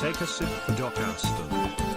Take a sip for Doc Aston.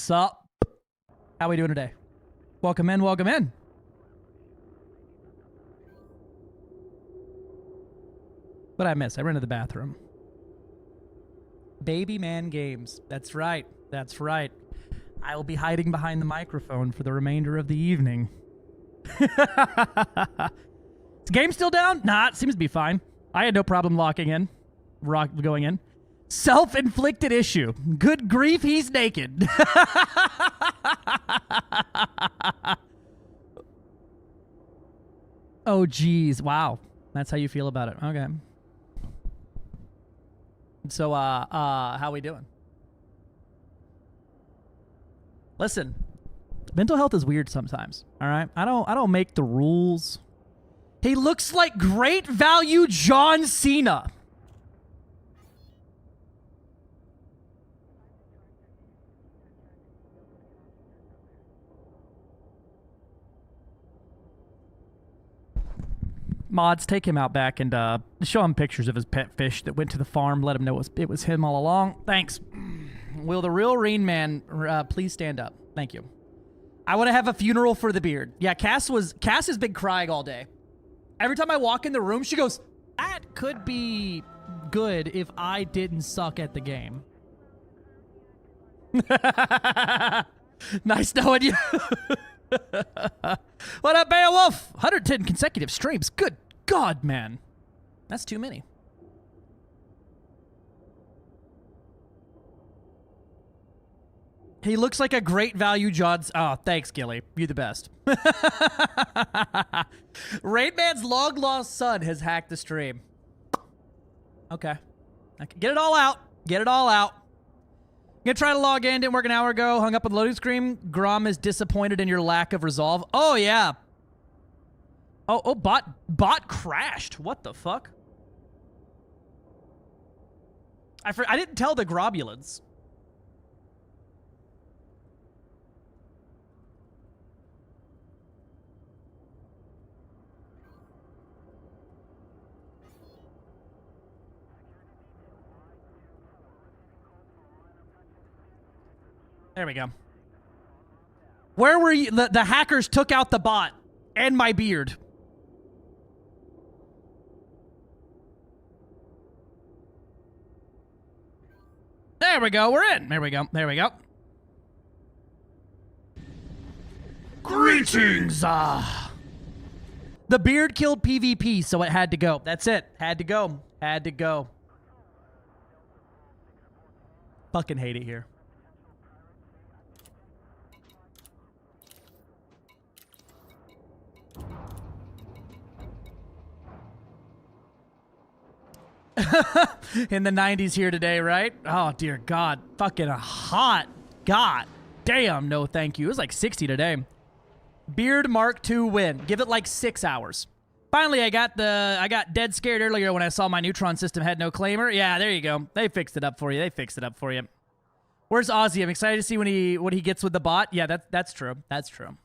Sup? How we doing today? Welcome in, welcome in. What'd I miss? I ran to the bathroom. Baby Man Games. That's right. That's right. I will be hiding behind the microphone for the remainder of the evening. Is the game still down? Nah, it seems to be fine. I had no problem locking in. Going in. Self-inflicted issue. Good grief, he's naked. Oh, geez. Wow. That's how you feel about it. Okay. So, how we doing? Listen, mental health is weird sometimes, all right? I don't make the rules. He looks like great value John Cena. Mods, take him out back and show him pictures of his pet fish that went to the farm. Let him know it was him all along. Thanks. Will the real Rain Man please stand up? Thank you. I want to have a funeral for the beard. Yeah, Cass has been crying all day. Every time I walk in the room, she goes, "That could be good if I didn't suck at the game." Nice knowing you. What up, Beowulf? 110 consecutive streams. Good God, man. That's too many. He looks like a great value, John. Oh, thanks, Gilly. You the best. Raid Man's long-lost son has hacked the stream. Okay. Get it all out. Get it all out. Gonna try to log in. Didn't work an hour ago. Hung up on the loading screen. Grom is disappointed in your lack of resolve. Oh, yeah. Oh, bot crashed. What the fuck? I didn't tell the Grobulins. There we go. Where were you? The hackers took out the bot and my beard. There we go. We're in. There we go. There we go. Greetings. The beard killed PvP, so it had to go. That's it. Had to go. Had to go. Fucking hate it here. In the 90s here today, right? Oh, dear God. Fucking hot. God damn, no thank you. It was like 60 today. Beard Mark II win. Give it like 6 hours. Finally, I got dead scared earlier when I saw my neutron system had no claimer. Yeah, there you go. They fixed it up for you. They fixed it up for you. Where's Ozzy? I'm excited to see what he gets with the bot. Yeah, that's true. That's true.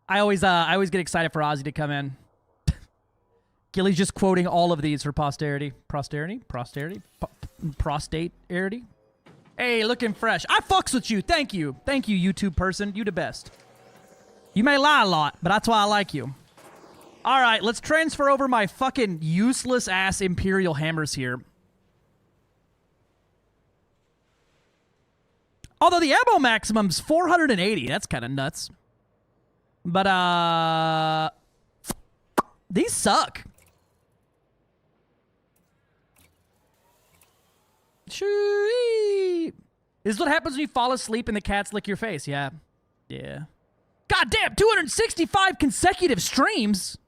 I always get excited for Ozzy to come in. Gilly's just quoting all of these for posterity. Prostate-arity? Hey, looking fresh. I fucks with you. Thank you. Thank you, YouTube person. You the best. You may lie a lot, but that's why I like you. All right, let's transfer over my fucking useless-ass Imperial hammers here. Although the ammo maximum's 480. That's kind of nuts. But, these suck. This is what happens when you fall asleep and the cats lick your face. Yeah. Yeah. God damn, 265 consecutive streams.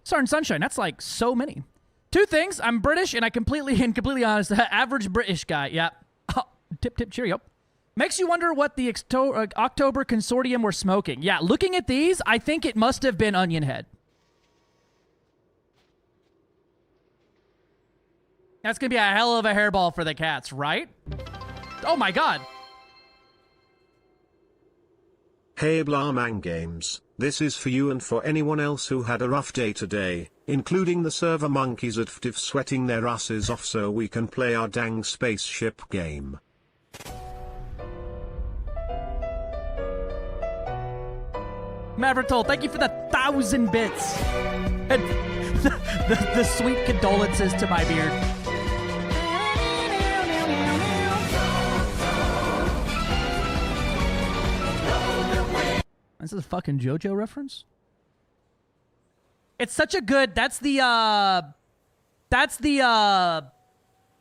Sorry, Sunshine, that's like so many. Two things, I'm British and completely honest, average British guy. Yeah. Oh, tip, cheerio. Makes you wonder what the October Consortium were smoking. Yeah, looking at these, I think it must have been Onion Head. That's going to be a hell of a hairball for the cats, right? Oh my God. Hey Blarman Games, this is for you and for anyone else who had a rough day today, including the server monkeys at FTIF sweating their asses off so we can play our dang spaceship game. Mavericktol, thank you for the 1,000 bits. And the sweet condolences to my beard. This is a fucking JoJo reference? It's such a good, that's the,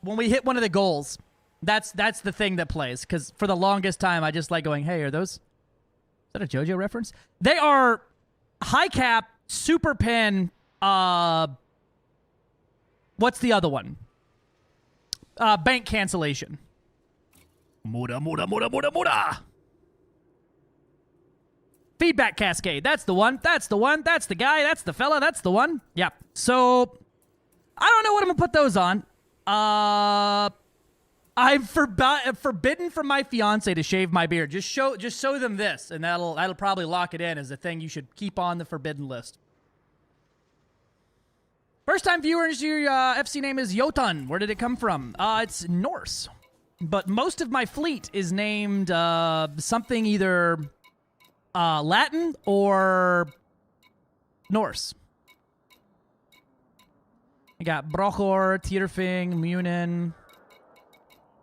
when we hit one of the goals, that's the thing that plays. Because for the longest time, I just like going, hey, are those, is that a JoJo reference? They are high cap, super pen, what's the other one? Bank cancellation. Muda, muda, muda, muda, muda. Feedback cascade. That's the one. That's the one. That's the guy. That's the fella. That's the one. Yep. So, I don't know what I'm going to put those on. I'm forbidden from my fiance to shave my beard. Just show them this, and that'll probably lock it in as a thing you should keep on the forbidden list. First time viewers, your FC name is Jotun. Where did it come from? It's Norse. But most of my fleet is named something either Latin or Norse. I got Brochor, Tierfing, Munin,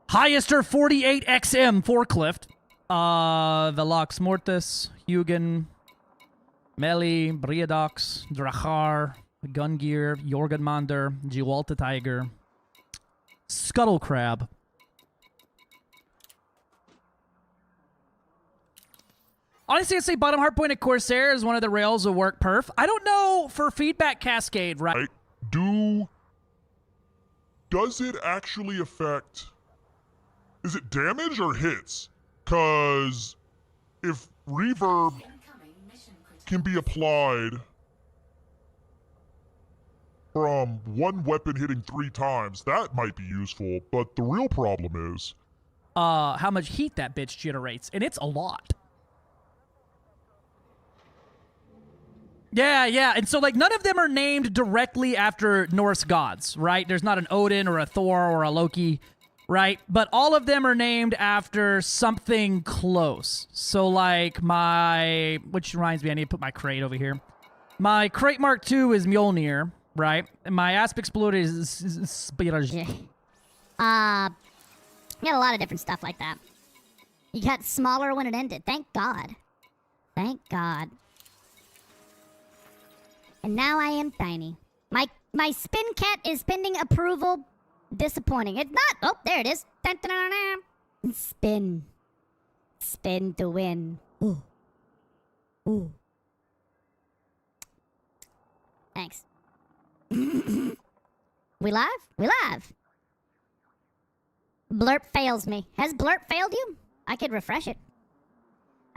Highester 48XM forklift, Velox Mortis, Hugin, Meli, Briadox, Drachar, Gungear, Jorgenmander, Giwalta Tiger, Scuttle Crab. Honestly, I'd say bottom hardpoint at Corsair is one of the rails of work perf. I don't know for feedback cascade, right? Does it actually affect, is it damage or hits? Because if reverb can be applied from one weapon hitting 3 times, that might be useful, but the real problem is how much heat that bitch generates, and it's a lot. Yeah, and so, like, none of them are named directly after Norse gods, right? There's not an Odin or a Thor or a Loki, right? But all of them are named after something close. So, like, which reminds me, I need to put my crate over here. My crate Mark II is Mjolnir, right? And my Asp Exploder is Spiraj. Yeah. You got a lot of different stuff like that. You got smaller when it ended. Thank God. Thank God. And now I am tiny. My spin cat is pending approval. Disappointing. It's not. Oh, there it is. Dun, dun, dun, dun. Spin. Spin to win. Ooh. Ooh. Thanks. We live? We live. Blurp fails me. Has Blurp failed you? I could refresh it.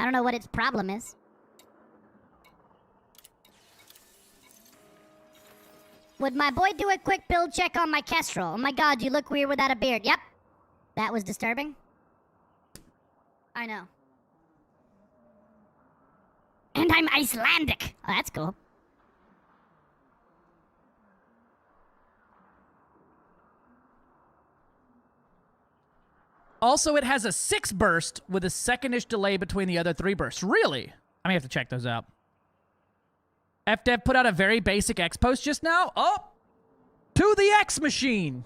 I don't know what its problem is. Would my boy do a quick build check on my Kestrel? Oh my god, you look weird without a beard. Yep. That was disturbing. I know. And I'm Icelandic. Oh, that's cool. Also, it has a 6 burst with a secondish delay between the other 3 bursts. Really? I may have to check those out. FDev put out a very basic X post just now. Oh! To the X machine!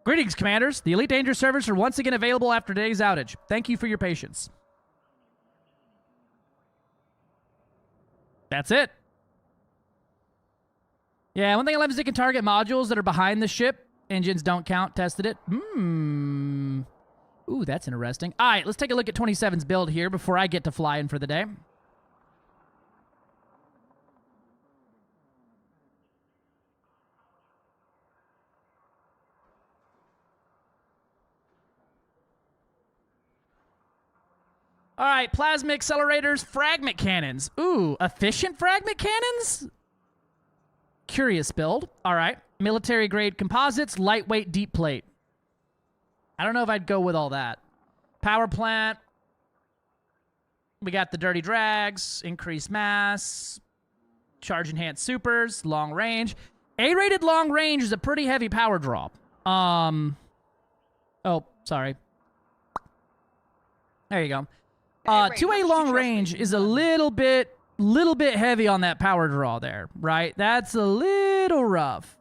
Greetings, Commanders. The Elite Danger servers are once again available after today's outage. Thank you for your patience. That's it. Yeah, one thing I love is it can target modules that are behind the ship. Engines don't count. Tested it. Ooh, that's interesting. All right, let's take a look at 27's build here before I get to flying for the day. All right, plasma accelerators, fragment cannons. Ooh, efficient fragment cannons? Curious build. All right. military grade composites, lightweight deep plate. I don't know if I'd go with all that. Power plant. We got the dirty drags, increased mass, charge enhanced supers, long range. A-rated long range is a pretty heavy power draw. Oh, sorry. There you go. 2A long range is a little bit heavy on that power draw there, right? That's a little rough.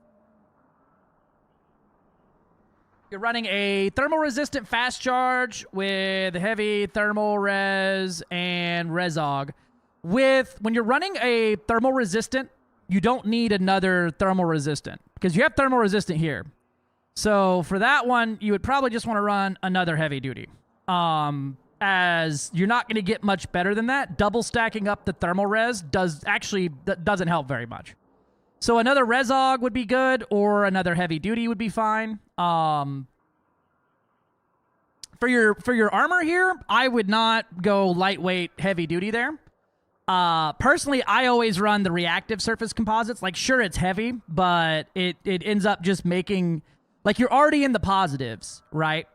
You're running a thermal resistant fast charge with heavy thermal res and resog. When you're running a thermal resistant, you don't need another thermal resistant because you have thermal resistant here. So for that one, you would probably just want to run another heavy duty. As you're not going to get much better than that. Double stacking up the thermal res doesn't help very much. So another resog would be good, or another heavy duty would be fine. For your armor here, I would not go lightweight heavy duty there. Personally, I always run the reactive surface composites. Like, sure, it's heavy, but it ends up just making, like, you're already in the positives, right?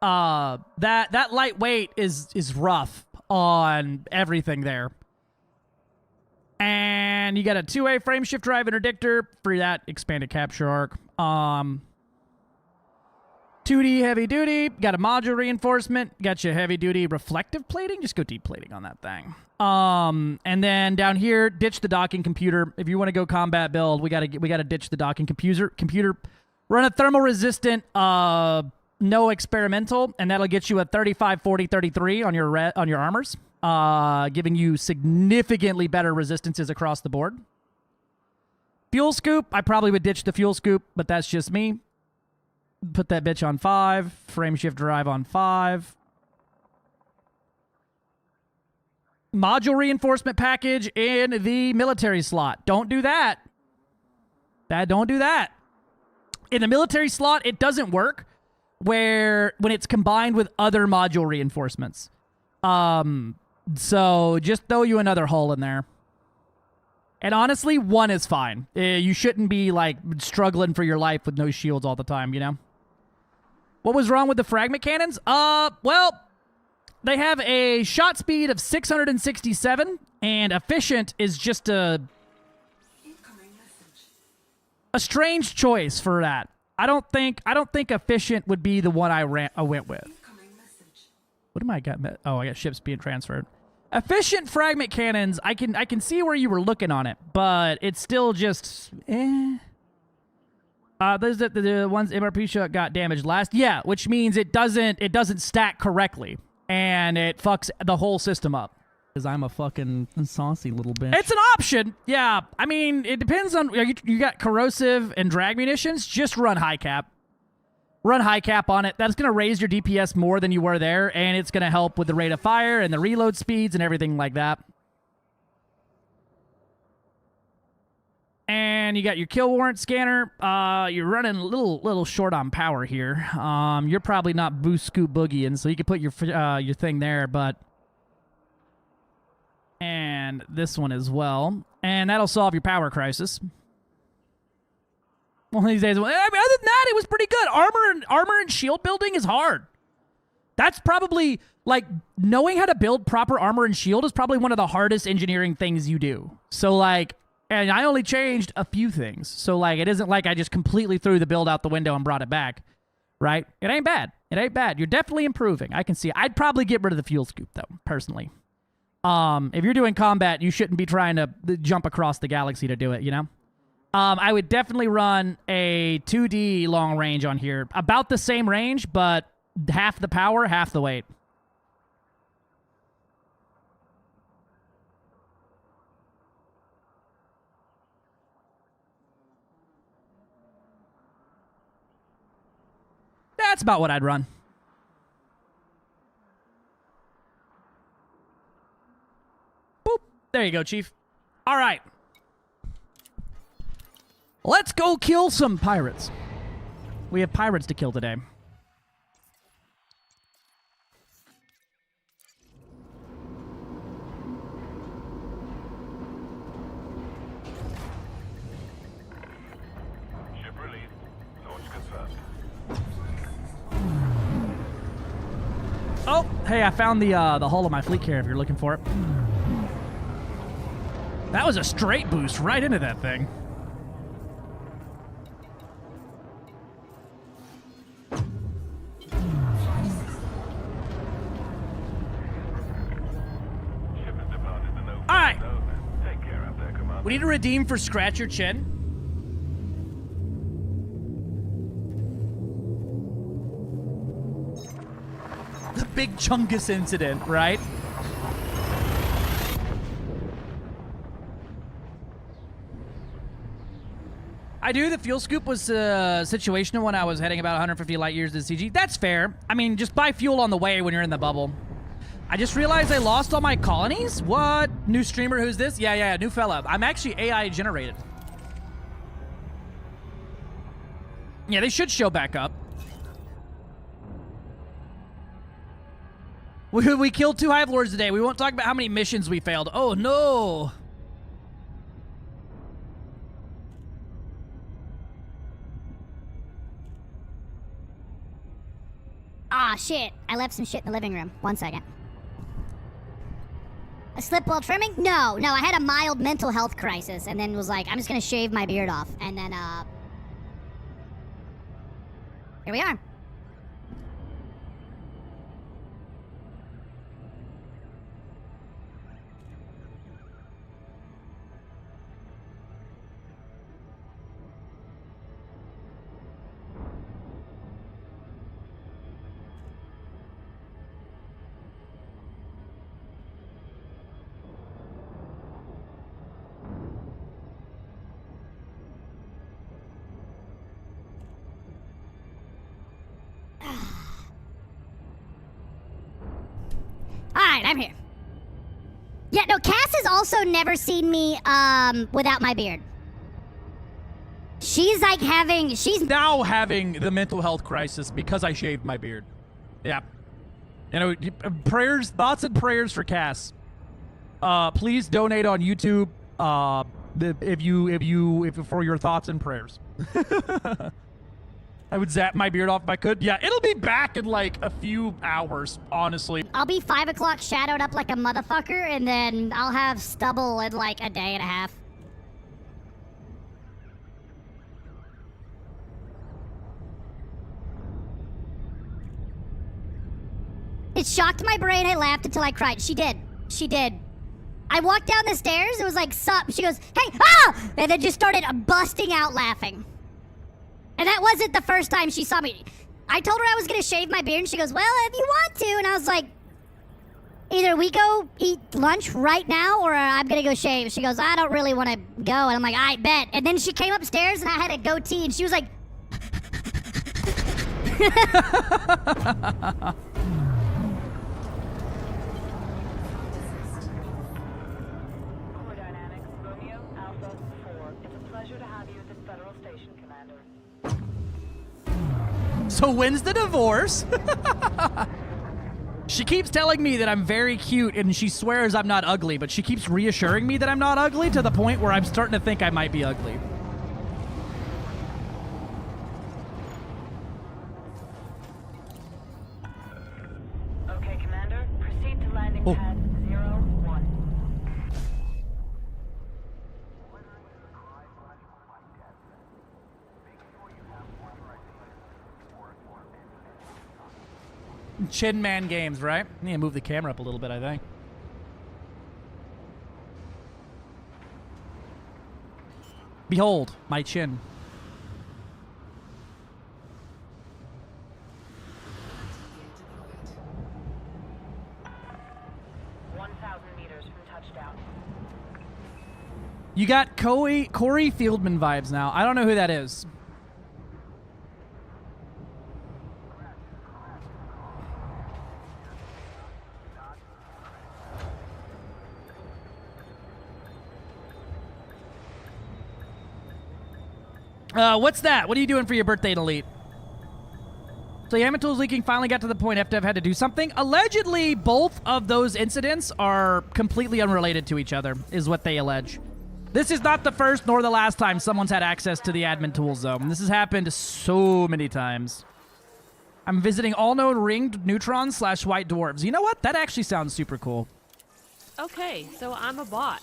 That lightweight is rough on everything there. And you got a 2A frame shift drive interdictor for that expanded capture arc. 2D heavy duty, got a module reinforcement, got you heavy duty reflective plating. Just go deep plating on that thing. And then down here, ditch the docking computer. If you want to go combat build, we gotta ditch the docking computer. Run a thermal resistant, no experimental, and that'll get you a 35, 40, 33 on your armors, giving you significantly better resistances across the board. Fuel scoop, I probably would ditch the fuel scoop, but that's just me. Put that bitch on 5. Frame shift drive on 5. Module reinforcement package in the military slot. Don't do that. Don't do that. In the military slot, it doesn't work when it's combined with other module reinforcements. So just throw you another hull in there. And honestly, 1 is fine. You shouldn't be, like, struggling for your life with no shields all the time, you know? What was wrong with the fragment cannons? Well, they have a shot speed of 667, and efficient is just a strange choice for that. I don't think efficient would be the one I went with. What am I got? Oh, I got ships being transferred. Efficient fragment cannons, I can see where you were looking on it, but it's still just Those the ones MRP shot got damaged last. Yeah, which means it doesn't stack correctly, and it fucks the whole system up. Because I'm a fucking saucy little bitch. It's an option. Yeah, I mean, it depends on you got corrosive and drag munitions. Just run high cap. Run high cap on it. That's going to raise your DPS more than you were there, and it's going to help with the rate of fire and the reload speeds and everything like that. And you got your kill warrant scanner. You're running a little short on power here. You're probably not boost scoop boogieing, so you can put your thing there, but... And this one as well. And that'll solve your power crisis. One of these days, I mean, other than that, it was pretty good. Armor and shield building is hard. That's probably, like, knowing how to build proper armor and shield is probably one of the hardest engineering things you do. So, like, and I only changed a few things. So, like, it isn't like I just completely threw the build out the window and brought it back, right? It ain't bad. It ain't bad. You're definitely improving. I can see. I'd probably get rid of the fuel scoop, though, personally. If you're doing combat, you shouldn't be trying to jump across the galaxy to do it, you know? I would definitely run a 2D long range on here. About the same range, but half the power, half the weight. That's about what I'd run. Boop. There you go, Chief. All right. Let's go kill some pirates. We have pirates to kill today. Ship release. Oh, hey, I found the hull of my fleet carrier if you're looking for it. That was a straight boost right into that thing. All right. We need to redeem for Scratch Your Chin. The big Chungus incident, right? I do. The fuel scoop was situational when I was heading about 150 light years to CG. That's fair. I mean, just buy fuel on the way when you're in the bubble. I just realized I lost all my colonies? What? New streamer, who's this? Yeah, new fella. I'm actually AI generated. Yeah, they should show back up. We killed 2 Hive Lords today. We won't talk about how many missions we failed. Oh, no. Ah, shit. I left some shit in the living room. 1 second. A slip while trimming? No. I had a mild mental health crisis and then was like, I'm just gonna shave my beard off. And then, here we are. Alright, I'm here. Yeah, no, Cass has also never seen me, without my beard. She's now having the mental health crisis because I shaved my beard. Yeah. You know, thoughts and prayers for Cass. Please donate on YouTube, if for your thoughts and prayers. I would zap my beard off if I could. Yeah, it'll be back in like a few hours, honestly. I'll be 5 o'clock shadowed up like a motherfucker, and then I'll have stubble in like a day and a half. It shocked my brain. I laughed until I cried. She did. I walked down the stairs. It was like, sup? She goes, hey, ah! And then just started busting out laughing. And that wasn't the first time she saw me. I told her I was going to shave my beard, and she goes, well, if you want to. And I was like, either we go eat lunch right now, or I'm going to go shave. She goes, I don't really want to go. And I'm like, I bet. And then she came upstairs, and I had a goatee, and she was like... So when's the divorce? She keeps telling me that I'm very cute and she swears I'm not ugly, but she keeps reassuring me that I'm not ugly to the point where I'm starting to think I might be ugly. Okay, Commander. Proceed to landing pad 01. Chin Man Games, right? I need to move the camera up a little bit, I think. Behold, my chin. You got Corey Fieldman vibes now. I don't know who that is. What's that? What are you doing for your birthday, Elite? So Yamato's leaking finally got to the point FDev had to do something. Allegedly, both of those incidents are completely unrelated to each other, is what they allege. This is not the first nor the last time someone's had access to the admin tools, though. This has happened so many times. I'm visiting all known ringed neutrons / white dwarves. You know what? That actually sounds super cool. Okay, so I'm a bot.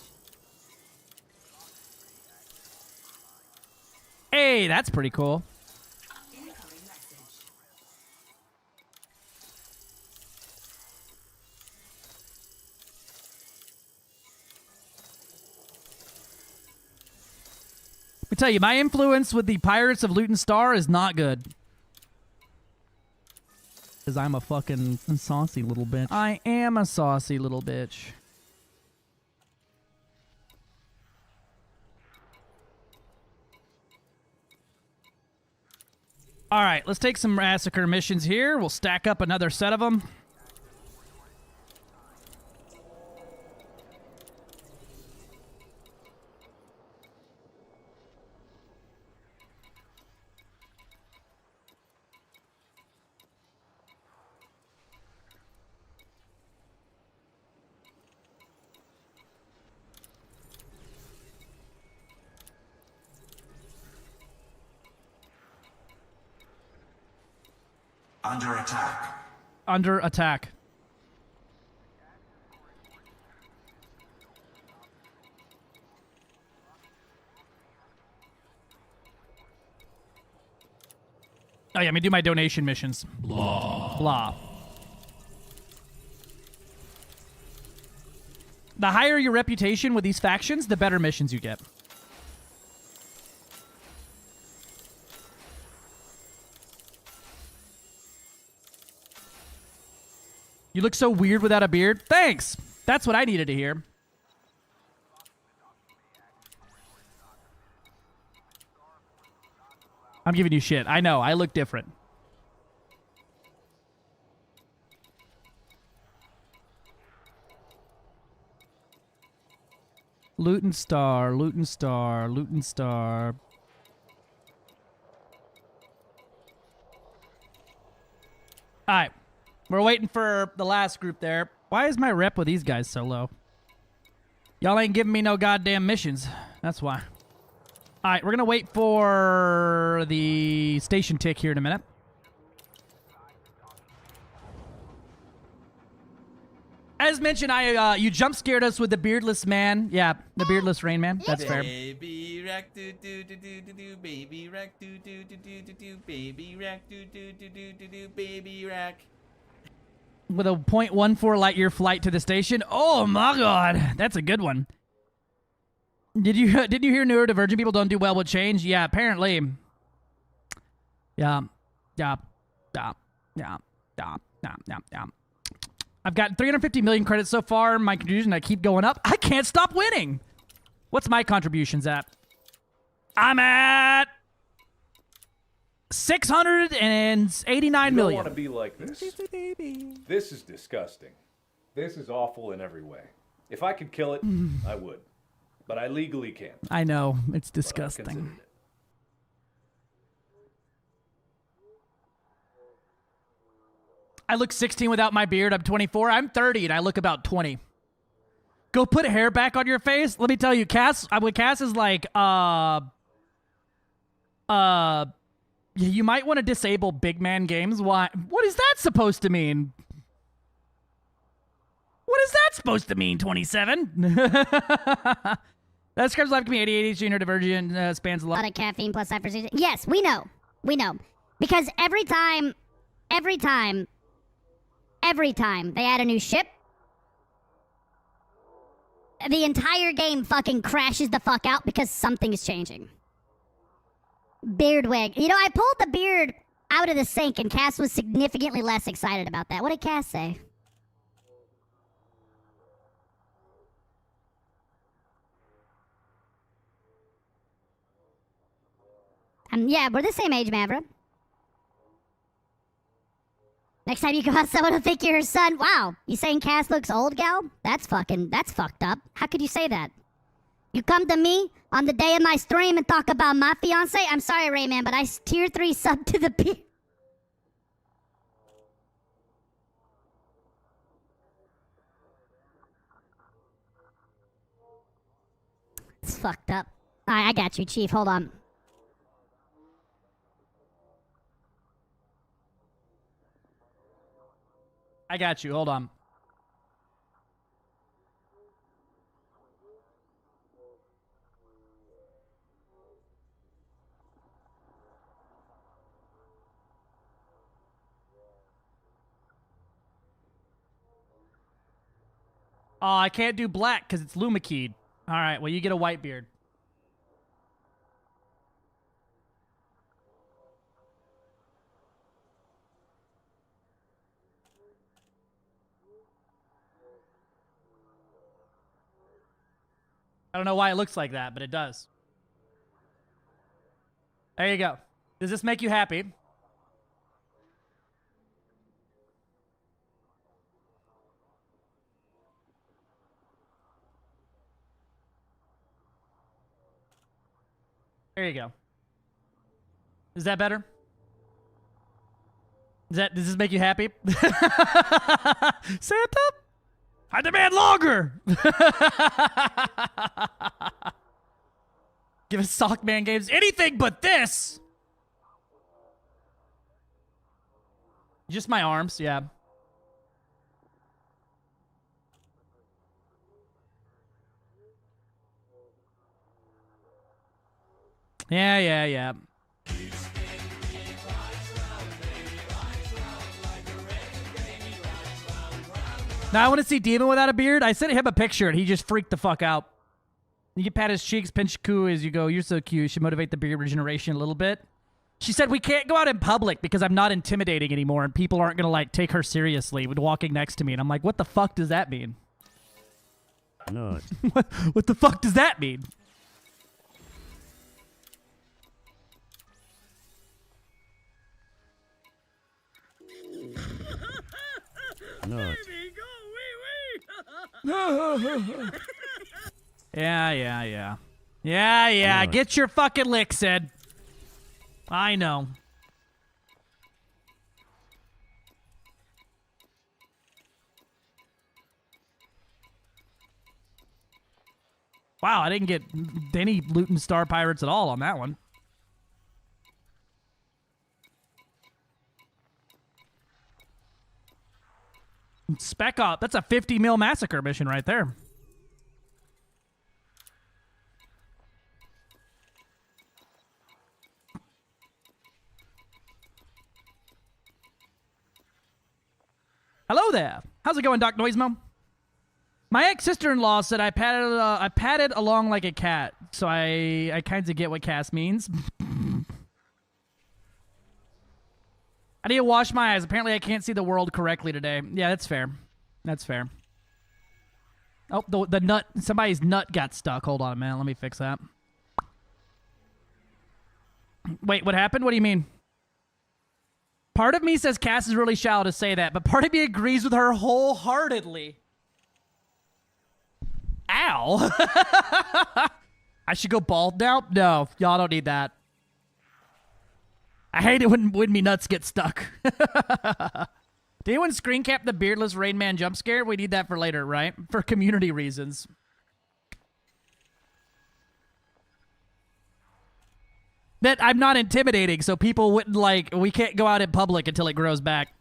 Hey, that's pretty cool. Let me tell you, my influence with the Pirates of Luton Star is not good. Because I'm a fucking saucy little bitch. I am a saucy little bitch. All right, let's take some massacre missions here. We'll stack up another set of them. Under attack. Under attack. Oh yeah, let me do my donation missions. Blah. The higher your reputation with these factions, the better missions you get. You look so weird without a beard. Thanks. That's what I needed to hear. I'm giving you shit. I know. I look different. Luton Star, Luton Star, Luton Star. All right. We're waiting for the last group there. Why is my rep with these guys so low? Y'all ain't giving me no goddamn missions. That's why. All right, we're going to wait for the station tick here in a minute. As mentioned, you jump scared us with the beardless man. Yeah, the beardless rain man. That's fair. Baby rack do do do do do do baby rack do do do do do do baby rack do do do do do do baby rack. With a 0.14 light year flight to the station. Oh my god, that's a good one. Did you hear neurodivergent people don't do well with change? Yeah, apparently. Yeah. I've got 350 million credits so far. My contribution, I keep going up. I can't stop winning. What's my contributions at? I'm at 689 million. You don't want to be like this. This is disgusting. This is awful in every way. If I could kill it, I would. But I legally can't. I know. It's But I disgusting. considered it. I look 16 without my beard. I'm 24. I'm 30 and I look about 20. Go put hair back on your face. Let me tell you, Cass is like, you might want to disable big man games. Why? What is that supposed to mean? What is that supposed to mean, 27? That describes life can be 88 neurodivergent, spans a A lot. lot of caffeine plus hypersensation. Yes, we know. Because every time they add a new ship, the entire game fucking crashes the fuck out because something is changing. Beard wig. You know, I pulled the beard out of the sink and Cass was significantly less excited about that. What did Cass say? Yeah, we're the same age, Mavra. Next time you go out, someone will think you're her son. Wow, you saying Cass looks old, gal? That's fucked up. How could you say that? You come to me on the day of my stream and talk about my fiance? I'm sorry, Rayman, but I tier 3 sub to the P. It's fucked up. Alright, I got you, Chief. Hold on. I got you. Hold on. Oh, I can't do black because it's Lumakeyed. All right, well, you get a white beard. I don't know why it looks like that, but it does. There you go. Does this make you happy? There you go. Is that better? Does this make you happy? Santa? I demand longer! Give us Sockman games. Anything but this! Just my arms, yeah. Yeah. Now I want to see Demon without a beard. I sent him a picture and he just freaked the fuck out. You can pat his cheeks, pinch your coo as you go. You're so cute. You should motivate the beard regeneration a little bit. She said we can't go out in public because I'm not intimidating anymore and people aren't gonna like take her seriously with walking next to me. And I'm like, what the fuck does that mean? No. What the fuck does that mean? No. Yeah. Get your fucking licks in. I know. Wow, I didn't get any Luton Star Pirates at all on that one. Spec Op. That's a 50 mil massacre mission right there. Hello there. How's it going, Doc Noisemo? My ex-sister-in-law said I patted along like a cat, so I kind of get what Cass means. I need to wash my eyes. Apparently, I can't see the world correctly today. Yeah, that's fair. That's fair. Oh, the nut. Somebody's nut got stuck. Hold on a minute. Let me fix that. Wait, what happened? What do you mean? Part of me says Cass is really shallow to say that, but part of me agrees with her wholeheartedly. Ow. I should go bald now? No, y'all don't need that. I hate it when me nuts get stuck. Did anyone screen cap the beardless Rain Man jump scare? We need that for later, right? For community reasons. That I'm not intimidating, so people wouldn't like, we can't go out in public until it grows back.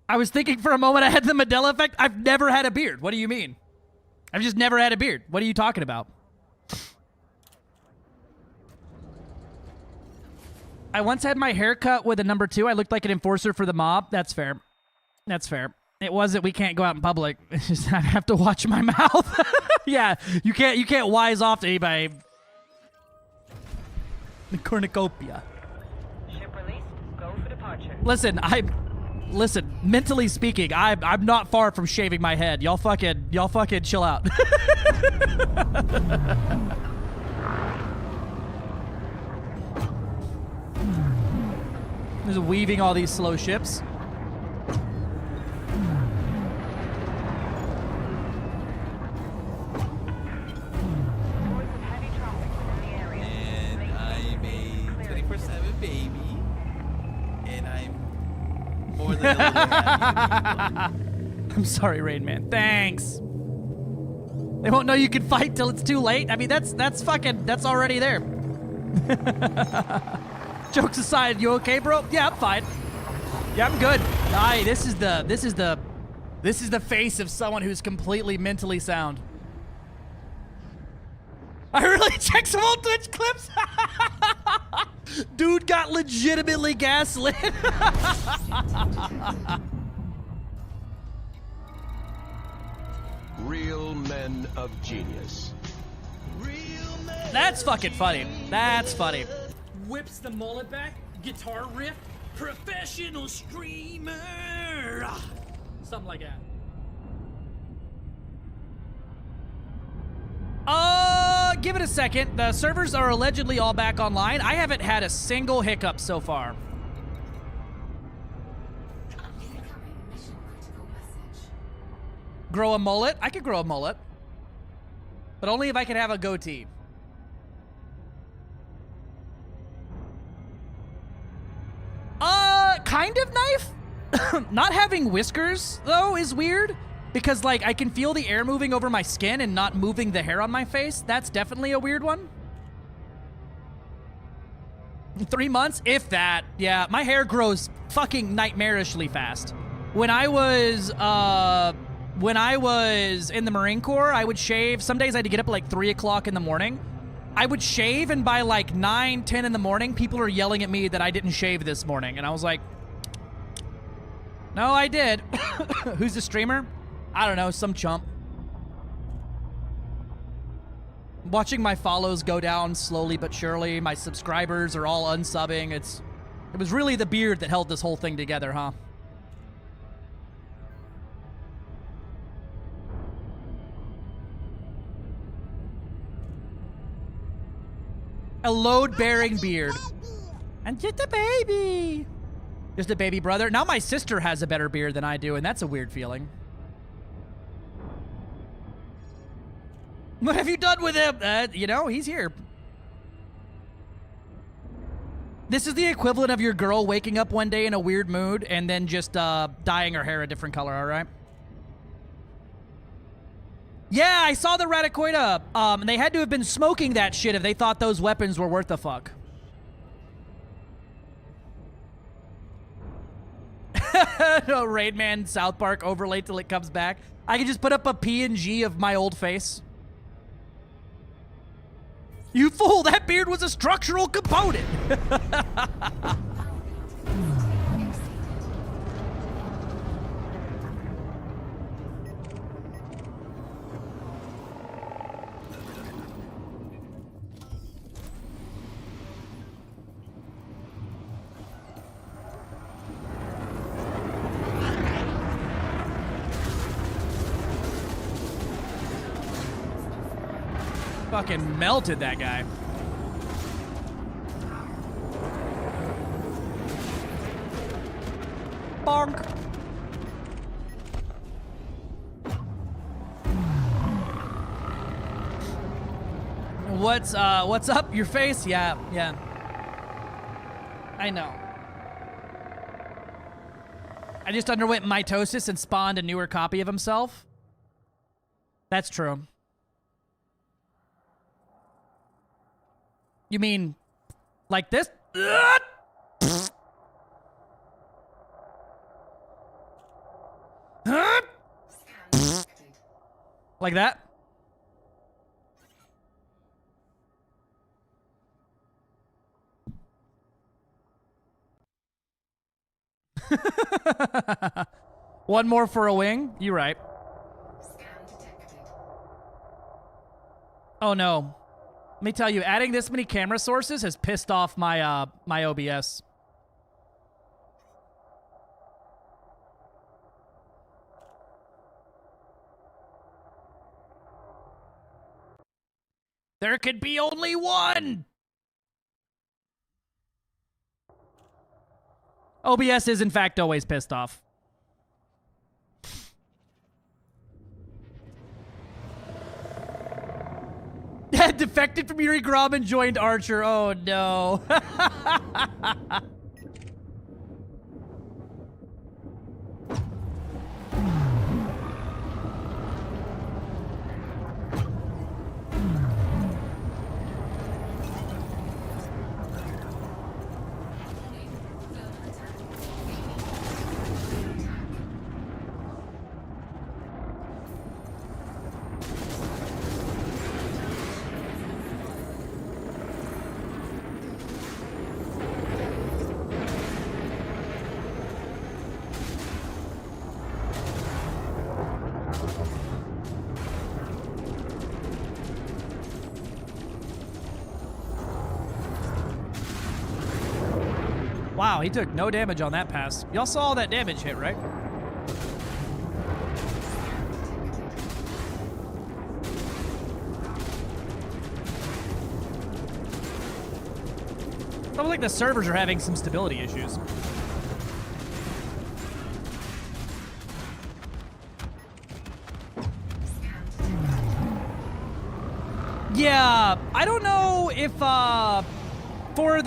I was thinking for a moment I had the Mandela effect. I've never had a beard. What do you mean? I've just never had a beard. What are you talking about? I once had my hair cut with a number 2. I looked like an enforcer for the mob. That's fair. That's fair. It wasn't we can't go out in public. It's just I have to watch my mouth. Yeah, you can't wise off to anybody. The cornucopia. Ship released. Go for departure. Listen, mentally speaking, I'm not far from shaving my head. Y'all fucking chill out. Just weaving all these slow ships. Reports of heavy traffic within the area. And I'm a 24/7 baby. And I'm more than a little happy. I'm sorry, Rain Man. Thanks. They won't know you can fight till it's too late. I mean, that's already there. Jokes aside, you okay, bro? Yeah, I'm fine. Yeah, I'm good. Aye, this is the face of someone who's completely mentally sound. I really checked some old Twitch clips. Dude got legitimately gaslit. Real men of genius. That's fucking funny. That's funny. Whips the mullet back, guitar riff, professional streamer. Something like that. Give it a second. The servers are allegedly all back online. I haven't had a single hiccup so far. Grow a mullet? I could grow a mullet. But only if I could have a goatee. Kind of knife? Not having whiskers, though, is weird. Because, like, I can feel the air moving over my skin and not moving the hair on my face. That's definitely a weird one. 3 months? If that. Yeah, my hair grows fucking nightmarishly fast. When I was in the Marine Corps, I would shave. Some days I had to get up at like 3 o'clock in the morning. I would shave, and by like 9, 10 in the morning, people are yelling at me that I didn't shave this morning. And I was like, no, I did. Who's the streamer? I don't know, some chump. Watching my follows go down slowly but surely. My subscribers are all unsubbing. It was really the beard that held this whole thing together, huh? A load-bearing beard. And just a baby. Just a baby brother. Now my sister has a better beard than I do, and that's a weird feeling. What have you done with him? You know, he's here. This is the equivalent of your girl waking up one day in a weird mood and then just dyeing her hair a different color, all right? Yeah, I saw the Ratacoida. They had to have been smoking that shit if they thought those weapons were worth the fuck. No, Raid Man South Park overlay till it comes back. I can just put up a PNG of my old face. You fool, that beard was a structural component. Fucking melted that guy. Bonk. What's up? Your face? Yeah. I know. I just underwent mitosis and spawned a newer copy of himself. That's true. You mean, like this? Like that? One more for a wing? You're right. Oh no. Let me tell you, adding this many camera sources has pissed off my my OBS. There could be only one! OBS is in fact always pissed off. Defected from Yuri Grom and joined Archer. Oh no. Wow, he took no damage on that pass. Y'all saw all that damage hit, right? Sounds like the servers are having some stability issues. Yeah, I don't know if for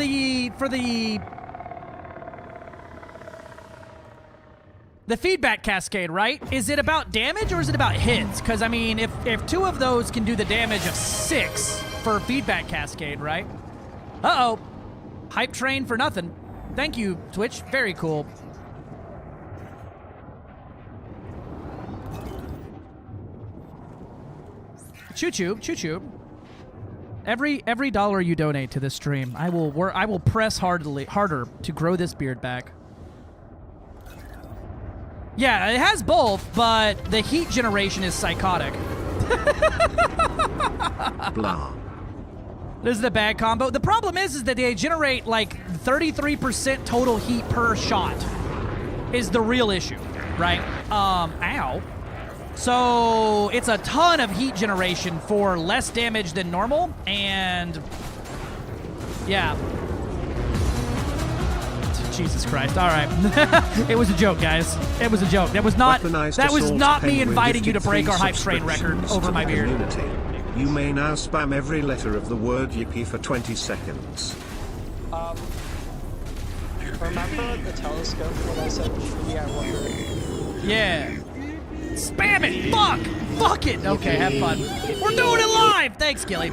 the feedback cascade, right? Is it about damage or is it about hits? Because I mean, if 2 of those can do the damage of 6 for feedback cascade, right? Uh-oh. Hype train for nothing. Thank you, Twitch. Very cool. Choo-choo, choo-choo. Every dollar you donate to this stream, I will press harder to grow this beard back. Yeah, it has both, but the heat generation is psychotic. Blah. This is the bad combo. The problem is that they generate like 33% total heat per shot is the real issue, right? Ow. So it's a ton of heat generation for less damage than normal, and yeah. Jesus Christ! All right, it was a joke, guys. It was a joke. That was not me inviting you to break our hype train record over my beard. You may now spam every letter of the word yippee for 20 seconds. Remember the telescope when I said yippee, I wondered. Yeah. Spam it! Fuck! Fuck it! Okay, have fun. We're doing it live! Thanks, Gilly.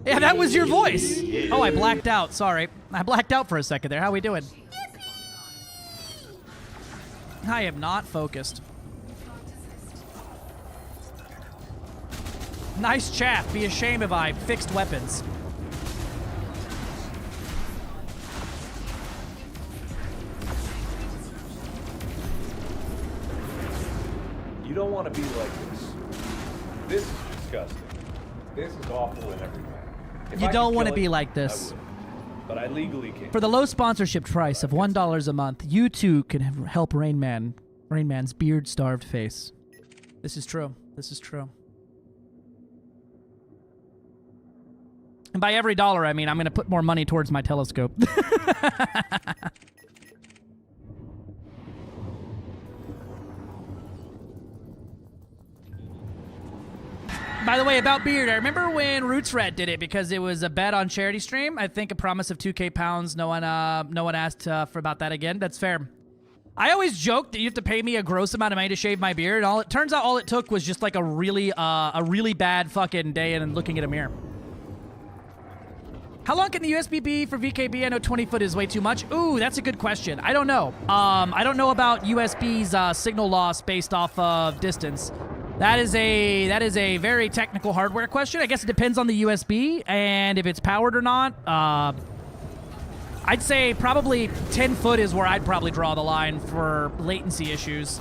Yeah, that was your voice. Oh, I blacked out. Sorry. I blacked out for a second there. How we doing? I am not focused. Nice chat. Be ashamed if I fixed weapons. You don't want to be like this. This is disgusting. This is awful in every way. If You I don't could want to kill be it, like I this. would. But I legally can't. For the low sponsorship price of $1 a month, you too can help Rain Man's beard-starved face. This is true. This is true. And by every dollar, I mean I'm going to put more money towards my telescope. By the way, about beard, I remember when Roots Rat did it because it was a bet on charity stream. I think a promise of 2K pounds. No one asked for about that again. That's fair. I always joke that you have to pay me a gross amount of money to shave my beard. It turns out all it took was just like a really bad fucking day and looking at a mirror. How long can the USB be for VKB? I know 20 foot is way too much. Ooh, that's a good question. I don't know. I don't know about USB's signal loss based off of distance. That is a very technical hardware question. I guess it depends on the USB and if it's powered or not. I'd say probably 10 foot is where I'd probably draw the line for latency issues.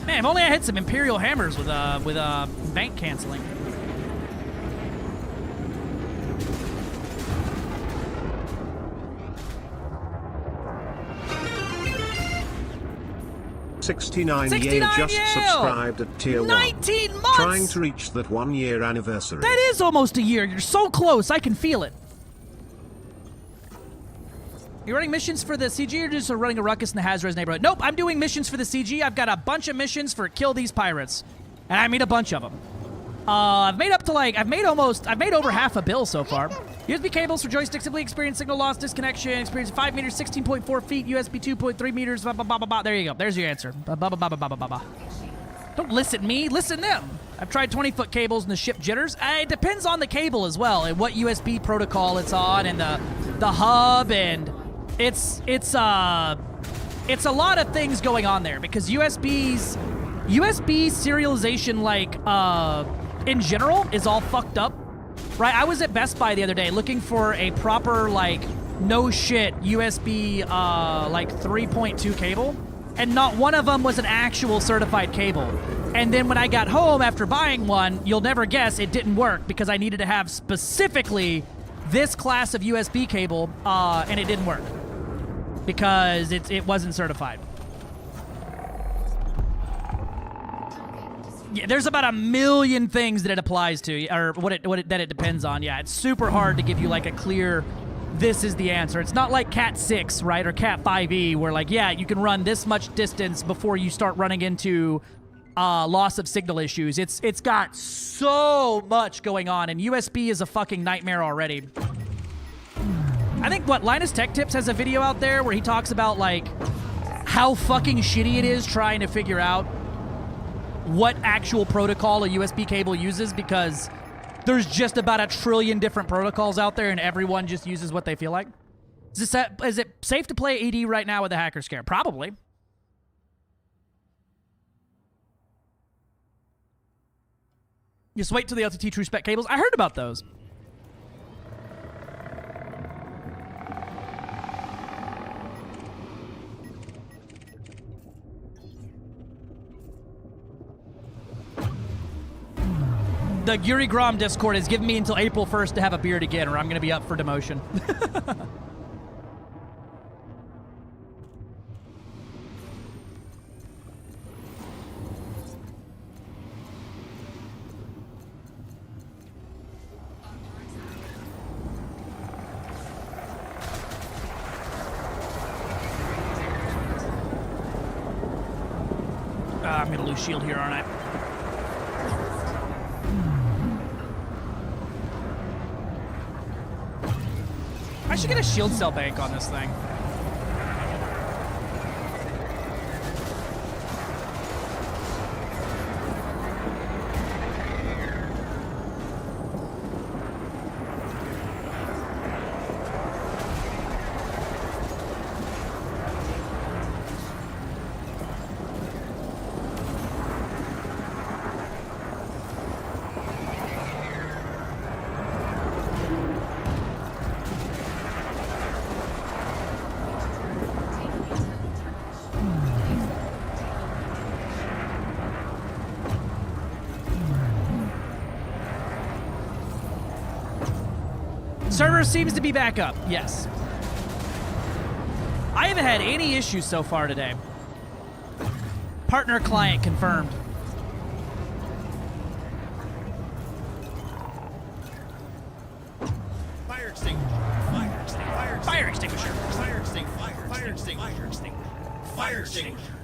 Man, if only I had some Imperial hammers with bank canceling. $69 Year just subscribed at tier 1. 19 months! Trying to reach that 1 year anniversary. That is almost a year. You're so close. I can feel it. You running missions for the CG or just running a ruckus in the Hazardous neighborhood? Nope, I'm doing missions for the CG. I've got a bunch of missions for kill these pirates. And I made a bunch of them. I've made over half a bill so far. USB cables for joystick simply experience signal loss, disconnection, experience 5 meters, 16.4 feet, USB 2.3 meters, blah, blah, blah, blah, blah. There you go. There's your answer. Blah, blah, blah, blah, blah, blah, blah. Don't listen me, listen them. I've tried 20-foot cables and the ship jitters. It depends on the cable as well and what USB protocol it's on and the hub and it's a lot of things going on there because USB serialization like in general is all fucked up right? I was at Best Buy the other day looking for a proper, like, no shit USB, like 3.2 cable, and not one of them was an actual certified cable. And then when I got home after buying one, you'll never guess it didn't work because I needed to have specifically this class of USB cable, and it didn't work because it wasn't certified. Yeah, there's about a million things that it applies to, or that it depends on. Yeah, it's super hard to give you like a clear, this is the answer. It's not like Cat 6, right, or Cat 5e, where like, yeah, you can run this much distance before you start running into loss of signal issues. It's got so much going on, and USB is a fucking nightmare already. I think, Linus Tech Tips has a video out there where he talks about like how fucking shitty it is trying to figure out what actual protocol a USB cable uses, because there's just about 1 trillion different protocols out there and everyone just uses what they feel like. Is it safe to play AD right now with a hacker scare? Probably. Just wait till the LTT True Spec cables. I heard about those. The Yuri Grom Discord has given me until April 1st to have a beard again, or I'm going to be up for demotion. I'm going to lose shield here, aren't I? I should get a shield cell bank on this thing. Server seems to be back up, yes. I haven't had any issues so far today. Partner client confirmed. Fire extinguisher. Fire extinguisher. Fire extinguisher. Fire extinguisher. Fire extinguisher. Fire extinguisher.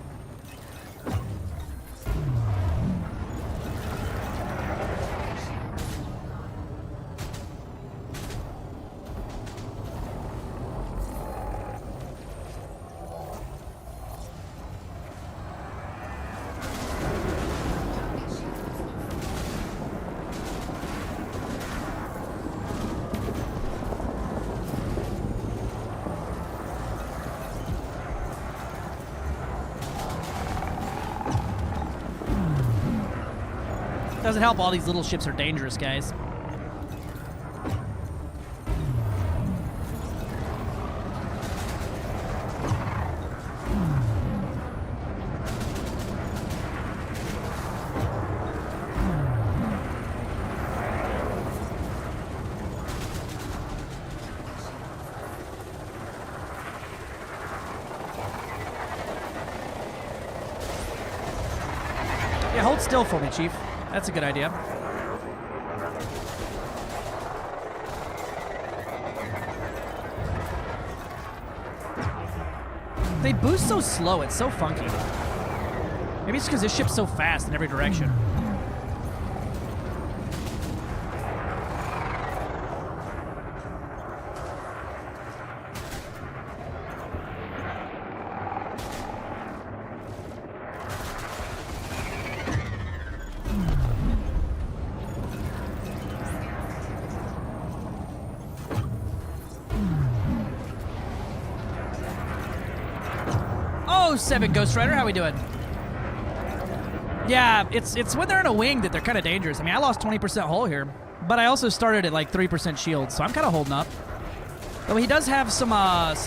Doesn't help all these little ships are dangerous, guys. Yeah, hold still for me, Chief. That's a good idea. They boost so slow, it's so funky. Maybe it's because this ship's so fast in every direction. Seven Ghost Rider, how we doing? Yeah, it's when they're in a wing that they're kind of dangerous. I mean, I lost 20% hull here. But I also started at like 3% shield, so I'm kind of holding up. Though he does have some,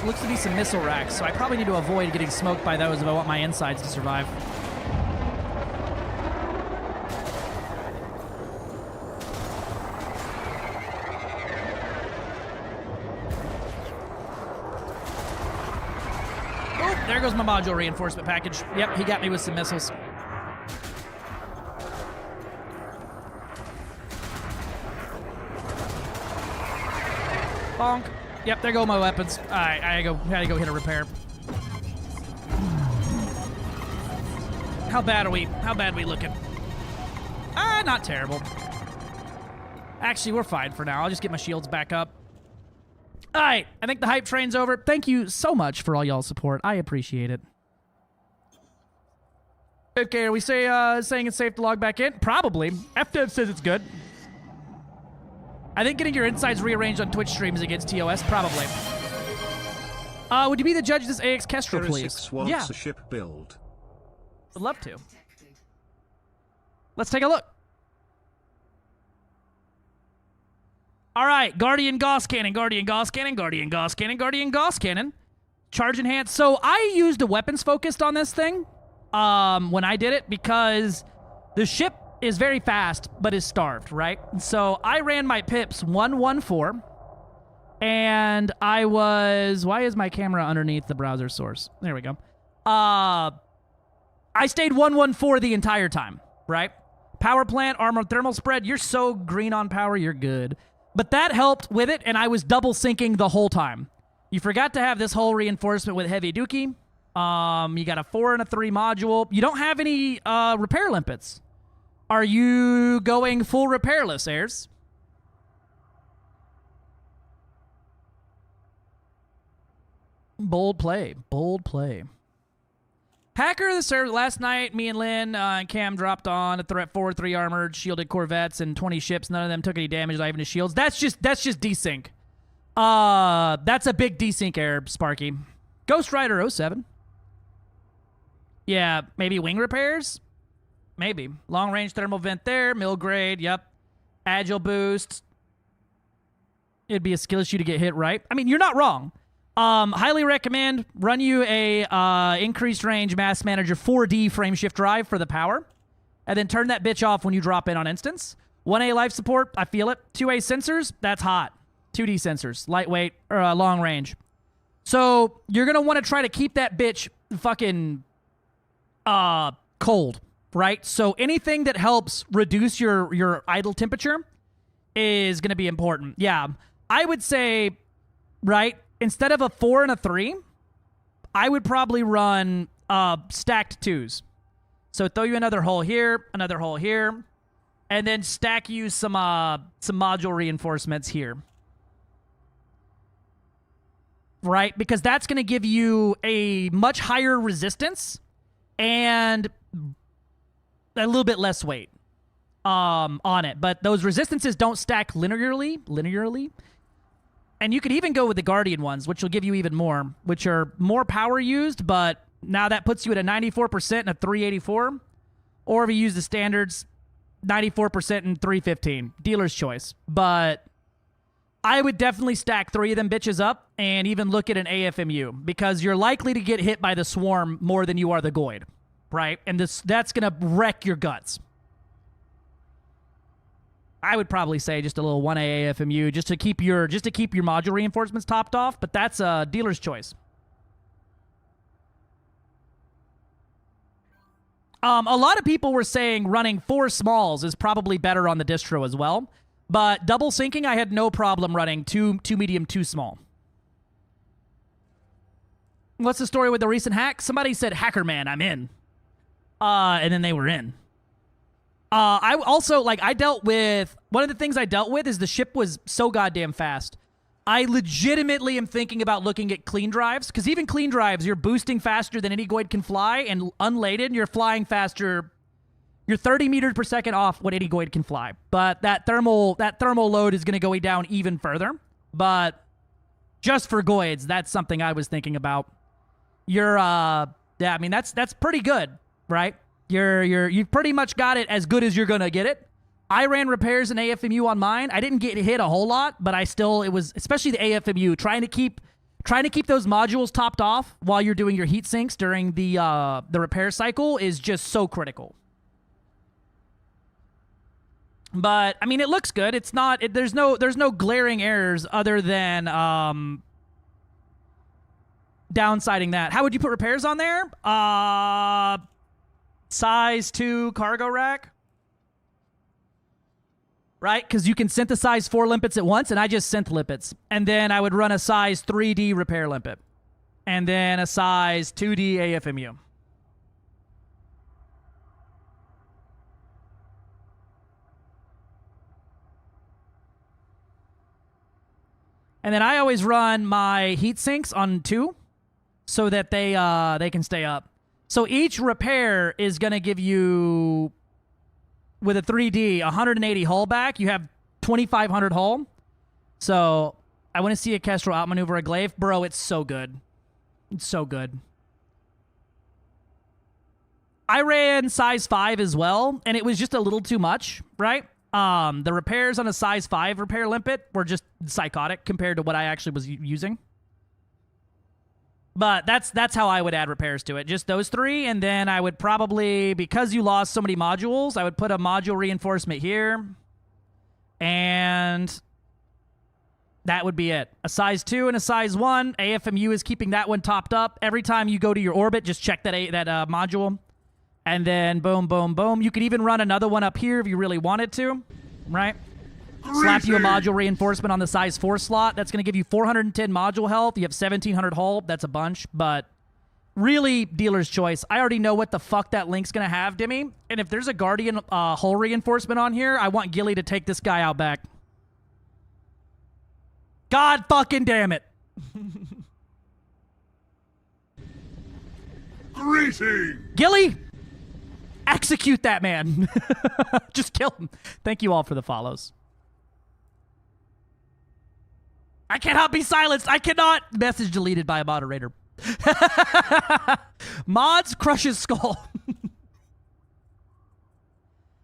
looks to be some missile racks, so I probably need to avoid getting smoked by those if I want my insides to survive. Oh, there goes my module reinforcement package. Yep, he got me with some missiles. Bonk. Yep, there go my weapons. All right, I had to go hit a repair. How bad are we? How bad are we looking? Not terrible. Actually, we're fine for now. I'll just get my shields back up. All right, I think the hype train's over. Thank you so much for all y'all's support. I appreciate it. Okay, are we saying it's safe to log back in? Probably. FDev says it's good. I think getting your insides rearranged on Twitch streams against TOS, probably. Would you be the judge of this AX Kestrel, please? Wants a ship build. Would love to. Let's take a look. All right, Guardian Gauss Cannon, Guardian Gauss Cannon, Guardian Gauss Cannon, Guardian Gauss Cannon. Charge enhanced. So I used a weapons focused on this thing when I did it because the ship is very fast, but is starved, right? So I ran my pips 114, and I was... Why is my camera underneath the browser source? There we go. I stayed 114 the entire time, right? Power plant, armor thermal spread. You're so green on power, you're good. But that helped with it, and I was double syncing the whole time. You forgot to have this whole reinforcement with heavy dookie. You got a 4 and a 3 module. You don't have any repair limpets. Are you going full repairless, Ayers? Bold play. Bold play. Hacker of the server last night, me and Lynn and Cam dropped on a threat 4-3 armored, shielded corvettes and 20 ships. None of them took any damage, not even to shields. That's just desync. That's a big desync error, Sparky. Ghost Rider 07. Yeah, maybe wing repairs? Maybe. Long range thermal vent there. Mill grade, yep. Agile boost. It'd be a skill issue to get hit right. I mean, you're not wrong. Highly recommend run you a increased range mass manager 4D frame shift drive for the power. And then turn that bitch off when you drop in on instance. 1A life support, I feel it. 2A sensors, that's hot. 2D sensors, lightweight, or long range. So you're going to want to try to keep that bitch fucking cold. Right? So anything that helps reduce your idle temperature is going to be important. Yeah. I would say, right, instead of a 4 and a 3, I would probably run stacked 2s. So throw you another hole here, and then stack you some module reinforcements here. Right? Because that's going to give you a much higher resistance and a little bit less weight on it. But those resistances don't stack linearly. And you could even go with the Guardian ones, which will give you even more, which are more power used, but now that puts you at a 94% and a 384. Or if you use the standards, 94% and 315. Dealer's choice. But I would definitely stack 3 of them bitches up and even look at an AFMU because you're likely to get hit by the swarm more than you are the Goid. Right? And that's going to wreck your guts. I would probably say just a little 1A AFMU just to keep your module reinforcements topped off, but that's a dealer's choice. A lot of people were saying running 4 smalls is probably better on the distro as well, but double syncing, I had no problem running 2 medium, 2 small. What's the story with the recent hack? Somebody said, "Hacker man, I'm in." And then they were in. I also, I dealt with... One of the things I dealt with is the ship was so goddamn fast. I legitimately am thinking about looking at clean drives, because even clean drives, you're boosting faster than any Goid can fly, and unladen, you're flying faster. You're 30 meters per second off what any Goid can fly. But that thermal load is going to go down even further. But just for Goids, that's something I was thinking about. Yeah, I mean, that's pretty good. Right? You've pretty much got it as good as you're gonna get it. I ran repairs and AFMU on mine. I didn't get hit a whole lot, but it was, especially the AFMU, trying to keep those modules topped off while you're doing your heat sinks during the repair cycle is just so critical. But I mean, it looks good. It's not. There's no glaring errors other than downsiding that. How would you put repairs on there? Size 2 cargo rack. Right? Because you can synthesize 4 limpets at once, and I just synth limpets. And then I would run a size 3D repair limpet. And then a size 2D AFMU. And then I always run my heat sinks on 2 so that they can stay up. So each repair is going to give you, with a 3D, 180 hull back. You have 2,500 hull. So I want to see a Kestrel outmaneuver a Glaive. Bro, it's so good. It's so good. I ran size 5 as well, and it was just a little too much, right? The repairs on a size 5 repair limpet were just psychotic compared to what I actually was using. But that's how I would add repairs to it. Just those 3, and then I would probably, because you lost so many modules, I would put a module reinforcement here. And that would be it. A size 2 and a size 1. AFMU is keeping that one topped up. Every time you go to your orbit, just check that module. And then boom, boom, boom. You could even run another one up here if you really wanted to, right? Slap you a module reinforcement on the size 4 slot. That's going to give you 410 module health. You have 1,700 hull. That's a bunch, but really dealer's choice. I already know what the fuck that link's going to have, Dimmy. And if there's a Guardian hull reinforcement on here, I want Gilly to take this guy out back. God fucking damn it. Greeting! Gilly! Execute that man. Just kill him. Thank you all for the follows. I cannot be silenced. I cannot. Message deleted by a moderator. Mods crushes skull.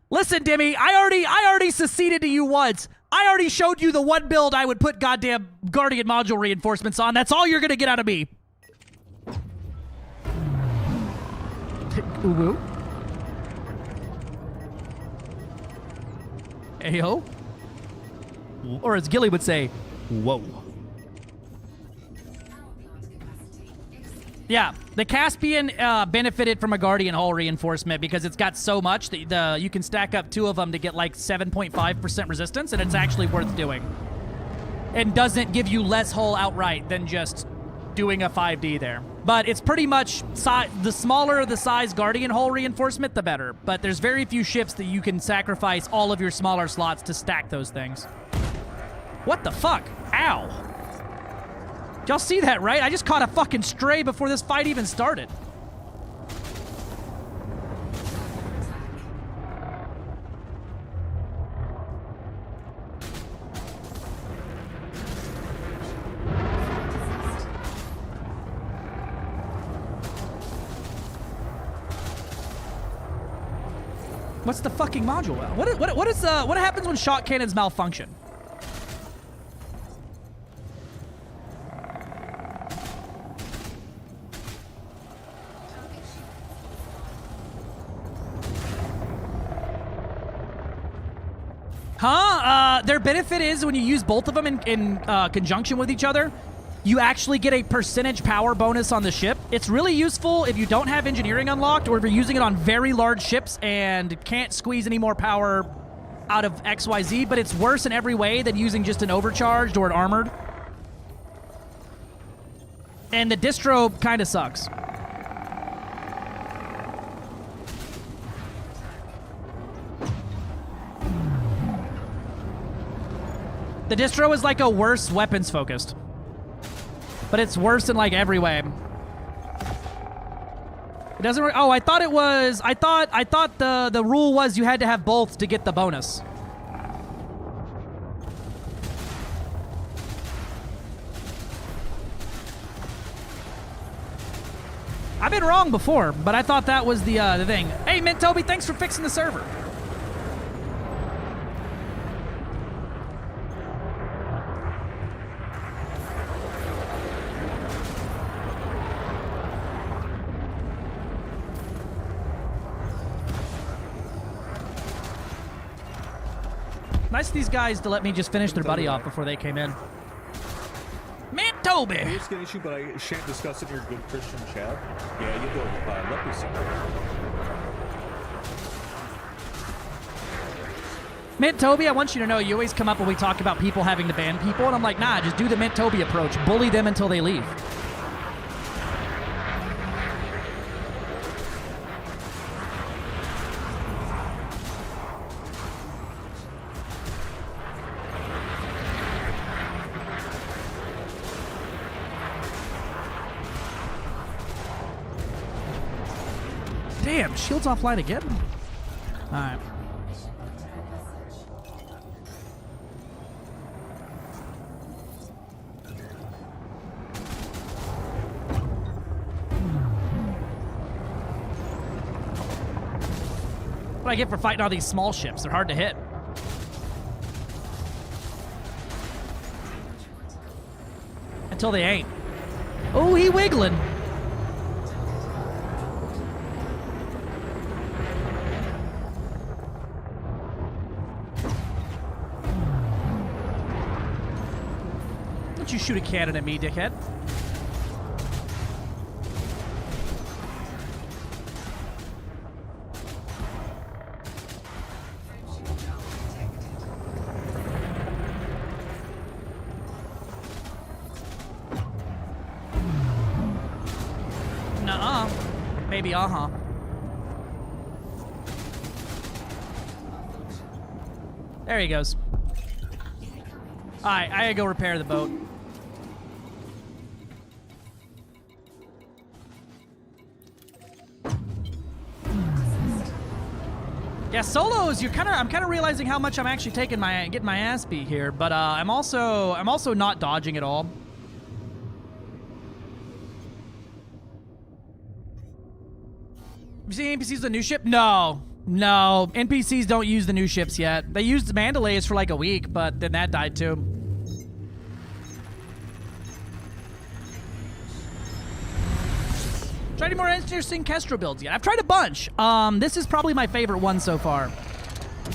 Listen, Dimmy, I already seceded to you once. I already showed you the one build I would put goddamn Guardian module reinforcements on. That's all you're gonna get out of me. Uwu. Ayo. Or as Gilly would say, whoa. Yeah, the Caspian benefited from a Guardian hull reinforcement because it's got so much that you can stack up 2 of them to get like 7.5% resistance, and it's actually worth doing. And doesn't give you less hull outright than just doing a 5D there. But it's pretty much the smaller the size Guardian hull reinforcement, the better. But there's very few ships that you can sacrifice all of your smaller slots to stack those things. What the fuck? Ow. Y'all see that, right? I just caught a fucking stray before this fight even started. What's the fucking module? What happens when shot cannons malfunction? Their benefit is when you use both of them in conjunction with each other, you actually get a percentage power bonus on the ship. It's really useful if you don't have engineering unlocked or if you're using it on very large ships and can't squeeze any more power out of XYZ, but it's worse in every way than using just an overcharged or an armored. And the distro kind of sucks. The distro is like a worse weapons focused. But it's worse in like every way. It doesn't work. Oh, I thought it was. I thought the rule was you had to have both to get the bonus. I've been wrong before, but I thought that was the thing. Hey, Mint Toby, thanks for fixing the server. Nice of these guys to let me just finish their buddy off before they came in. Man, Toby! It's an issue, but I shan't discuss it in your good Christian chat. Yeah, you don't. Let me see. Mint Toby, I want you to know you always come up when we talk about people having to ban people, and I'm like, nah, just do the Mint Toby approach. Bully them until they leave. Damn, shield's offline again? Alright. What I get for fighting all these small ships? They're hard to hit. Until they ain't. Oh, he wiggling. Don't you shoot a cannon at me, dickhead. Nuh-uh. Maybe uh-huh. There he goes. Alright, I gotta go repair the boat. Yeah, solos. I'm kind of realizing how much I'm actually getting my ass beat here, but I'm also not dodging at all. You see NPCs the new ship? No, NPCs don't use the new ships yet. They used Mandalays for like a week, but then that died too. Tried any more interesting Kestrel builds yet? I've tried a bunch. This is probably my favorite one so far,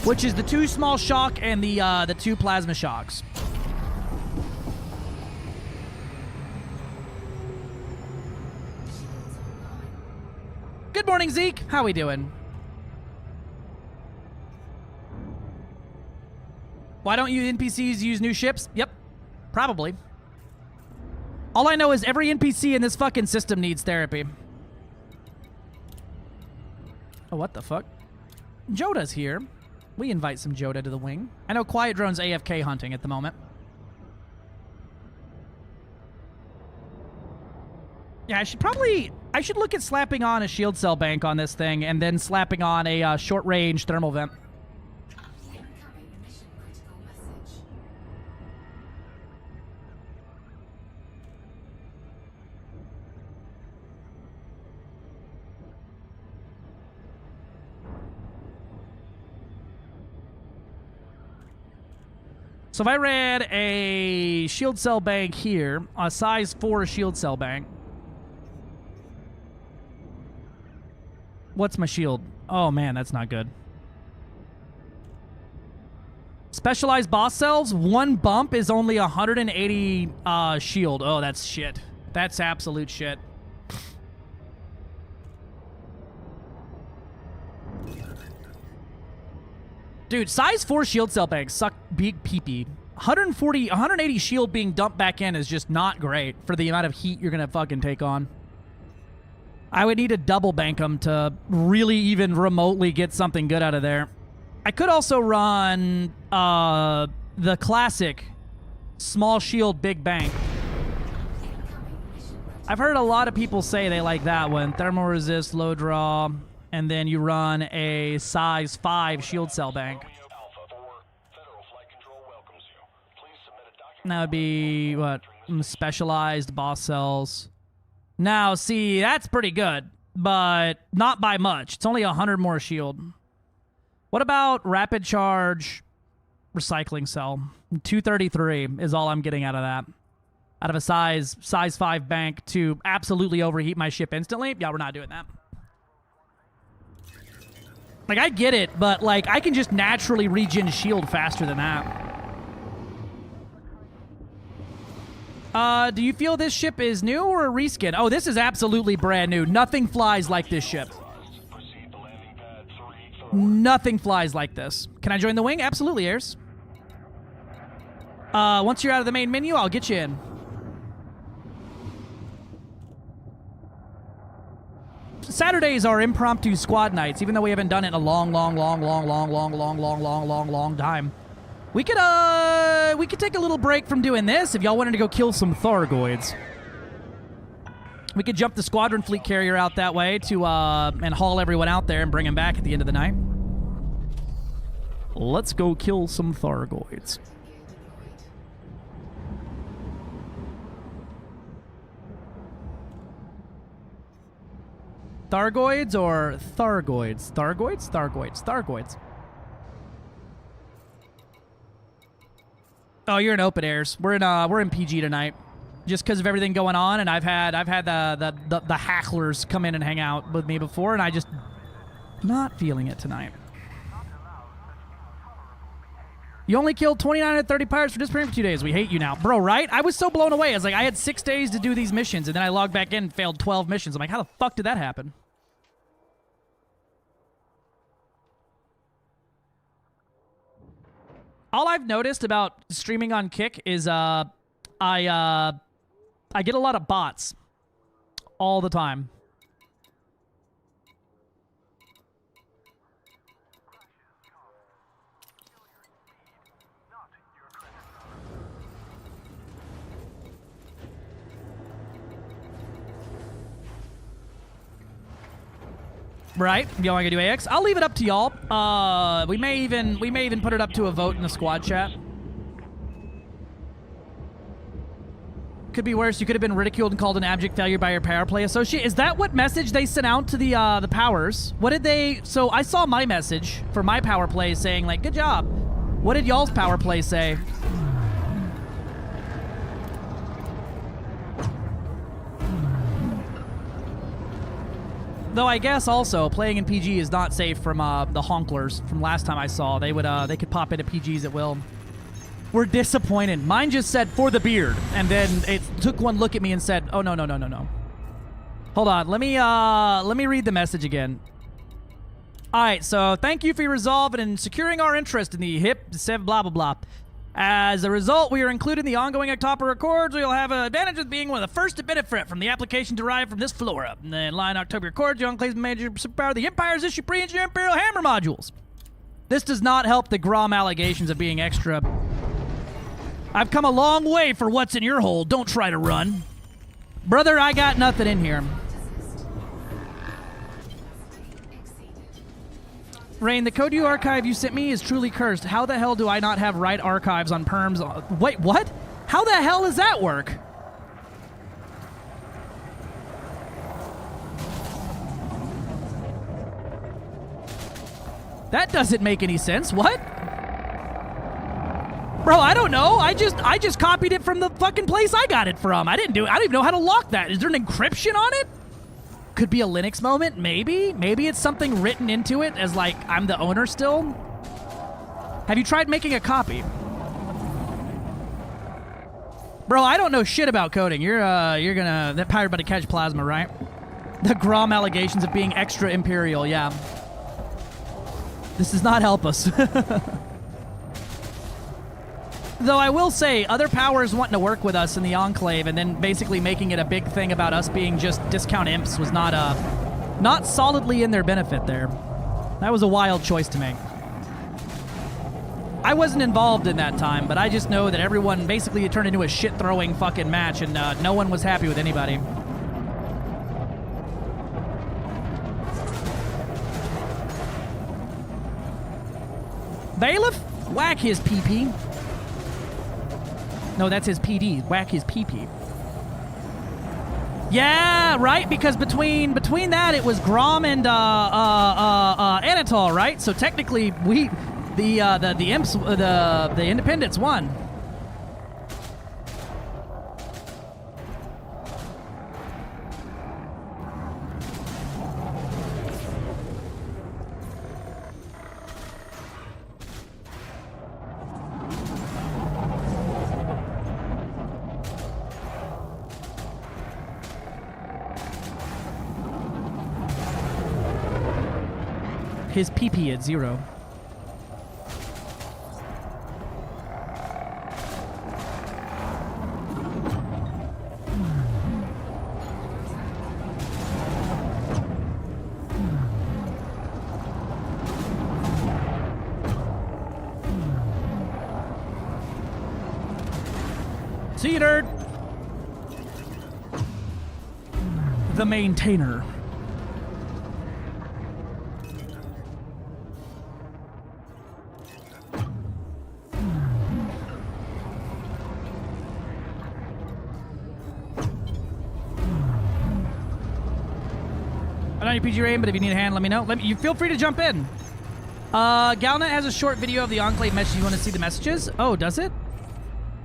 which is the 2 small shock and the 2 plasma shocks. Good morning, Zeke. How we doing? Why don't you NPCs use new ships? Yep, probably. All I know is every NPC in this fucking system needs therapy. Oh, what the fuck? Joda's here. We invite some Joda to the wing. I know Quiet Drone's AFK hunting at the moment. Yeah, I should look at slapping on a shield cell bank on this thing and then slapping on a short-range thermal vent. So if I ran a shield cell bank here, a size 4 shield cell bank. What's my shield? Oh man, that's not good. Specialized boss cells, 1 bump is only 180 shield. Oh, that's shit. That's absolute shit. Dude, size 4 shield cell banks suck big pee-pee. 180 shield being dumped back in is just not great for the amount of heat you're gonna fucking take on. I would need to double bank them to really even remotely get something good out of there. I could also run the classic small shield big bank. I've heard a lot of people say they like that one. Thermal resist, low draw, and then you run a size 5 shield cell bank. And that would be, what, specialized boss cells. Now, see, that's pretty good, but not by much. It's only 100 more shield. What about rapid charge recycling cell? 233 is all I'm getting out of that. Out of a size 5 bank to absolutely overheat my ship instantly? Yeah, we're not doing that. Like, I get it, but, like, I can just naturally regen shield faster than that. Do you feel this ship is new or a reskin? Oh, this is absolutely brand new. Nothing flies like this ship. Nothing flies like this. Can I join the wing? Absolutely, Ayers. Once you're out of the main menu, I'll get you in. Saturdays are impromptu squad nights, even though we haven't done it in a long time. We could take a little break from doing this if y'all wanted to go kill some Thargoids. We could jump the Squadron fleet carrier out that way to and haul everyone out there and bring them back at the end of the night. Let's go kill some Thargoids. Thargoids or Thargoids? Thargoids? Thargoids. Thargoids. Oh, you're in open airs. We're in PG tonight, just because of everything going on. And I've had the hacklers come in and hang out with me before, and I just not feeling it tonight. You only killed 29 out of 30 pirates for disappearing for 2 days. We hate you now, bro. Right? I was so blown away. I was like, I had 6 days to do these missions, and then I logged back in and failed 12 missions. I'm like, how the fuck did that happen? All I've noticed about streaming on Kick is I get a lot of bots all the time. Right? Y'all want to do AX? I'll leave it up to y'all. We may even put it up to a vote in the squad chat. Could be worse. You could have been ridiculed and called an abject failure by your Powerplay associate. Is that what message they sent out to the powers? What did they... So I saw my message for my Powerplay saying, like, good job. What did y'all's Powerplay say? Though I guess also playing in PG is not safe from the honklers from last time I saw. They could pop into PGs at will. We're disappointed. Mine just said for the beard, and then it took one look at me and said, "Oh no. Hold on, let me read the message again." All right, so thank you for your resolve and in securing our interest in the HIP Sev blah blah blah. As a result, we are included in the ongoing October Accords. We will have an advantage of being one of the first to benefit from the application derived from this flora. In the line October Accords, the Enclave's major superpower, the Empire's issue pre-engineered Imperial Hammer modules. This does not help the Grom allegations of being extra. I've come a long way for what's in your hole. Don't try to run. Brother, I got nothing in here. Rain, the code you archive you sent me is truly cursed. How the hell do I not have right archives on perms? Wait, what? How the hell does that work? That doesn't make any sense. What? Bro, I don't know. I just copied it from the fucking place I got it from. I don't even know how to lock that. Is there an encryption on it? Could be a Linux moment, maybe. Maybe it's something written into it as like I'm the owner still. Have you tried making a copy? Bro, I don't know shit about coding. You're gonna that pirate about to catch plasma, right? The Grom allegations of being extra imperial, yeah. This does not help us. Though I will say, other powers wanting to work with us in the Enclave and then basically making it a big thing about us being just discount imps was not solidly in their benefit there. That was a wild choice to make. I wasn't involved in that time, but I just know that everyone basically turned into a shit-throwing fucking match and no one was happy with anybody. Bailiff? Whack his PP. No, that's his PD. Whack his PP. Yeah, right? Because between that, it was Grom and Anatol, right? So technically, the imps, the independents won. His PP at 0. See you, nerd. The maintainer. I don't need PG rating, but if you need a hand, let me know. You feel free to jump in. Galnet has a short video of the Enclave message. You want to see the messages? Oh, does it?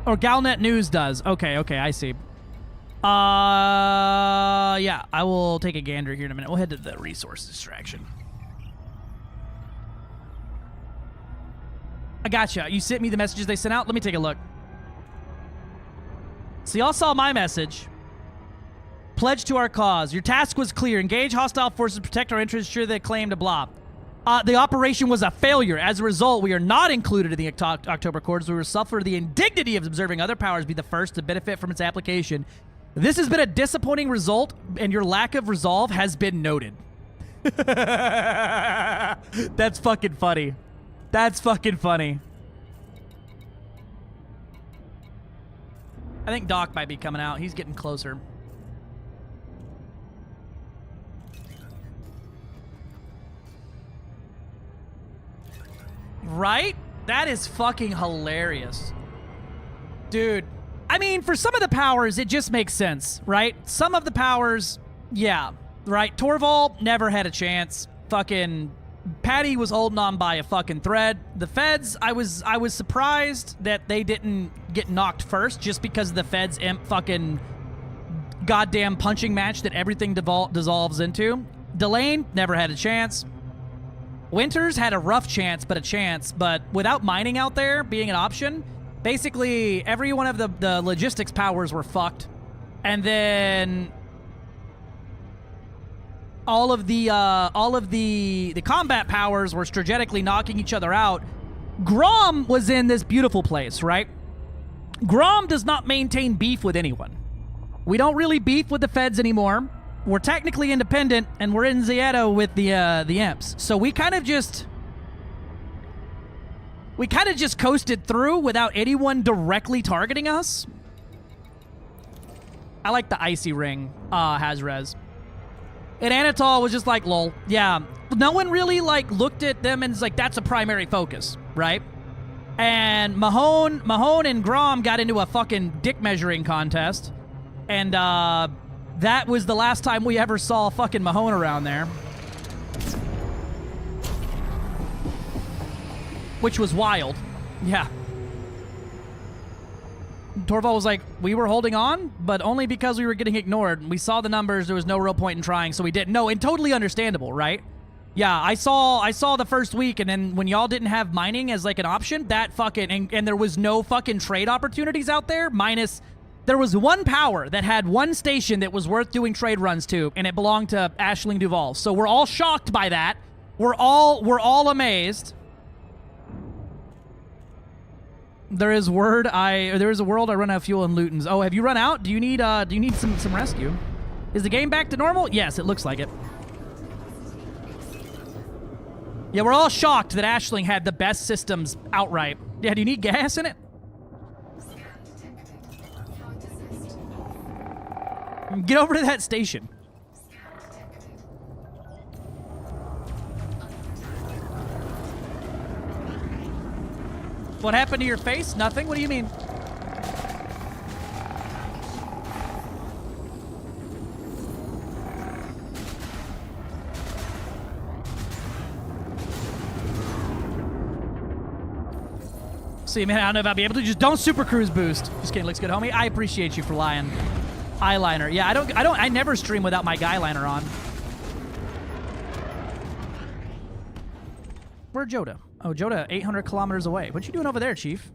Or Galnet News does. Okay, I see. Yeah, I will take a gander here in a minute. We'll head to the resource distraction. I gotcha. You sent me the messages they sent out? Let me take a look. So y'all saw my message. Pledge to our cause. Your task was clear. Engage hostile forces, protect our interests, ensure they claim to blah. The operation was a failure. As a result, we are not included in the October Accords. We will suffer the indignity of observing other powers be the first to benefit from its application. This has been a disappointing result, and your lack of resolve has been noted. That's fucking funny. That's fucking funny. I think Doc might be coming out. He's getting closer. Right? That is fucking hilarious. Dude, I mean, for some of the powers, it just makes sense, right? Some of the powers, yeah, right? Torval never had a chance. Fucking Patty was holding on by a fucking thread. The feds, I was surprised that they didn't get knocked first just because of the feds imp fucking goddamn punching match that everything dissolves into. Delane never had a chance. Winters had a rough chance, but without mining out there being an option, basically every one of the logistics powers were fucked. And then all of the combat powers were strategically knocking each other out. Grom was in this beautiful place, right? Grom does not maintain beef with anyone. We don't really beef with the feds anymore. We're technically independent, and we're in Zieto with the imps. So we kind of just coasted through without anyone directly targeting us. I like the icy ring, Hazrez. And Anatol was just like, lol. Yeah. No one really like looked at them and was like, that's a primary focus, right? And Mahone and Grom got into a fucking dick measuring contest. And that was the last time we ever saw fucking Mahone around there. Which was wild. Yeah. Torval was like, we were holding on, but only because we were getting ignored. We saw the numbers, there was no real point in trying, so we didn't. No, and totally understandable, right? Yeah, I saw the first week, and then when y'all didn't have mining as like an option, that fucking, and there was no fucking trade opportunities out there, minus, there was one power that had one station that was worth doing trade runs to, and it belonged to Aisling Duval. So we're all shocked by that. We're all amazed. There is a world I run out of fuel in Luton's. Oh, have you run out? Do you need some rescue? Is the game back to normal? Yes, it looks like it. Yeah, we're all shocked that Aisling had the best systems outright. Yeah, do you need gas in it? Get over to that station. What happened to your face? Nothing? What do you mean? See, man, I don't know if I'll be able to. Just don't super cruise boost. Just kidding. Looks good, homie. I appreciate you for lying. Eyeliner. Yeah, I never stream without my guy liner on. Where'd Joda? Oh, Joda, 800 kilometers away. What you doing over there, Chief?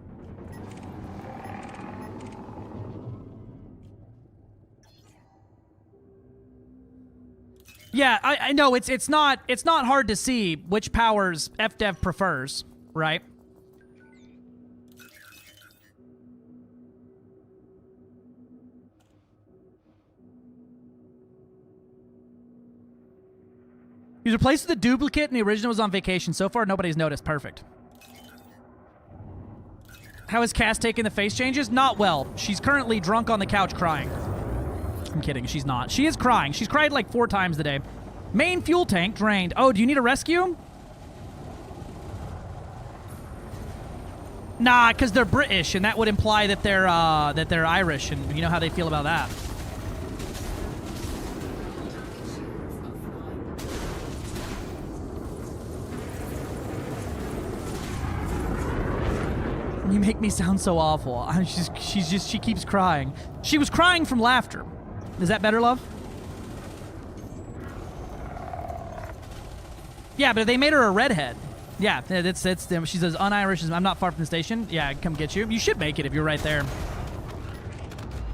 Yeah, I know it's not hard to see which powers FDev prefers, right? He's replaced with a duplicate and the original was on vacation. So far, nobody's noticed. Perfect. How is Cass taking the face changes? Not well. She's currently drunk on the couch crying. I'm kidding. She's not. She is crying. She's cried like 4 times today. Main fuel tank drained. Oh, do you need a rescue? Nah, because they're British, and that would imply that they're Irish, and you know how they feel about that. You make me sound so awful. She keeps crying. She was crying from laughter. Is that better, love? Yeah, but they made her a redhead. Yeah, that's them. She says, un-Irish, I'm not far from the station. Yeah, I can come get you. You should make it if you're right there.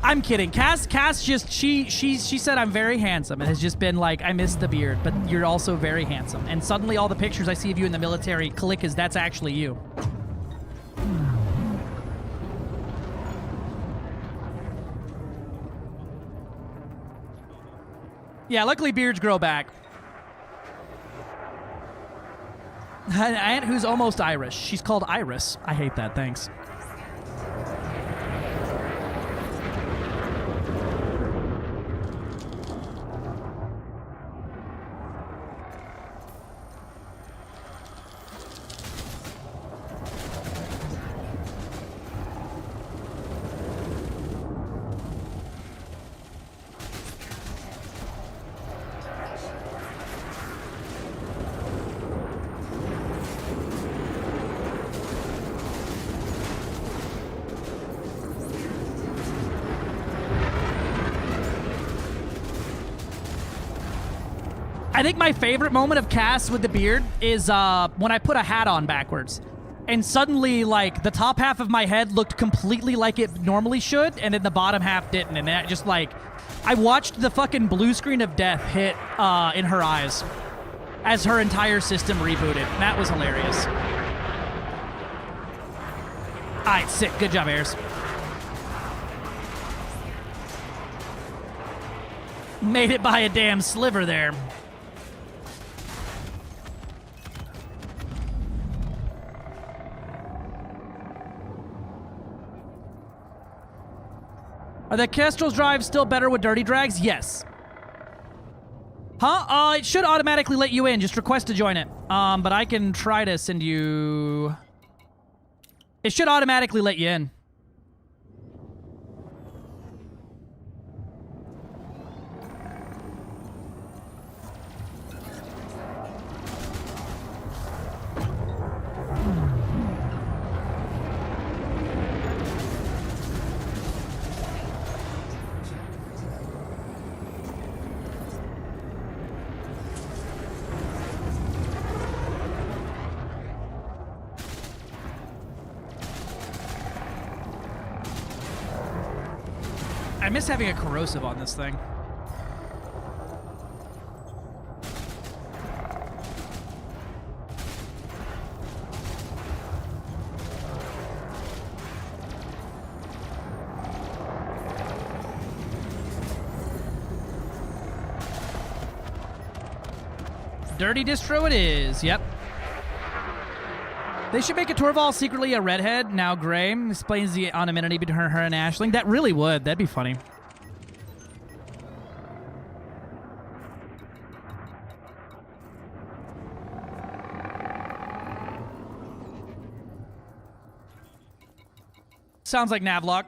I'm kidding. Cass just, she said I'm very handsome and has just been like, I miss the beard, but you're also very handsome. And suddenly all the pictures I see of you in the military click as that's actually you. Yeah, luckily beards grow back. An aunt who's almost Irish. She's called Iris. I hate that, thanks. I think my favorite moment of Cass with the beard is when I put a hat on backwards. And suddenly, like, the top half of my head looked completely like it normally should, and then the bottom half didn't. And that just, like, I watched the fucking blue screen of death hit in her eyes as her entire system rebooted. That was hilarious. All right, sick. Good job, Ayers. Made it by a damn sliver there. Are the Kestrel's drives still better with dirty drags? Yes. Huh? It should automatically let you in. Just request to join it. But I can try to send you... It should automatically let you in. I miss having a corrosive on this thing. Dirty distro it is, yep. They should make a Torval secretly a redhead, now gray. Explains the anonymity between her and Aisling. That really would. That'd be funny. Sounds like Navlock.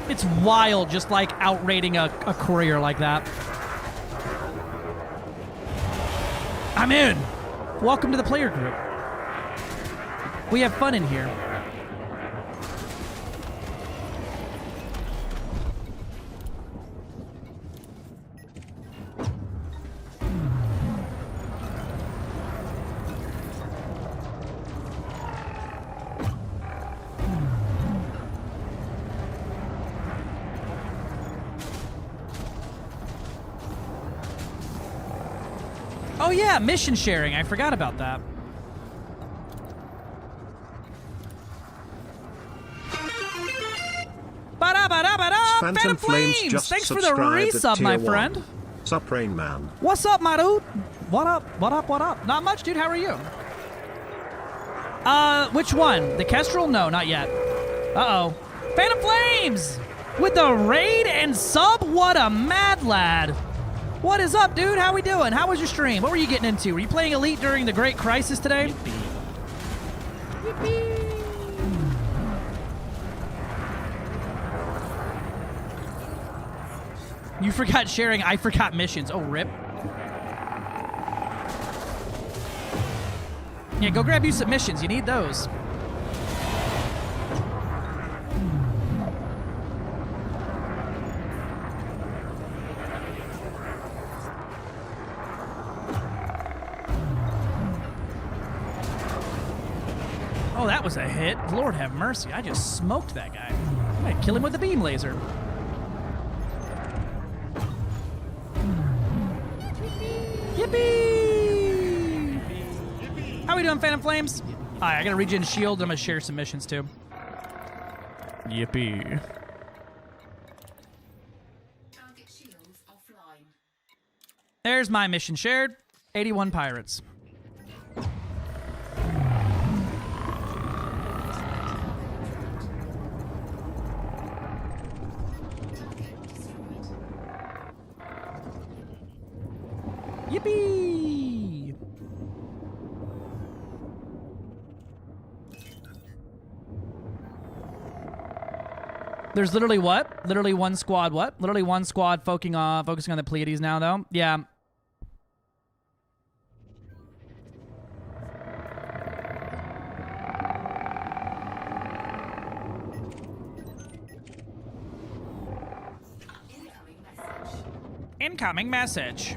It's wild just like outrating a courier like that. I'm in. Welcome to the player group. We have fun in here. Oh yeah, mission sharing. I forgot about that. Phantom Flames just Thanks for the subscribed resub, at my tier friend. 1. Sup, Rain Man. What's up, my dude? What up? What up? What up? Not much, dude. How are you? Which one? The Kestrel? No, not yet. Uh-oh. Phantom Flames! With the raid and sub? What a mad lad. What is up, dude? How we doing? How was your stream? What were you getting into? Were you playing Elite during the Great Crisis today? Yippee. You forgot sharing. I forgot missions. Oh, rip. Yeah, go grab you some missions. You need those. Oh, that was a hit. Lord have mercy. I just smoked that guy. I might kill him with a beam laser. Yippee! How we doing, Phantom Flames? Alright, I gotta regen shield. I'm gonna share some missions too. Yippee. There's my mission shared. 81 pirates. Yippee! There's literally what? Literally one squad what? Literally one squad focusing on the Pleiades now, though? Yeah. Incoming message.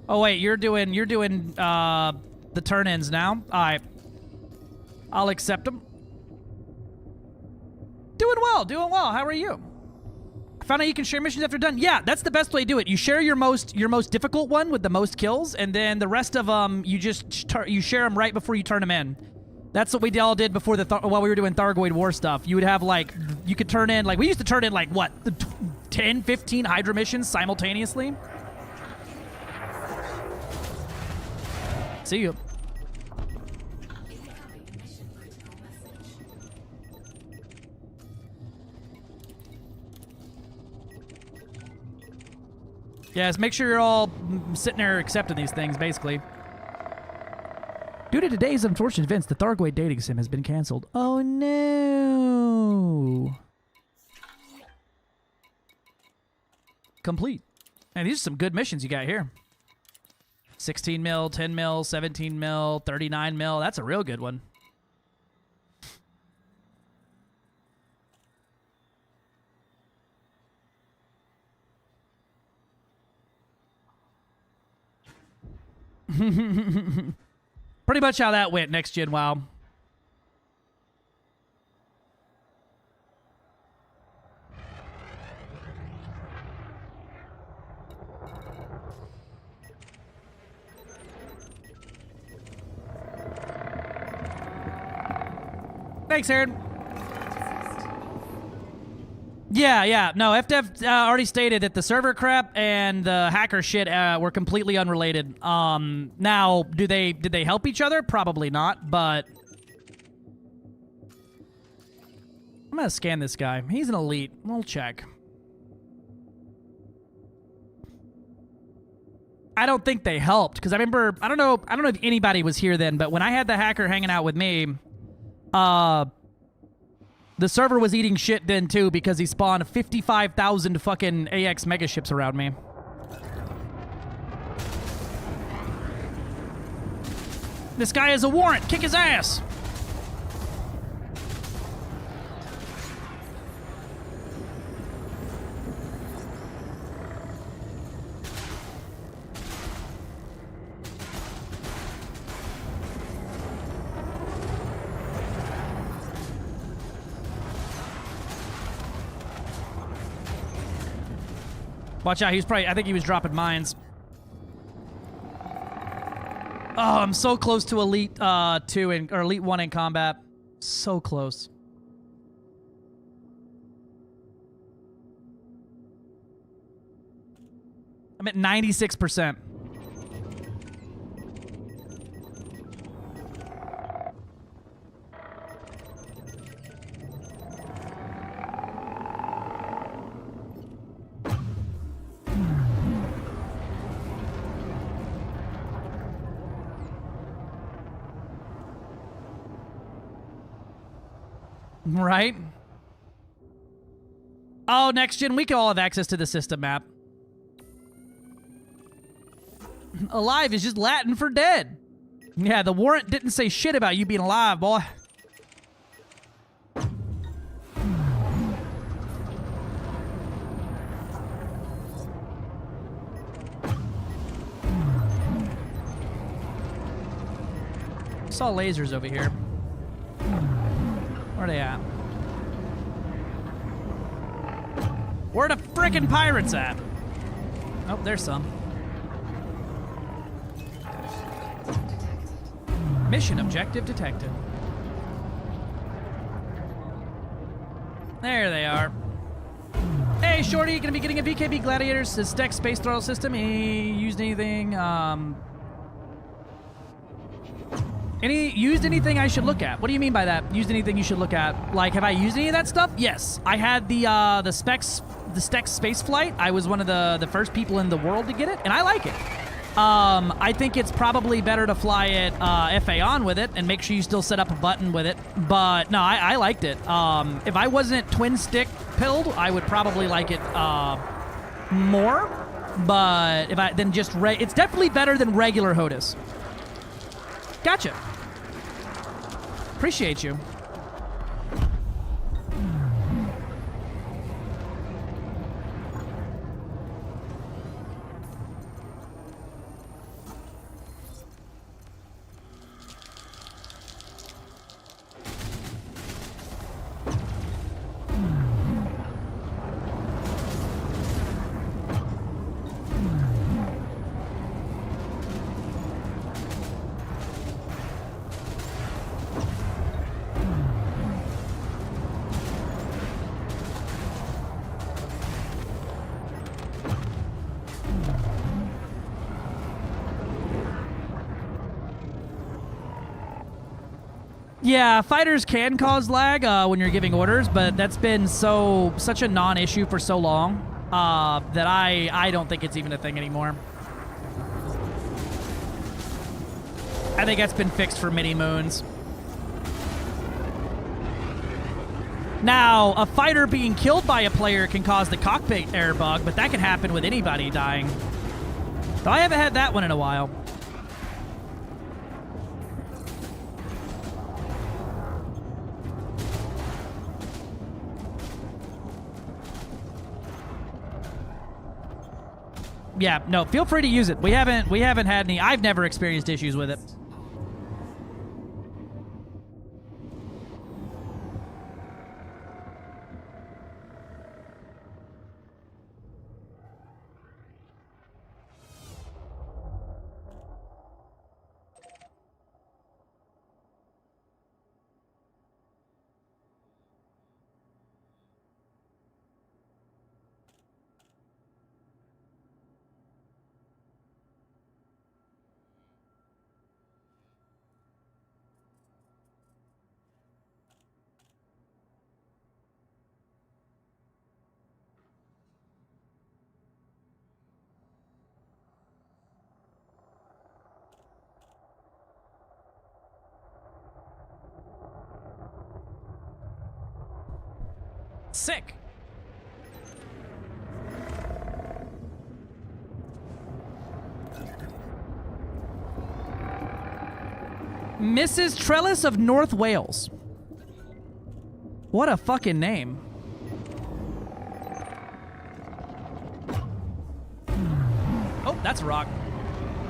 Oh wait, you're doing the turn-ins now. All right, I'll accept them. Doing well. How are you? I found out you can share missions after done. Yeah, that's the best way to do it. You share your most difficult one with the most kills, and then the rest of them you just you share them right before you turn them in. That's what we all did before while we were doing Thargoid War stuff. You would have like you could turn in we used to turn in like what 10, 15 Hydra missions simultaneously. See you. Yes, make sure you're all sitting there accepting these things, basically. Due to today's unfortunate events, the Thargoid dating sim has been canceled. Oh no! Complete. And these are some good missions you got here. 16 mil, 10 mil, 17 mil, 39 mil. That's a real good one. Pretty much how that went next gen WoW. Thanks, Aaron. Yeah. No, FDev already stated that the server crap and the hacker shit were completely unrelated. Now, did they help each other? Probably not, but I'm gonna scan this guy. He's an elite. We'll check. I don't think they helped because I remember I don't know if anybody was here then, but when I had the hacker hanging out with me, the server was eating shit then too because he spawned 55,000 fucking AX megaships around me. This guy has a warrant. Kick his ass. Watch out, I think he was dropping mines. Oh, I'm so close to Elite 2 or Elite 1 in combat. So close. I'm at 96%. Right? Oh, next gen, we can all have access to the system map. Alive is just Latin for dead. Yeah, the warrant didn't say shit about you being alive, boy. Saw lasers over here. Where are they at? Where the frickin' pirates at? Oh, there's some. Mission objective detected. There they are. Hey, Shorty, gonna be getting a VKB Gladiators Stack Space Throttle System. Used anything? Used anything I should look at? What do you mean by that? Used anything you should look at? Like, have I used any of that stuff? Yes, I had the Stack Space Flight. I was one of the first people in the world to get it, and I like it. I think it's probably better to fly it FA on with it and make sure you still set up a button with it. But no, I liked it. If I wasn't twin stick pilled, I would probably like it more. But if I then just it's definitely better than regular HOTAS. Gotcha. Appreciate you. Yeah, fighters can cause lag when you're giving orders, but that's been such a non-issue for so long that I don't think it's even a thing anymore. I think that's been fixed for many moons. Now, a fighter being killed by a player can cause the cockpit error bug, but that can happen with anybody dying. Though I haven't had that one in a while. Yeah, no, feel free to use it. We haven't had any. I've never experienced issues with it. Sick. Mrs. Trellis of North Wales. What a fucking name. Oh, that's a rock.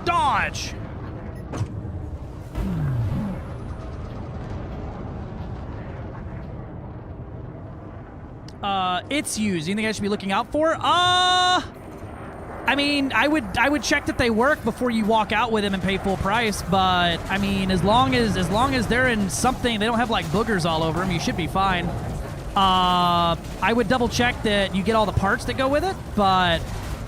Dodge! It's used. Anything I should be looking out for? I mean, I would check that they work before you walk out with them and pay full price. But I mean, as long as they're in something, they don't have like boogers all over them, you should be fine. I would double check that you get all the parts that go with it, but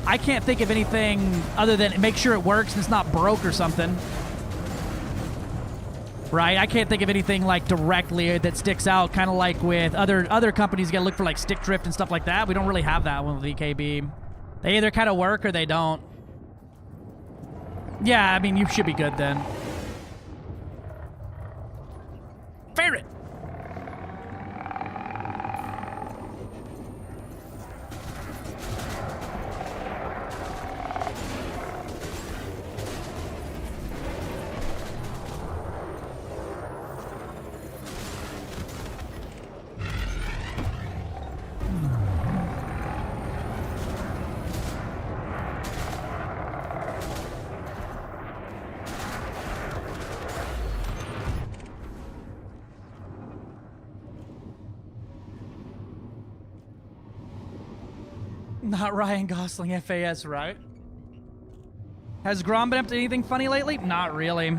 I can't think of anything other than make sure it works and it's not broke or something. Right? I can't think of anything like directly that sticks out, kind of like with other companies. You gotta look for like stick drift and stuff like that. We don't really have that one with EKB. They either kind of work or they don't. Yeah, I mean, you should be good then. Ferret! Not Ryan Gosling FAS, right? Has Grom been up to anything funny lately? Not really.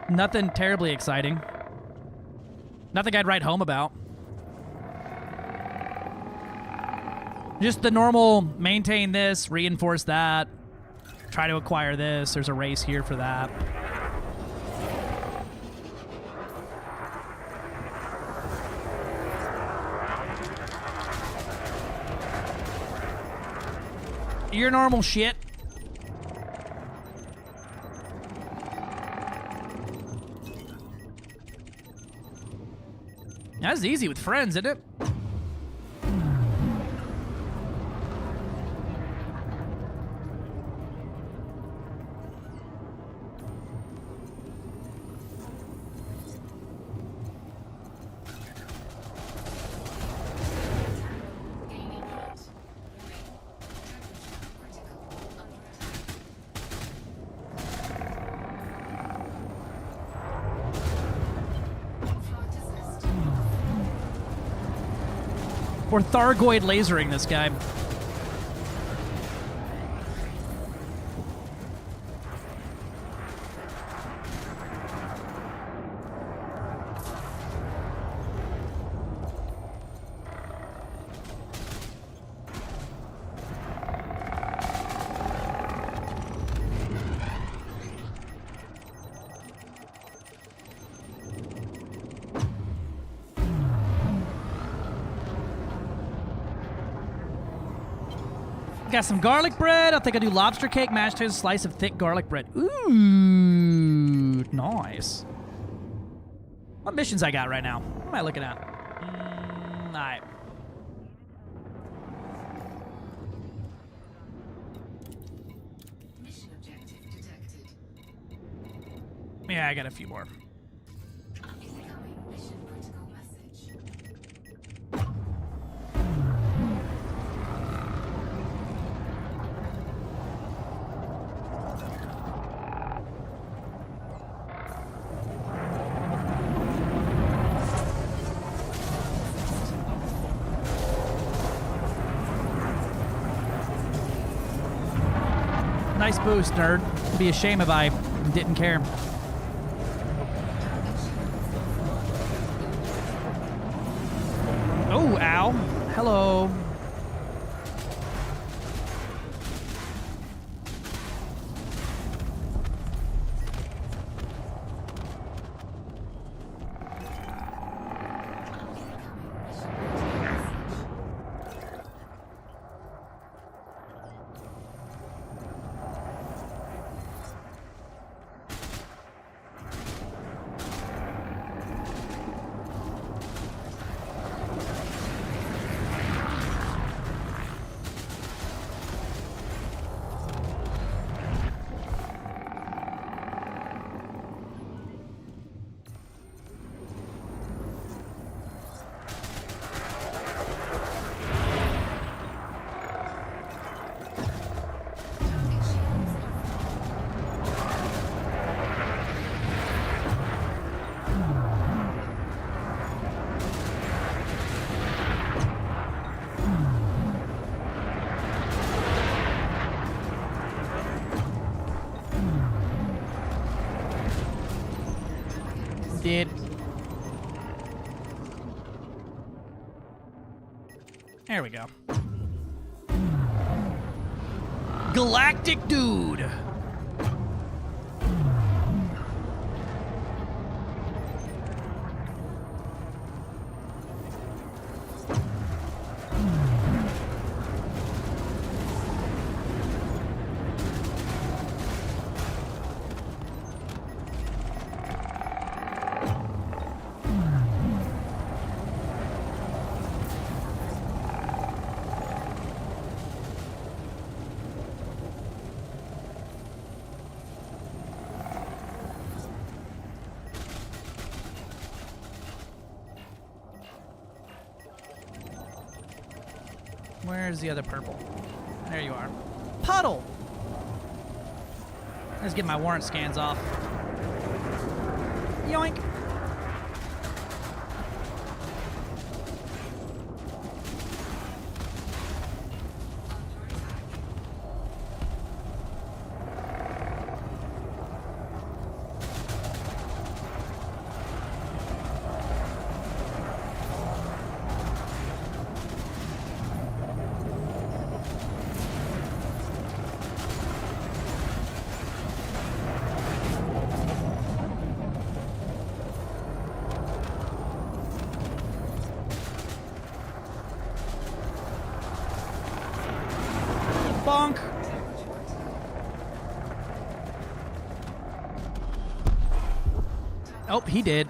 Nothing terribly exciting. Nothing I'd write home about. Just the normal maintain this, reinforce that, try to acquire this. There's a race here for that. Your normal shit. That's easy with friends, isn't it? Or Thargoid lasering this guy. Got some garlic bread. I think I'll do lobster cake, mashed potatoes, slice of thick garlic bread. Ooh, nice. What missions I got right now? What am I looking at? All right. Mission objective detected. Yeah, I got a few more. Incoming mission critical message. Nice boost, nerd. It'd be a shame if I didn't care. Oh, ow. Hello. Did. There we go. Galactic dude. Where's the other purple? There you are. Puddle! Let's get my warrant scans off. Yoink! Bonk. Oh, he did.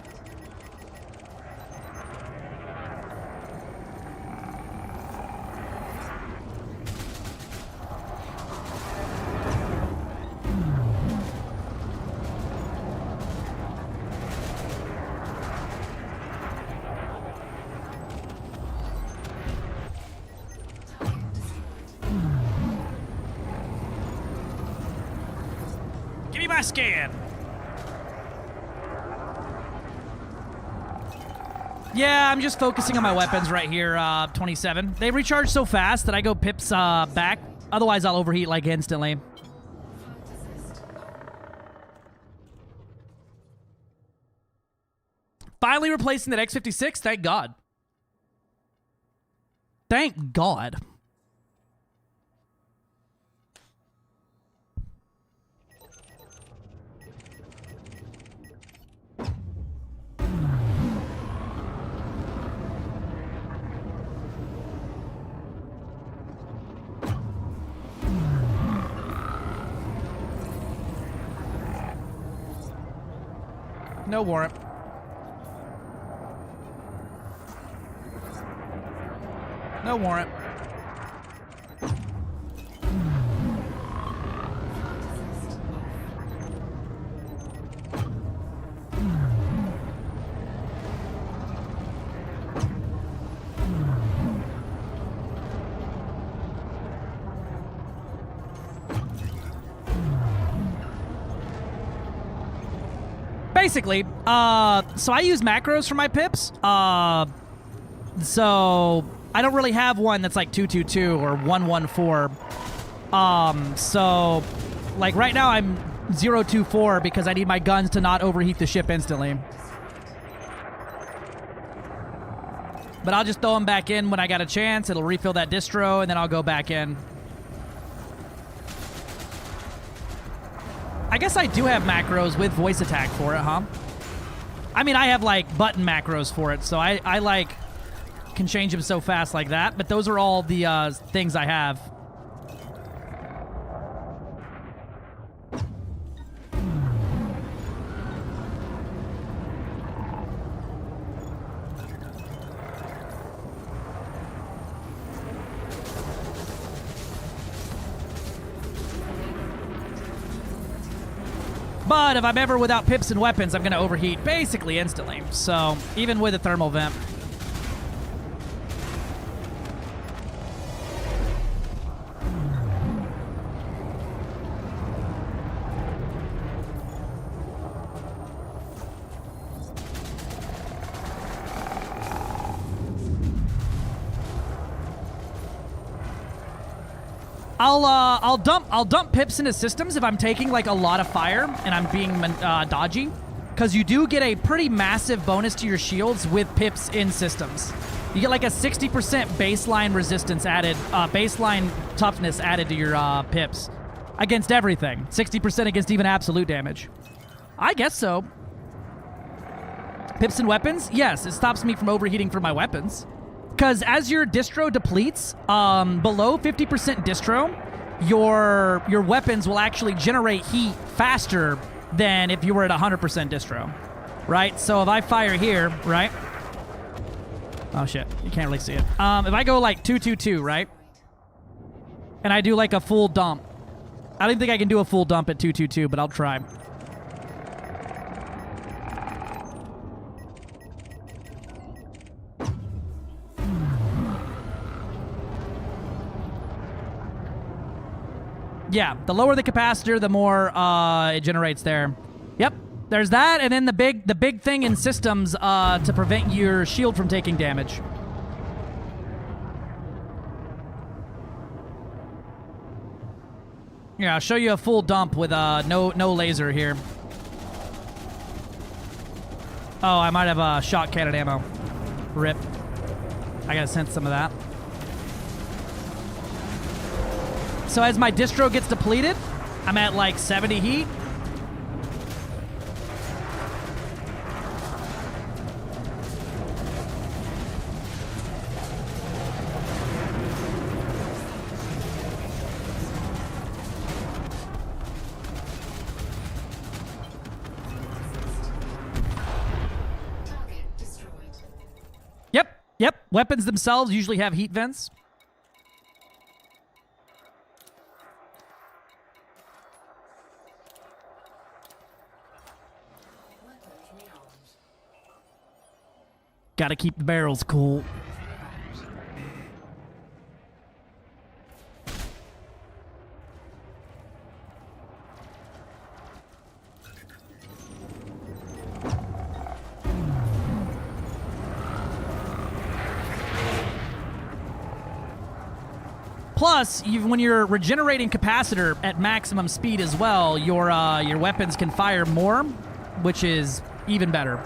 Give me my scan. Yeah, I'm just focusing on my weapons right here, 27. They recharge so fast that I go pips back. Otherwise, I'll overheat like instantly. Finally replacing that X56, thank God. Thank God. No warrant. No warrant. Basically, so I use macros for my pips. So I don't really have one that's like 222 or 114. So like right now I'm 024 because I need my guns to not overheat the ship instantly. But I'll just throw them back in when I got a chance. It'll refill that distro and then I'll go back in. I guess I do have macros with voice attack for it, huh? I mean, I have, like, button macros for it, so I like, can change them so fast like that, but those are all the things I have. But if I'm ever without pips and weapons, I'm going to overheat basically instantly. So, even with a thermal vent. I'll dump pips into systems if I'm taking like a lot of fire and I'm being dodgy. because you do get a pretty massive bonus to your shields with pips in systems. You get like a 60% baseline resistance added, baseline toughness added to your pips against everything. 60% against even absolute damage. I guess so. Pips and weapons? Yes, it stops me from overheating for my weapons. Because as your distro depletes, below 50% distro, your weapons will actually generate heat faster than if you were at 100% distro, right? So if I fire here, right? Oh shit, you can't really see it. If I go like 222, right? And I do like a full dump. I don't think I can do a full dump at 222, but I'll try. Yeah, the lower the capacitor, the more it generates there. Yep, there's that, and then the big thing in systems to prevent your shield from taking damage. Yeah, I'll show you a full dump with no laser here. Oh, I might have shot cannon ammo. Rip. I gotta sense some of that. So as my distro gets depleted, I'm at like 70 heat. Yep. Weapons themselves usually have heat vents. Gotta keep the barrels cool. Plus, when you're regenerating capacitor at maximum speed as well, your weapons can fire more, which is even better.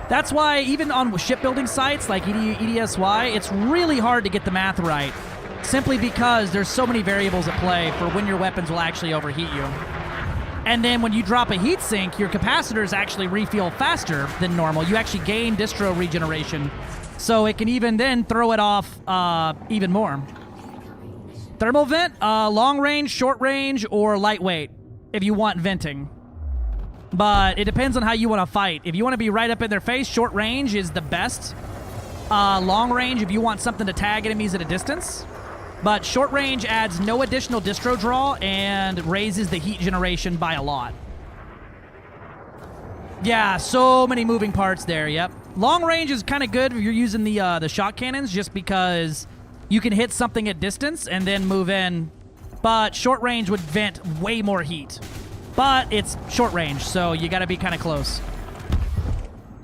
That's why even on shipbuilding sites like EDSY, it's really hard to get the math right, simply because there's so many variables at play for when your weapons will actually overheat you. And then when you drop a heat sink, your capacitors actually refuel faster than normal. You actually gain distro regeneration, so it can even then throw it off even more. Thermal vent, long range, short range, or lightweight if you want venting. But it depends on how you want to fight. If you want to be right up in their face, short range is the best. Long range if you want something to tag enemies at a distance. But short range adds no additional distro draw and raises the heat generation by a lot. Yeah, so many moving parts there, yep. Long range is kind of good if you're using the shot cannons, just because you can hit something at distance and then move in. But short range would vent way more heat. But it's short range, so you gotta be kind of close.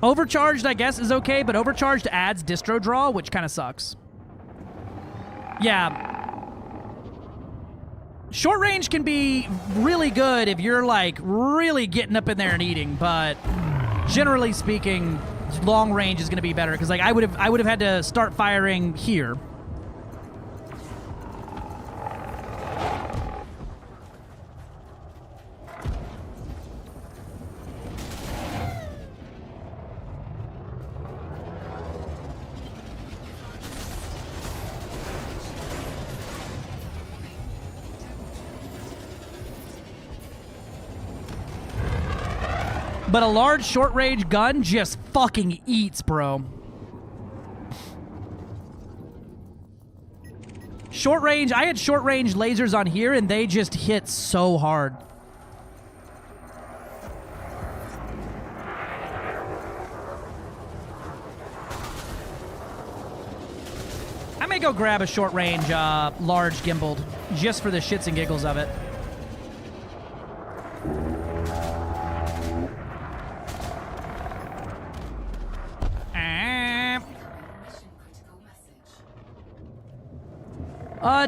Overcharged, I guess, is okay, but overcharged adds distro draw, which kind of sucks. Yeah. Short range can be really good if you're, like, really getting up in there and eating, but generally speaking, long range is gonna be better, because, like, I would have had to start firing here. But a large short-range gun just fucking eats, bro. Short-range, I had short-range lasers on here, and they just hit so hard. I may go grab a short-range, large gimbaled, just for the shits and giggles of it.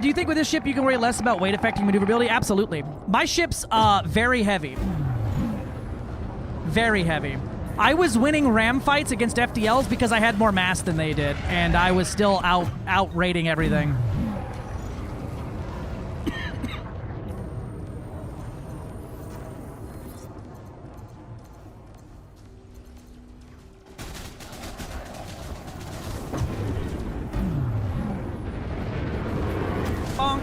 Do you think with this ship you can worry less about weight affecting maneuverability? Absolutely. My ship's very heavy. Very heavy. I was winning ram fights against FDLs because I had more mass than they did, and I was still out-rating everything. Bonk.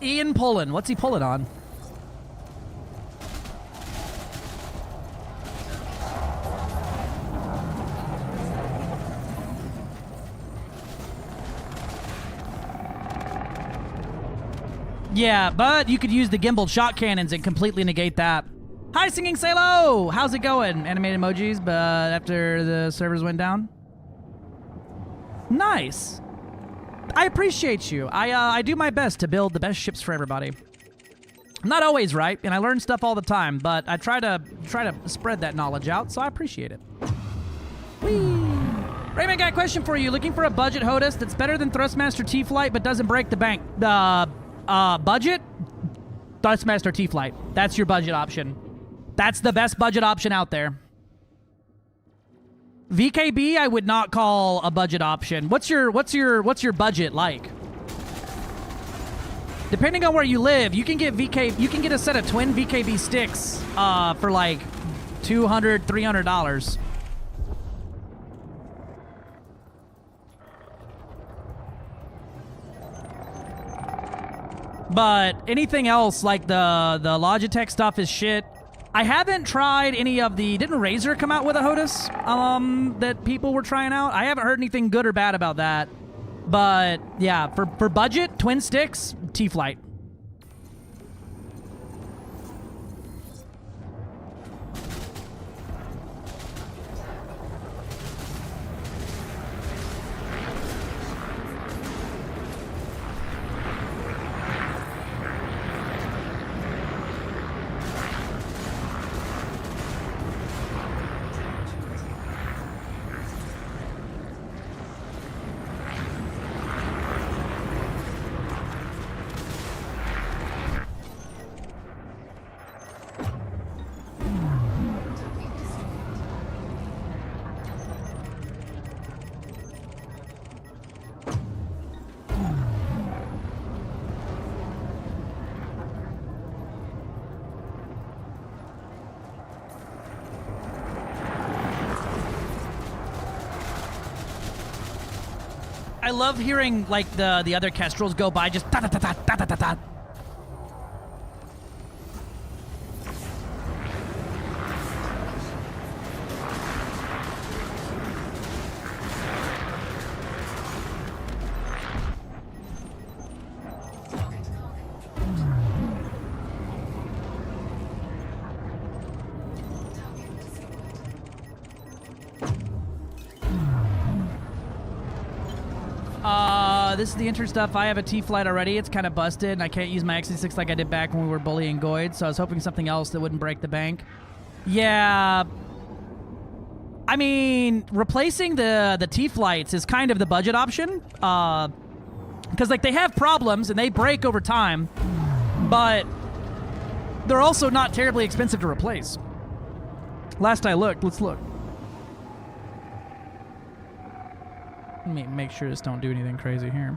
Ian pulling. What's he pulling on? Yeah, but you could use the gimbaled shot cannons and completely negate that. Hi, Singing Salo! How's it going? Animated emojis, but after the servers went down? Nice. I appreciate you. I do my best to build the best ships for everybody. I'm not always right, and I learn stuff all the time, but I try to spread that knowledge out, so I appreciate it. Whee! Raymond, got a question for you. Looking for a budget HOTUS that's better than Thrustmaster T-Flight but doesn't break the bank. Budget? Thrustmaster T-Flight. That's your budget option. That's the best budget option out there. VKB, I would not call a budget option. What's your budget like? Depending on where you live, you can get a set of twin VKB sticks for like $200, $300. But anything else, like the Logitech stuff is shit. I haven't tried any of the... Didn't Razer come out with a HOTUS that people were trying out? I haven't heard anything good or bad about that. But yeah, for budget, twin sticks, T-Flight. I love hearing like the other kestrels go by just da da da da da da da da. This is the intern stuff. I have a T-Flight already. It's kind of busted, and I can't use my X86 like I did back when we were bullying Goid, so I was hoping something else that wouldn't break the bank. Yeah. I mean, replacing the T-Flights is kind of the budget option. Because, like, they have problems, and they break over time, but they're also not terribly expensive to replace. Last I looked. Let's look. Let me make sure this don't do anything crazy here.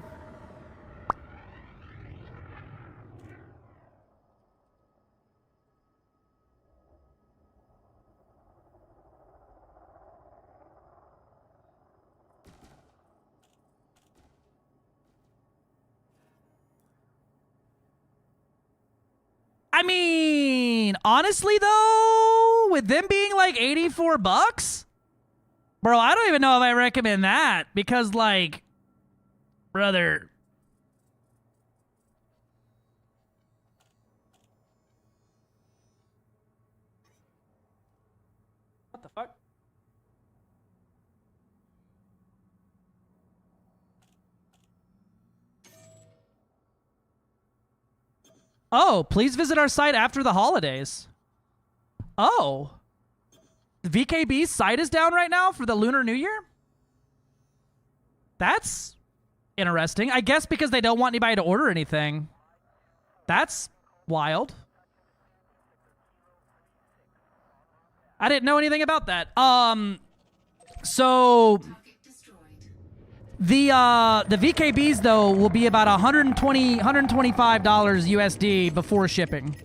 I mean, honestly though, with them being like $84, bro, I don't even know if I recommend that because, like, brother. What the fuck? Oh, please visit our site after the holidays. Oh. VKB's site is down right now for the Lunar New Year? That's interesting. I guess because they don't want anybody to order anything. That's wild. I didn't know anything about that. So the VKBs though will be about $125 USD before shipping.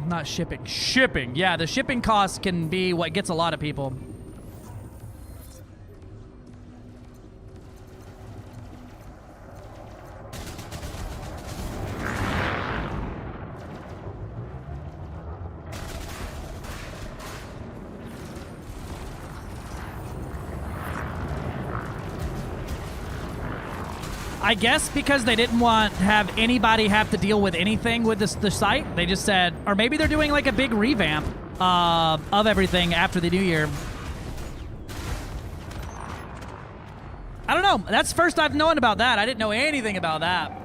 Not shipping. Shipping. Yeah, the shipping costs can be what gets a lot of people. I guess because they didn't want to have anybody have to deal with anything with the site, they just said, or maybe they're doing like a big revamp of everything after the new year. I don't know. That's first I've known about that. I didn't know anything about that.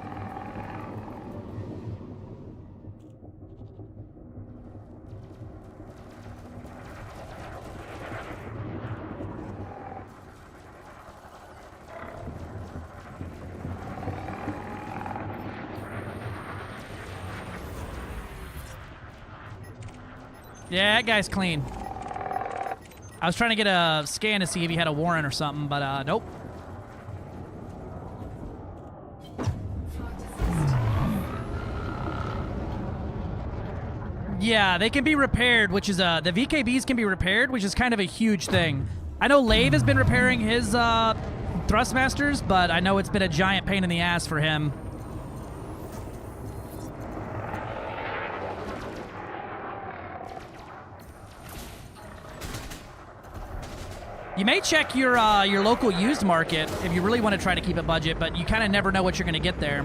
Yeah, that guy's clean. I was trying to get a scan to see if he had a warrant or something, but nope. Yeah, they can be repaired, which is the VKBs can be repaired, which is kind of a huge thing. I know Lave has been repairing his Thrustmasters, but I know it's been a giant pain in the ass for him. You may check your local used market if you really want to try to keep a budget, but you kind of never know what you're going to get there.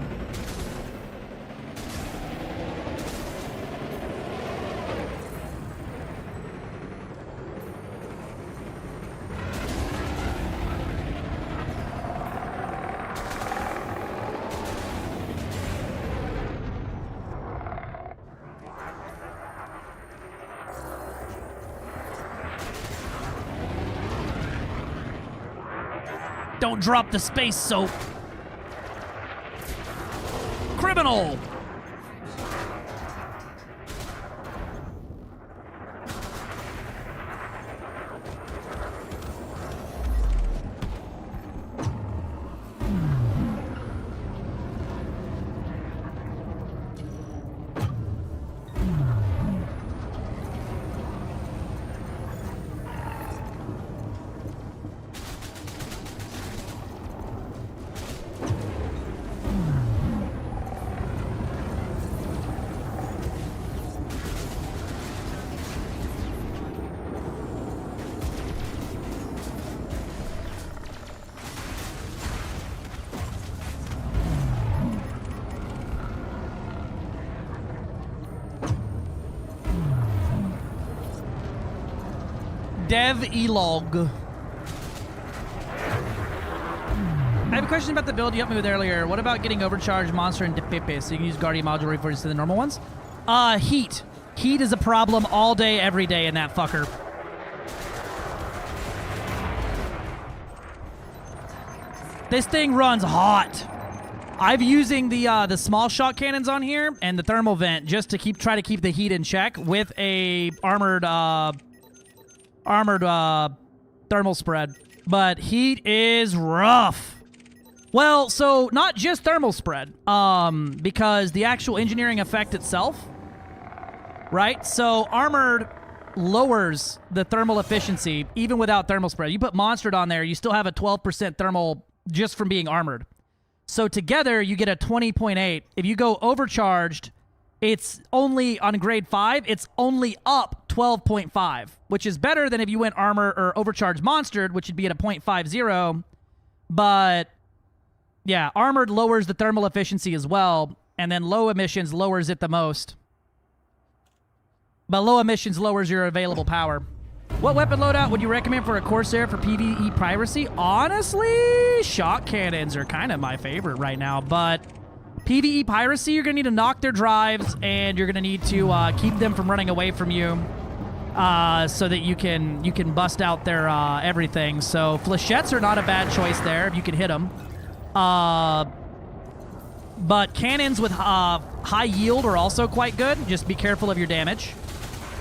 Don't drop the space soap. Criminal! Dev Elog. I have a question about the build you helped me with earlier. What about getting overcharged monster and Pepe so you can use Guardian module reinforcements to the normal ones? Heat. Heat is a problem all day, every day in that fucker. This thing runs hot. I'm using the small shot cannons on here and the thermal vent just to try to keep the heat in check with a armored thermal spread. But heat is rough. Well, so not just thermal spread, because the actual engineering effect itself, right? So armored lowers the thermal efficiency even without thermal spread. You put monstered on there, you still have a 12% thermal just from being armored. So together you get a 20.8. If you go overcharged, it's only on grade 5, it's only up 12.5, which is better than if you went armor or overcharged monstered, which would be at a 0.50. But yeah, armored lowers the thermal efficiency as well, and then low emissions lowers it the most. But low emissions lowers your available power. What weapon loadout would you recommend for a Corsair for PvE piracy? Honestly, shock cannons are kind of my favorite right now, but PvE piracy, you're going to need to knock their drives, and you're going to need to keep them from running away from you so that you can bust out their everything. So flechettes are not a bad choice there if you can hit them. But cannons with high yield are also quite good. Just be careful of your damage.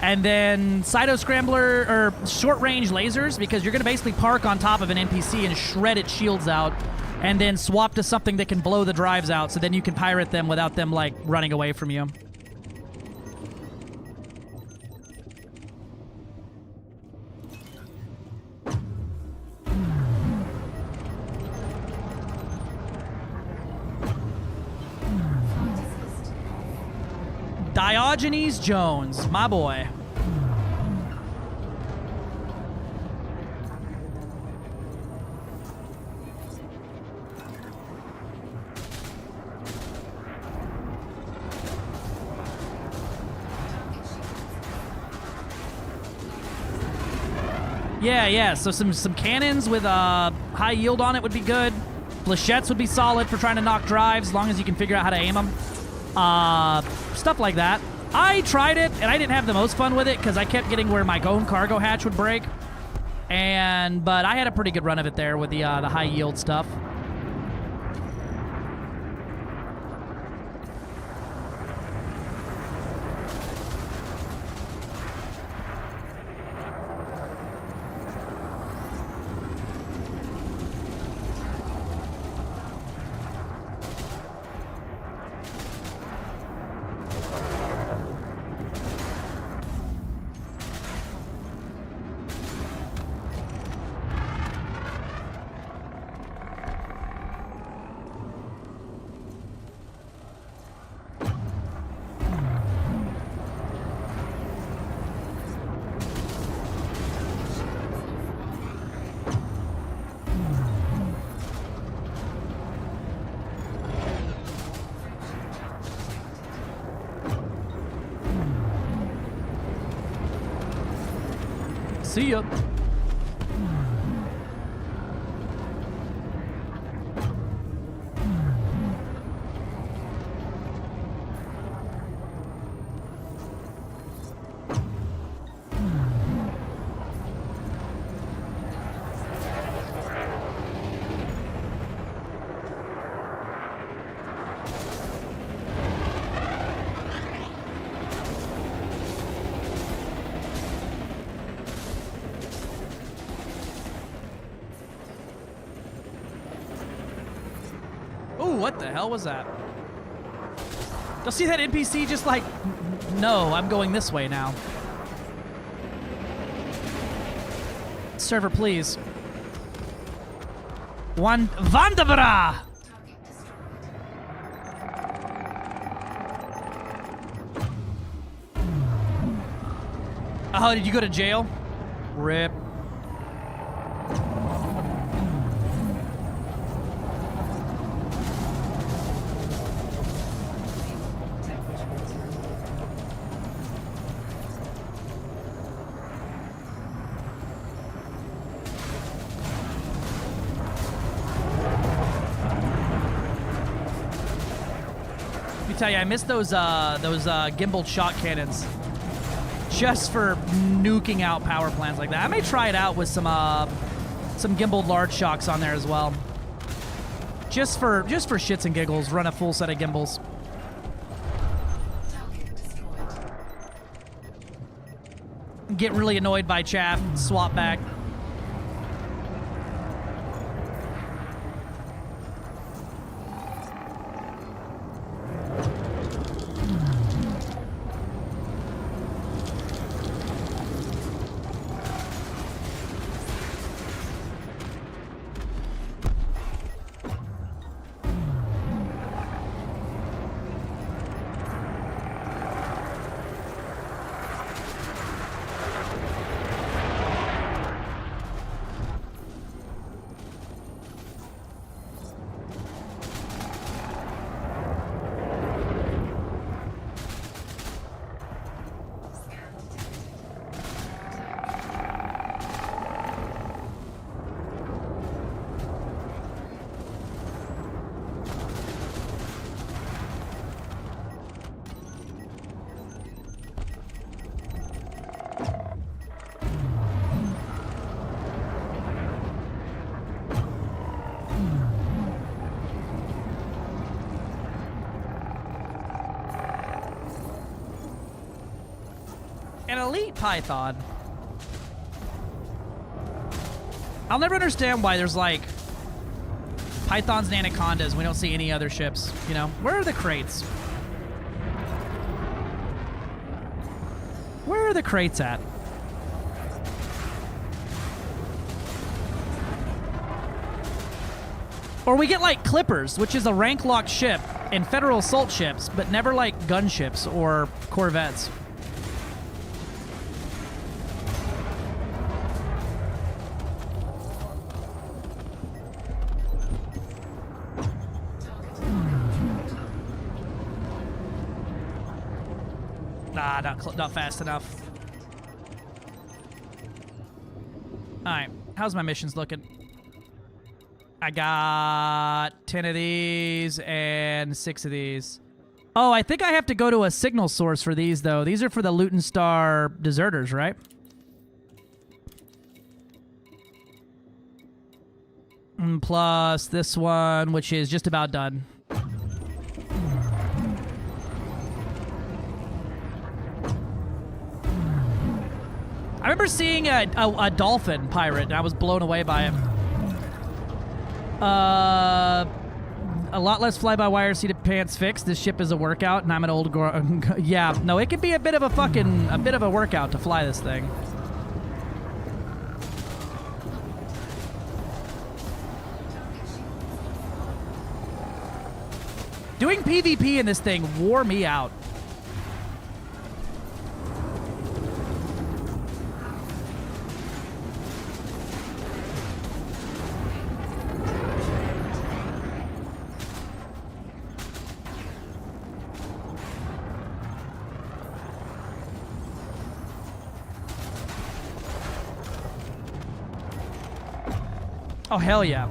And then Cyto-Scrambler, or short-range lasers, because you're going to basically park on top of an NPC and shred its shields out, and then swap to something that can blow the drives out, so then you can pirate them without them, like, running away from you. Diogenes Jones, my boy. Yeah, so some cannons with high yield on it would be good. Flechettes would be solid for trying to knock drives, as long as you can figure out how to aim them. Stuff like that. I tried it, and I didn't have the most fun with it, because I kept getting where my own cargo hatch would break. But I had a pretty good run of it there with the high yield stuff. See ya. Ooh, what the hell was that? You'll see that NPC just like, no, I'm going this way now. Server, please. One Vandabra! Oh, did you go to jail? Rip. Tell you, I miss those gimbaled shot cannons, just for nuking out power plants like that. I may try it out with some gimbaled large shocks on there as well, just for shits and giggles. Run a full set of gimbals. Get really annoyed by chaff, swap back. An elite python. I'll never understand why there's like pythons and anacondas. We don't see any other ships, you know? Where are the crates? Where are the crates at? Or we get like clippers, which is a rank locked ship, and federal assault ships, but never like gunships or corvettes. Nah, not fast enough. Alright, how's my missions looking? I got 10 of these and 6 of these. Oh, I think I have to go to a signal source for these, though. These are for the Luton Star deserters, right? And plus this one, which is just about done. I remember seeing a dolphin pirate, and I was blown away by it. A lot less fly-by-wire seated pants fixed. This ship is a workout, and I'm an old yeah, no, it could be a bit of a workout to fly this thing. Doing PvP in this thing wore me out. Oh, hell yeah.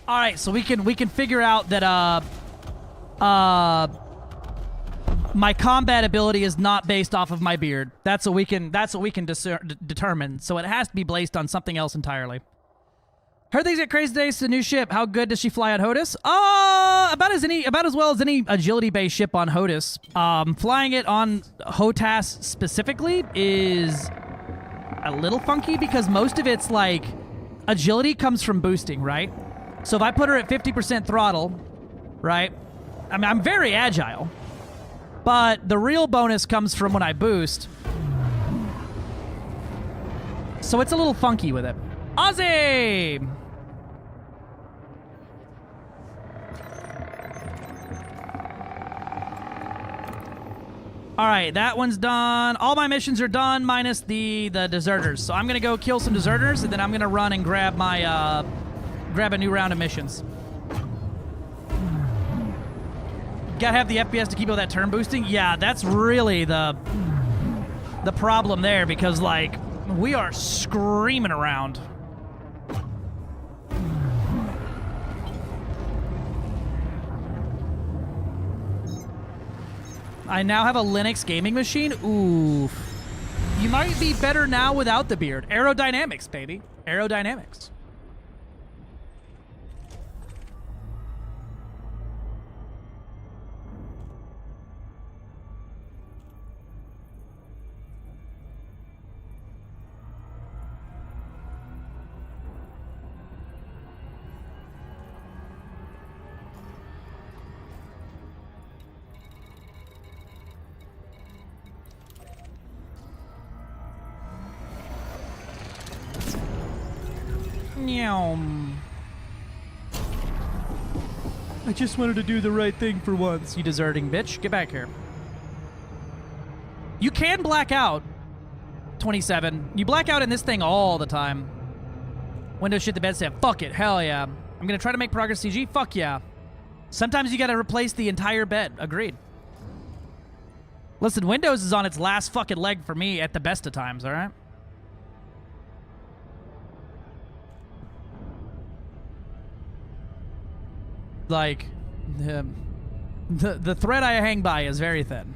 All right, so we can figure out that my combat ability is not based off of my beard. That's what we can determine. So it has to be based on something else entirely. Heard things get crazy today. It's a new ship. How good does she fly on HOTUS? About as well as any agility-based ship on HOTUS. Flying it on HOTAS specifically is a little funky because most of its like agility comes from boosting, right? So if I put her at 50% throttle, right? I mean, I'm very agile, but the real bonus comes from when I boost. So it's a little funky with it. Ozzy! All right, that one's done. All my missions are done minus the deserters. So I'm going to go kill some deserters, and then I'm going to run and grab my... grab a new round of missions. Gotta have the FPS to keep all that turn boosting. Yeah, that's really the problem there because, like, we are screaming around. I now have a Linux gaming machine. Ooh. You might be better now without the beard. Aerodynamics, baby. Aerodynamics. Nyom. I just wanted to do the right thing for once. You deserting bitch. Get back here. You can black out. 27. You black out in this thing all the time. Windows shit the bed set. Fuck it. Hell yeah. I'm gonna try to make progress CG. Fuck yeah. Sometimes you gotta replace the entire bed. Agreed. Listen, Windows is on its last fucking leg for me at the best of times, alright? Like, the thread I hang by is very thin.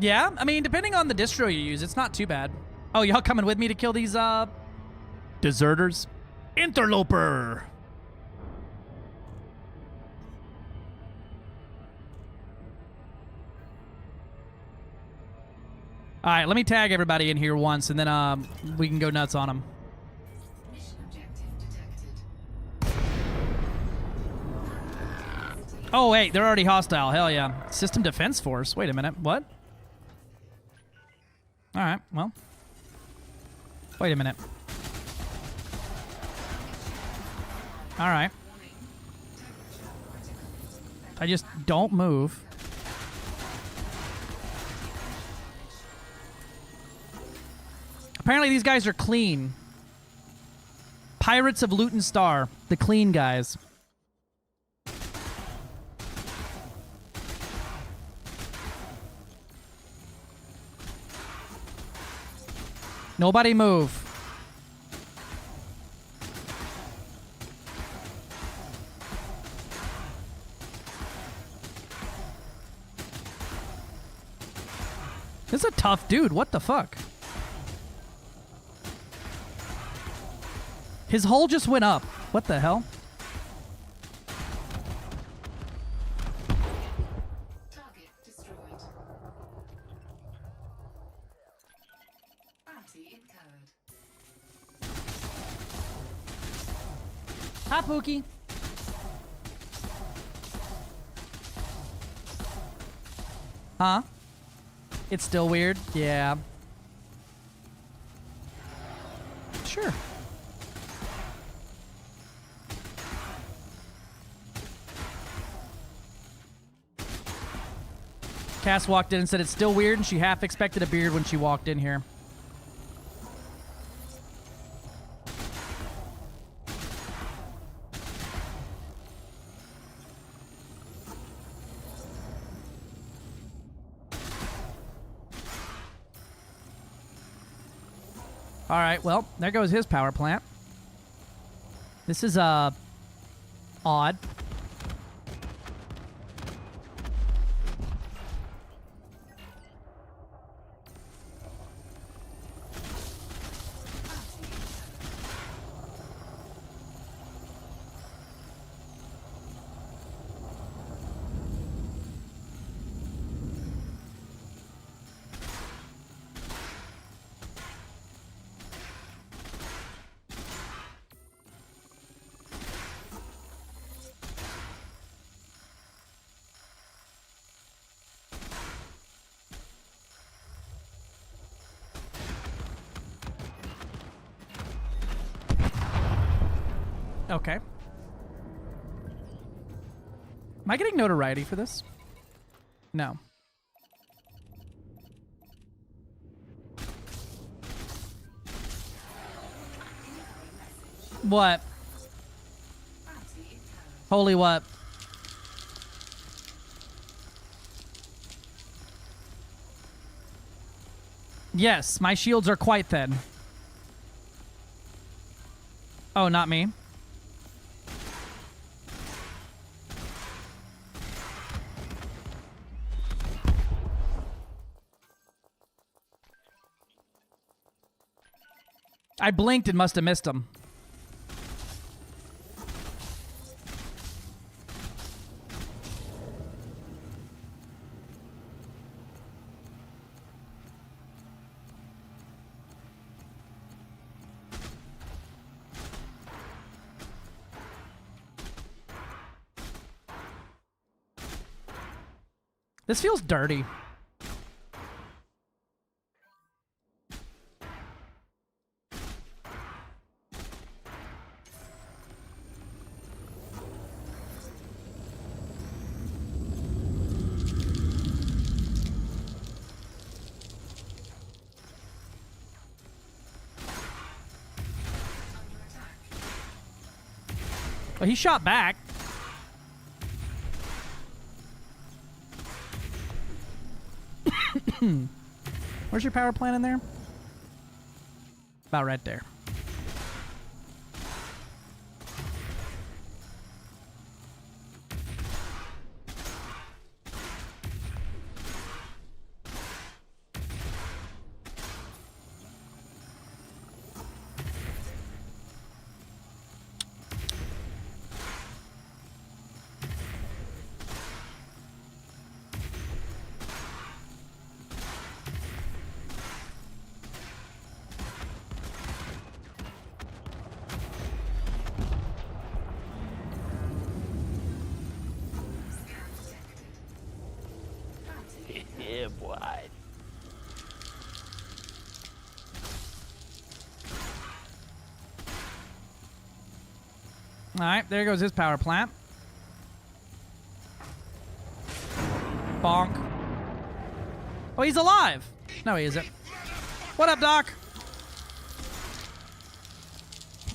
Yeah, I mean, depending on the distro you use, it's not too bad. Oh, y'all coming with me to kill these, deserters? Interloper! Alright, let me tag everybody in here once, and then, we can go nuts on them. Oh, wait, they're already hostile. Hell yeah. System Defense Force. Wait a minute. What? Alright, well. Wait a minute. Alright. I just don't move. Apparently these guys are clean. Pirates of Luton Star. The clean guys. Nobody move. This is a tough dude. What the fuck? His hull just went up. What the hell? Hi, Pookie. Huh? It's still weird? Yeah. Sure. Cass walked in and said it's still weird, and she half expected a beard when she walked in here. All right, well, there goes his power plant. This is, odd. Okay. Am I getting notoriety for this? No. What? Holy what? Yes, my shields are quite thin. Oh, not me. I blinked and must have missed him. This feels dirty. Well, he shot back. Where's your power plant in there? About right there. Yeah, boy. Alright, there goes his power plant. Bonk. Oh, he's alive! No, he isn't. What up, Doc?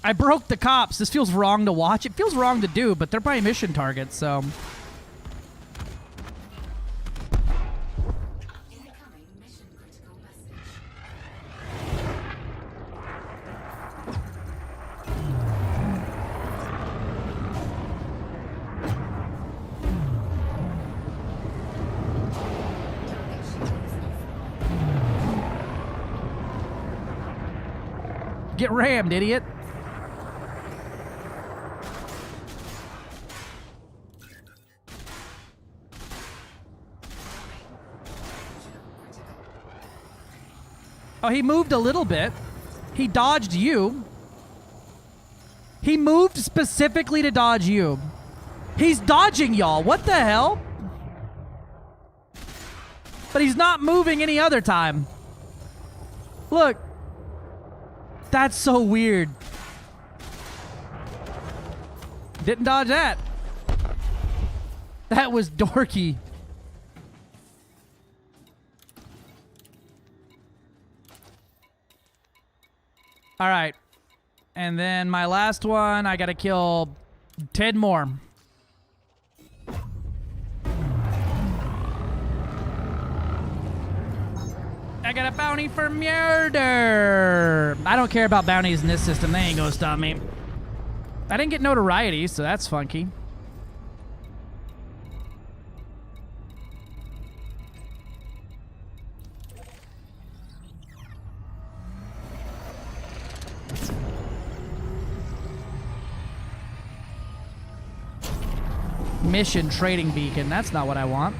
I broke the cops. This feels wrong to watch. It feels wrong to do, but they're my mission targets, so... Get rammed, idiot. Oh, he moved a little bit. He dodged you. He moved specifically to dodge you. He's dodging y'all. What the hell? But he's not moving any other time. Look. That's so weird. Didn't dodge that. That was dorky. All right. And then my last one, I gotta kill 10 more. I got a bounty for murder. I don't care about bounties in this system. They ain't gonna stop me. I didn't get notoriety, so that's funky. Mission trading beacon. That's not what I want.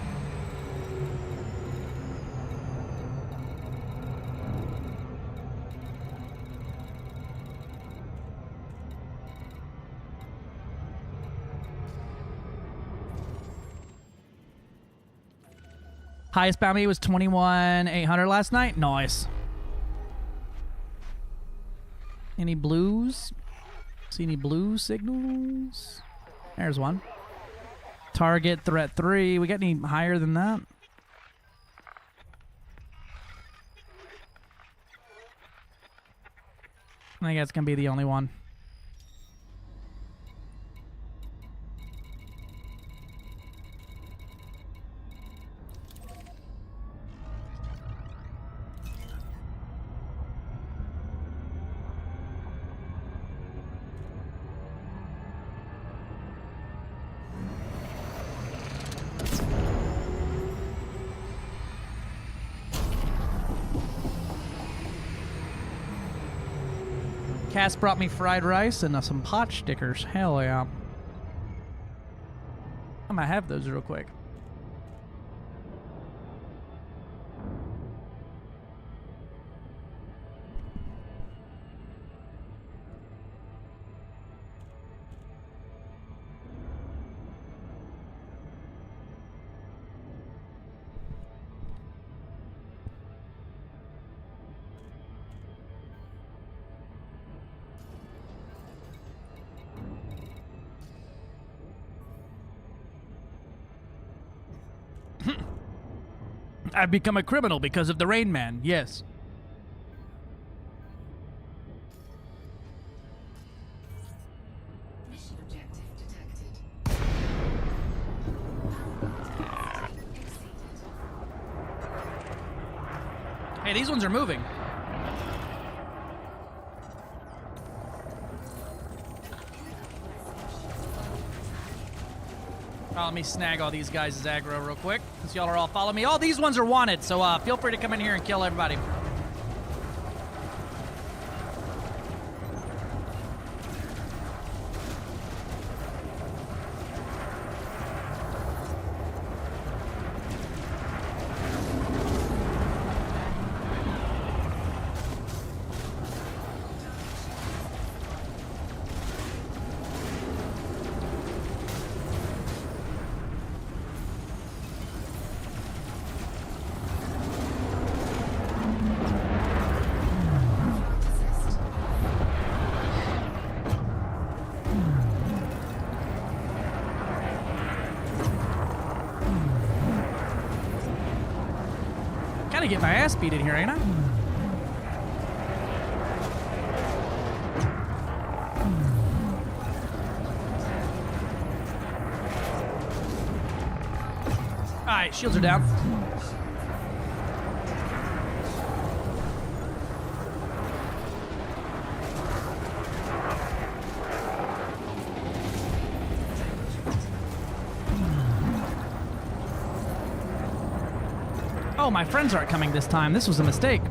Highest bounty was 21,800 last night. Nice. Any blues? See any blue signals? There's one. Target threat 3. We got any higher than that? I think that's gonna be the only one. Cass brought me fried rice and some pot stickers. Hell yeah. I might have those real quick. I've become a criminal because of the Rain Man, yes. Mission objective detected. Hey, these ones are moving. Oh, let me snag all these guys' aggro real quick, because y'all are all following me. All these ones are wanted, so feel free to come in here and kill everybody. Gotta get my ass beat in here, ain't I? Alright, shields are down. Oh, my friends aren't coming this time. This was a mistake.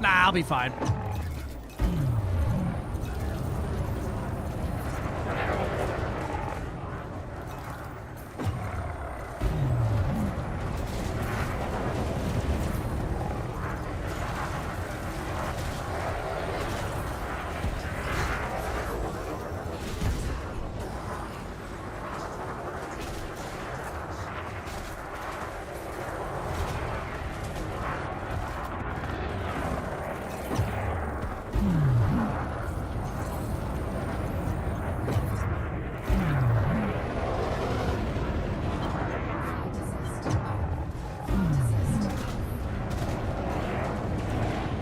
Nah, I'll be fine.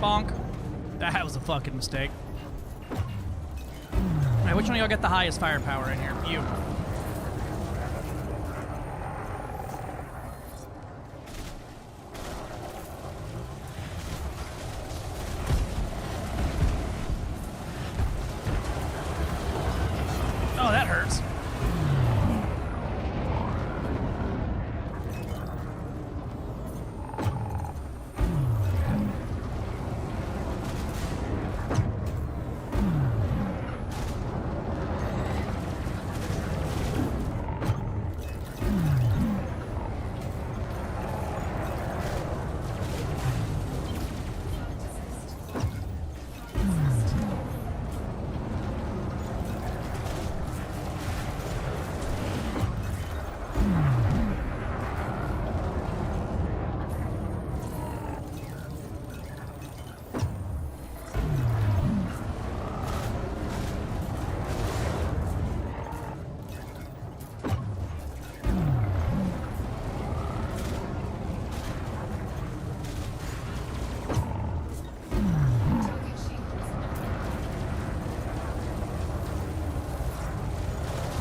Bonk. That was a fucking mistake. Alright, which one of y'all got the highest firepower in here? You. Oh, that hurts.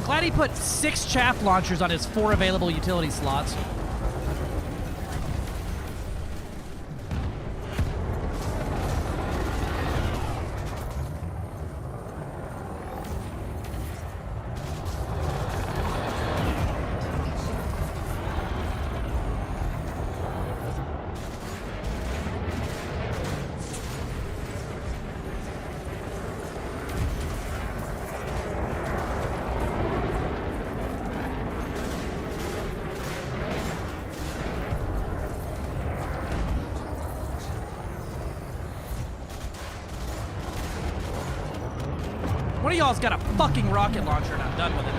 Glad he put 6 chaff launchers on his 4 available utility slots. One of y'all's got a fucking rocket launcher and I'm done with it.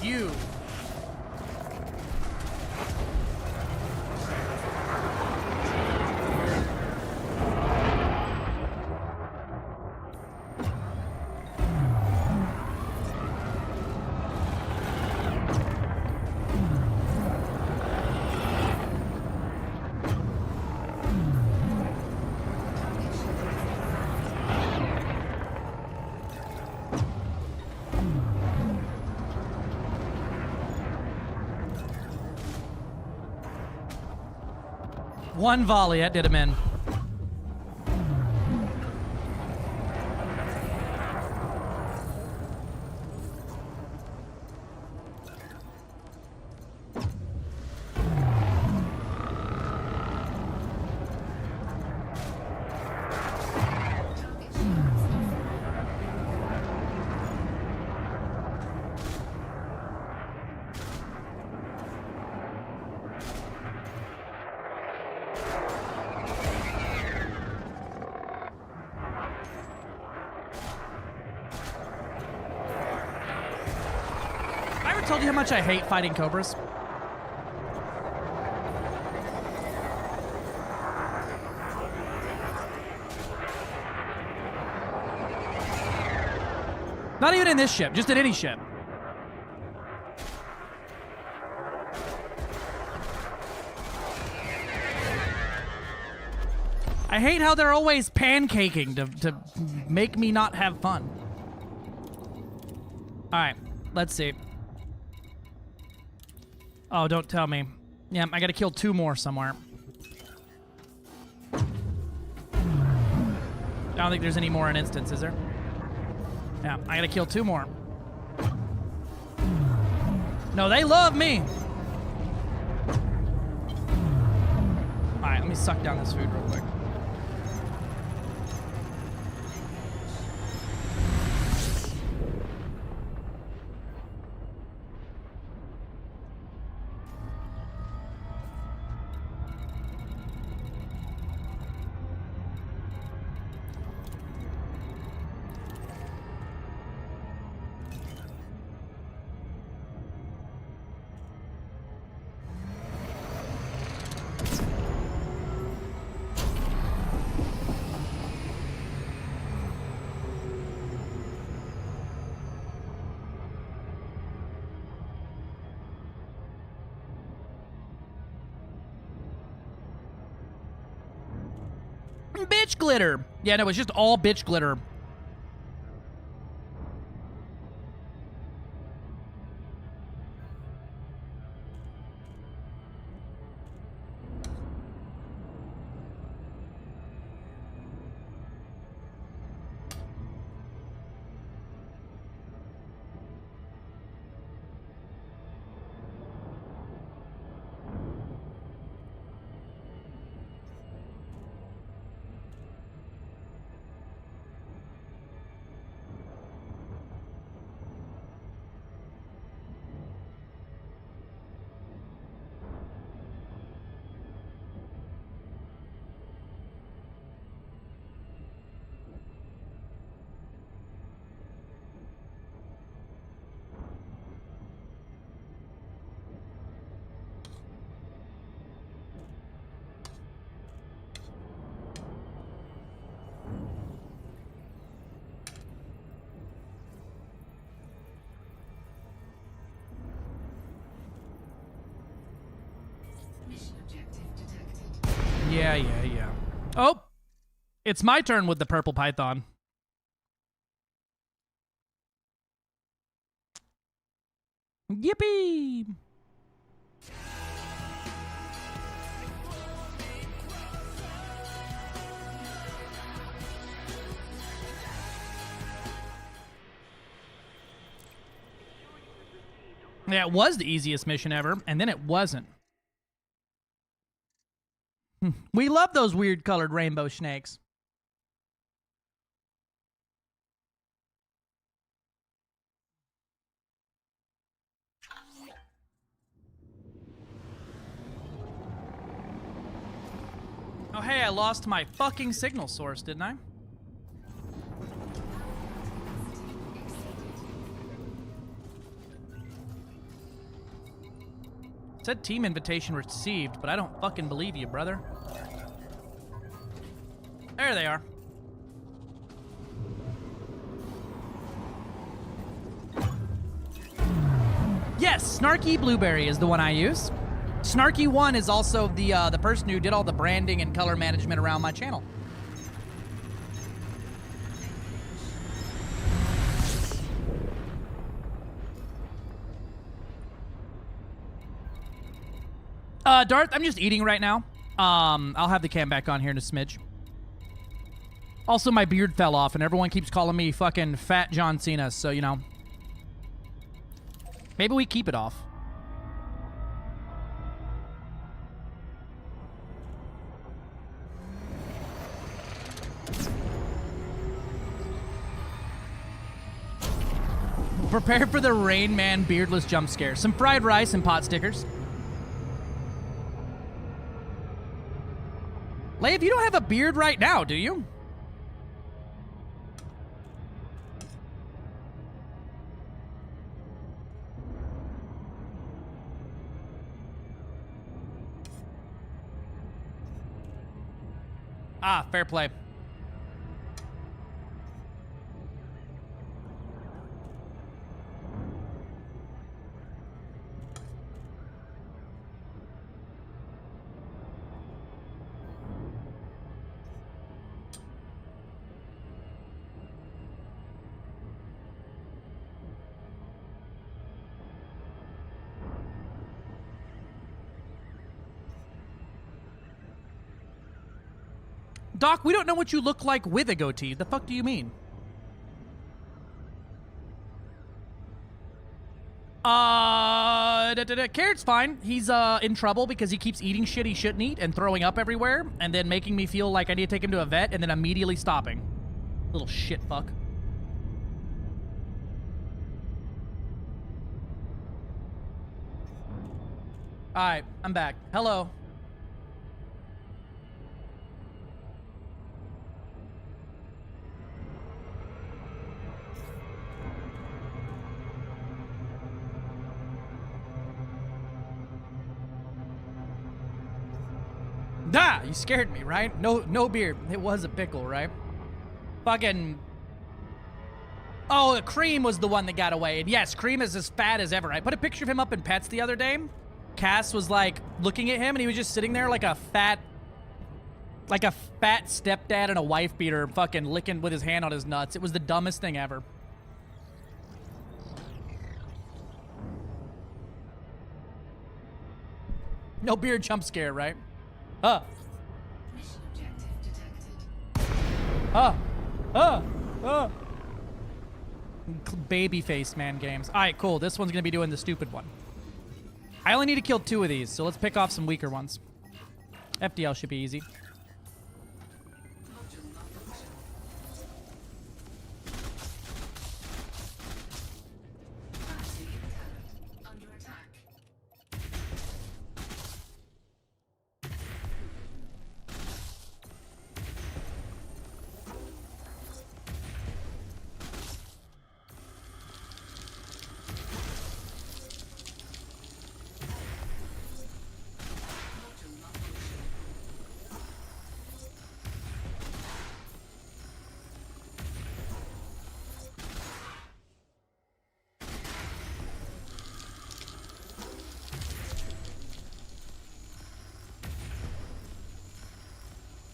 you. One volley, that did him in. Told you how much I hate fighting cobras. Not even in this ship, just in any ship. I hate how they're always pancaking to make me not have fun. All right, let's see. Oh, don't tell me. Yeah, I gotta kill 2 more somewhere. I don't think there's any more in instance, is there? Yeah, I gotta kill 2 more. No, they love me! Alright, let me suck down this food real quick. Bitch glitter. Yeah, no, it's just all bitch glitter. Yeah. Oh! It's my turn with the purple python. Yippee! Yeah, it was the easiest mission ever, and then it wasn't. We love those weird colored rainbow snakes. Oh, hey, I lost my fucking signal source, didn't I? It said team invitation received, but I don't fucking believe you, brother. There they are. Yes, Snarky Blueberry is the one I use. Snarky One is also the person who did all the branding and color management around my channel. Darth, I'm just eating right now. I'll have the cam back on here in a smidge. Also, my beard fell off, and everyone keeps calling me fucking Fat John Cena, so, you know. Maybe we keep it off. Prepare for the Rain Man beardless jump scare. Some fried rice and pot stickers. Leif, you don't have a beard right now, do you? Ah, fair play. Doc, we don't know what you look like with a goatee. The fuck do you mean? Carrot's fine. He's in trouble because he keeps eating shit he shouldn't eat and throwing up everywhere and then making me feel like I need to take him to a vet and then immediately stopping. Little shit fuck. Alright, I'm back. Hello. Ah, you scared me, right? No beard. It was a pickle, right? Fucking... Oh, Cream was the one that got away. And yes, Cream is as fat as ever. I put a picture of him up in Pets the other day. Cass was like looking at him and he was just sitting there like a fat stepdad and a wife beater fucking licking with his hand on his nuts. It was the dumbest thing ever. No beard jump scare, right? Babyface man games. Alright, cool. This one's gonna be doing the stupid one. I only need to kill 2 of these, so let's pick off some weaker ones. FDL should be easy.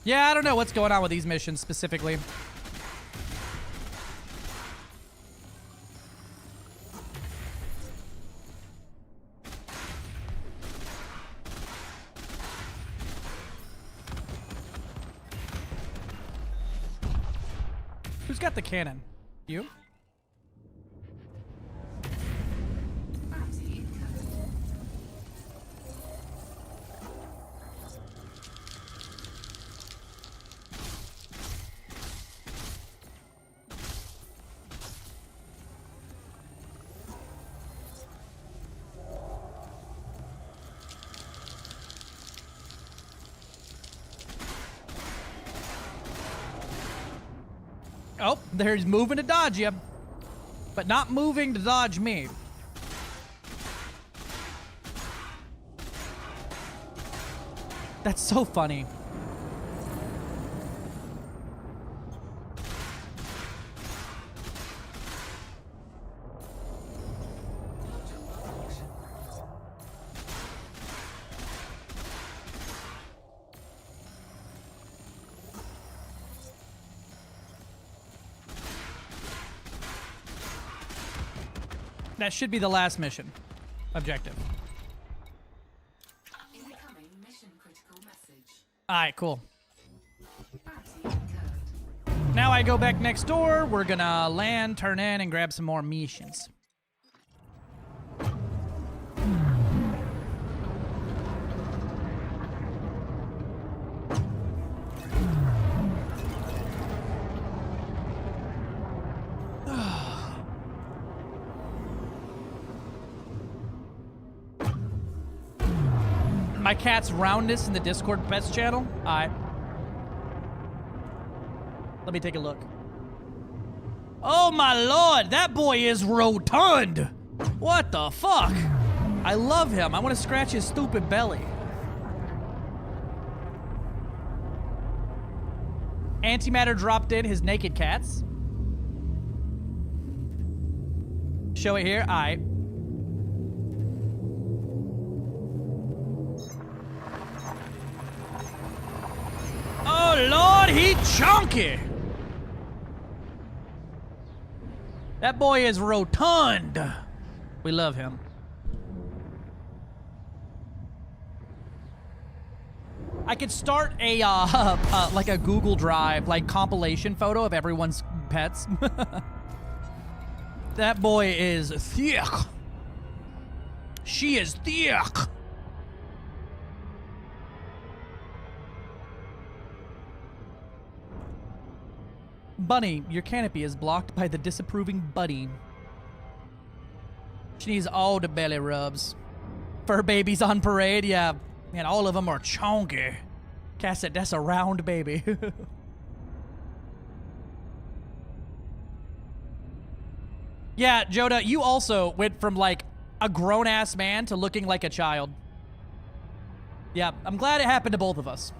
Yeah, I don't know what's going on with these missions specifically. Who's got the cannon? You? Oh, there's moving to dodge you, but not moving to dodge me. That's so funny. That should be the last mission objective. Incoming mission critical message. All right, cool. Now I go back next door. We're gonna land, turn in, and grab some more missions. My cat's roundness in the Discord pets channel. All right. Let me take a look. Oh my lord, that boy is rotund. What the fuck? I love him. I want to scratch his stupid belly. Antimatter dropped in his naked cats. Show it here. All right. Oh lord, he chunky. That boy is rotund. We love him. I could start a like a Google Drive like compilation photo of everyone's pets. That boy is thick. She is thick. Bunny, your canopy is blocked by the disapproving buddy. She needs all the belly rubs. Fur babies on parade, yeah. And all of them are chonky. Cass said, that's a round baby. Yeah, Joda, you also went from like a grown-ass man to looking like a child. Yeah, I'm glad it happened to both of us.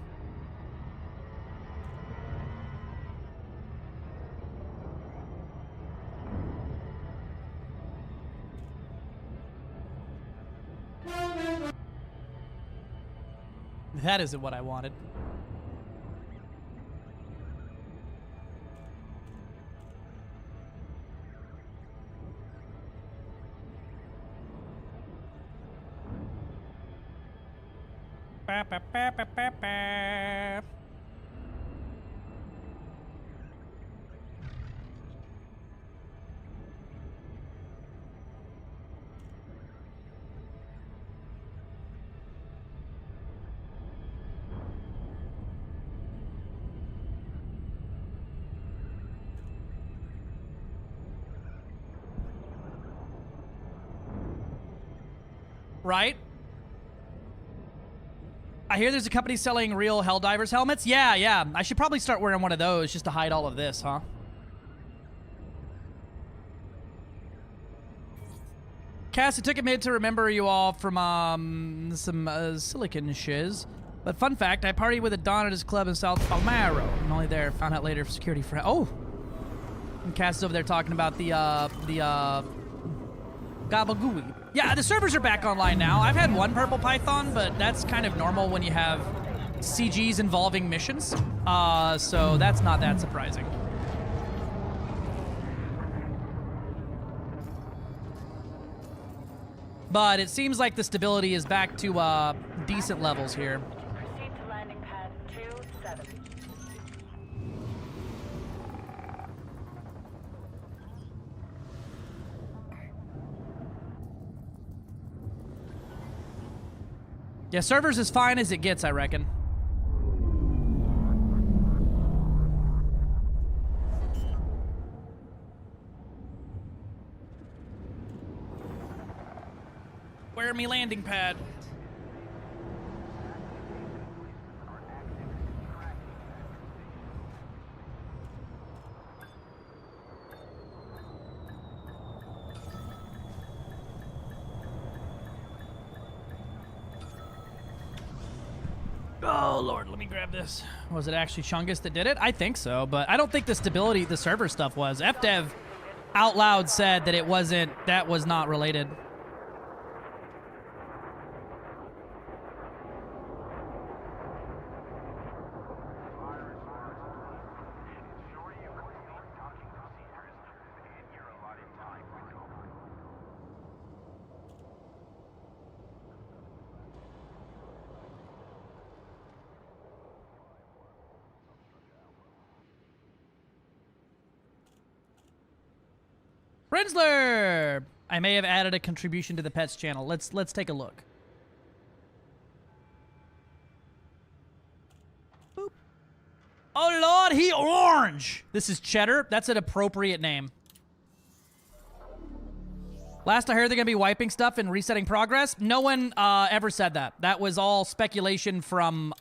That isn't what I wanted. Ba, ba, ba, ba, ba, ba. Right? I hear there's a company selling real Helldivers helmets. Yeah. I should probably start wearing one of those just to hide all of this, huh? Cass, it took a minute to remember you all from some silicon shiz. But fun fact, I partied with a Don at his club in South Palmero. I'm only there, found out later for security friend. Oh! And Cass is over there talking about the Gabagooey. Yeah, the servers are back online now. I've had one purple python, but that's kind of normal when you have CGs involving missions. So that's not that surprising. But it seems like the stability is back to decent levels here. Proceed to landing pad 27. Yeah, servers as fine as it gets, I reckon. Where me landing pad? Oh, Lord, let me grab this. Was it actually Chungus that did it? I think so, but I don't think the stability, the server stuff was. FDev out loud said that it wasn't, that was not related. Rinsler! I may have added a contribution to the pets channel. Let's take a look. Boop. Oh Lord, he orange! This is Cheddar. That's an appropriate name. Last I heard they're gonna be wiping stuff and resetting progress. No one ever said that. That was all speculation from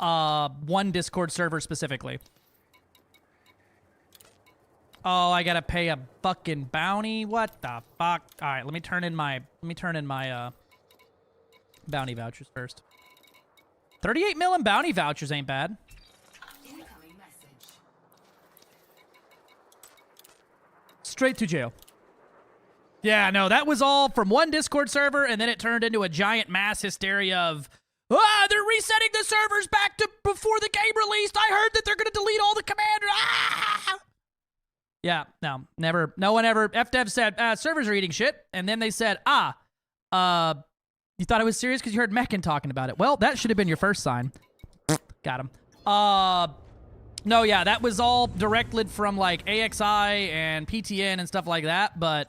one Discord server specifically. Oh, I gotta pay a fucking bounty? What the fuck? All right, let me turn in my bounty vouchers first. 38 mil in bounty vouchers ain't bad. Straight to jail. Yeah, no, that was all from one Discord server, and then it turned into a giant mass hysteria of, they're resetting the servers back to before the game released. I heard that they're gonna delete all the commanders. Ah! Yeah, no, never, no one ever, FDev said, servers are eating shit, and then they said, you thought I was serious because you heard Meccan talking about it. Well, that should have been your first sign. Got him. No, yeah, that was all directed from, like, AXI and PTN and stuff like that, but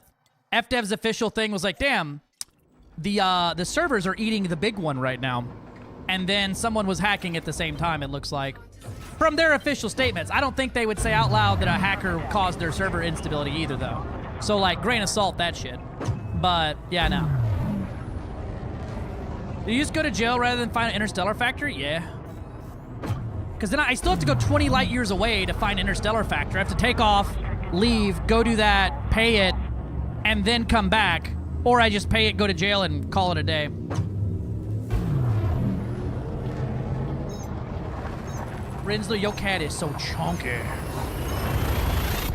FDev's official thing was like, damn, the servers are eating the big one right now. And then someone was hacking at the same time, it looks like. From their official statements. I don't think they would say out loud that a hacker caused their server instability either, though. So, like, grain of salt, that shit. But, yeah, no. Do you just go to jail rather than find an interstellar factory? Yeah. Because then I still have to go 20 light years away to find interstellar factory. I have to take off, leave, go do that, pay it, and then come back. Or I just pay it, go to jail, and call it a day. Rinsler, your cat is so chunky.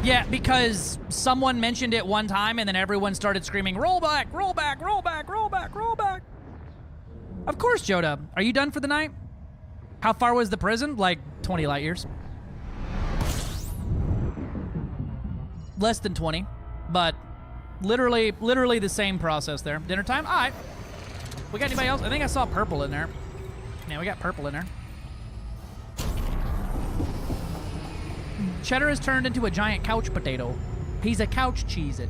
Yeah, because someone mentioned it one time and then everyone started screaming, roll back, roll back, roll back, roll back, roll back. Of course, Joda. Are you done for the night? How far was the prison? Like 20 light years. Less than 20, but literally the same process there. Dinner time? All right. We got anybody else? I think I saw purple in there. Yeah, we got purple in there. Cheddar has turned into a giant couch potato. He's a couch cheese-it.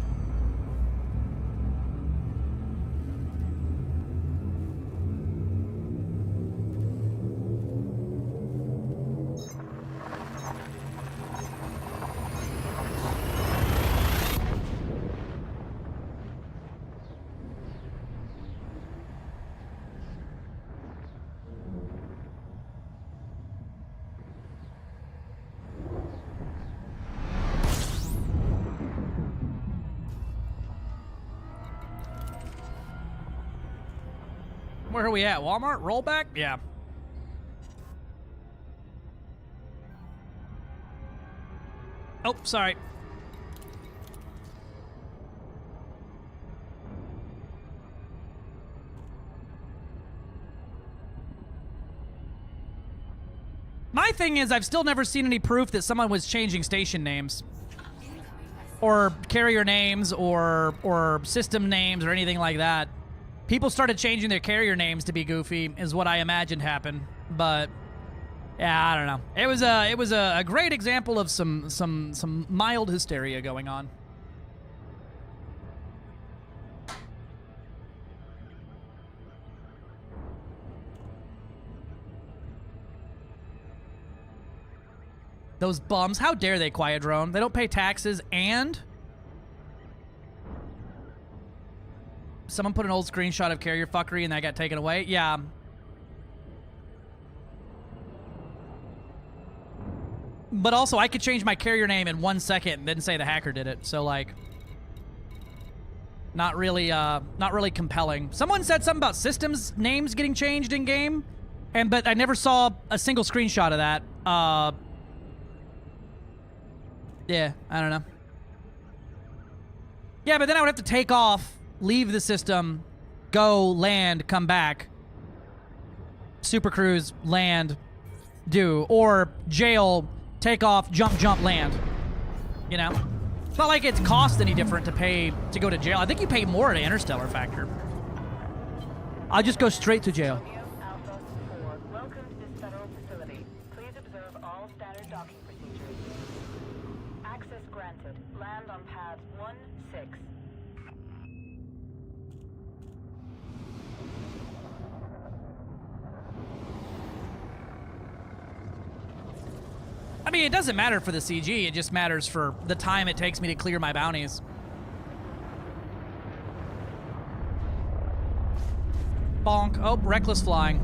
Where are we at? Walmart? Rollback? Yeah. Oh, sorry. My thing is, I've still never seen any proof that someone was changing station names. Or carrier names, or system names, or anything like that. People started changing their carrier names to be goofy, is what I imagined happened. But yeah, I don't know. It was a great example of some mild hysteria going on. Those bums, how dare they, Quiet Drone? They don't pay taxes and... Someone put an old screenshot of carrier fuckery and that got taken away? Yeah. But also, I could change my carrier name in 1 second and then say the hacker did it. So, like... Not really compelling. Someone said something about systems names getting changed in-game. But I never saw a single screenshot of that. Yeah, I don't know. Yeah, but then I would have to take off, leave the system, go, land, come back. Super cruise, land, do. Or jail, take off, jump, land. You know? It's not like it's cost any different to pay to go to jail. I think you pay more at Interstellar Factor. I'll just go straight to jail. Alpha 4, welcome to this federal facility. Please observe all standard docking procedures. Access granted. Land on pad 1-6. I mean, it doesn't matter for the CG. It just matters for the time it takes me to clear my bounties. Bonk. Oh, reckless flying.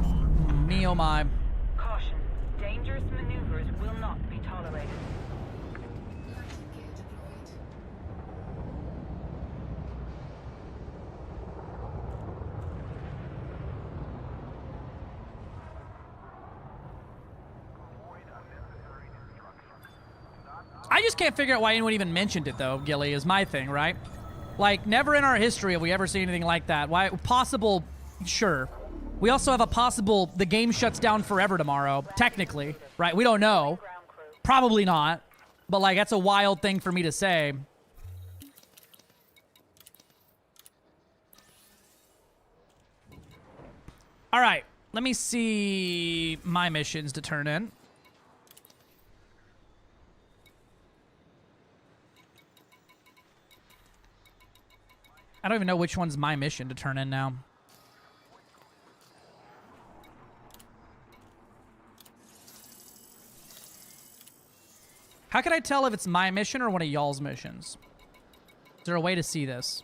Me oh my. Caution. Dangerous maneuvers will not be tolerated. I just can't figure out why anyone even mentioned it, though, Gilly, is my thing, right? Like, never in our history have we ever seen anything like that. Why? Possible, sure. We also have a possible, the game shuts down forever tomorrow, technically, right? We don't know. Probably not. But, like, that's a wild thing for me to say. All right. Let me see my missions to turn in. I don't even know which one's my mission to turn in now. How can I tell if it's my mission or one of y'all's missions? Is there a way to see this?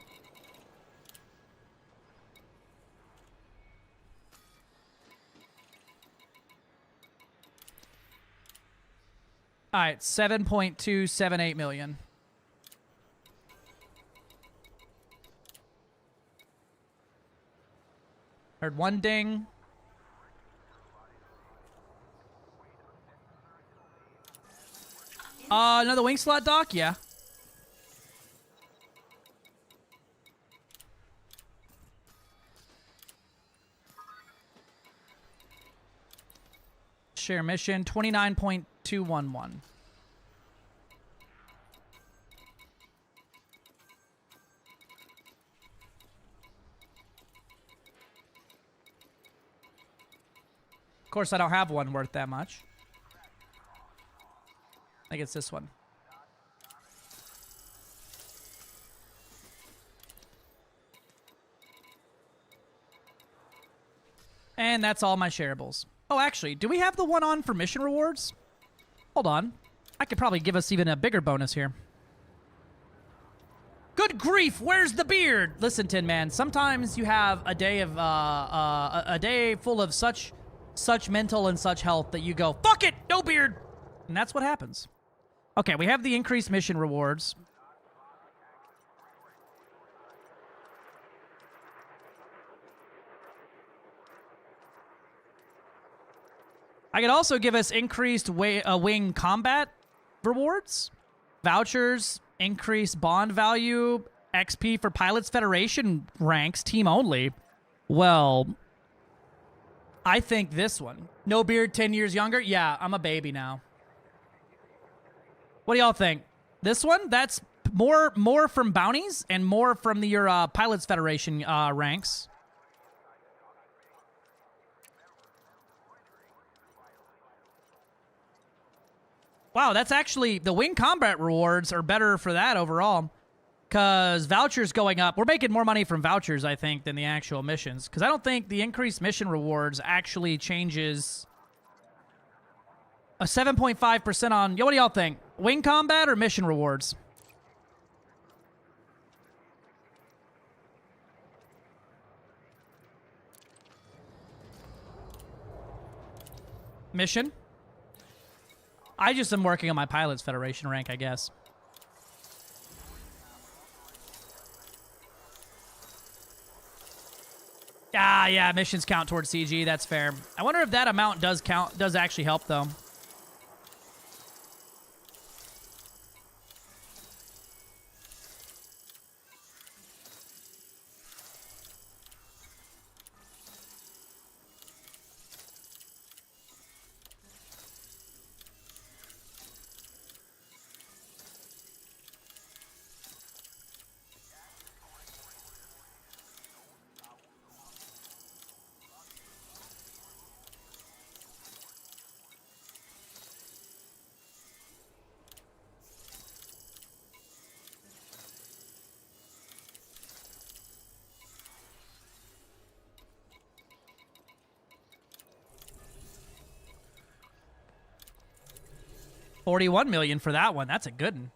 All right, 7.278 million. Heard one ding. Another wing slot dock? Yeah. Share mission 29.211. Of course, I don't have one worth that much. I think it's this one. And that's all my shareables. Oh, actually, do we have the one on for mission rewards? Hold on. I could probably give us even a bigger bonus here. Good grief, where's the beard? Listen, Tin Man, sometimes you have a day of a day full of such mental and such health that you go, fuck it, no beard. And that's what happens. Okay, we have the increased mission rewards. I could also give us increased wing combat rewards, vouchers, increased bond value, XP for Pilots Federation ranks, team only. Well, I think this one. No beard, 10 years younger? Yeah, I'm a baby now. What do y'all think? This one? That's more from bounties and more from your Pilots Federation ranks. Wow, that's actually... The wing combat rewards are better for that overall. Because vouchers going up... We're making more money from vouchers, I think, than the actual missions. Because I don't think the increased mission rewards actually changes... A 7.5% on... Yo, what do y'all think? Wing combat or mission rewards? Mission? I just am working on my Pilots Federation rank, I guess. Ah, yeah, missions count towards CG. That's fair. I wonder if that amount does count, does actually help, though. $41 million for that one. That's a good one.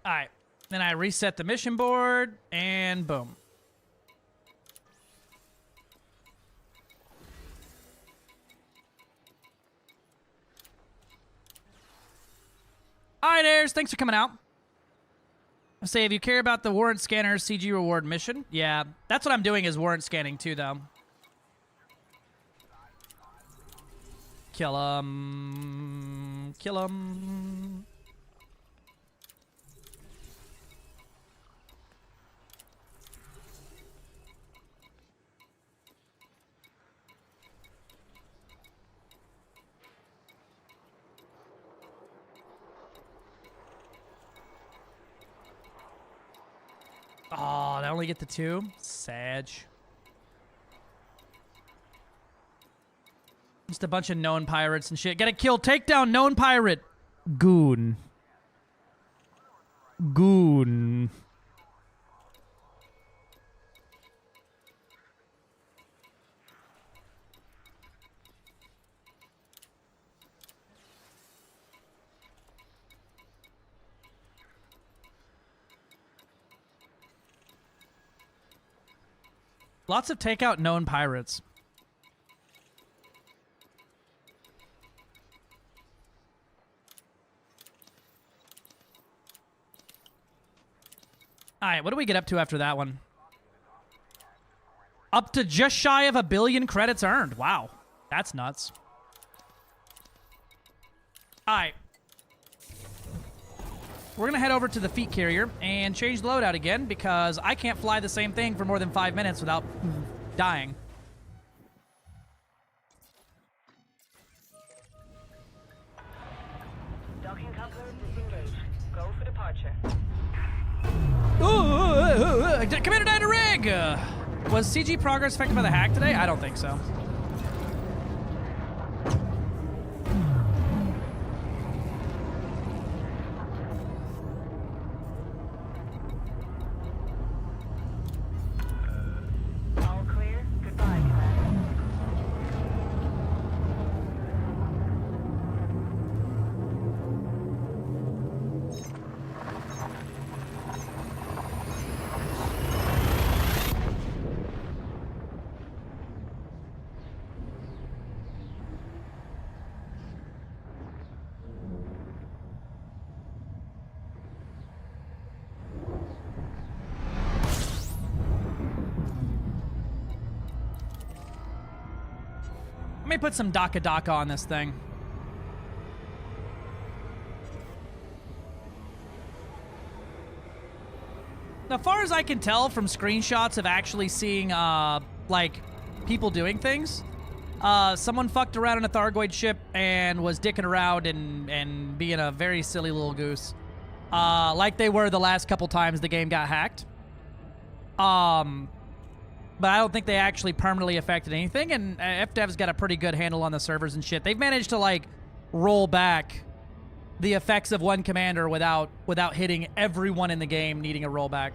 All right. Then I reset the mission board, and boom. All right, Airs. Thanks for coming out. Say, if you care about the warrant scanner CG reward mission, yeah, that's what I'm doing is warrant scanning too, though. Kill 'em. Kill 'em. Oh, they only get the 2? Sag. Just a bunch of known pirates and shit. Gotta kill, take down known pirate. Goon. Goon. Lots of takeout known pirates. All right, what do we get up to after that one? Up to just shy of 1 billion credits earned. Wow, that's nuts. All right. We're going to head over to the feet carrier and change the loadout again because I can't fly the same thing for more than 5 minutes without dying. Docking coupler disengaged. Go for departure. Commander Data Rig! Was CG progress affected by the hack today? I don't think so. All clear. Goodbye, Commander. Let me put some Daka on this thing. As far as I can tell from screenshots of actually seeing, like, people doing things, someone fucked around in a Thargoid ship and was dicking around and being a very silly little goose. Like they were the last couple times the game got hacked. But I don't think they actually permanently affected anything, and FDev's got a pretty good handle on the servers and shit. They've managed to, like, roll back the effects of one commander without hitting everyone in the game needing a rollback.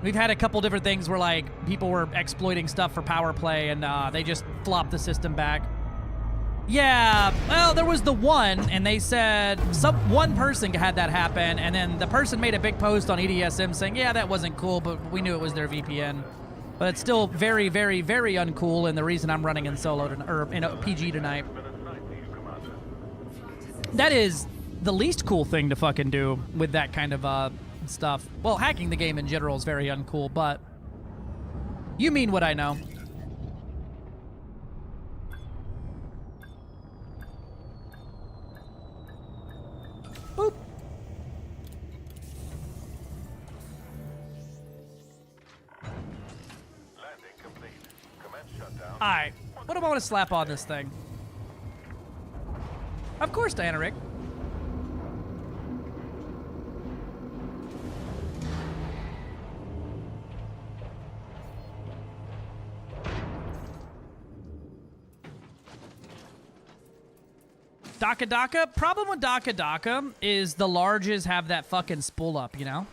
We've had a couple different things where, like, people were exploiting stuff for Powerplay, and they just flopped the system back. Yeah, well, there was the one, and they said one person had that happen, and then the person made a big post on EDSM saying, yeah, that wasn't cool, but we knew it was their VPN. But it's still very, very, very uncool, and the reason I'm running in solo, or in a PG tonight. That is the least cool thing to fucking do with that kind of, stuff. Well, hacking the game in general is very uncool, but you mean what I know. Boop. Alright, what do I want to slap on this thing? Of course, Diana Rick. Daka Daka? Problem with Daka Daka is the larges have that fucking spool up, you know?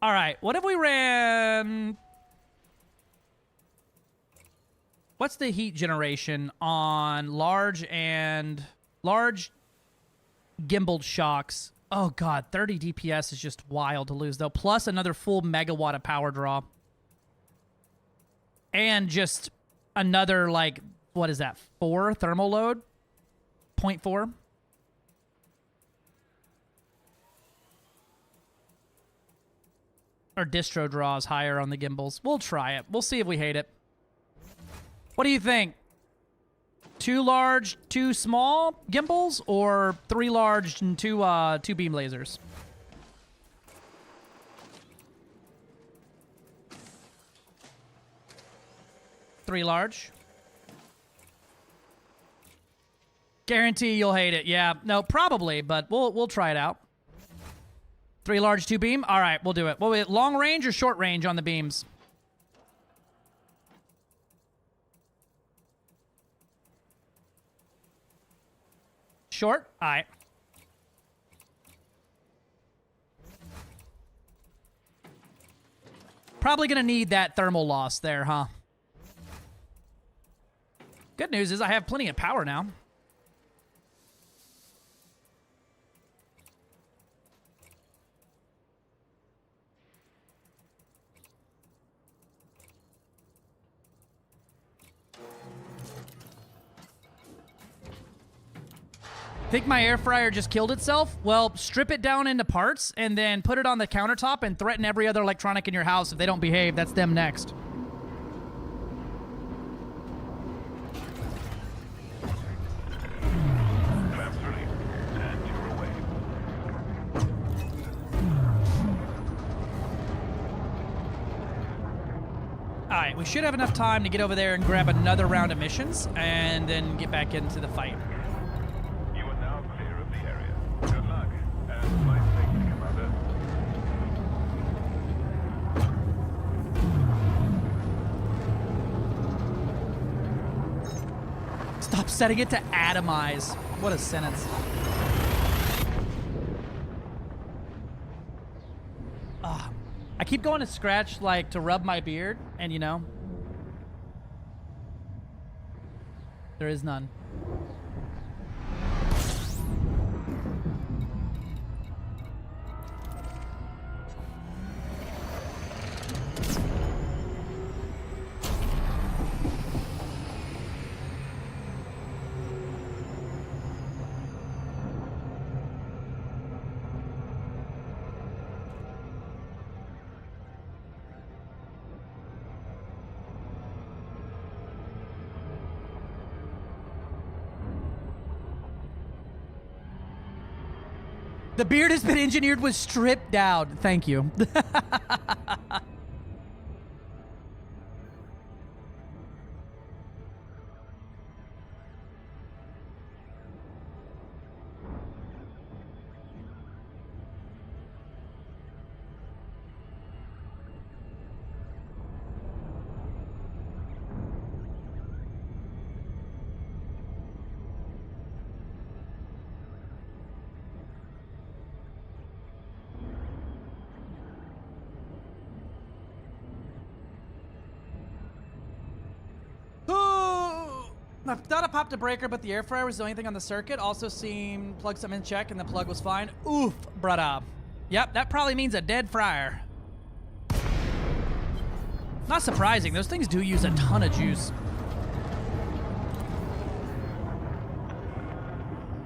All right, what if we ran... What's the heat generation on large gimbaled shocks? Oh god, 30 DPS is just wild to lose though. Plus another full megawatt of power draw. And just another, like, what is that, 4 thermal load? 0.4? Our distro draw is higher on the gimbals. We'll try it. We'll see if we hate it. What do you think? 2 large, 2 small gimbals, or 3 large and 2 beam lasers? Three large. Guarantee you'll hate it. Yeah, no, probably, but we'll try it out. 3 large, 2 beam. All right, we'll do it. Well, long range or short range on the beams? Short? All right. Probably gonna need that thermal loss there, huh? Good news is I have plenty of power now. Think my air fryer just killed itself? Well, strip it down into parts and then put it on the countertop and threaten every other electronic in your house. If they don't behave, that's them next. Alright, we should have enough time to get over there and grab another round of missions and then get back into the fight. Stop setting it to atomize. What a sentence. I keep going to scratch, like, to rub my beard, and you know, there is none. The beard has been engineered with stripped down. Thank you. I thought I popped a breaker, but the air fryer was the only thing on the circuit. Also seen plug something in check, and the plug was fine. Oof, brada. Yep, that probably means a dead fryer. Not surprising. Those things do use a ton of juice.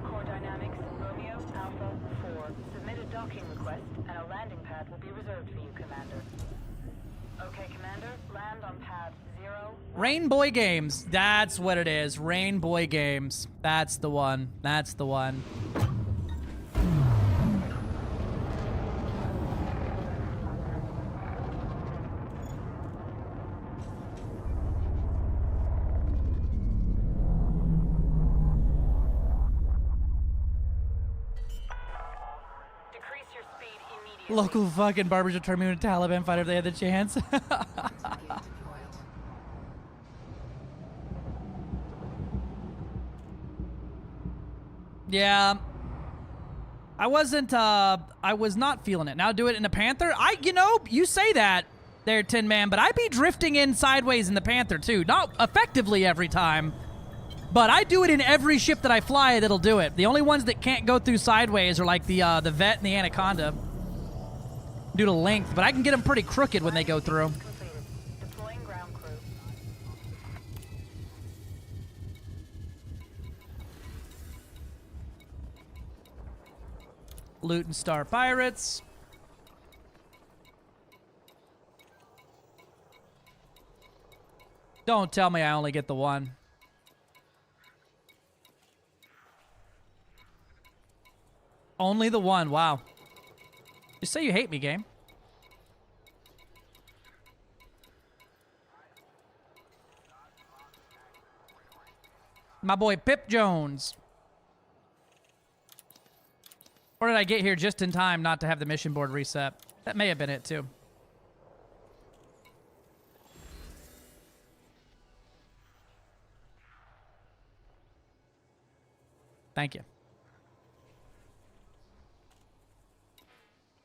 Core Dynamics, Romeo, Alpha 4. Submit a docking request, and a landing pad will be reserved for you, Commander. Okay, Commander, land on pad 0. Rainboy Games. That's what it is. Rainboy Games. That's the one. That's the one. Decrease your speed immediately. Local fucking barbers are turning me into a Taliban fighter if they had the chance. Yeah. I was not feeling it. Now do it in the Panther? You say that there, Tin Man, but I be drifting in sideways in the Panther too. Not effectively every time, but I do it in every ship that I fly that'll do it. The only ones that can't go through sideways are like the Vet and the Anaconda due to length, but I can get them pretty crooked when they go through. Deploying ground crew. Luton Star Pirates. Don't tell me I only get the one. Only the one, wow. Just say you hate me, game. My boy Pip Jones. Or did I get here just in time not to have the mission board reset? That may have been it, too. Thank you.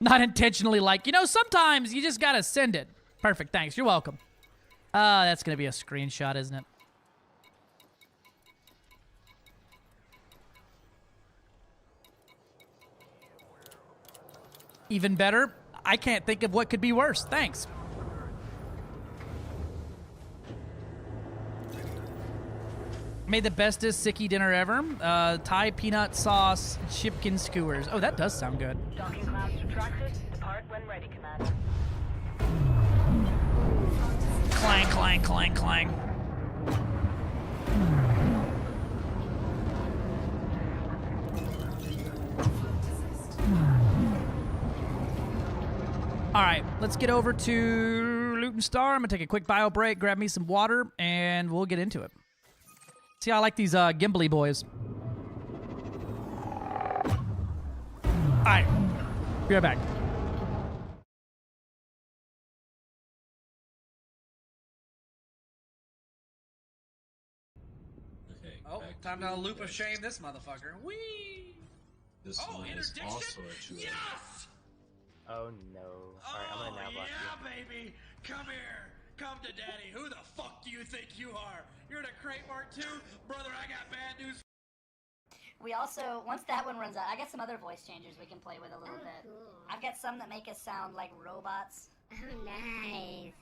Not intentionally like, sometimes you just gotta send it. Perfect, thanks. You're welcome. That's gonna be a screenshot, isn't it? Even better, I can't think of what could be worse. Thanks. Made the bestest sicky dinner ever. Thai peanut sauce, chipkin skewers. Oh, that does sound good. Docking clamps retracted. Depart when ready, Commander. Clang, clang, clang, clang. All right, let's get over to Luton Star. I'm gonna take a quick bio break, grab me some water, and we'll get into it. See how I like these gimbly boys. All right, be right back. Okay. Oh, time to loop of shame this motherfucker. Whee! This one is also a 2. Yes! Oh no. Alright, I'm gonna now block you. Baby! Come here! Come to daddy! Who the fuck do you think you are? You're in a crate mark too? Brother, I got bad news. We also, once that one runs out, I got some other voice changers we can play with a little bit. Cool. I've got some that make us sound like robots. Oh, nice.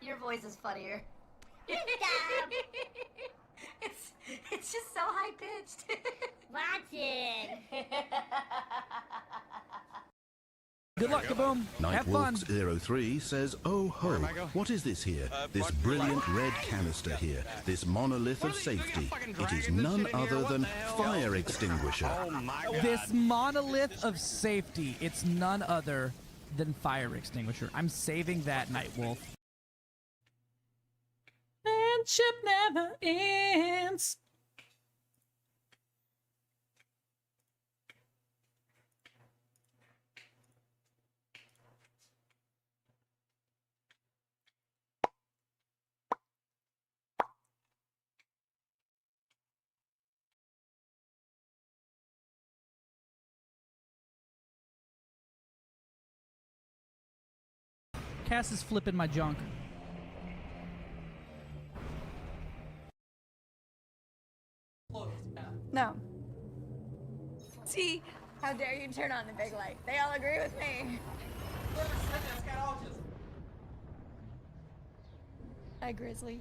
Your voice is funnier. Stop. It's just so high pitched. Watch it. Good luck, Kaboom. Have fun. Nightwalks03 says, oh ho, what is this here? This brilliant red canister here, this monolith of safety. It is none other than fire extinguisher. This monolith of safety, it's none other than fire extinguisher. I'm saving that, Nightwolf. Friendship never ends. Cass is flipping my junk. No. See? How dare you turn on the big light? They all agree with me. Hi, Grizzly.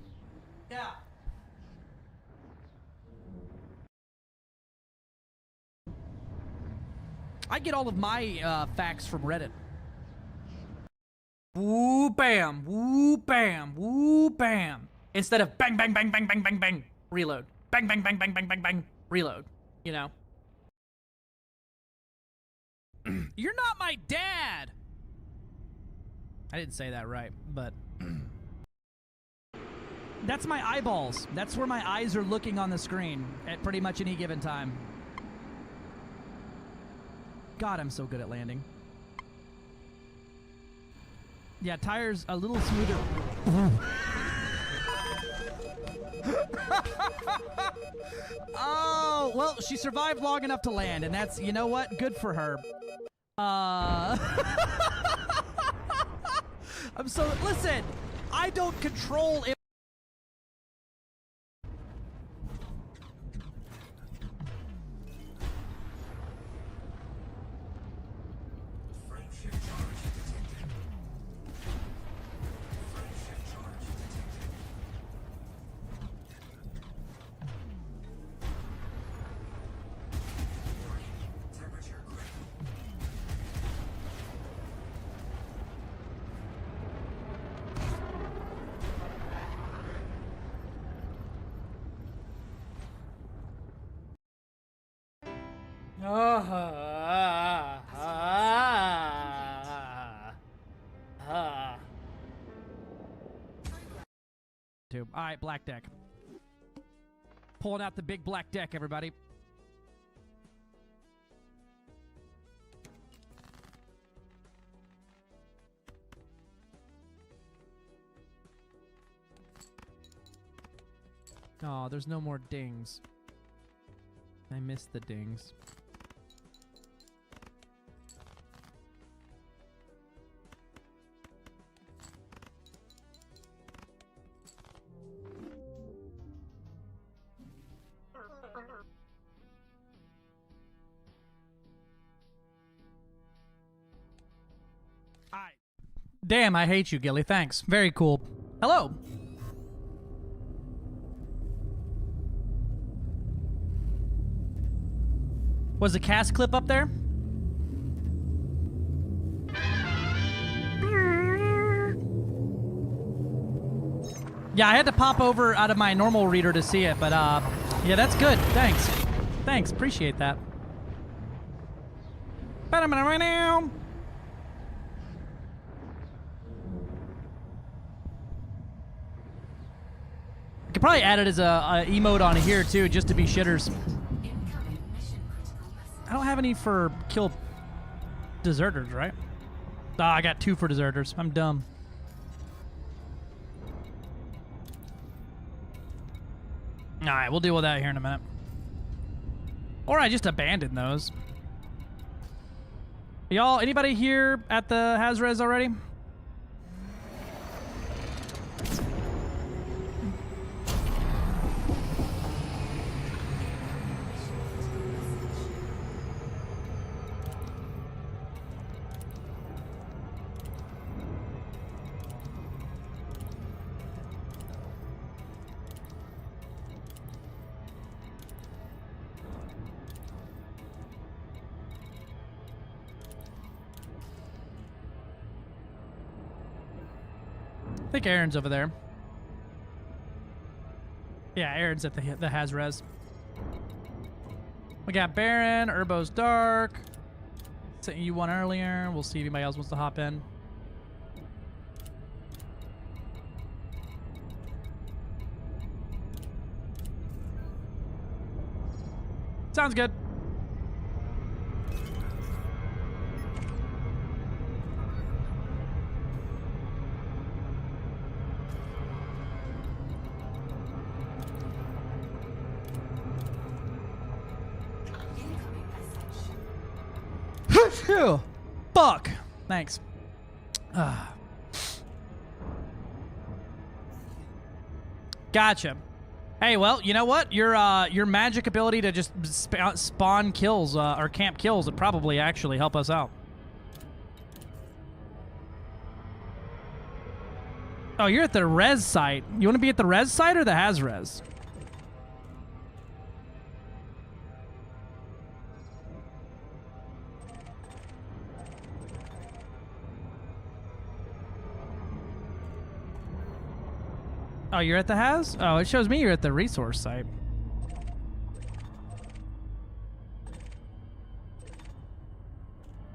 Yeah. I get all of my facts from Reddit. Woo bam, woo bam, woo bam. Instead of bang bang bang bang bang bang bang, reload. Bang bang bang bang bang bang bang, reload. You know? You're not my dad! I didn't say that right, but... That's my eyeballs. That's where my eyes are looking on the screen at pretty much any given time. God, I'm so good at landing. Yeah, tires a little smoother. Oh, well, she survived long enough to land, and that's, you know what? Good for her. I'm so, listen, I don't control it. All right, black deck. Pulling out the big black deck, everybody. Oh, there's no more dings. I missed the dings. Damn, I hate you, Gilly. Thanks. Very cool. Hello. Was the cast clip up there? Yeah, I had to pop over out of my normal reader to see it, but yeah, that's good. Thanks. Thanks. Appreciate that. I could probably add it as a emote on here too, just to be shitters. I don't have any for kill deserters, right? Ah, I got 2 for deserters. I'm dumb. Alright, we'll deal with that here in a minute. Or I just abandoned those. Y'all, anybody here at the Hazres already? I think Aaron's over there. Yeah, Aaron's at the Hazres. We got Baron, Urbo's Dark. Sent you one earlier. We'll see if anybody else wants to hop in. Sounds good. Phew. Fuck. Thanks. Gotcha. Hey, well, you know what? Your magic ability to just spawn kills or camp kills would probably actually help us out. Oh, you're at the res site. You want to be at the res site or the has res? Oh, you're at the has? Oh, it shows me you're at the resource site.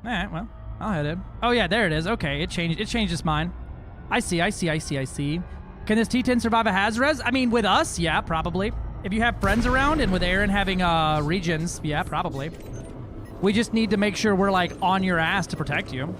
All right, well, I'll head in. Oh yeah, there it is. Okay, it changed its mind. I see. Can this T10 survive a has res? I mean, with us, yeah, probably. If you have friends around and with Aaron having regions, yeah, probably. We just need to make sure we're like on your ass to protect you.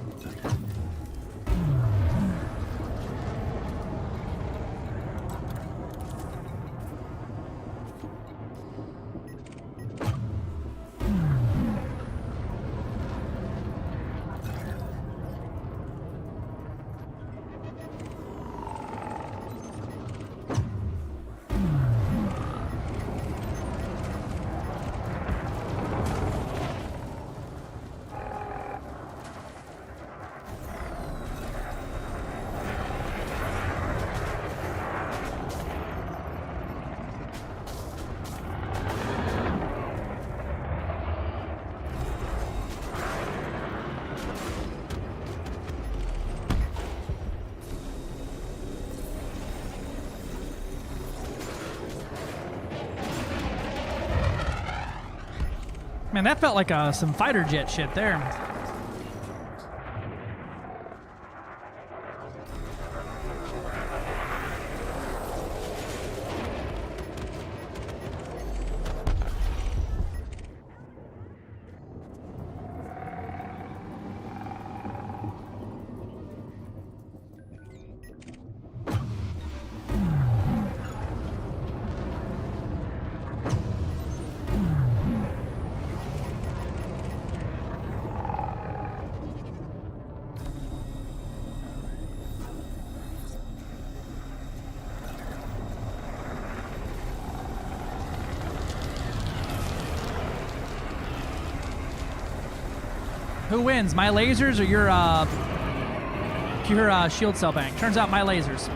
Man, that felt like some fighter jet shit there. Who wins, my lasers or your pure shield cell bank? Turns out my lasers.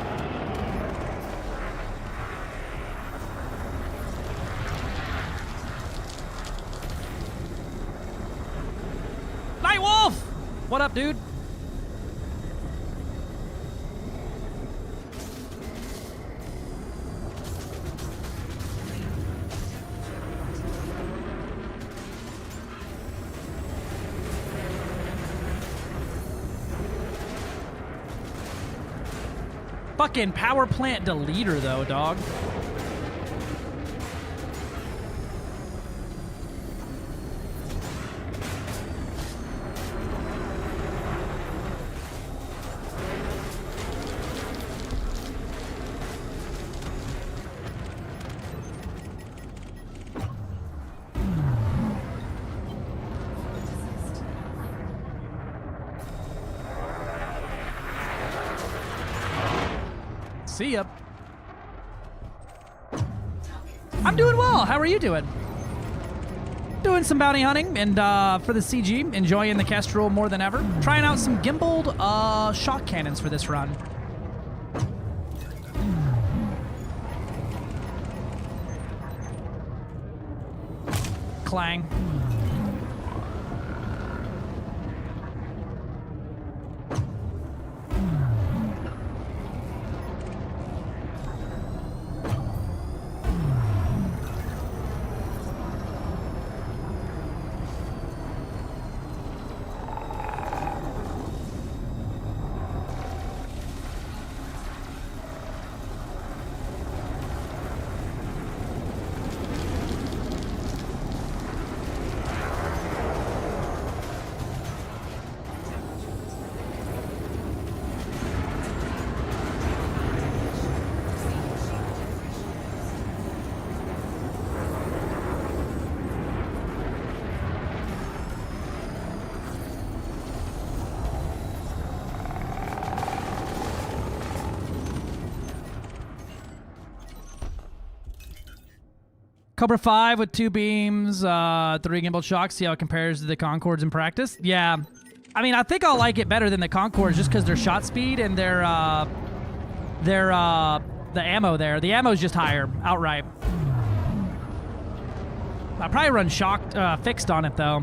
Nightwolf! What up, dude? Fucking power plant deleter, though, dog. See ya. I'm doing well. How are you doing? Doing some bounty hunting and for the CG, enjoying the Kestrel more than ever. Trying out some gimbaled shock cannons for this run. Clang. Cobra 5 with 2 beams, 3 gimbal shocks. See how it compares to the Concords in practice. Yeah, I mean, I think I'll like it better than the Concords just because their shot speed and their the ammo there. The ammo's just higher outright. I'll probably run shocked fixed on it though.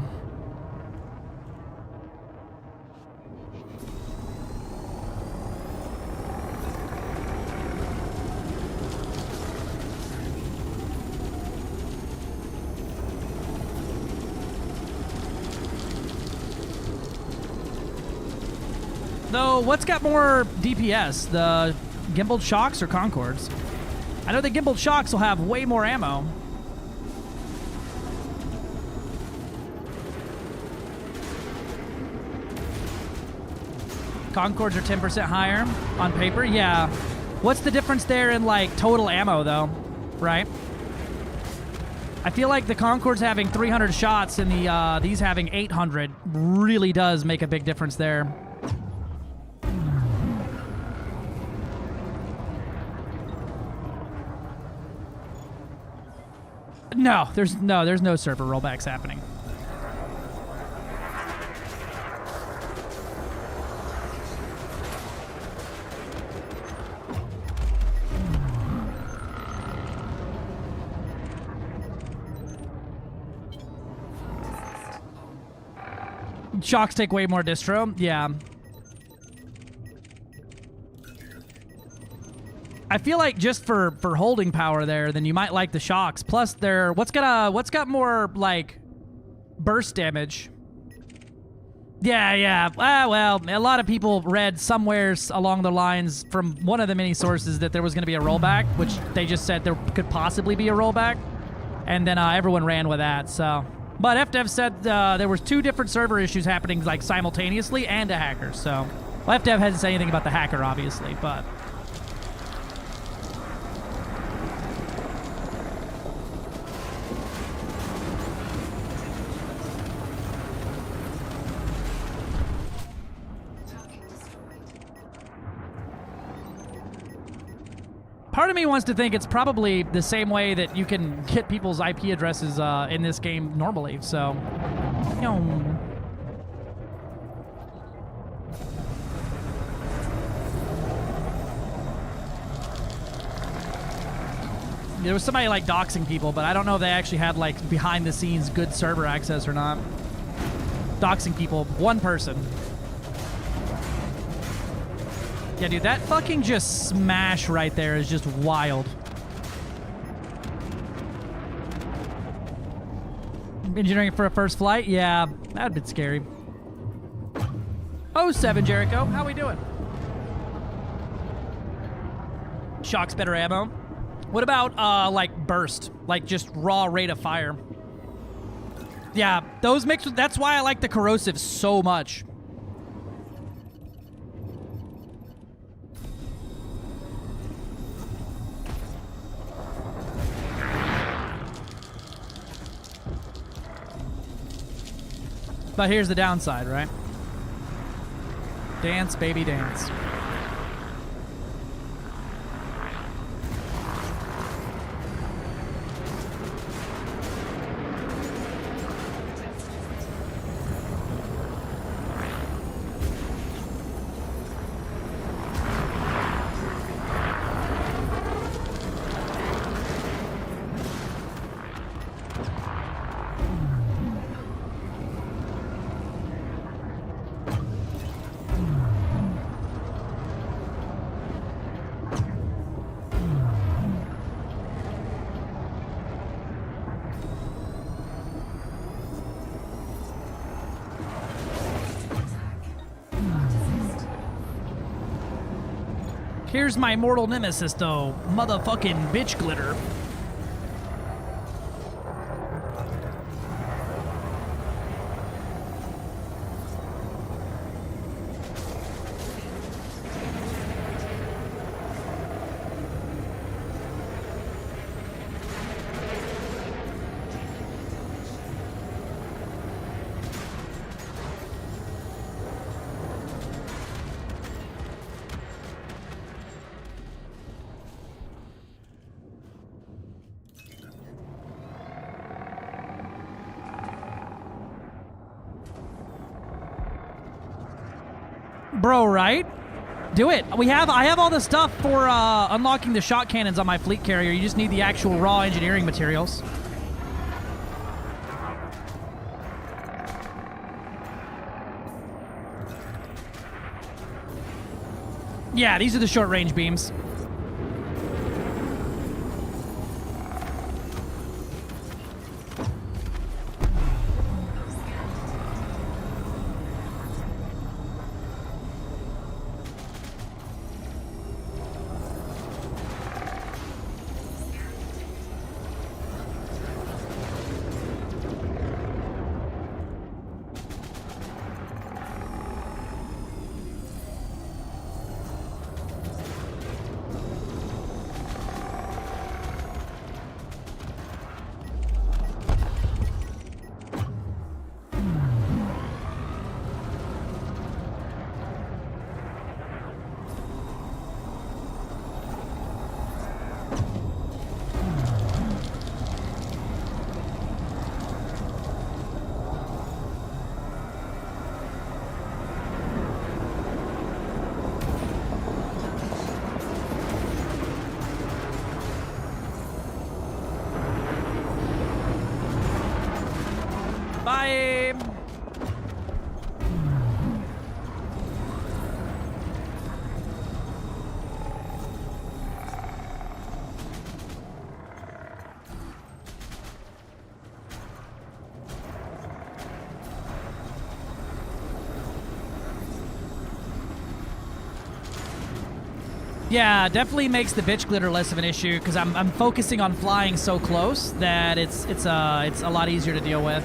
Though, what's got more DPS, the gimbaled shocks or Concords? I know the gimbaled shocks will have way more ammo. Concords are 10% higher on paper. Yeah. What's the difference there in like total ammo though? Right? I feel like the Concords having 300 shots and the these having 800 really does make a big difference there. No, there's no server rollbacks happening. Shocks take way more distro. Yeah. I feel like just for holding power there, then you might like the shocks. Plus, they're what's got more like burst damage. Yeah. Well, a lot of people read somewhere along the lines from one of the many sources that there was going to be a rollback, which they just said there could possibly be a rollback, and then everyone ran with that. So, but FDev said there was 2 different server issues happening like simultaneously and a hacker. So, well, FDev hasn't said anything about the hacker, obviously, but. Part of me wants to think it's probably the same way that you can get people's IP addresses in this game normally, so... There was somebody like doxing people, but I don't know if they actually had like behind the scenes good server access or not. Doxing people, one person. Yeah, dude, that fucking just smash right there is just wild. Engineering for a first flight? Yeah, that'd been scary. 07 Jericho, how we doing? Shocks better ammo. What about, like, burst? Like, just raw rate of fire? Yeah, those mix... That's why I like the corrosive so much. But here's the downside, right? Dance, baby, dance. Here's my mortal nemesis, though. Motherfucking bitch glitter. Bro, right? Do it. I have all the stuff for unlocking the shot cannons on my fleet carrier. You just need the actual raw engineering materials. Yeah, these are the short-range beams. Bye. Yeah, definitely makes the bitch glitter less of an issue because I'm focusing on flying so close that it's a lot easier to deal with.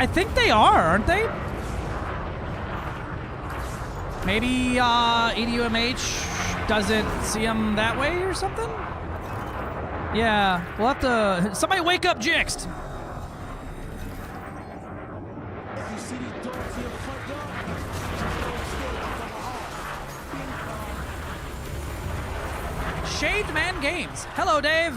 I think they are, aren't they? Maybe EDUMH doesn't see them that way or something? Yeah, we'll have to... Somebody wake up Jixed! Shaved Man Games. Hello, Dave.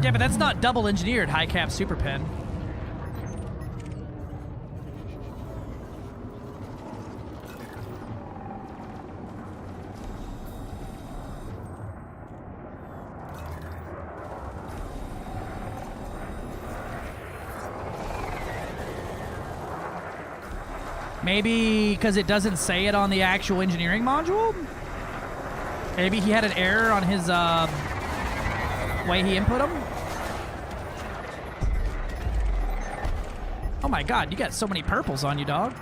Yeah, but that's not double engineered high cap super pen. Maybe because it doesn't say it on the actual engineering module? Maybe he had an error on his way he input them? Oh my god, you got so many purples on you, dog.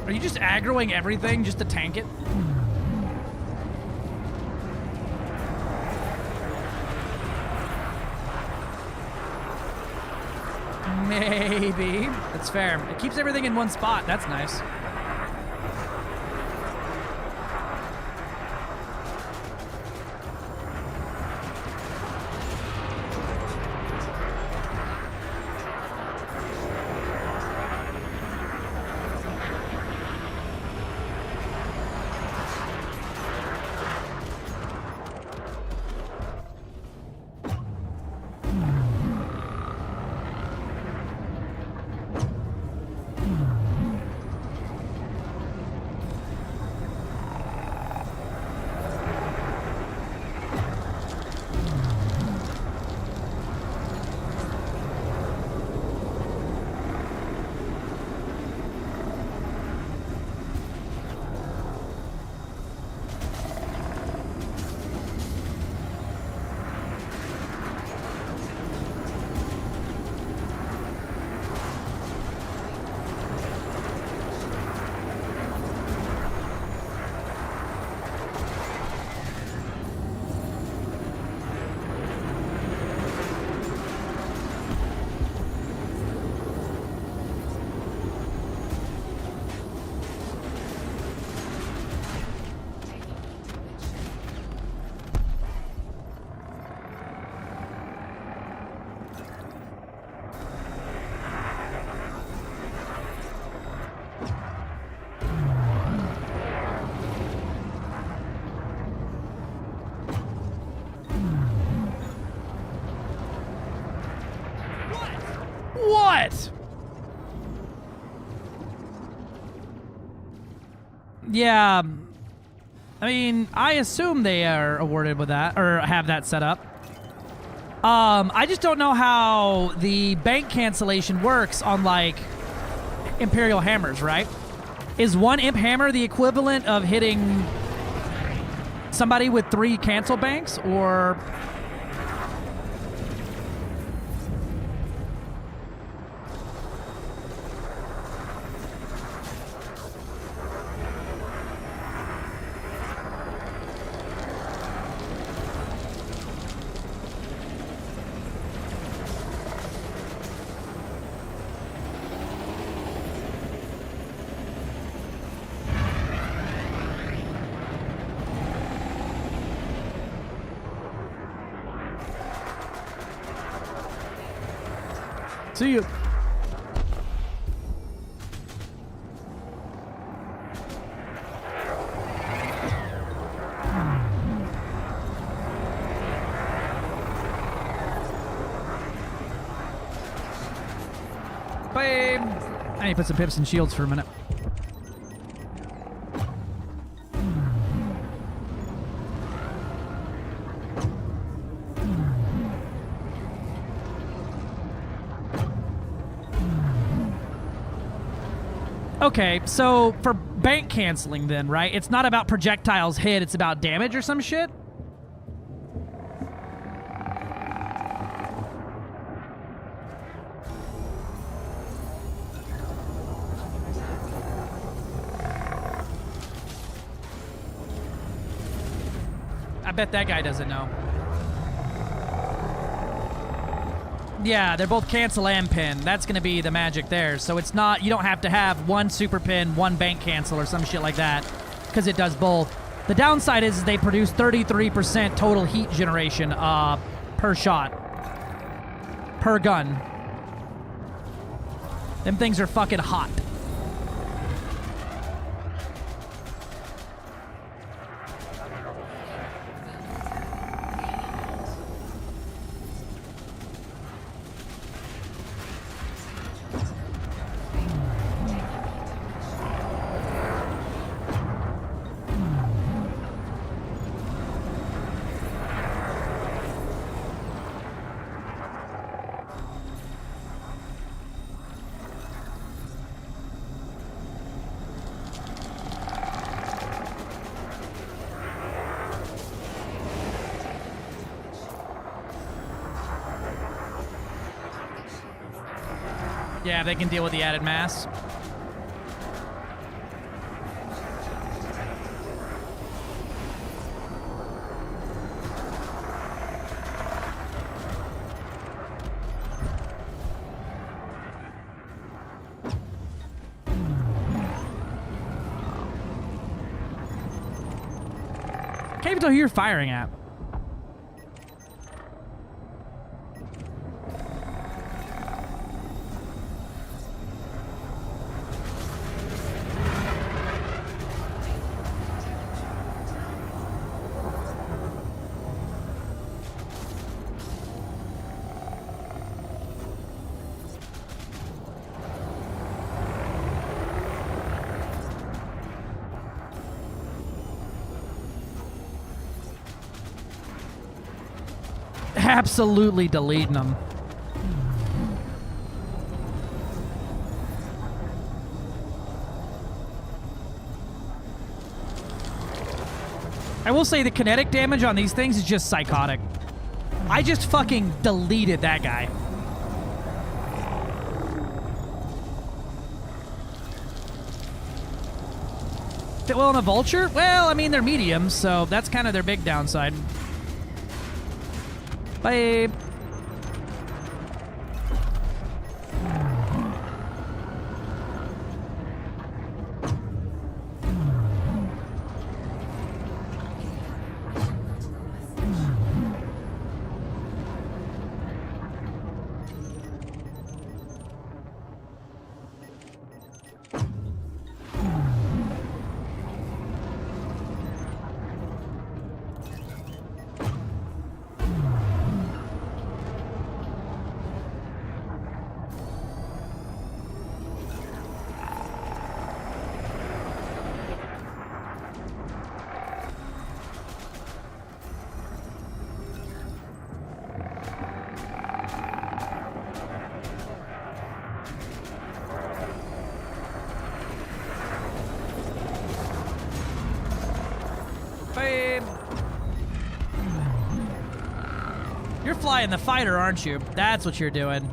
Are you just aggroing everything just to tank it? Maybe. That's fair. It keeps everything in one spot. That's nice. What? Yeah. I mean, I assume they are awarded with that, or have that set up. I just don't know how the bank cancellation works on, like, Imperial hammers, right? Is one imp hammer the equivalent of hitting somebody with 3 cancel banks, or... See you. Babe. I need to put some pips and shields for a minute. Okay, so for bank canceling then, right? It's not about projectiles hit, it's about damage or some shit? I bet that guy doesn't know. Yeah, they're both cancel and pin. That's going to be the magic there. So it's not, you don't have to have one super pin, one bank cancel or some shit like that, because it does both. The downside is they produce 33% total heat generation per shot. Per gun. Them things are fucking hot. Yeah, they can deal with the added mass. Can't even tell who you're firing at. Absolutely deleting them. I will say the kinetic damage on these things is just psychotic. I just fucking deleted that guy. Fit well on a vulture? Well, I mean, they're mediums, so that's kind of their big downside. Bye. You're flying the fighter, aren't you? That's what you're doing.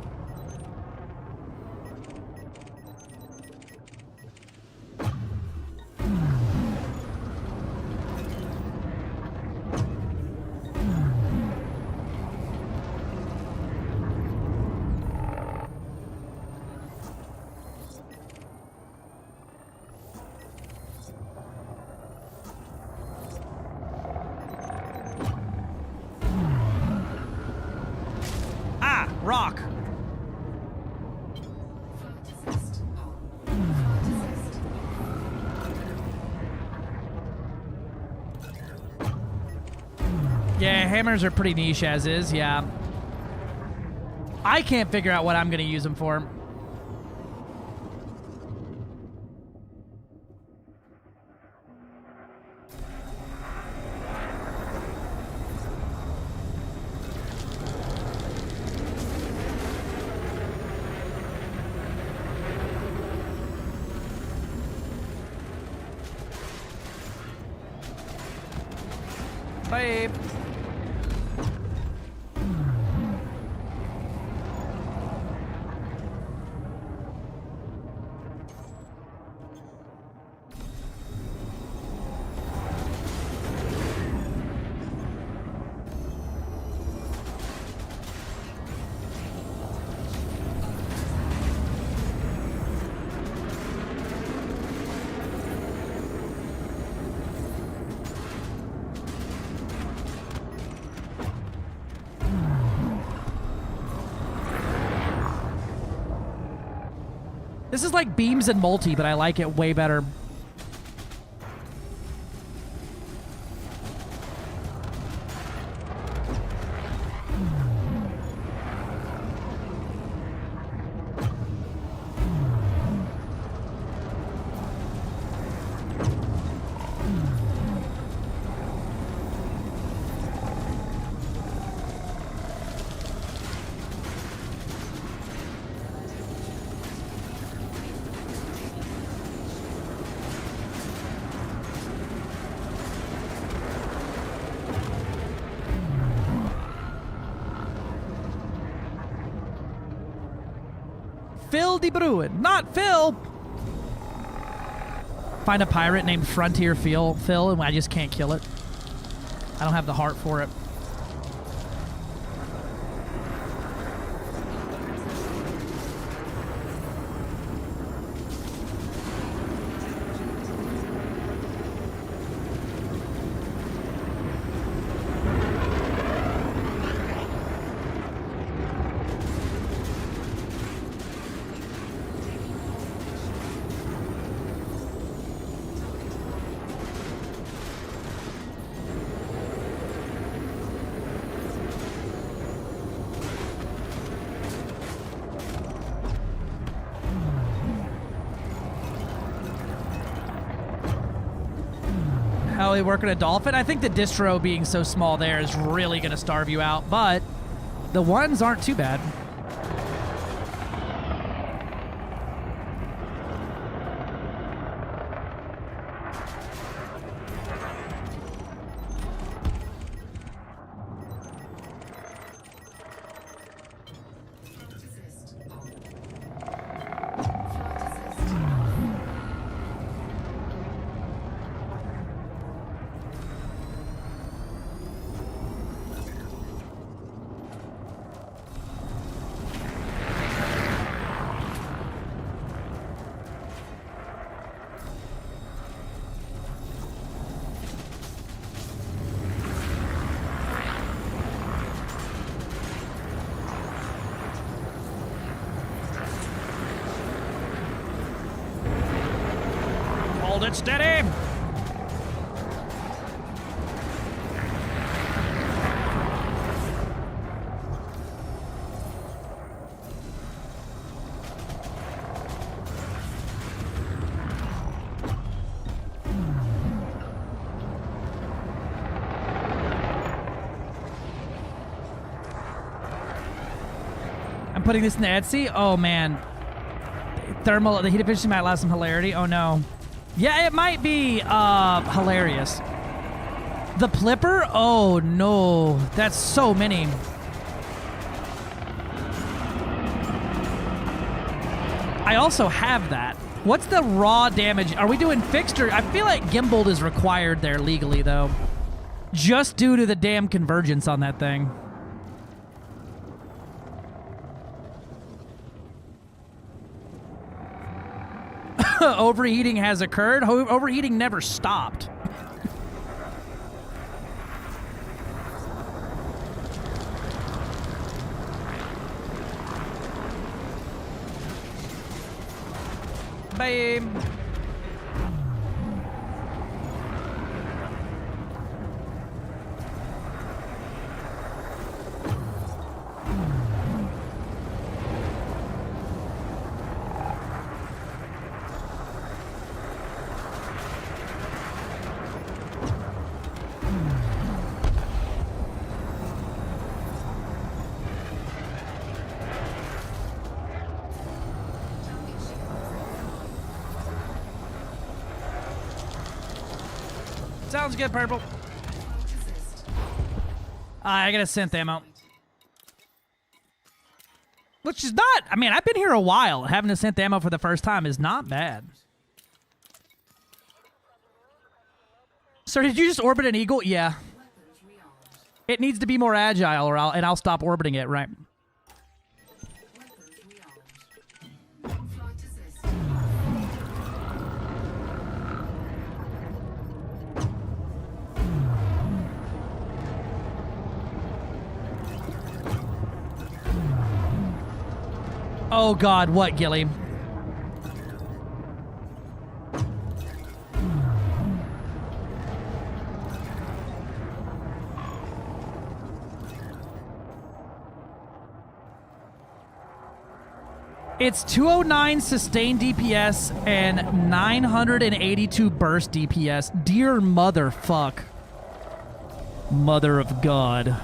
Rock. Yeah, hammers are pretty niche as is, yeah. I can't figure out what I'm going to use them for. Bye. This is like beams and multi, but I like it way better. Phil de Bruin, not Phil. Find a pirate named Frontier Phil, and I just can't kill it. I don't have the heart for it. probably working a Dolphin. I think the distro being so small there is really going to starve you out, but the ones aren't too bad. Hold it steady. I'm putting this in the Etsy. Oh man, thermal. The heat efficiency might last some hilarity. Oh no. Yeah, it might be hilarious. The Plipper? Oh no, that's so many. I also have that. What's the raw damage? Are we doing fixed or? I feel like gimbaled is required there legally though. Just due to the damn convergence on that thing. Overheating has occurred. Overheating never stopped. Babe. Sounds good, Purple. I got a synth ammo. Which is not, I mean, I've been here a while. Having a synth ammo for the first time is not bad. Sir, did you just orbit an eagle? Yeah. It needs to be more agile or I'll stop orbiting it, right? Oh God, what, Gilly? It's 209 sustained DPS and 982 burst DPS. Dear motherfuck. Mother of God.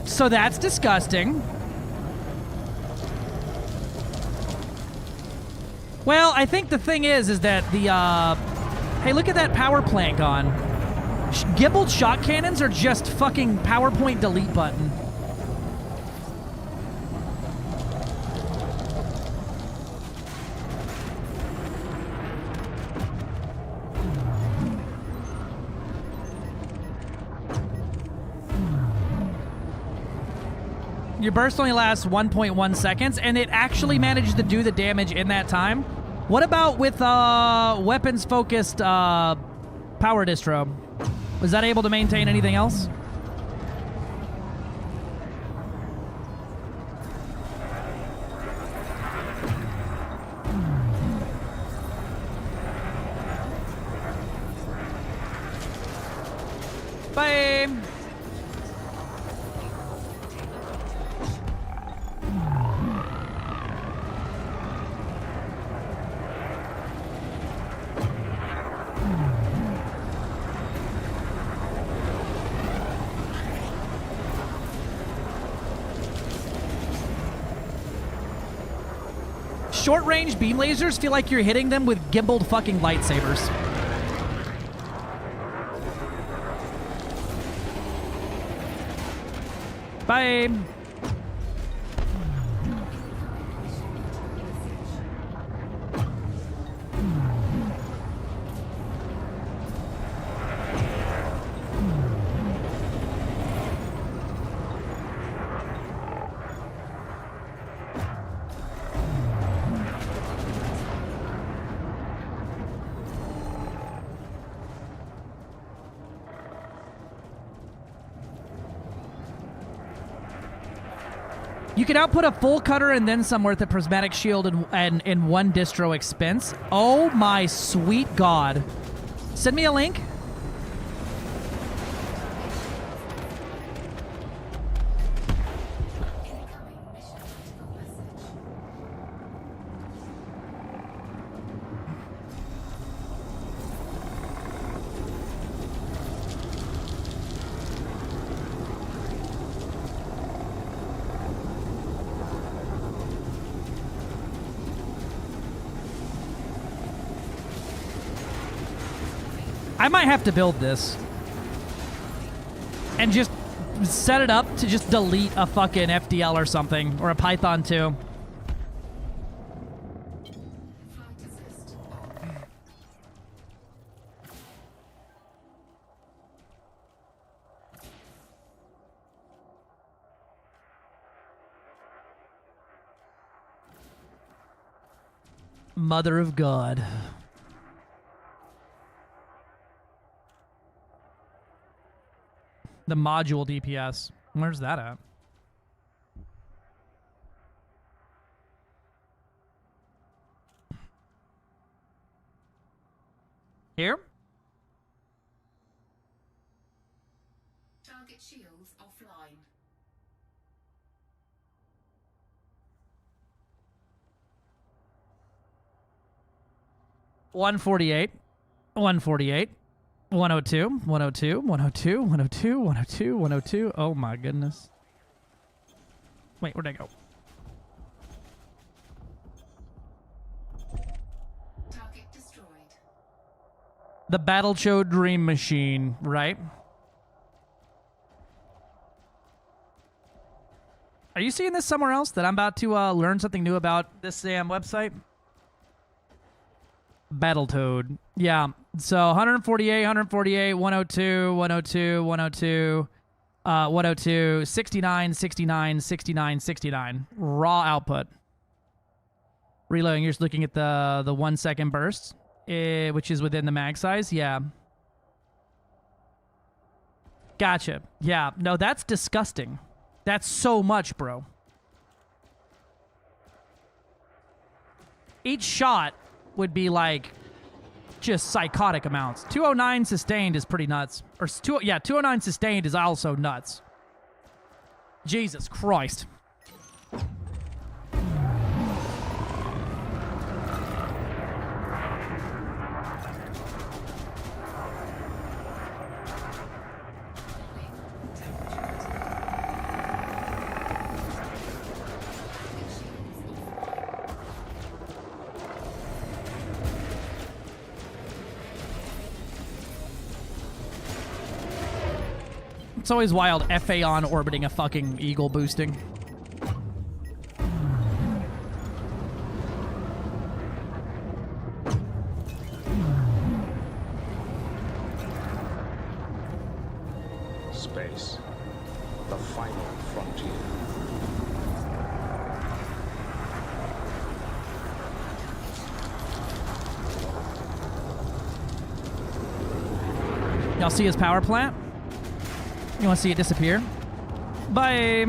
So that's disgusting. Well, I think the thing is that the, hey, look at that power plant gone. Gimbaled shot cannons are just fucking PowerPoint delete button. Your burst only lasts 1.1 seconds, and it actually managed to do the damage in that time. What about with weapons-focused power distro? Was that able to maintain anything else? Bye. Short-range beam lasers feel like you're hitting them with gimbaled fucking lightsabers. Bye. You can output a full cutter and then some with a prismatic shield and one distro expense. Oh my sweet god. Send me a link. I might have to build this and just set it up to just delete a fucking FDL or something, or a Python 2. Mother of God. The module DPS. Where's that at? Here? Target shields offline. $148. 148. 102, 102, 102, 102, 102, 102. Oh my goodness. Wait, where'd I go? Target destroyed. The Battle Chode Dream Machine, right? Are you seeing this somewhere else that I'm about to learn something new about this damn website? Battletoad. Yeah. So 148, 148, 102, 102, 102, 102, 69, 69, 69, 69. Raw output. Reloading, you're just looking at the 1 second bursts, which is within the mag size. Yeah. Gotcha. Yeah. No, that's disgusting. That's so much, bro. Each shot would be like just psychotic amounts. 209 sustained is pretty nuts. Or 209 sustained is also nuts. Jesus Christ. It's always wild, Phaon orbiting a fucking eagle boosting. Space. The final frontier. Y'all see his power plant? You want to see it disappear? Bye.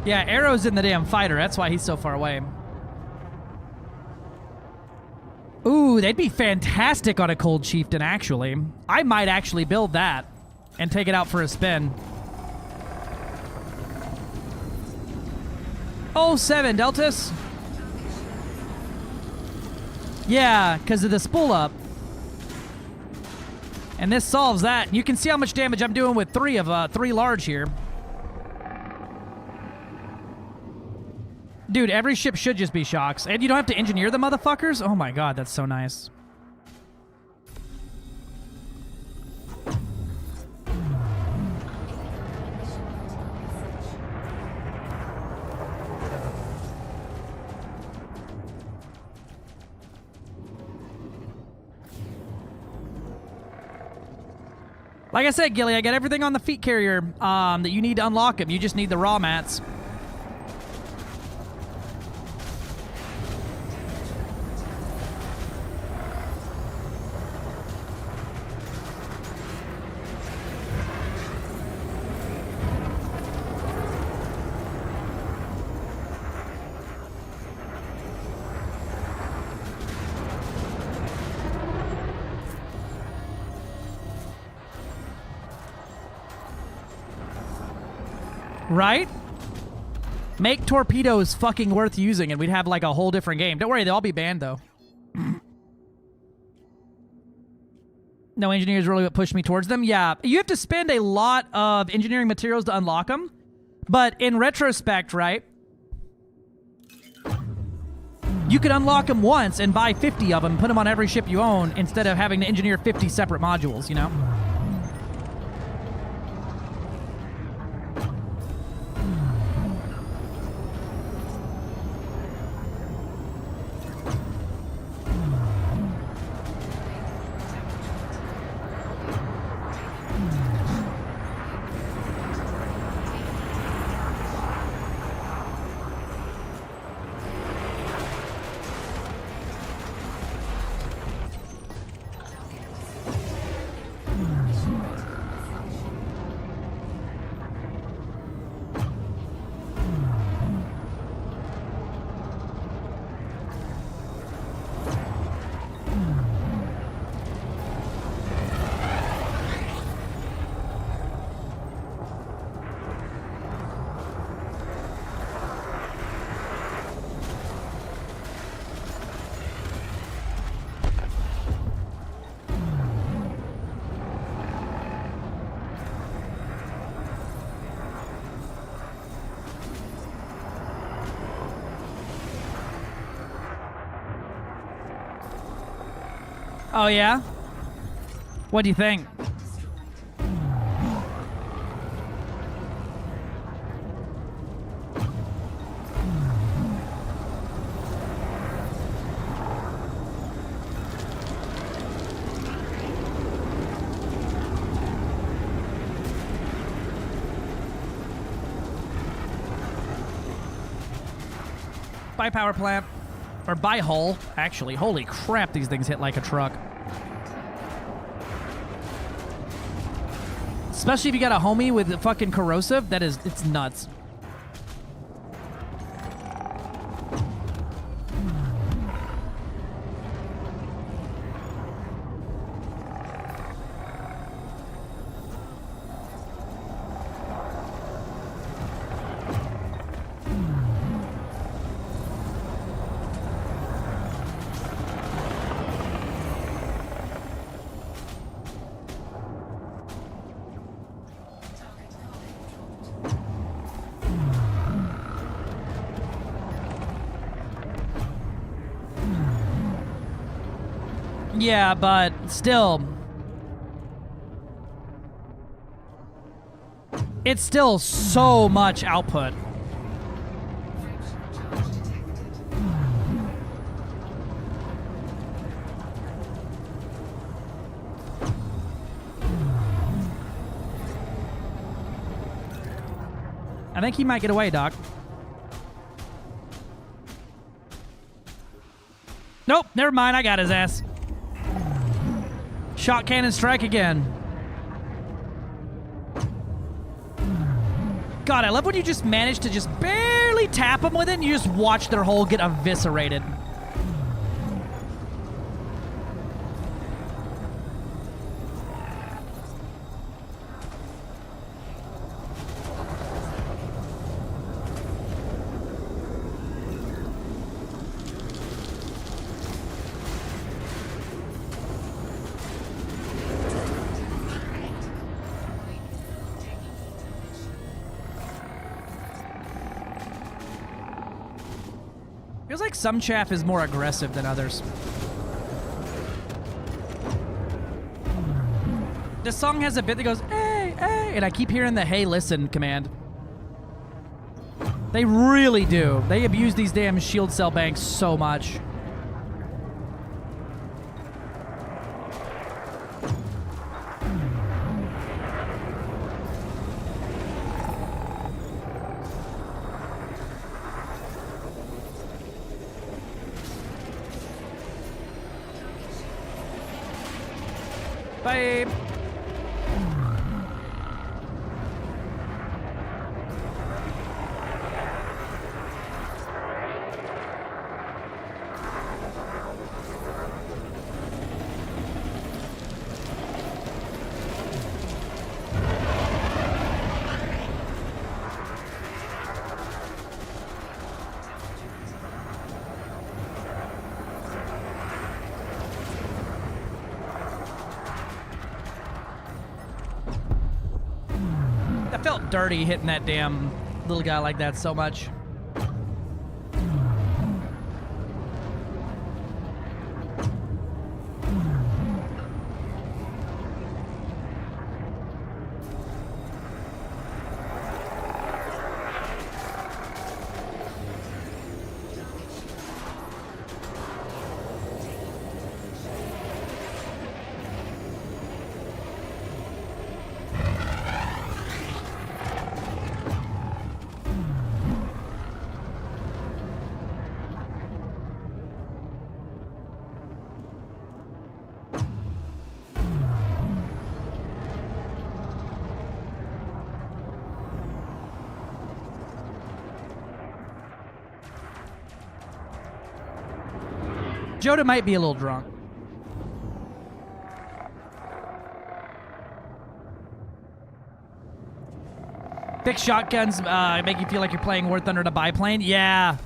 Yeah, Arrow's in the damn fighter. That's why he's so far away. Ooh, they'd be fantastic on a Cold Chieftain, actually. I might actually build that and take it out for a spin. 07, Deltas. Yeah, because of the spool up. And this solves that. You can see how much damage I'm doing with three large here. Dude, every ship should just be shocks. And you don't have to engineer the motherfuckers? Oh my god, that's so nice. Like I said, Gilly, I got everything on the feet carrier that you need to unlock them. You just need the raw mats. Right? Make torpedoes fucking worth using and we'd have like a whole different game. Don't worry, they'll all be banned though. No engineers really what pushed me towards them. Yeah, you have to spend a lot of engineering materials to unlock them. But in retrospect, right? You could unlock them once and buy 50 of them, put them on every ship you own instead of having to engineer 50 separate modules, you know? Oh, yeah? What do you think? Buy power plant. Or buy hull, actually. Holy crap, these things hit like a truck. Especially if you got a homie with the fucking corrosive, it's nuts. Yeah, but still. It's still so much output. I think he might get away, Doc. Nope, never mind. I got his ass. Shot cannon strike again. God, I love when you just manage to just barely tap them with it and you just watch their hull get eviscerated. Feels like some chaff is more aggressive than others. This song has a bit that goes, hey, hey, and I keep hearing the hey, listen command. They really do. They abuse these damn shield cell banks so much. Bye. That felt dirty hitting that damn little guy like that so much. Joda might be a little drunk. Big shotguns make you feel like you're playing War Thunder in a biplane. Yeah.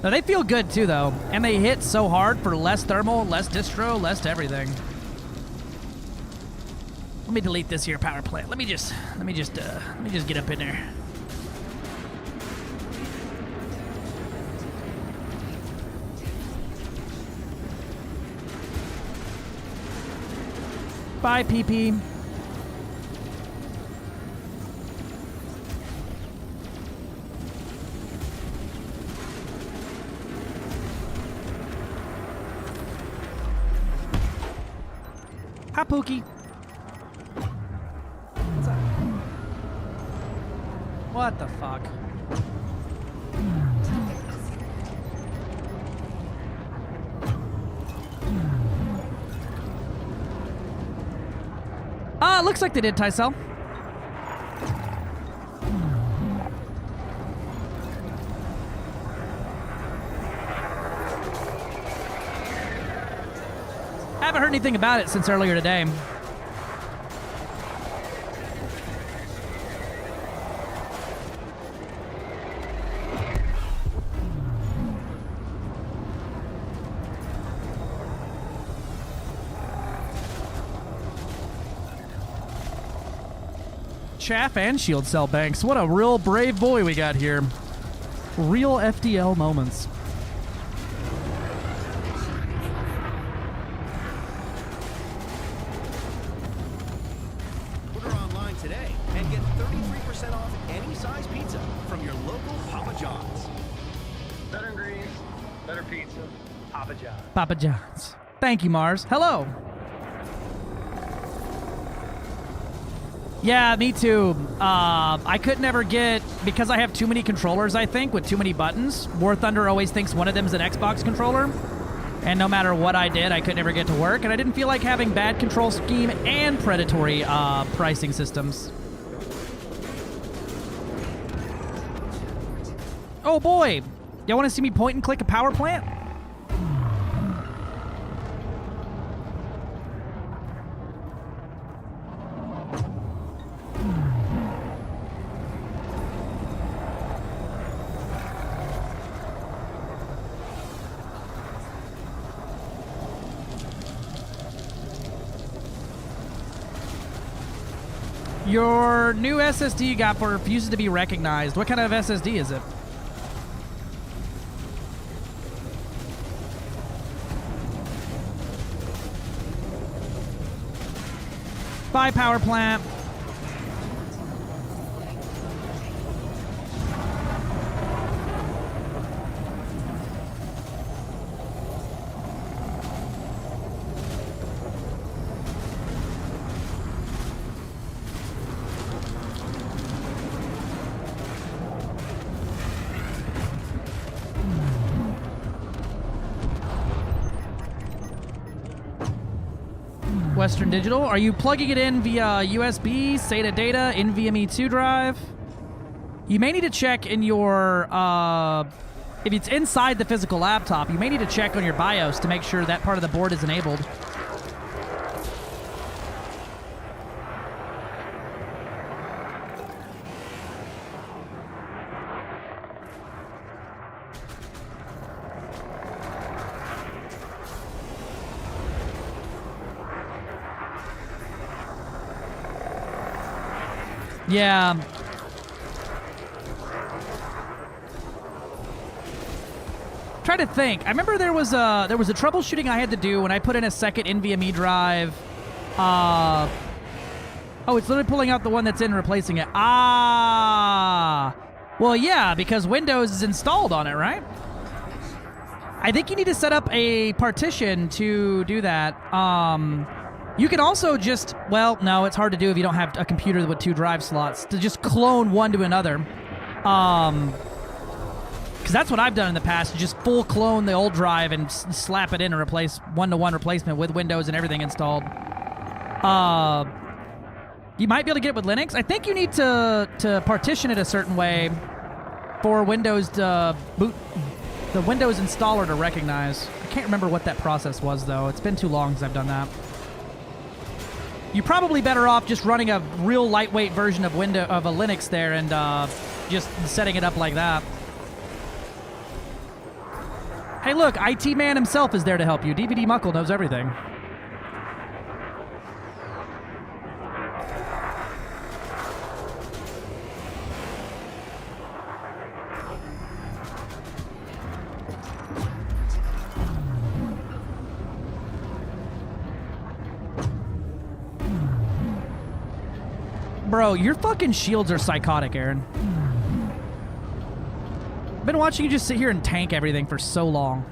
No, they feel good too, though. And they hit so hard for less thermal, less distro, less everything. Let me delete this here power plant. Let me just get up in there. Bye, PP. Hi, Pookie. What's up? What the fuck? Looks like they did, Tycel. Haven't heard anything about it since earlier today. Chaff and shield cell banks. What a real brave boy we got here. Real FDL moments. Order online today and get 33% off any size pizza from your local Papa John's. Better grease, better pizza, Papa John's. Papa John's. Thank you, Mars. Hello. Yeah, me too. I could never get, because I have too many controllers, I think, with too many buttons. War Thunder always thinks one of them is an Xbox controller. And no matter what I did, I could never get to work. And I didn't feel like having bad control scheme and predatory pricing systems. Oh boy! Y'all want to see me point and click a power plant? Your new SSD you got for refuses to be recognized. What kind of SSD is it? Bye, power plant. Western Digital. Are you plugging it in via USB, SATA data, NVMe 2 drive? You may need to check in your, if it's inside the physical laptop, you may need to check on your BIOS to make sure that part of the board is enabled. Yeah. Try to think. I remember there was a troubleshooting I had to do when I put in a second NVMe drive. Oh, it's literally pulling out the one that's in and replacing it. Ah. Well, yeah, because Windows is installed on it, right? I think you need to set up a partition to do that. You can also just, well, no, it's hard to do if you don't have a computer with 2 drive slots, to just clone one to another. Because that's what I've done in the past, just full clone the old drive and slap it in and replace one-to-one replacement with Windows and everything installed. You might be able to get it with Linux. I think you need to partition it a certain way for Windows to boot, the Windows installer to recognize. I can't remember what that process was, though. It's been too long since I've done that. You're probably better off just running a real lightweight version of a Linux there and just setting it up like that. Hey, look, IT Man himself is there to help you. DVD Muckle knows everything. Bro, your fucking shields are psychotic, Aaron. I've been watching you just sit here and tank everything for so long.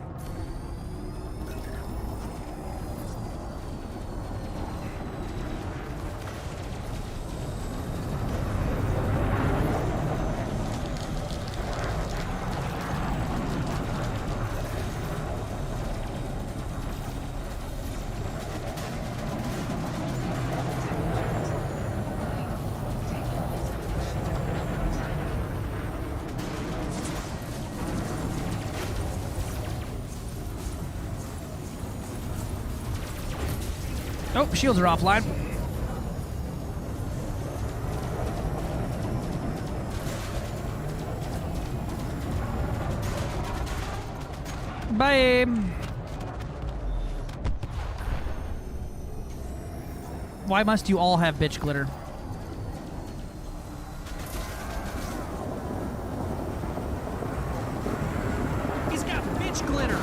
Oh, shields are offline. Bye. Why must you all have bitch glitter? He's got bitch glitter.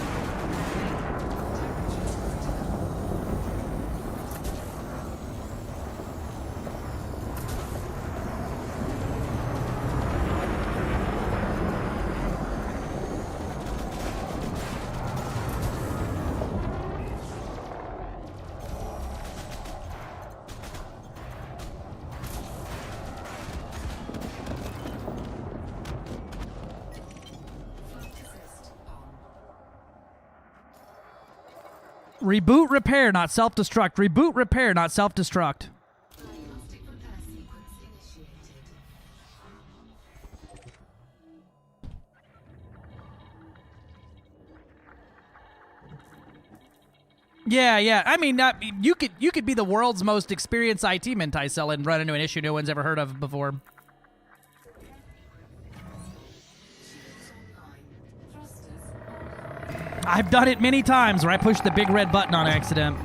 Reboot, repair, not self-destruct. Reboot, repair, not self-destruct. Yeah. I mean, you could be the world's most experienced IT Minticell and run into an issue no one's ever heard of before. I've done it many times where I pushed the big red button on accident.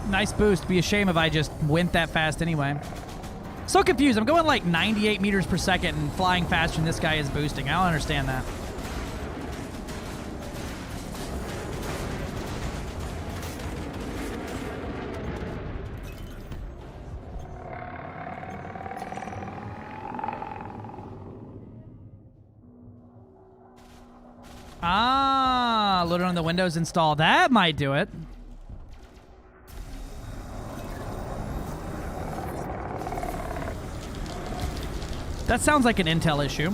Nice boost. Be a shame if I just went that fast anyway. So confused. I'm going like 98 meters per second and flying faster than this guy is boosting. I don't understand that. Ah, load it on the Windows install. That might do it. That sounds like an Intel issue.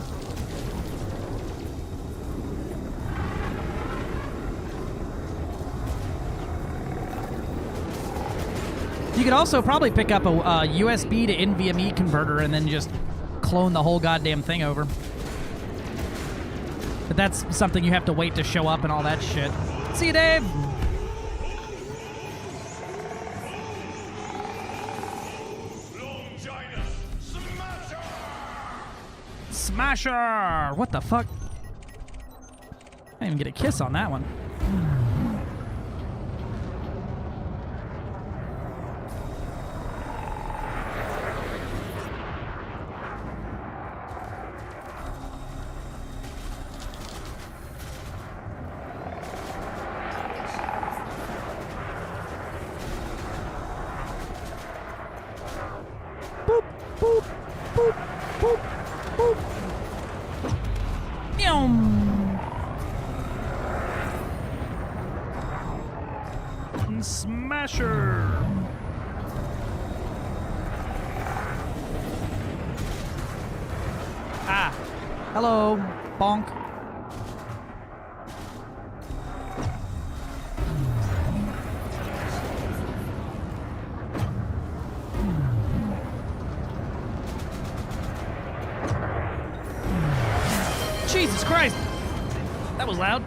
You could also probably pick up a USB to NVMe converter and then just clone the whole goddamn thing over. But that's something you have to wait to show up and all that shit. See you, Dave! Smasher! What the fuck? I didn't even get a kiss on that one. Boop, boop, boop, boop, boop. Smasher! Ah! Hello, bonk. Jesus Christ! That was loud.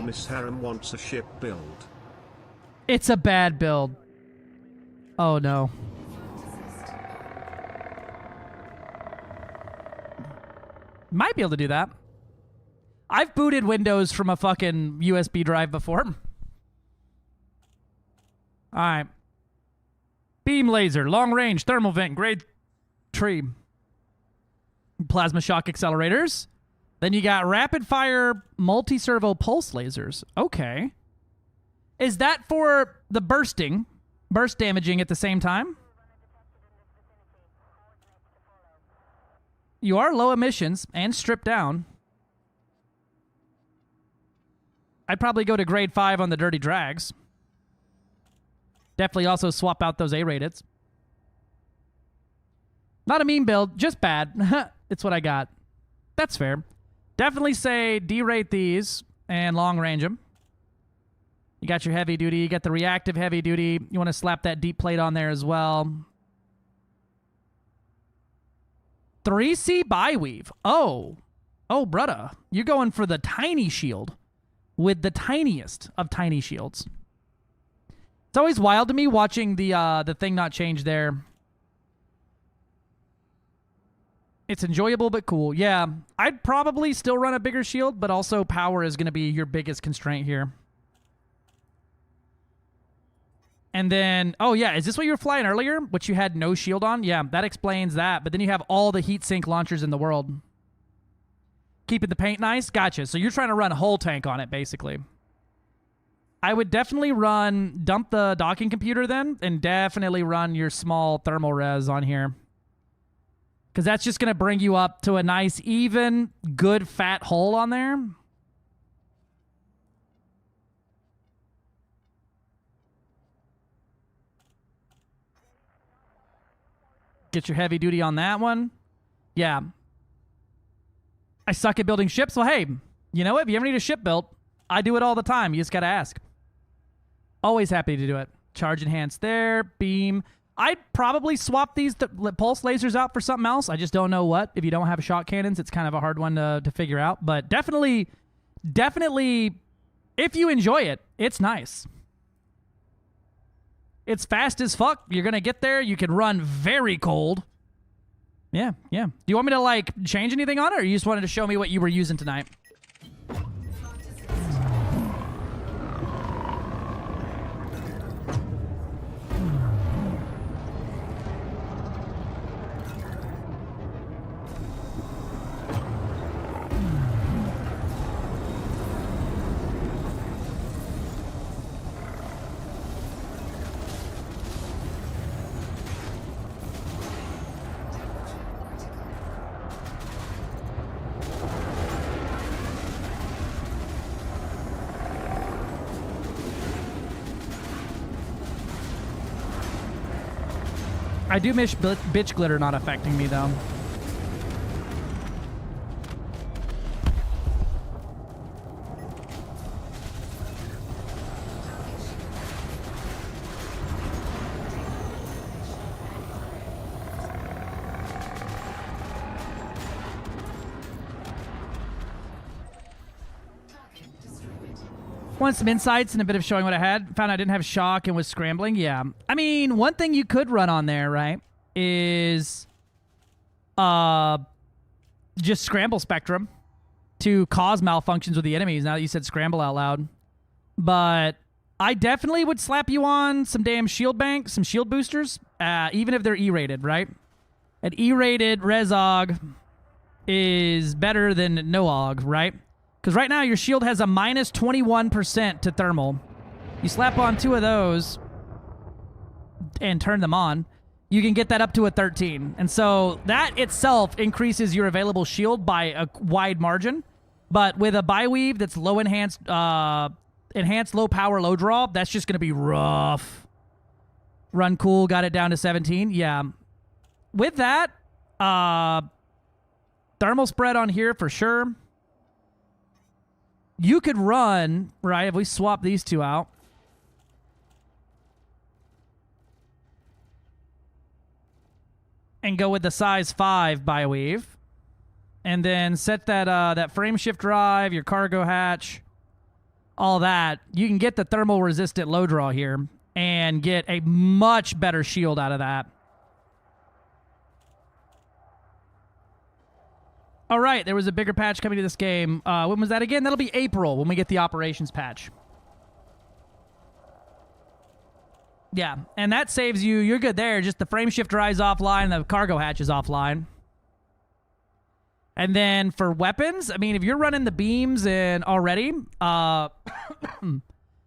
Miss Harem wants a ship build. It's a bad build. Oh no. Might be able to do that. I've booted Windows from a fucking USB drive before. Alright. Beam laser, long range, thermal vent, grade tree. Plasma shock accelerators. Then you got rapid fire multi-servo pulse lasers. Okay. Is that for the burst damaging at the same time? You are low emissions and stripped down. I'd probably go to grade 5 on the dirty drags. Definitely also swap out those A-rateds. Not a mean build, just bad. It's what I got. That's fair. Definitely say derate these and long range them. You got your heavy duty. You got the reactive heavy duty. You want to slap that deep plate on there as well. 3C biweave. Oh, brudda. You're going for the tiny shield with the tiniest of tiny shields. It's always wild to me watching the thing not change there. It's enjoyable but cool. Yeah, I'd probably still run a bigger shield, but also power is going to be your biggest constraint here. And then, oh yeah, is this what you were flying earlier, which you had no shield on? Yeah, that explains that. But then you have all the heat sink launchers in the world. Keeping the paint nice? Gotcha. So you're trying to run a whole tank on it, basically. I would definitely dump the docking computer then, and definitely run your small thermal res on here. Because that's just going to bring you up to a nice, even, good, fat hole on there. Get your heavy duty on that one. Yeah. I suck at building ships. Well, hey, you know what? If you ever need a ship built, I do it all the time. You just got to ask. Always happy to do it. Charge enhanced there. Beam. I'd probably swap these pulse lasers out for something else. I just don't know what. If you don't have shock cannons, it's kind of a hard one to figure out. But definitely, if you enjoy it, it's nice. It's fast as fuck. You're going to get there. You can run very cold. Yeah, yeah. Do you want me to, like, change anything on it, or you just wanted to show me what you were using tonight? I do miss bitch glitter not affecting me, though. Want some insights and a bit of showing what I had. Found I didn't have shock and was scrambling. Yeah. I mean, one thing you could run on there, right, is just scramble spectrum to cause malfunctions with the enemies, now that you said scramble out loud. But I definitely would slap you on some damn shield bank, some shield boosters, even if they're E-rated, right? An E-rated Res-Og is better than no Og, right? Because right now, your shield has a minus 21% to thermal. You slap on 2 of those and turn them on, you can get that up to a 13. And so that itself increases your available shield by a wide margin. But with a bi-weave that's low enhanced low power, low draw, that's just going to be rough. Run cool, got it down to 17. Yeah. With that, thermal spread on here for sure. You could run, right, if we swap these 2 out. And go with the size 5 bi-weave. And then set that frame shift drive, your cargo hatch, all that. You can get the thermal resistant low draw here and get a much better shield out of that. All right, there was a bigger patch coming to this game. When was that again? That'll be April when we get the operations patch. Yeah, and that saves you. You're good there. Just the frame shift drive's offline, the cargo hatch is offline. And then for weapons, I mean, if you're running the beams and already,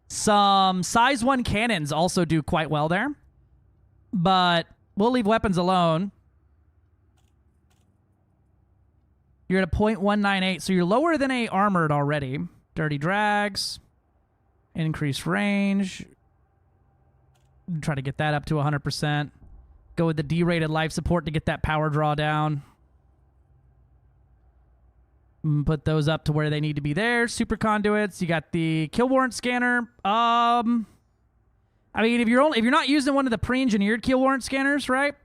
some size 1 cannons also do quite well there. But we'll leave weapons alone. You're at a 0.198, so you're lower than a armored already. Dirty drags. Increased range. Try to get that up to 100%. Go with the D-rated life support to get that power draw down. Put those up to where they need to be there. Super conduits. You got the kill warrant scanner. I mean, if you're not using one of the pre-engineered kill warrant scanners, right?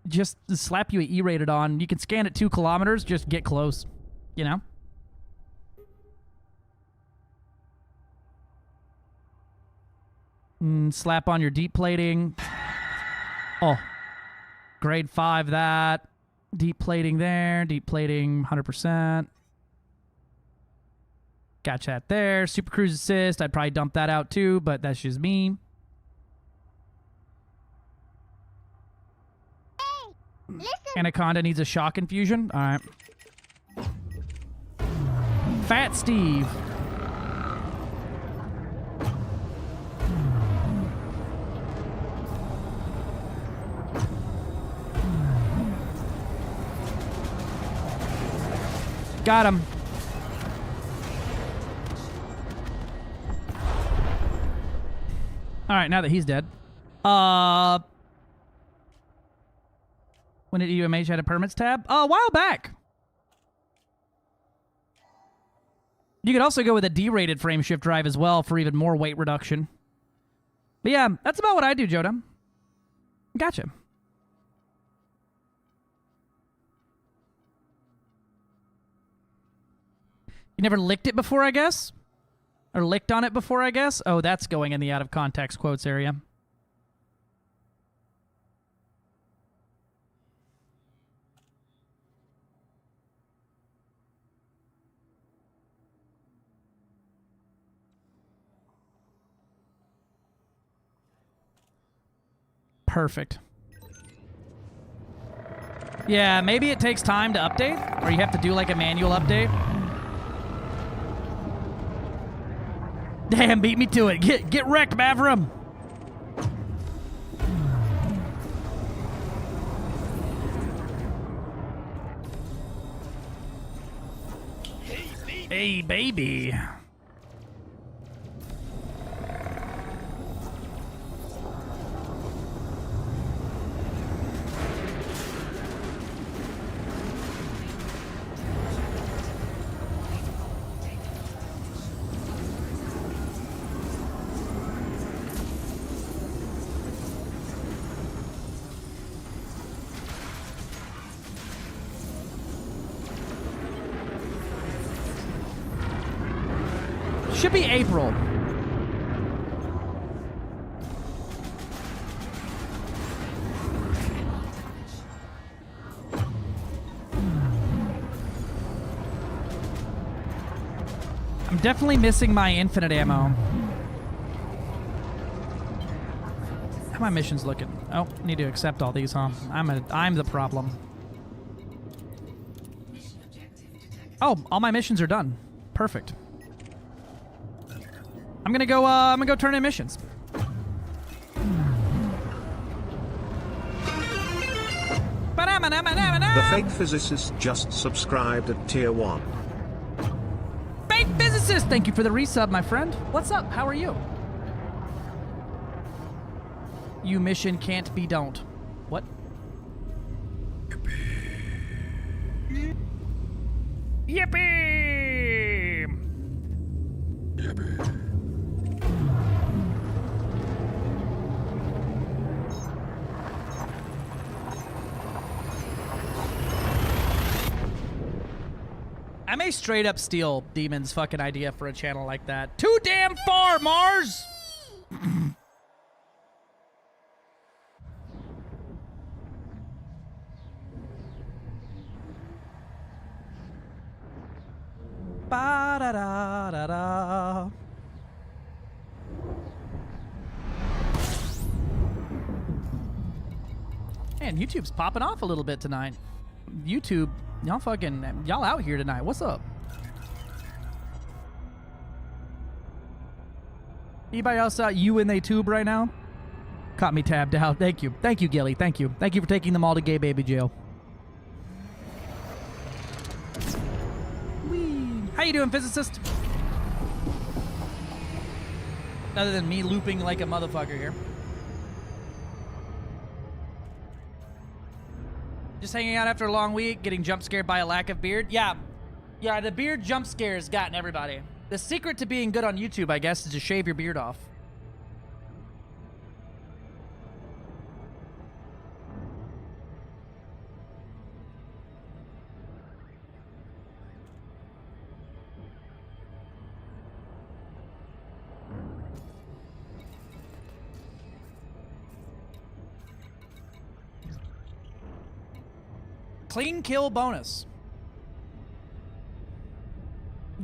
Just slap you a E-rated on. You can scan at 2 kilometers. Just get close, you know? Slap on your deep plating. Oh. Grade 5 that. Deep plating there. Deep plating 100%. Got that there. Super Cruise Assist. I'd probably dump that out too, but that's just me. Anaconda needs a shock infusion. All right. Fat Steve. Got him. All right, now that he's dead. When did UMH had a permits tab? A while back. You could also go with a D-rated frame shift drive as well for even more weight reduction. But yeah, that's about what I do, Joda. Gotcha. You never licked it before, I guess? Or licked on it before, I guess? Oh, that's going in the out of context quotes area. Perfect. Yeah, maybe it takes time to update, or you have to do like a manual update. Damn, beat me to it. Get wrecked, Mavrum. Hey, baby. Should be April. I'm definitely missing my infinite ammo. How my missions looking? Oh, need to accept all these, huh? I'm the problem. Oh, all my missions are done. Perfect. I'm gonna go turn in missions. The fake physicist just subscribed at tier 1. Fake physicist! Thank you for the resub, my friend. What's up? How are you? You mission can't be don't. What? Yippee! Yippee! I may straight up steal Demon's fucking idea for a channel like that. Too damn far, Mars! Ba-da-da-da-da. Man, YouTube's popping off a little bit tonight. YouTube, y'all out here tonight. What's up? Anybody else out you in they tube right now? Caught me tabbed out. Thank you. Thank you, Gilly. Thank you. Thank you for taking them all to gay baby jail. Whee. How you doing, physicist? Other than me looping like a motherfucker here. Just hanging out after a long week, getting jump scared by a lack of beard. Yeah, the beard jump scare has gotten everybody. The secret to being good on YouTube, I guess, is to shave your beard off. Clean kill bonus.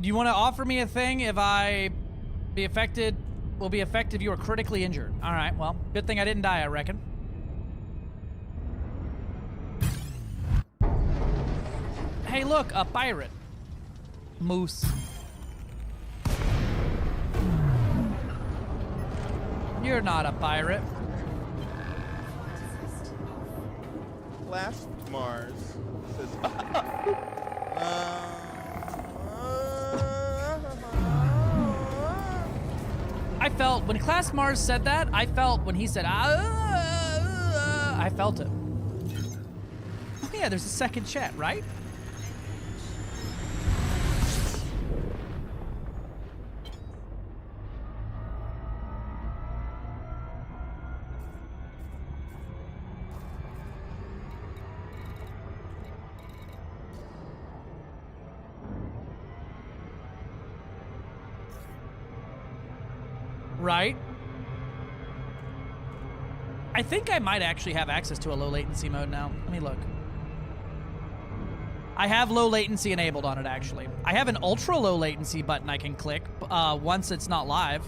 Do you want to offer me a thing if I will be affected if you are critically injured? All right, well, good thing I didn't die, I reckon. Hey, look, a pirate. Moose. You're not a pirate. Last Mars says, I felt, when Class Mars said that, I felt when he said, I felt it. Yeah, there's a second chat, right? Right? I think I might actually have access to a low latency mode now. Let me look. I have low latency enabled on it, actually. I have an ultra low latency button I can click once it's not live.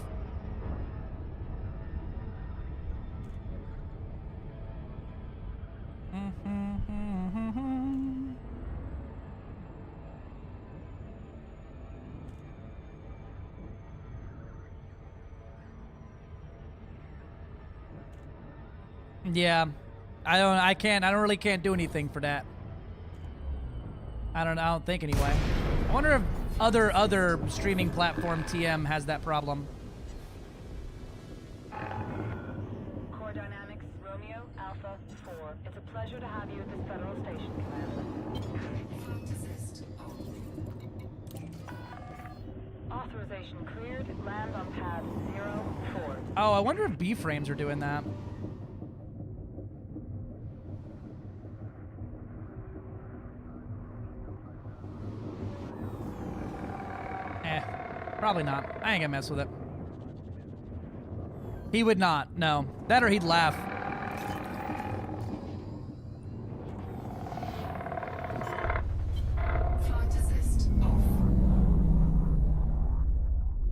Yeah, I don't really can't do anything for that. I don't think anyway. I wonder if other streaming platform TM has that problem. Core Dynamics, Romeo, Alpha 4. It's a pleasure to have you at this federal station, Commander. Authorization cleared. Land on pad 04. Oh, I wonder if B-frames are doing that. Probably not. I ain't gonna mess with it. He would not, no. That or he'd laugh.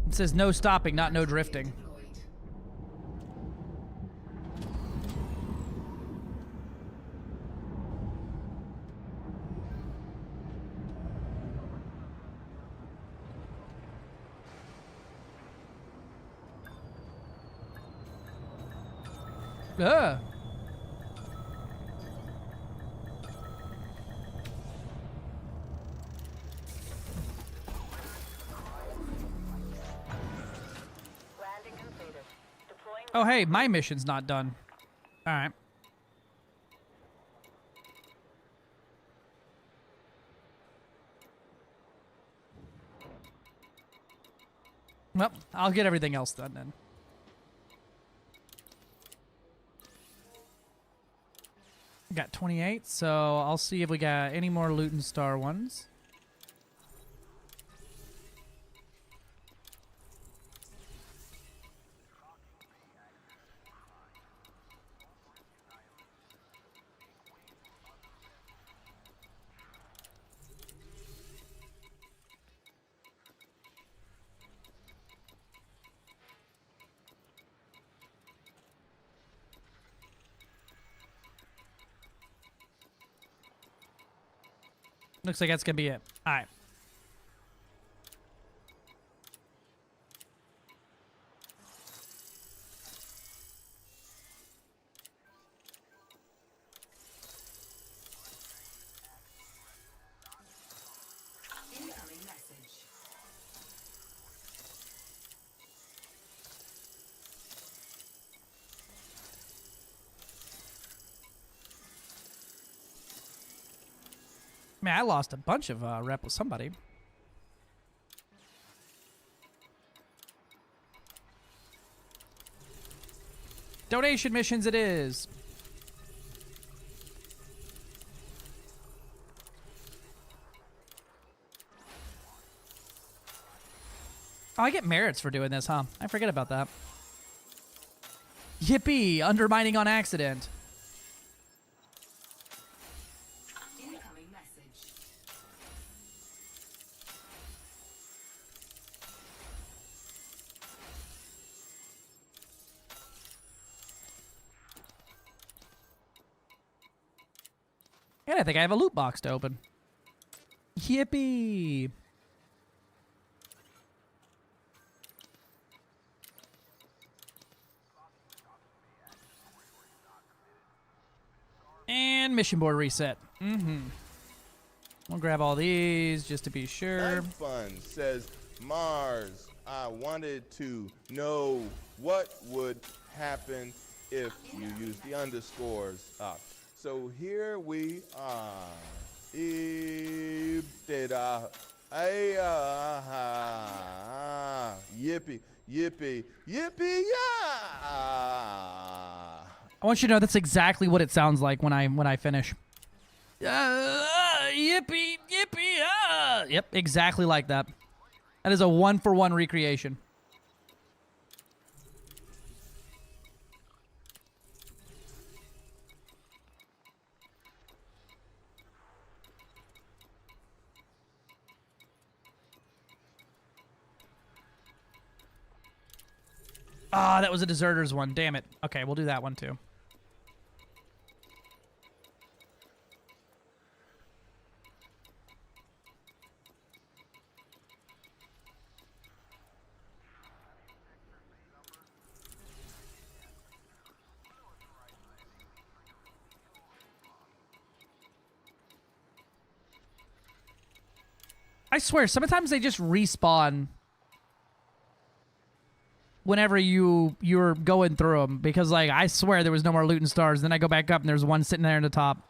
It says no stopping, not no drifting. Ugh. Oh, hey, my mission's not done. All right. Well, I'll get everything else done then. Got 28, so I'll see if we got any more loot and star ones. Looks like that's gonna be it. All right. Incoming message. Man, I lost a bunch of rep with somebody. Donation missions it is. Oh, I get merits for doing this, huh? I forget about that. Yippee! Undermining on accident. Incoming message. And I think I have a loot box to open. Yippee! And mission board reset. We'll grab all these just to be sure. Night Fun says, Mars, I wanted to know what would happen if you use the underscores. So here we are. Yippee, yippee, yippee, yeah! I want you to know that's exactly what it sounds like when I finish. Yippee, yippee, Yep, exactly like that. That is a 1-for-1 recreation. Ah, that was a deserters one. Damn it. Okay, we'll do that one too. I swear, sometimes they just respawn whenever you're going through them, because like I swear there was no more loot and stars. Then I go back up and there's one sitting there in the top.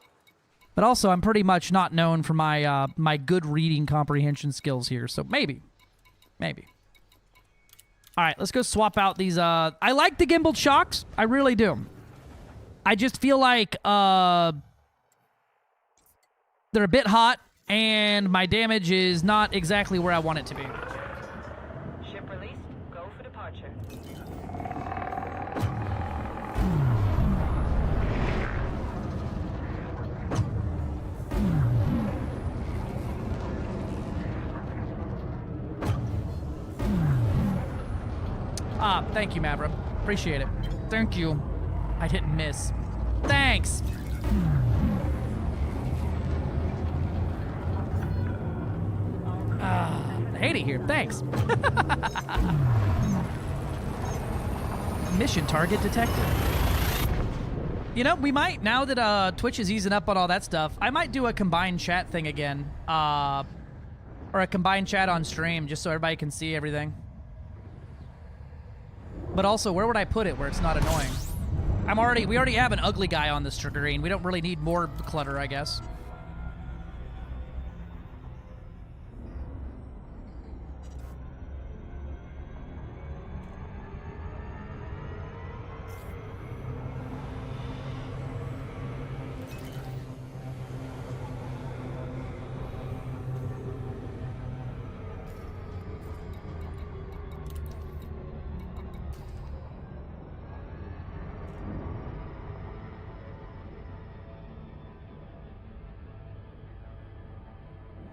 But also, I'm pretty much not known for my my good reading comprehension skills here, so maybe. All right, let's go swap out these. I like the gimbaled shocks, I really do. I just feel like they're a bit hot, and my damage is not exactly where I want it to be. Ship released. Go for departure. Ah, thank you, Mavra. Appreciate it. Thank you. I didn't miss. Thanks. I hate it here. Thanks. Mission target detected. You know, we might, now that Twitch is easing up on all that stuff, I might do a combined chat thing again. Or a combined chat on stream, just so everybody can see everything. But also, where would I put it where it's not annoying? We already have an ugly guy on the screen. We don't really need more clutter, I guess.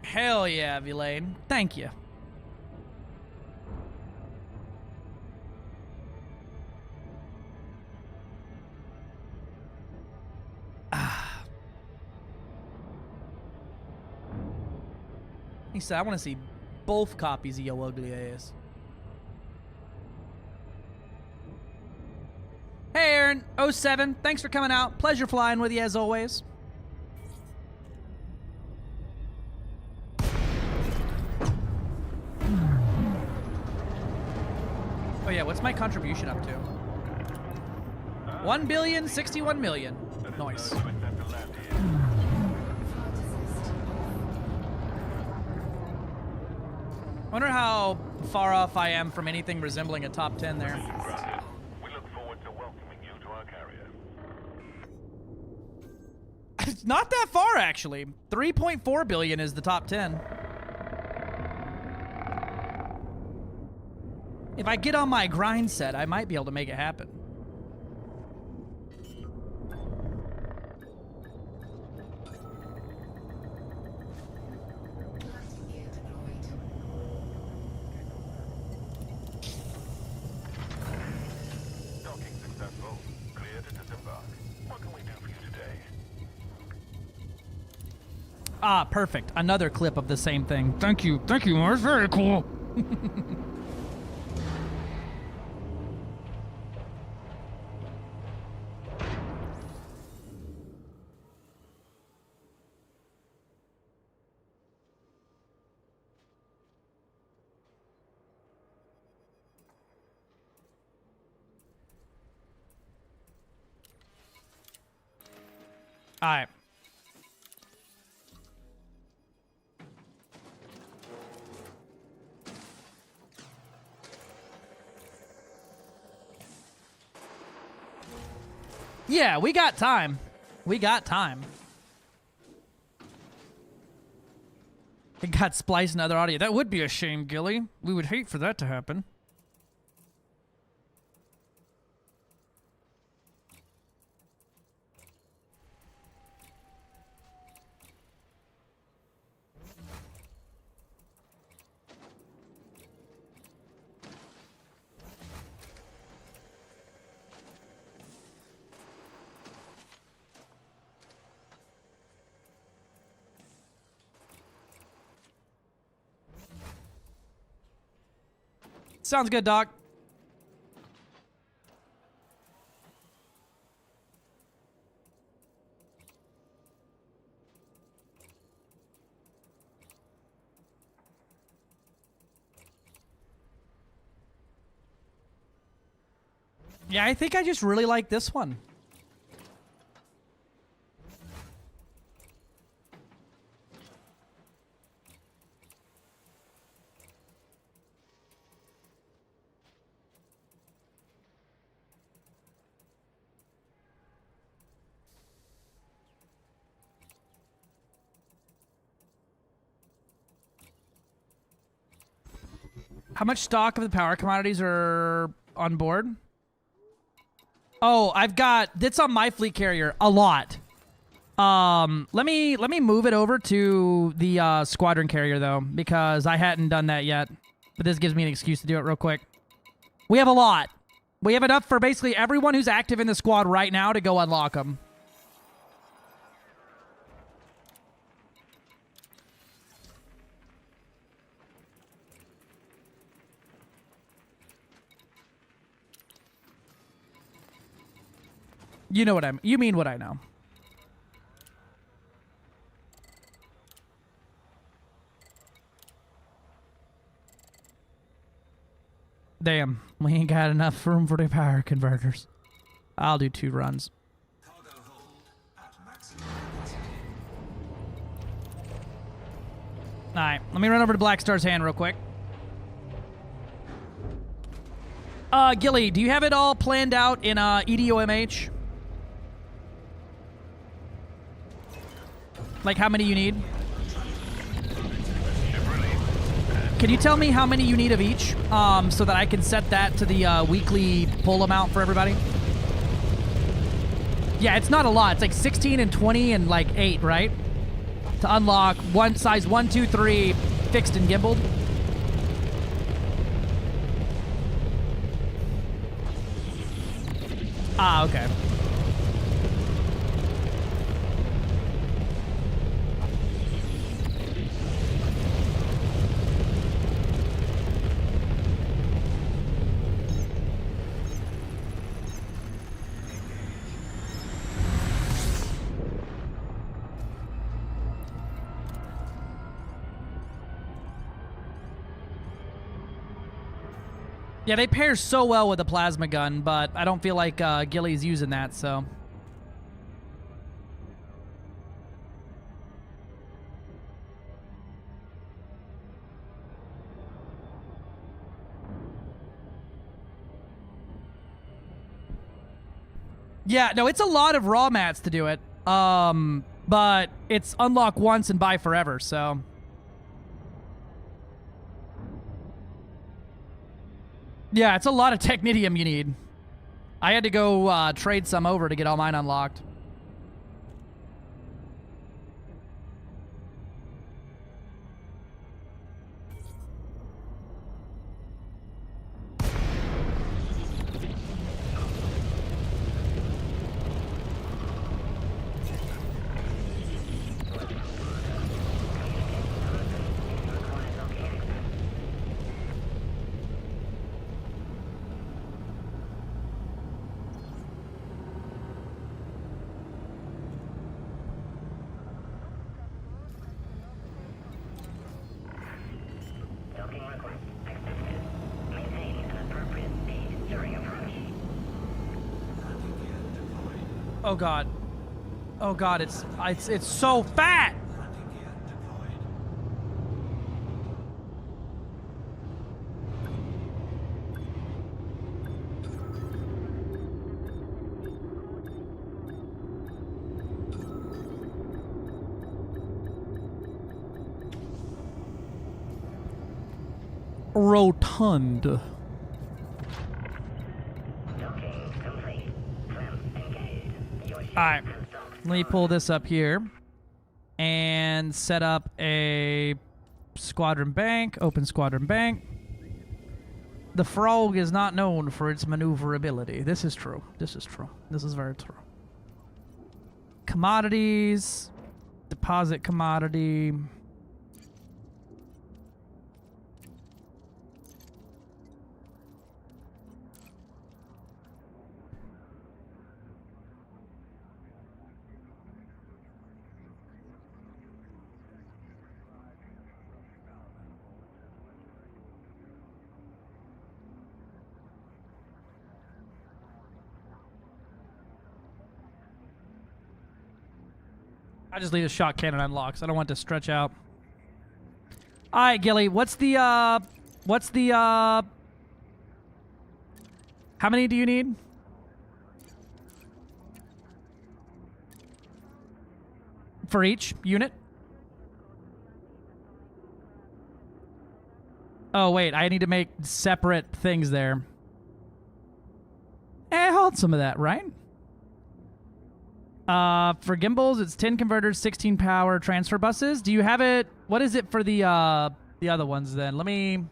Hell yeah, Villain. Thank you. He said, I want to see both copies of your ugly ass. Hey, Aaron. 07. Thanks for coming out. Pleasure flying with you as always. Oh yeah, what's my contribution up to? 1,061,000,000. Nice. Wonder how far off I am from anything resembling a top 10 there. We look forward to welcoming you to our carrier. It's not that far, actually. 3.4 billion is the top 10. If I get on my grind set, I might be able to make it happen. Docking successful. Clear to disembark. What can we do for you today? Ah, perfect. Another clip of the same thing. Thank you. Thank you, Mars. Very cool. All right. Yeah, we got time. We got time. It got spliced in other audio. That would be a shame, Gilly. We would hate for that to happen. Sounds good, Doc. Yeah, I think I just really like this one. How much stock of the power commodities are on board? Oh, I've got, that's on my fleet carrier, a lot. Let me move it over to the squadron carrier though, because I hadn't done that yet. But this gives me an excuse to do it real quick. We have a lot. We have enough for basically everyone who's active in the squad right now to go unlock them. You know what you mean what I know. Damn, we ain't got enough room for the power converters. I'll do 2 runs. Alright, let me run over to Black Star's hand real quick. Gilly, do you have it all planned out in EDOMH? Like how many you need? Can you tell me how many you need of each, so that I can set that to the weekly pull amount for everybody? Yeah, it's not a lot. It's like 16 and 20 and like 8, right? To unlock one size 1, 2, 3 fixed and gimbaled. Ah, okay. Yeah, they pair so well with the plasma gun, but I don't feel like Gilly's using that, so. Yeah, no, it's a lot of raw mats to do it. But it's unlock once and buy forever, so. Yeah, it's a lot of technetium you need. I had to go trade some over to get all mine unlocked. Oh god. Oh god, it's so fat. Rotund. Alright, let me pull this up here and set up a Squadron bank, open Squadron bank. The frog is not known for its maneuverability. This is true. This is true. This is very true. Commodities, deposit commodity. I just leave the shot cannon unlocked. I don't want it to stretch out. All right, Gilly, what's the how many do you need? For each unit? Oh, wait, I need to make separate things there. Hold some of that, right? For gimbals, it's 10 converters, 16 power transfer buses. Do you have it? What is it for the other ones then? Let me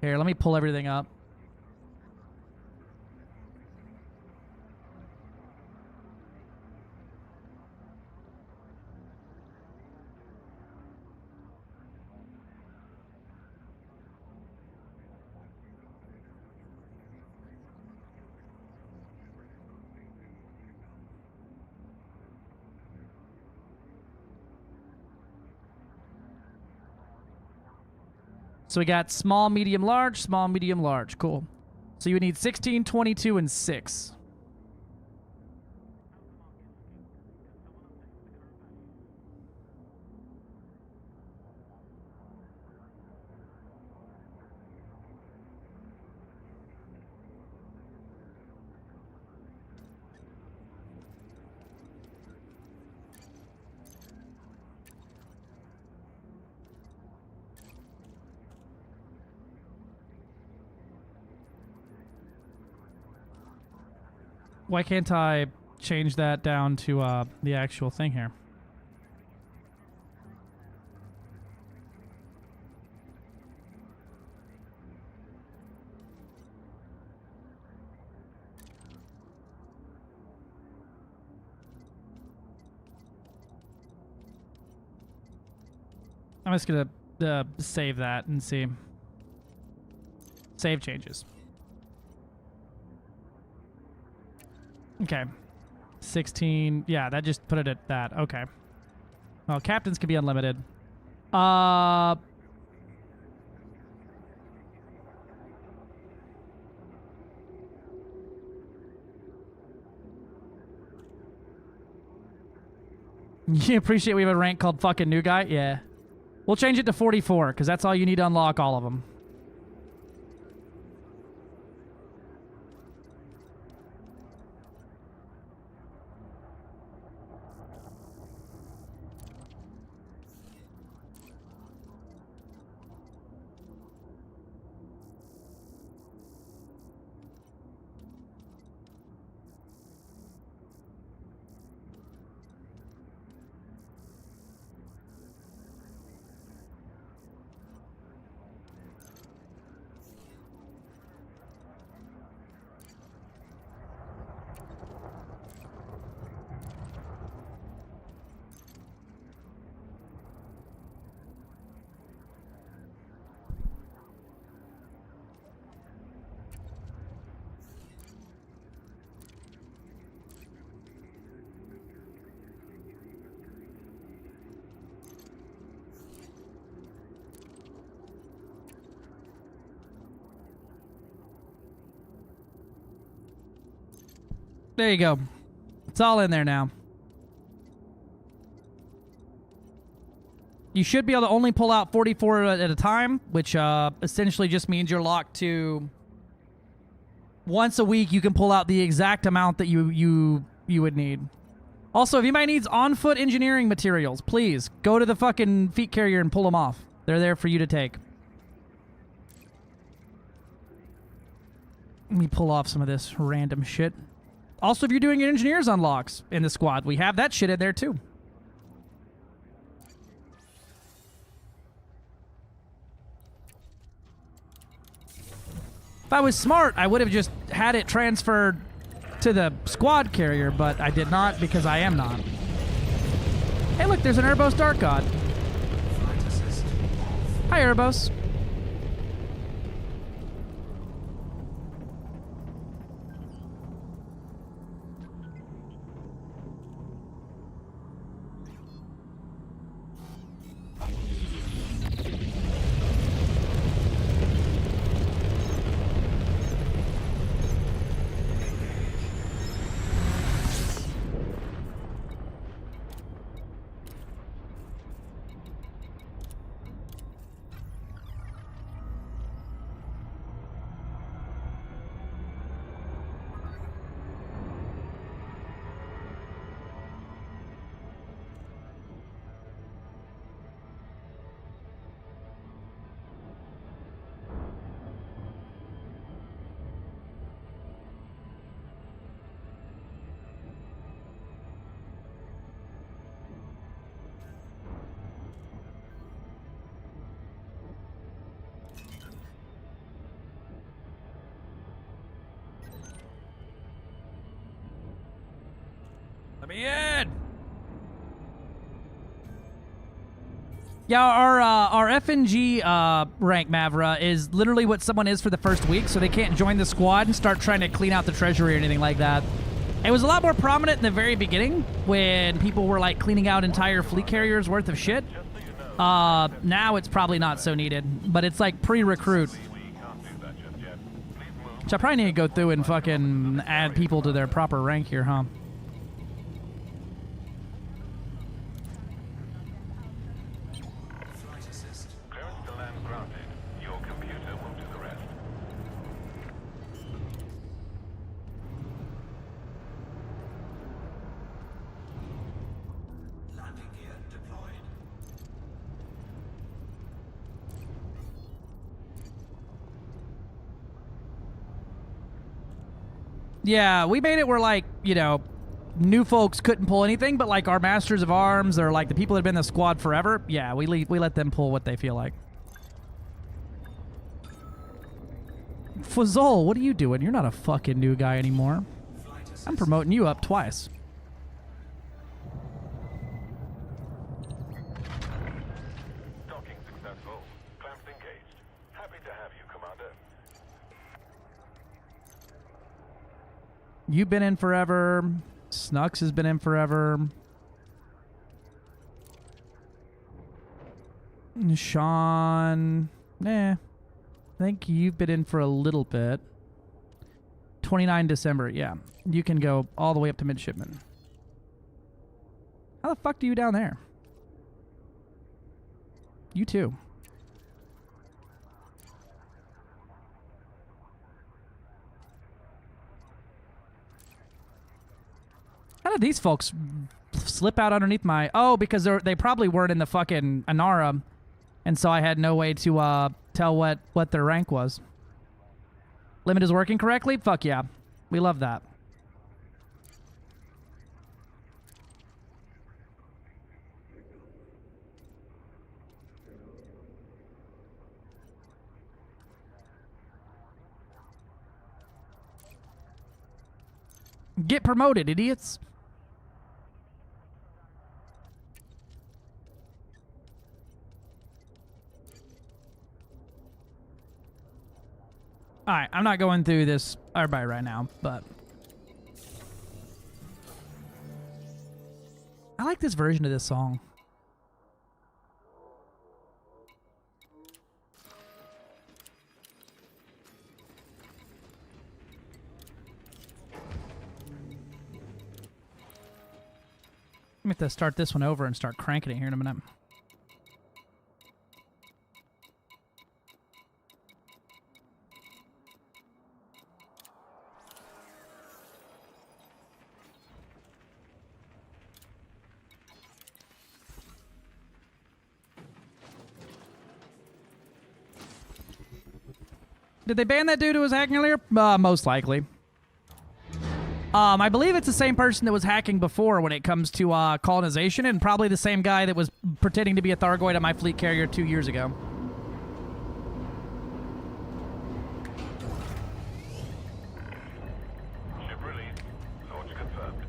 pull everything up. So we got small, medium, large, cool. So you would need 16, 22, and 6. Why can't I change that down to the actual thing here? I'm just gonna save that and see. Save changes. Okay. 16. Yeah, that just put it at that. Okay. Well, captains can be unlimited. You appreciate we have a rank called fucking new guy? Yeah. We'll change it to 44, because that's all you need to unlock all of them. There you go. It's all in there now. You should be able to only pull out 44 at a time, which essentially just means you're locked to once a week you can pull out the exact amount that you would need. Also, if anybody needs on-foot engineering materials, please go to the fucking feet carrier and pull them off. They're there for you to take. Let me pull off some of this random shit. Also, if you're doing engineers unlocks in the squad, we have that shit in there too. If I was smart, I would have just had it transferred to the squad carrier, but I did not because I am not. Hey, look, there's an Urbos Dark God. Hi, Urbos. Let me in. Yeah, our FNG rank Mavra is literally what someone is for the first week, so they can't join the squad and start trying to clean out the treasury or anything like that. It was a lot more prominent in the very beginning when people were like cleaning out entire fleet carriers worth of shit. Now it's probably not so needed, but it's like pre-recruit. Which I probably need to go through and fucking add people to their proper rank here, huh? Yeah, we made it where, like, you know, new folks couldn't pull anything, but, like, our Masters of Arms or, like, the people that have been in the squad forever, yeah, we let them pull what they feel like. Fazol, what are you doing? You're not a fucking new guy anymore. I'm promoting you up twice. Docking successful. Clamps engaged. Happy to have you, Commander. You've been in forever. Snux has been in forever. Sean, I think you've been in for a little bit. 29 December, yeah. You can go all the way up to midshipman. How the fuck do you down there? You too. How did these folks slip out underneath my... Oh, because they probably weren't in the fucking Anara, and so I had no way to tell what their rank was. Limit is working correctly? Fuck yeah. We love that. Get promoted, idiots. Alright, I'm not going through this everybody right now, but I like this version of this song. I'm going to have to start this one over and start cranking it here in a minute. Did they ban that dude who was hacking earlier? Most likely. I believe it's the same person that was hacking before when it comes to colonization, and probably the same guy that was pretending to be a Thargoid on my fleet carrier 2 years ago. Ship released. Launch confirmed.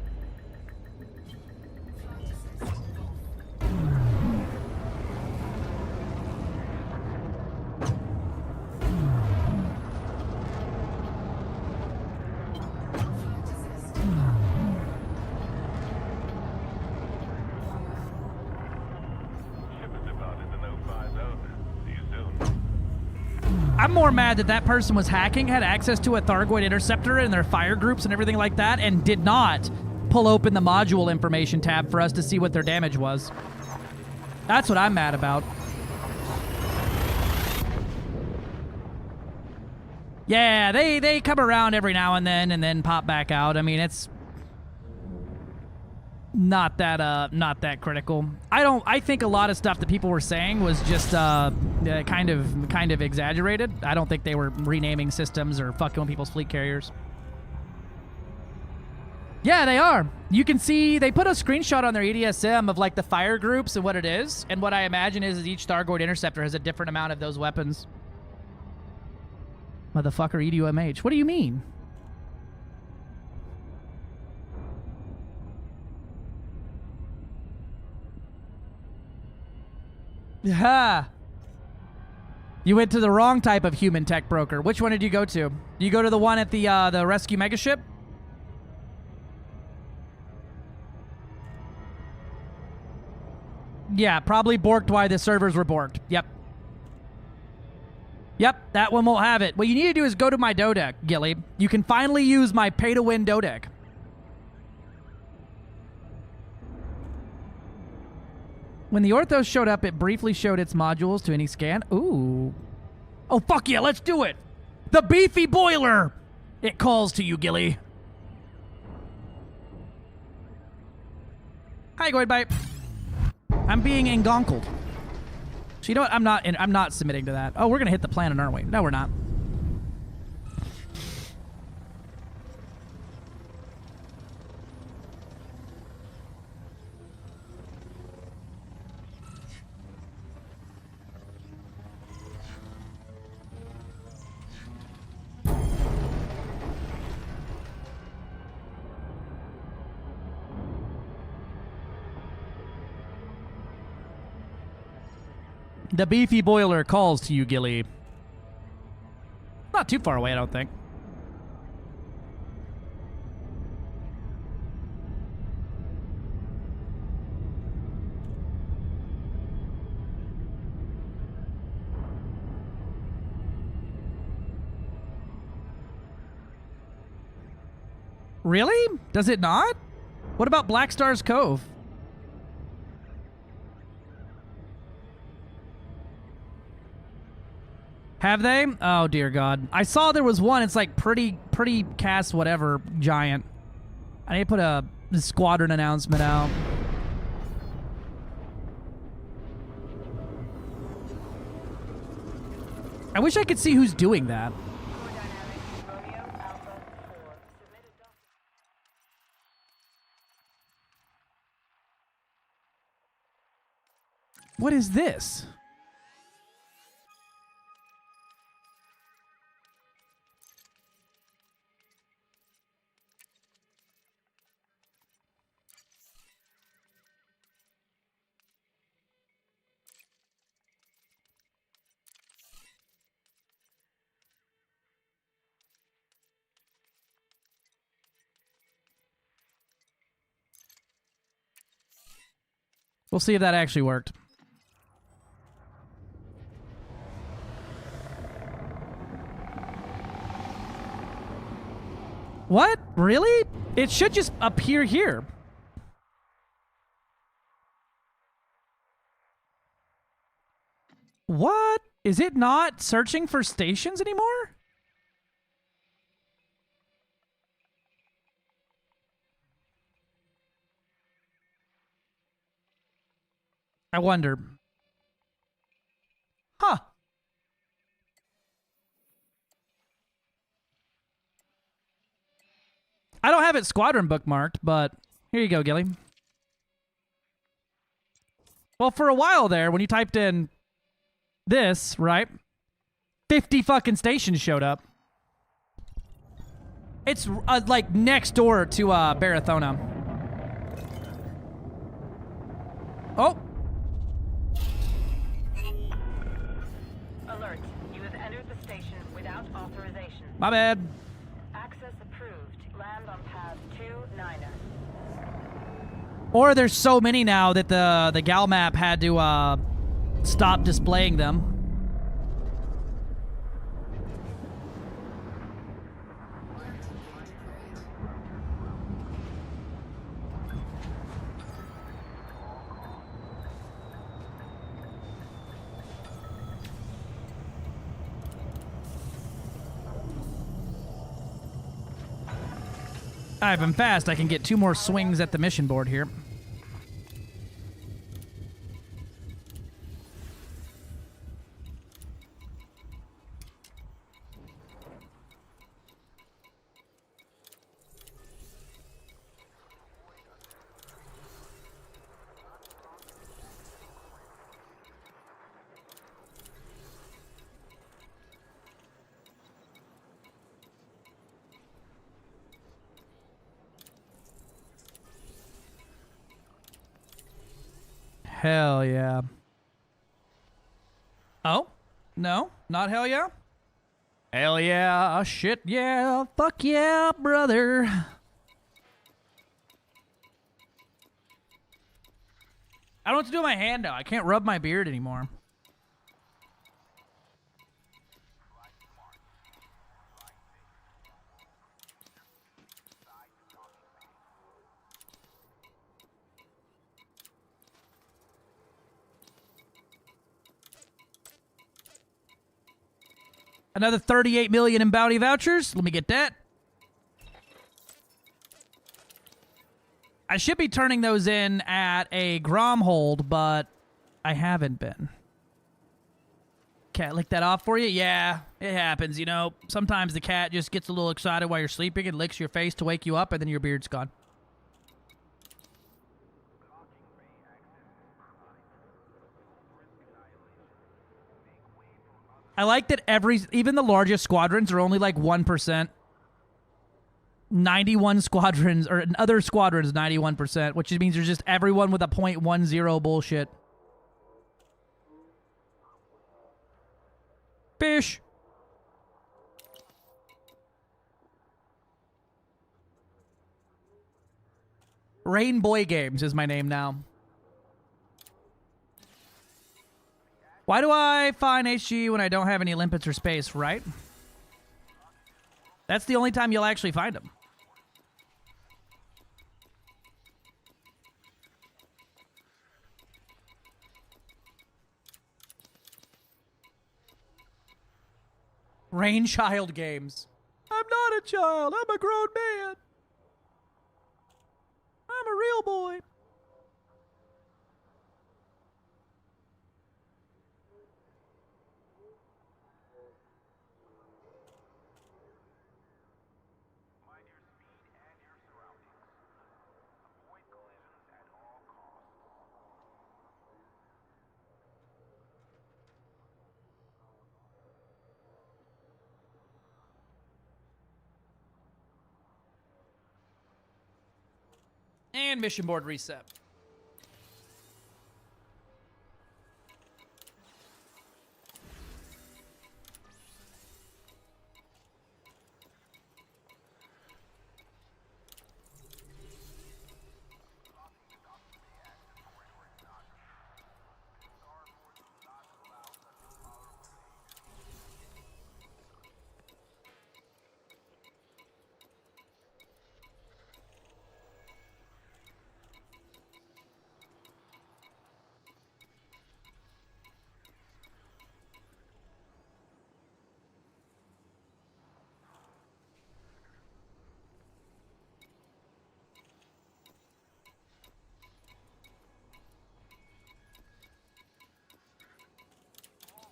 I'm more mad that that person was hacking, had access to a Thargoid interceptor and their fire groups and everything like that, and did not pull open the module information tab for us to see what their damage was. That's what I'm mad about. Yeah, they come around every now and then pop back out. I mean, it's not that critical. I think a lot of stuff that people were saying was just kind of exaggerated. I don't think they were renaming systems or fucking with people's fleet carriers. Yeah, they are. You can see they put a screenshot on their EDSM of like the fire groups and what it is. And what I imagine is each Thargoid interceptor has a different amount of those weapons. Motherfucker, EDUMH. What do you mean? Ha! You went to the wrong type of human tech broker. Which one did you go to? You go to the one at the rescue megaship? Yeah, probably borked why the servers were borked. Yep. Yep, that one won't have it. What you need to do is go to my Dodec, Gilly. You can finally use my pay-to-win Dodec. When the Orthos showed up, it briefly showed its modules to any scan. Ooh. Oh, fuck yeah, let's do it. The beefy boiler. It calls to you, Gilly. Hi, Goidbite. I'm being engonkled. So you know what? I'm not submitting to that. Oh, we're gonna hit the planet, aren't we? No, we're not. The beefy boiler calls to you, Gilly. Not too far away, I don't think. Really? Does it not? What about Black Star's Cove? Have they? Oh, dear God. I saw there was one. It's like pretty cast whatever giant. I need to put a Squadron announcement out. I wish I could see who's doing that. What is this? We'll see if that actually worked. What? Really? It should just appear here. What? Is it not searching for stations anymore? I wonder. Huh. I don't have it Squadron bookmarked, but here you go, Gilly. Well, for a while there, when you typed in this, right, 50 fucking stations showed up. It's like next door to Barathona. Oh. Alert. You have entered the station without authorization. My bad. Access approved. Land on pad 29er. Or there's so many now that the gal map had to stop displaying them. If I'm fast, I can get 2 more swings at the mission board here. Hell yeah. Oh? No? Not hell yeah? Hell yeah. Shit yeah. Fuck yeah, brother. I don't know what to do with my hand now. I can't rub my beard anymore. Another 38 million in bounty vouchers. Let me get that. I should be turning those in at a Grom hold, but I haven't been. Cat lick that off for you? Yeah, it happens, you know. Sometimes the cat just gets a little excited while you're sleeping and licks your face to wake you up, and then your beard's gone. I like that even the largest squadrons are only like 1%. 91 squadrons, or other squadrons, 91%, which means there's just everyone with a .10 bullshit. Fish. Rain Boy Games is my name now. Why do I find HG when I don't have any limpets or space, right? That's the only time you'll actually find them. Rain Child Games. I'm not a child. I'm a grown man. I'm a real boy. And mission board reset.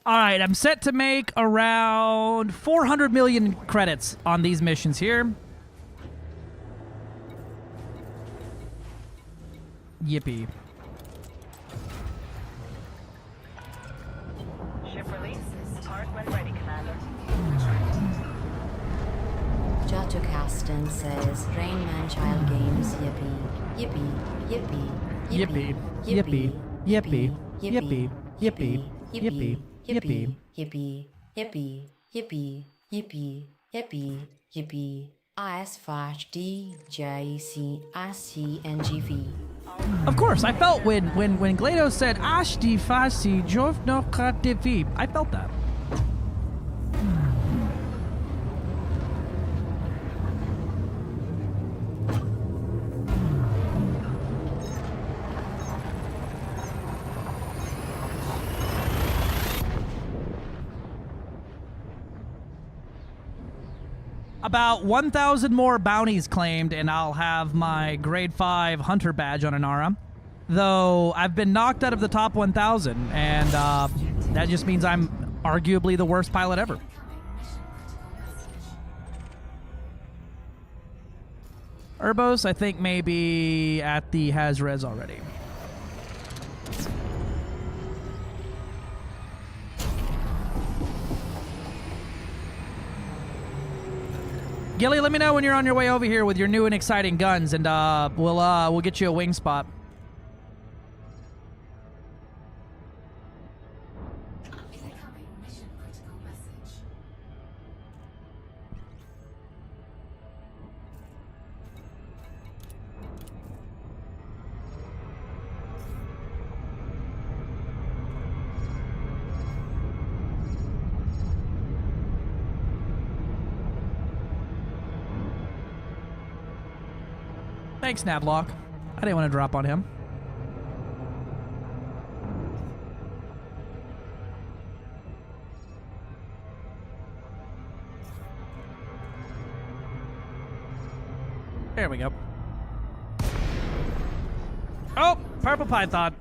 All right, I'm set to make around 400 million credits on these missions here. Yippee. Ship release. Depart when ready, Commander. Jotocaston says Rain Man Child Games yippee, yippee, yippee, Yippee. Yippee. Yippee. Yippee. Yippee. Yippee. Yippee. yippee, yippee, yippee, yippee, yippee, yippee. IS-DJCSCNGV. Of course, I felt when GLaDOS said Ashti Fasi Jov no Khativi. I felt that. About 1,000 more bounties claimed, and I'll have my grade 5 hunter badge on Inara. Though I've been knocked out of the top 1,000, and that just means I'm arguably the worst pilot ever. Urbos, I think maybe at the Hazres already. Gilly, let me know when you're on your way over here with your new and exciting guns, and we'll get you a wing spot. Thanks, Navlock. I didn't want to drop on him. There we go. Oh, purple python.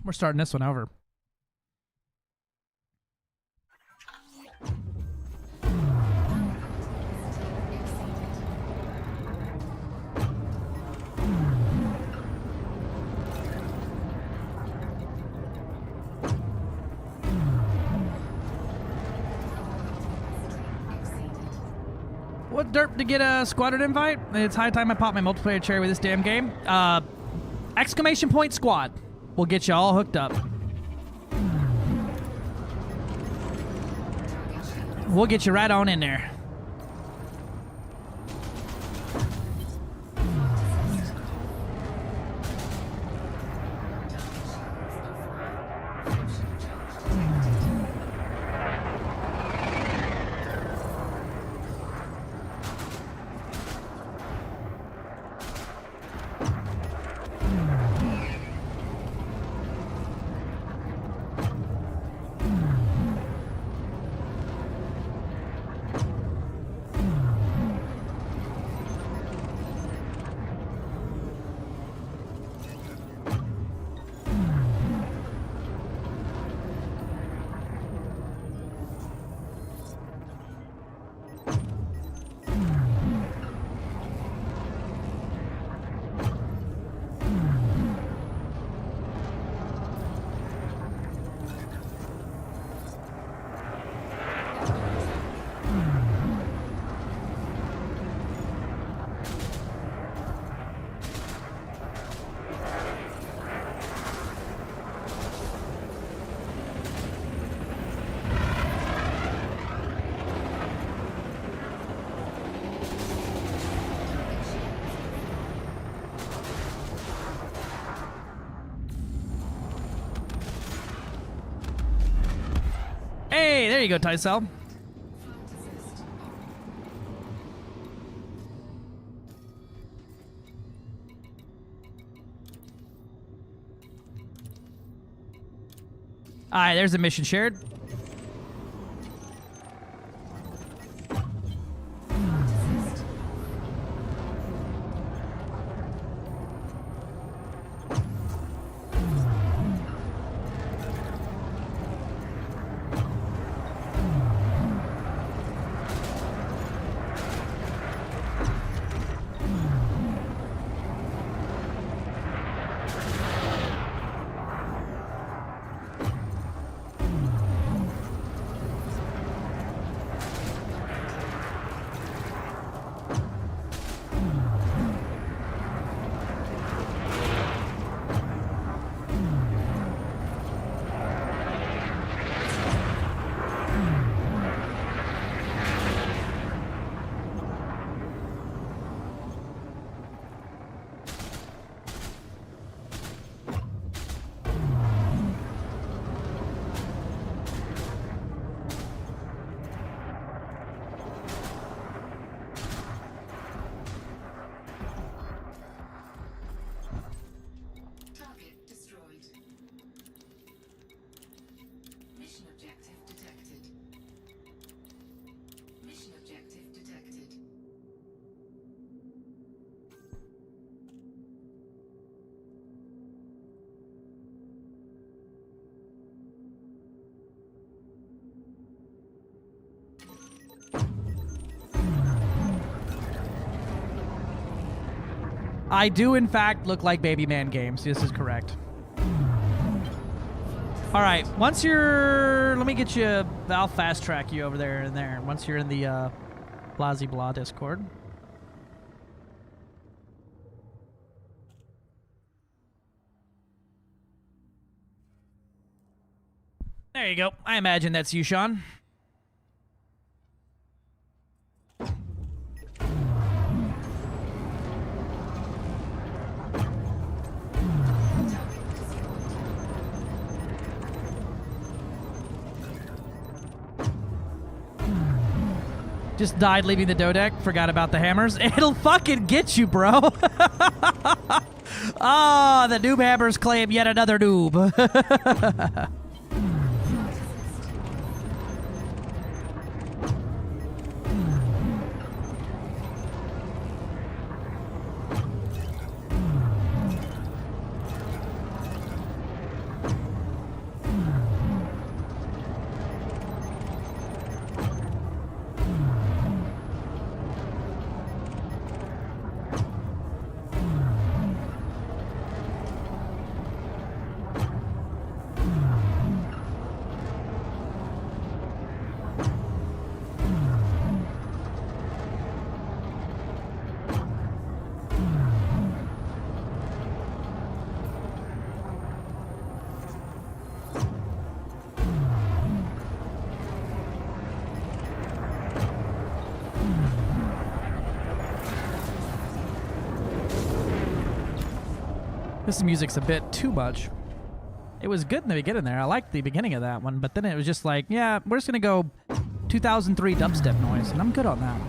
We're starting this one over. What derp to get a Squadron invite? It's high time I pop my multiplayer cherry with this damn game. Exclamation point squad. We'll get you all hooked up. We'll get you right on in there. Hey, there you go, Tycel. Alright, there's a mission shared. I do, in fact, look like Baby Man Games. This is correct. All right, once you're... Let me get you... I'll fast track you over there and there. Once you're in the Blasey Blah Discord. There you go. I imagine that's you, Sean. Just died leaving the dodeck. Forgot about the hammers. It'll fucking get you, bro. Ah, the noob hammers claim yet another noob. This music's a bit too much. It was good in the beginning there. I liked the beginning of that one, but then it was just like, yeah, we're just gonna go 2003 dubstep noise, and I'm good on that.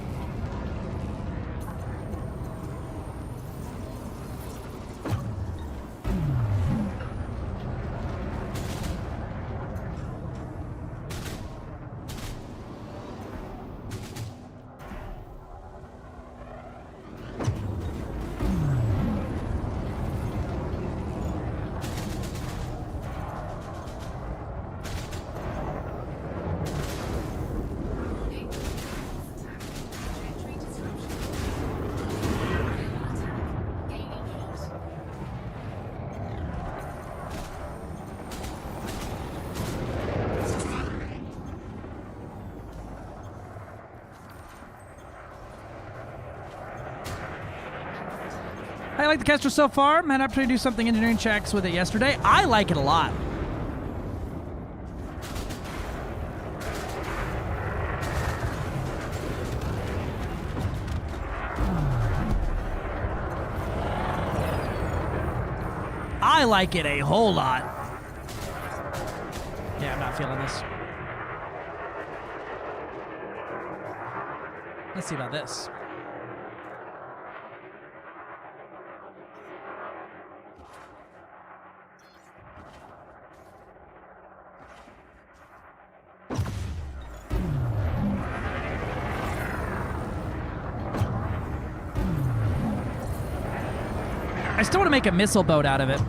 I like the Kestrel so far. Man, I had to do something engineering checks with it yesterday. I like it a lot. I like it a whole lot. Yeah, I'm not feeling this. Let's see about this. I still want to make a missile boat out of it.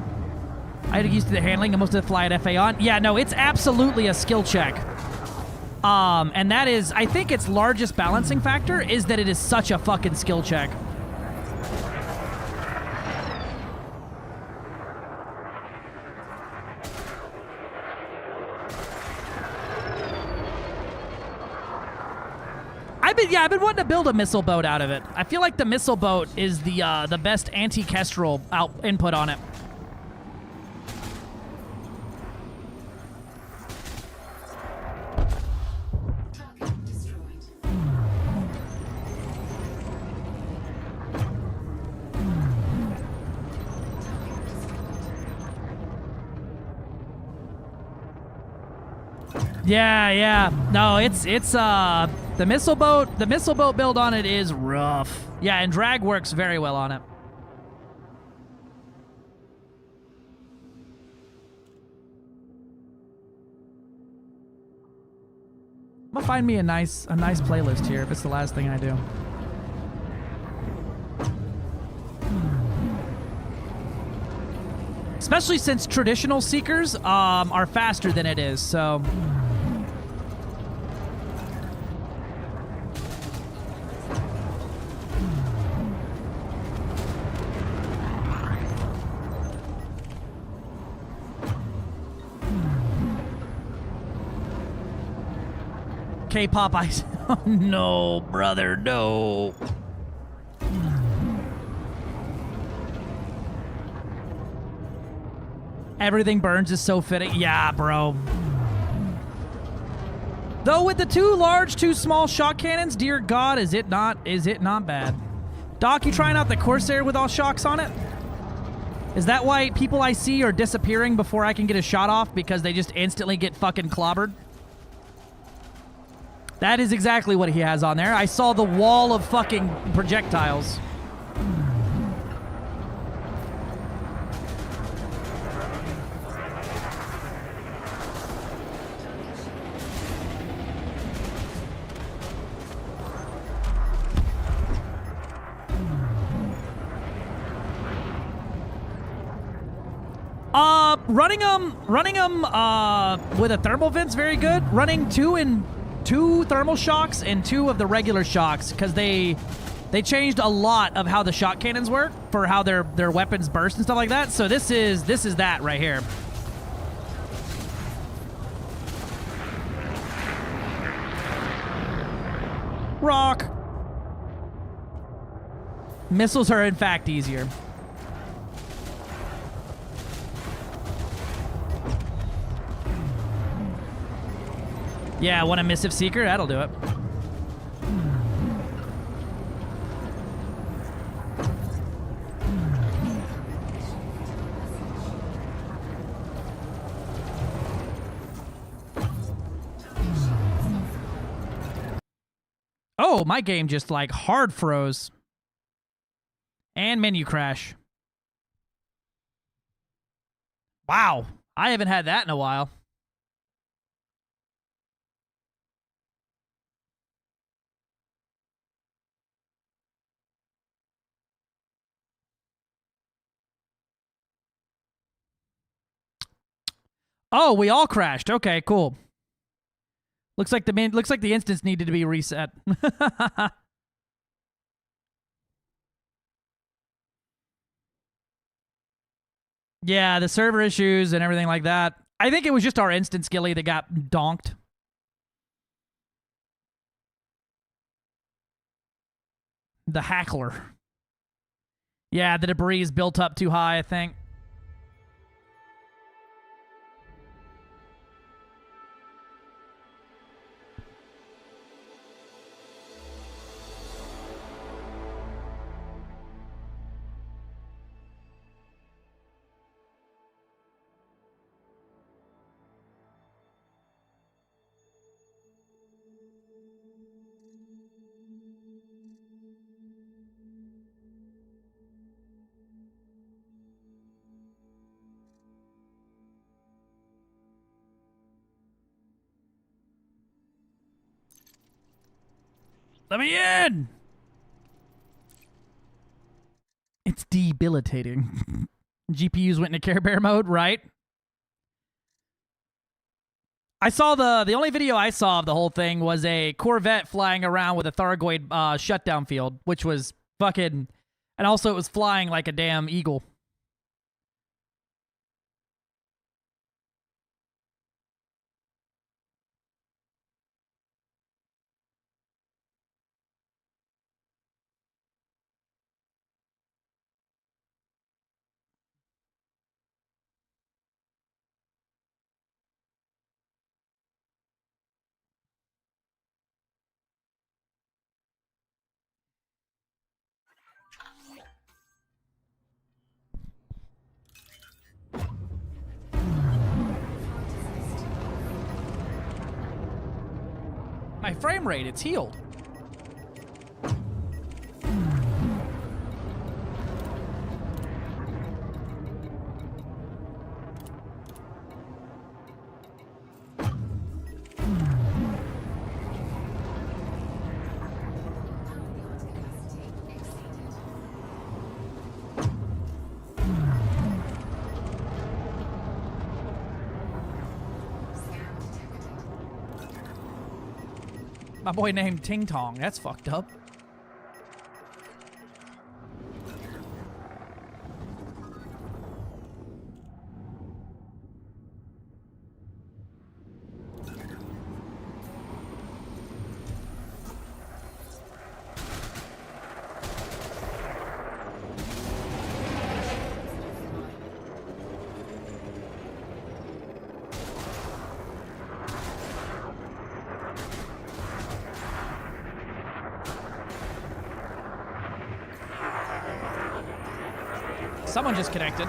I had to use the handling and most of the fly at FA on. Yeah, no, it's absolutely a skill check. And that is, I think its largest balancing factor is that it is such a fucking skill check. I've been wanting to build a missile boat out of it. I feel like the missile boat is the best anti-kestrel input on it. Yeah. No, it's the missile boat build on it is rough. Yeah, and drag works very well on it. I'm gonna find me a nice playlist here if it's the last thing I do. Especially since traditional seekers are faster than it is, so. K-pop ice. Oh, no, brother, no. Everything burns is so fitting. Yeah, bro. Though with the two large, two small shock cannons, dear God, is it not bad? Doc, you trying out the Corsair with all shocks on it? Is that why people I see are disappearing before I can get a shot off because they just instantly get fucking clobbered? That is exactly what he has on there. I saw the wall of fucking projectiles. Running them with a thermal vent's very good. Running two thermal shocks and 2 of the regular shocks because they changed a lot of how the shock cannons work for how their weapons burst and stuff like that. So this is that right here. Rock. Missiles are in fact easier. Yeah, want a Missive Seeker? That'll do it. Oh, my game just like hard froze. And menu crash. Wow, I haven't had that in a while. Oh, we all crashed. Okay, cool. Looks like the instance needed to be reset. Yeah, the server issues and everything like that. I think it was just our instance, Gilly, that got donked. The hackler. Yeah, the debris is built up too high, I think. Let me in! It's debilitating. GPUs went into Care Bear mode, right? I saw the only video I saw of the whole thing was a Corvette flying around with a Thargoid shutdown field, which was fucking... And also it was flying like a damn eagle. My frame rate, it's healed. My boy named Ting Tong. That's fucked up. Someone just connected.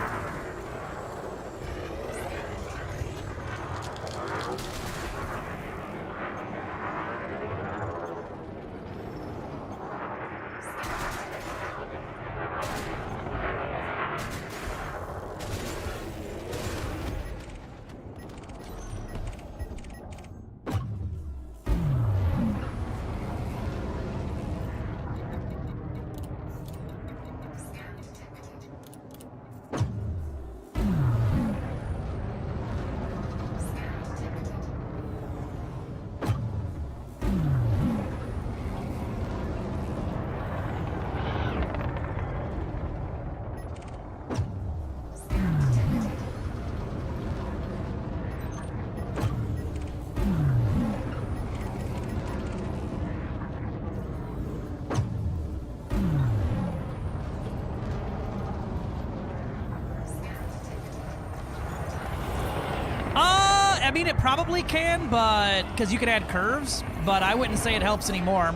I mean, it probably can, but because you could add curves, but I wouldn't say it helps anymore.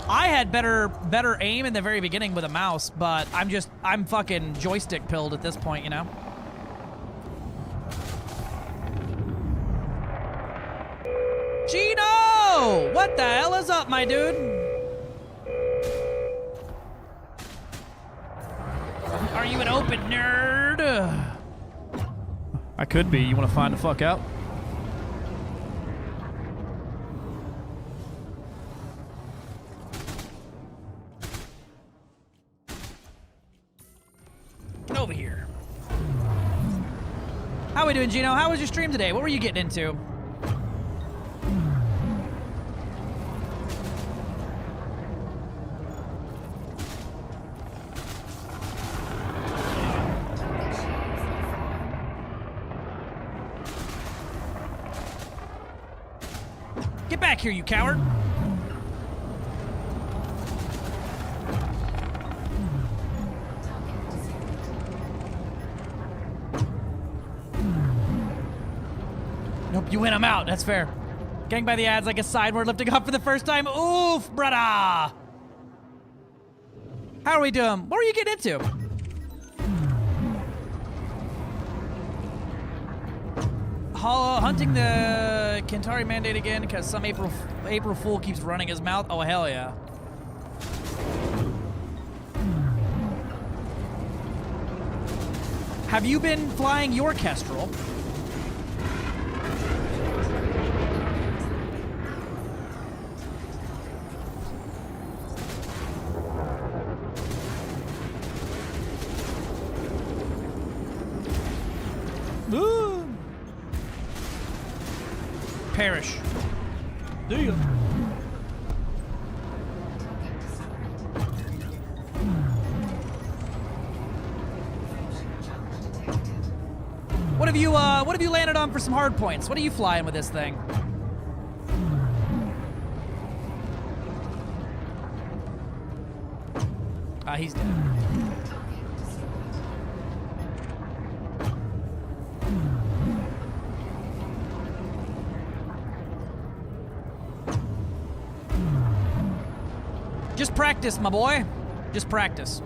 I had better aim in the very beginning with a mouse, but I'm fucking joystick pilled at this point, you know? Gino! What the hell is up, my dude? Are you an open nerd? I could be. You want to find the fuck out? Over here. How we doing, Gino? How was your stream today? What were you getting into? Get back here, you coward! Nope, you win, I'm out. That's fair. Gang by the ads like a sideward lifting up for the first time. Oof, brother! How are we doing? What were you getting into? Hunting the Kentari mandate again because some April Fool keeps running his mouth. Oh, hell yeah. Have you been flying your Kestrel? Ooh. Perish. Do you? What have you landed on for some hard points? What are you flying with this thing? He's dead. Just practice, my boy. Just practice.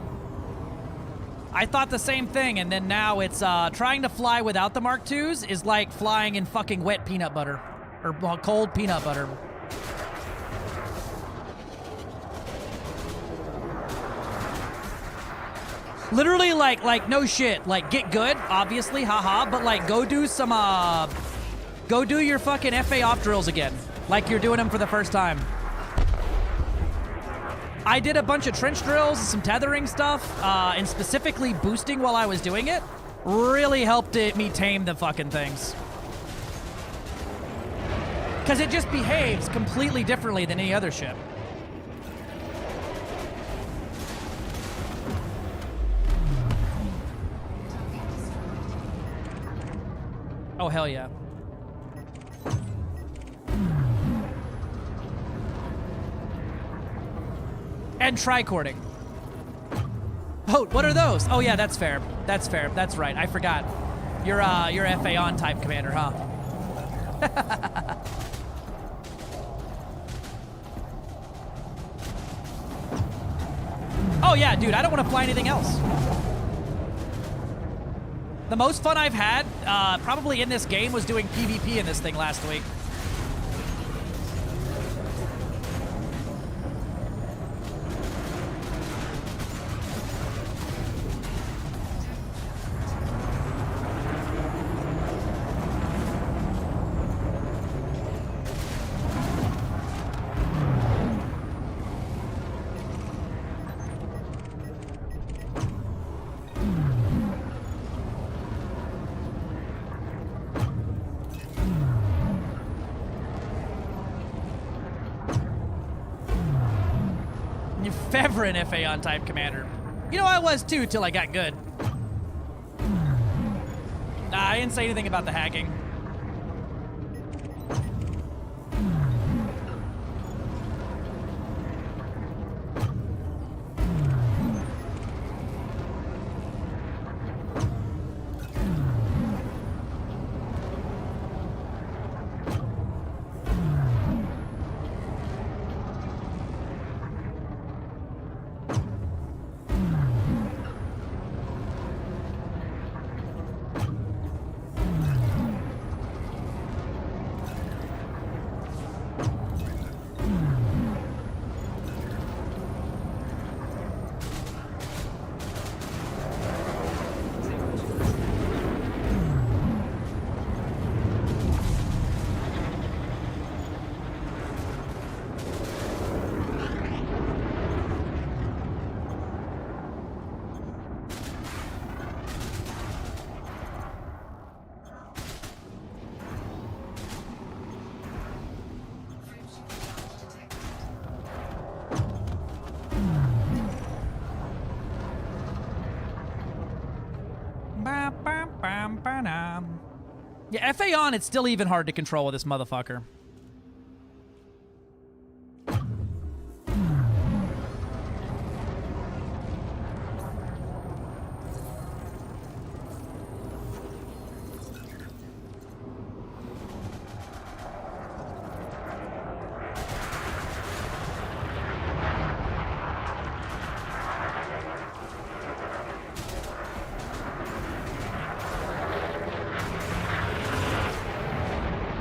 I thought the same thing, and then now it's trying to fly without the Mark IIs is like flying in fucking wet peanut butter. Or cold peanut butter. Literally, like no shit. Like, get good, obviously, haha, but like, go do some, go do your fucking FA off drills again. Like you're doing them for the first time. I did a bunch of trench drills, some tethering stuff, and specifically boosting while I was doing it. Really helped me tame the fucking things. Because it just behaves completely differently than any other ship. Oh, hell yeah. And tricording. Oh, what are those? Oh yeah, that's fair. That's fair. That's right. I forgot. You're FA on type commander, huh? Oh yeah, dude, I don't want to fly anything else. The most fun I've had, probably in this game, was doing PvP in this thing last week. Ever an Phaon type commander. You know, I was too till I got good. Nah, I didn't say anything about the hacking. Yeah, Phaon, it's still even hard to control with this motherfucker.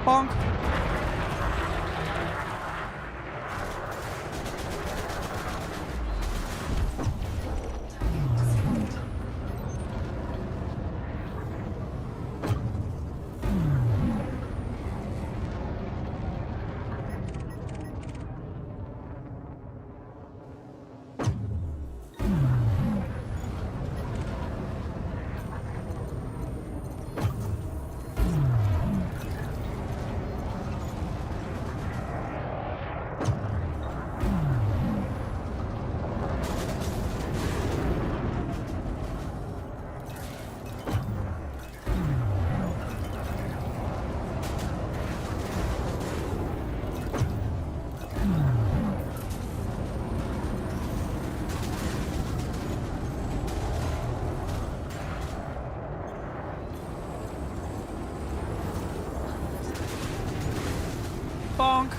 Bonk. Bonk.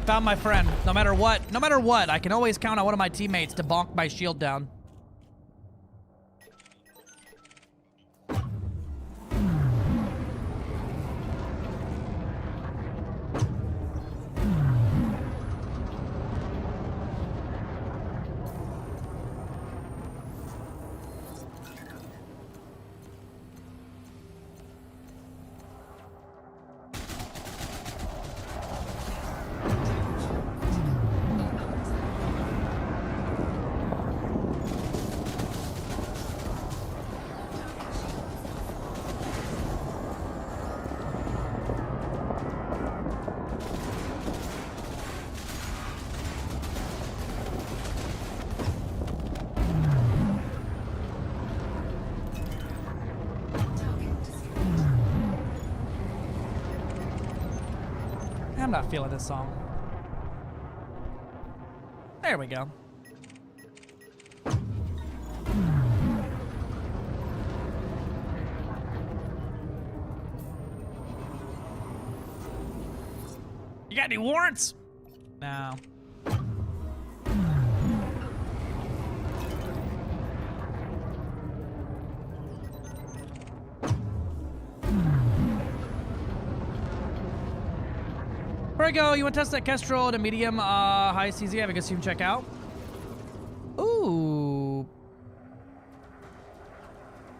Found my friend. No matter what, I can always count on one of my teammates to bonk my shield down. I'm not feeling this song. There we go. You got any warrants? No. Prego, you want to test that Kestrel at a medium high CZ? Have a good stream check out. Ooh.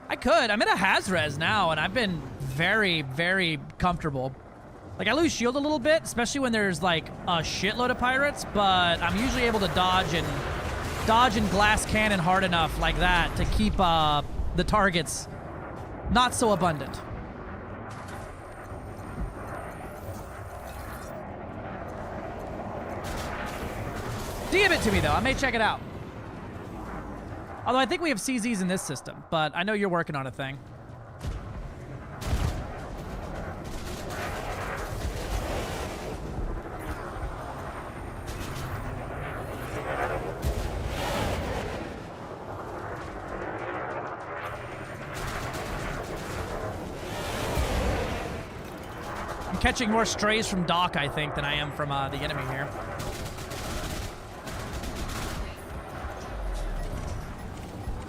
I could. I'm in a Haz-Res now, and I've been very, very comfortable. Like, I lose shield a little bit, especially when there's, like, a shitload of pirates, but I'm usually able to dodge and glass cannon hard enough like that to keep the targets not so abundant. DM it to me, though. I may check it out. Although I think we have CZs in this system, but I know you're working on a thing. I'm catching more strays from Doc, I think, than I am from the enemy here.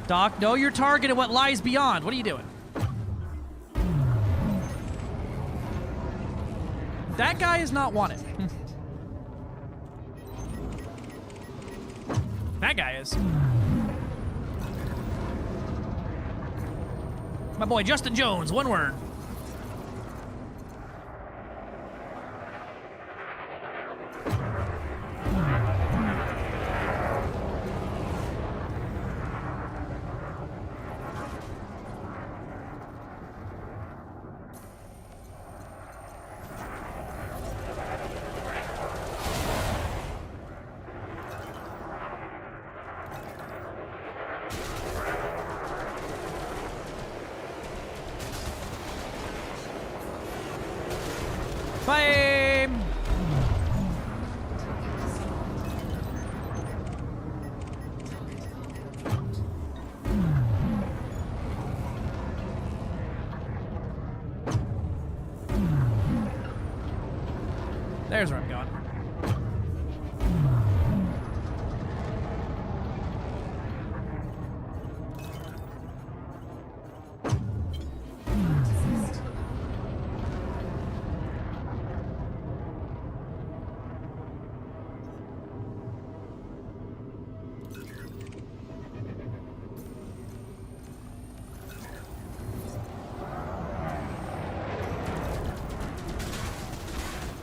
Doc, know your target and what lies beyond. What are you doing? That guy is not wanted. That guy is. My boy Justin Jones, one word. Fame! There's where I'm going.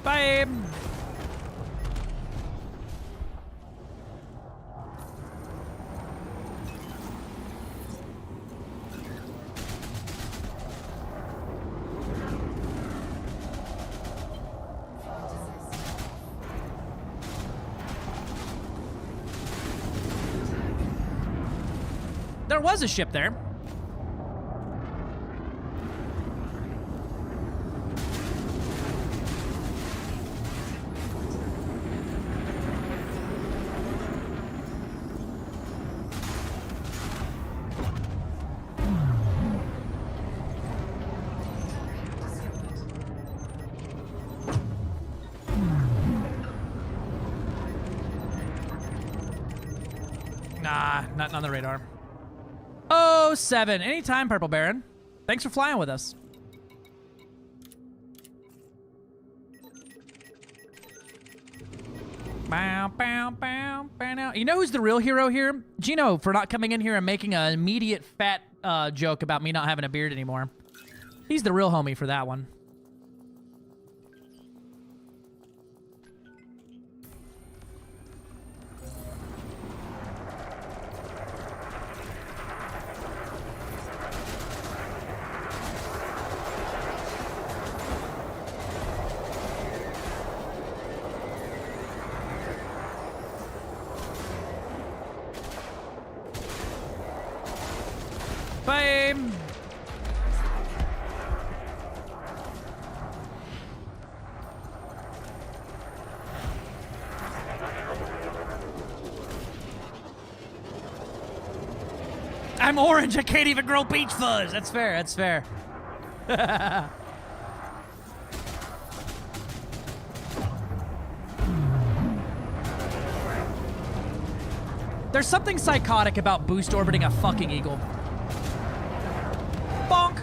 Bye. There was a ship there. Nah, not on the radar. 07. Anytime, Purple Baron. Thanks for flying with us. Bow, bow, bow, bow, now. You know who's the real hero here? Gino, for not coming in here and making an immediate fat joke about me not having a beard anymore. He's the real homie for that one. Fame. I'm orange. I can't even grow peach fuzz. That's fair. That's fair. There's something psychotic about boost orbiting a fucking eagle. Bonk.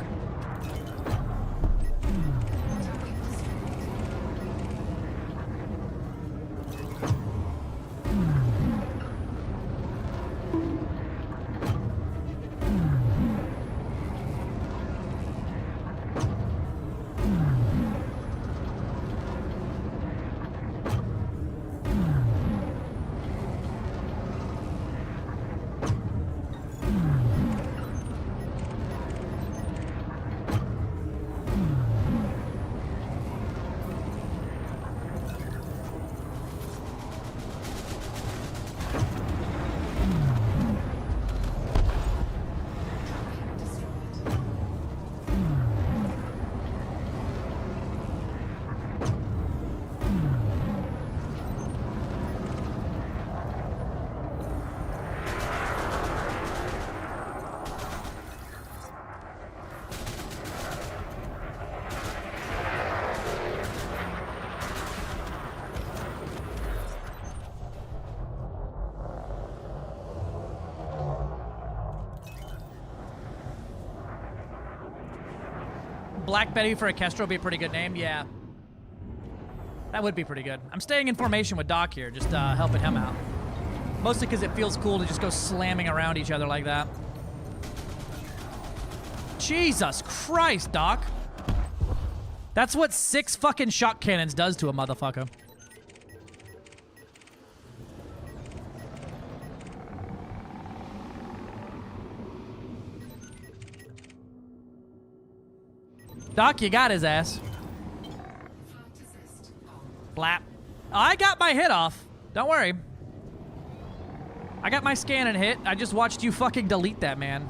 Black Betty for a Kestrel would be a pretty good name. Yeah. That would be pretty good. I'm staying in formation with Doc here, just helping him out. Mostly because it feels cool to just go slamming around each other like that. Jesus Christ, Doc. That's what 6 fucking shock cannons does to a motherfucker. Doc, you got his ass. Blap. I got my hit off. Don't worry. I got my scan and hit. I just watched you fucking delete that, man.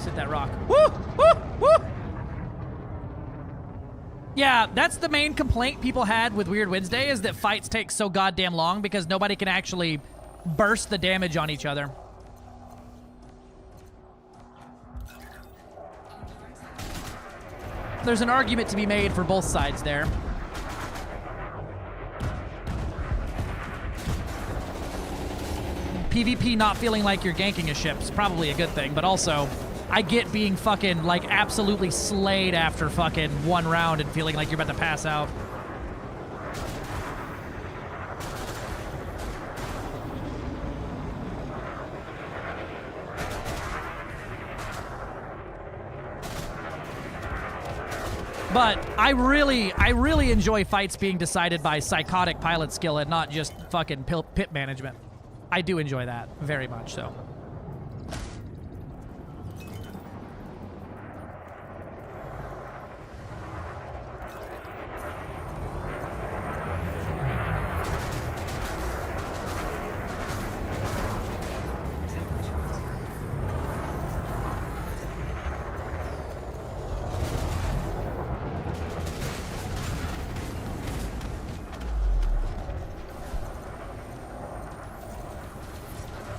Hit that rock. Woo! Woo! Woo! Yeah, that's the main complaint people had with Weird Wednesday, is that fights take so goddamn long because nobody can actually burst the damage on each other. There's an argument to be made for both sides there. PvP not feeling like you're ganking a ship is probably a good thing, but also I get being fucking, like, absolutely slayed after fucking 1 round and feeling like you're about to pass out. But I really enjoy fights being decided by psychotic pilot skill and not just fucking pit management. I do enjoy that very much so.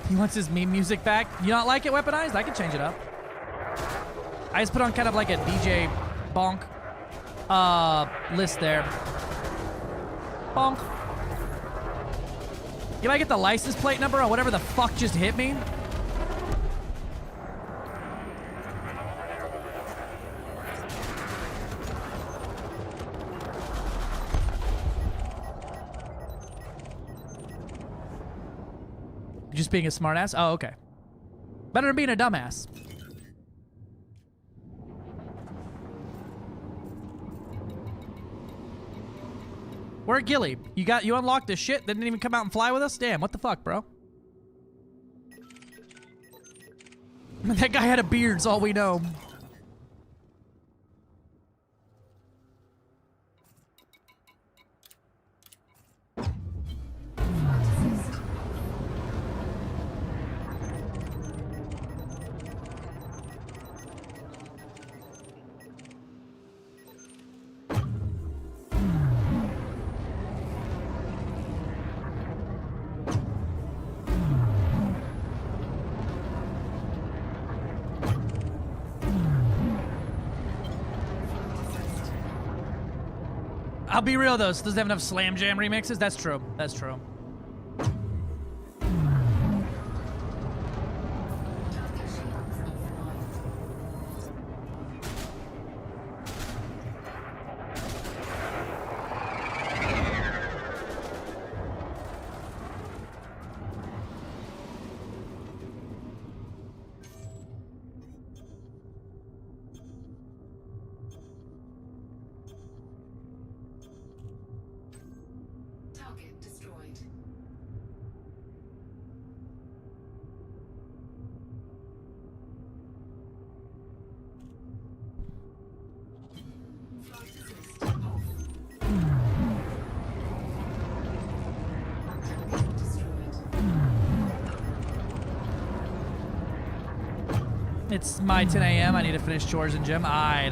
He wants his meme music back. You don't like it weaponized? I can change it up. I just put on kind of like a DJ bonk list there. Bonk. Can I get the license plate number on whatever the fuck just hit me? Just being a smartass? Oh, okay. Better than being a dumbass. Where Gilly? You unlocked this shit that didn't even come out and fly with us? Damn, what the fuck, bro? That guy had a beard, is all we know. I'll be real though, this doesn't have enough Slam Jam remixes. That's true. That's true. Target destroyed. Flight assist off. Target destroyed. It's my 10 a.m. I need to finish chores and gym. Aye.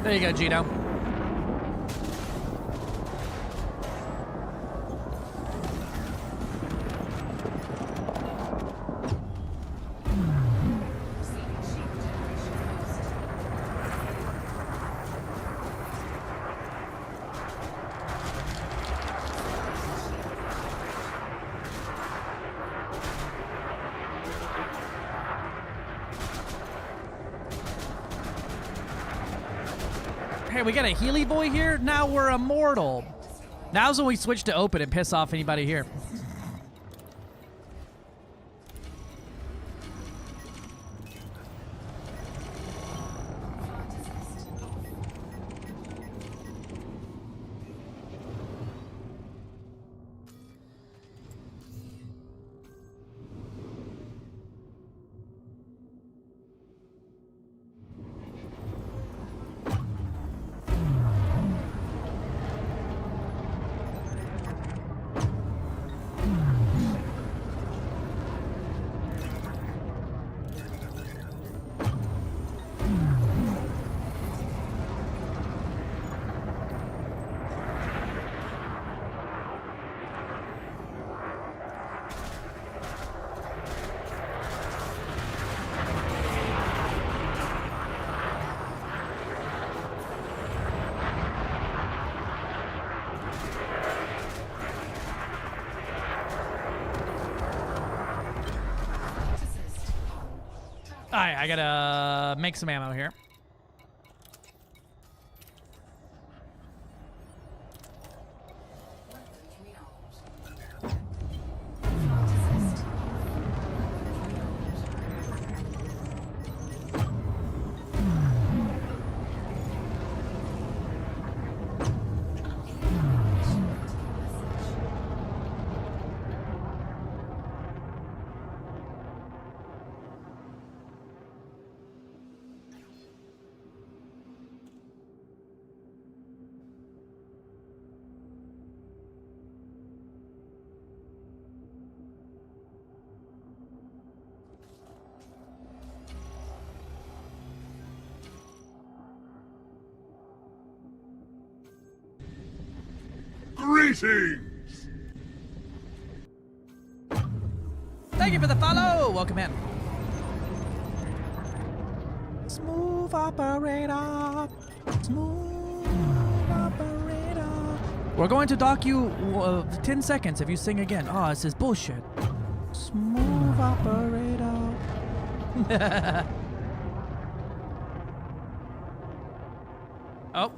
There you go, Gino. Hey, we got a Healy boy here? Now we're immortal. Now's when we switch to open and piss off anybody here. Alright, I gotta make some ammo here. Greetings! Thank you for the follow! Welcome in. Smooth operator. Smooth operator. We're going to dock you 10 seconds if you sing again. Oh, this is bullshit. Smooth operator. Oh.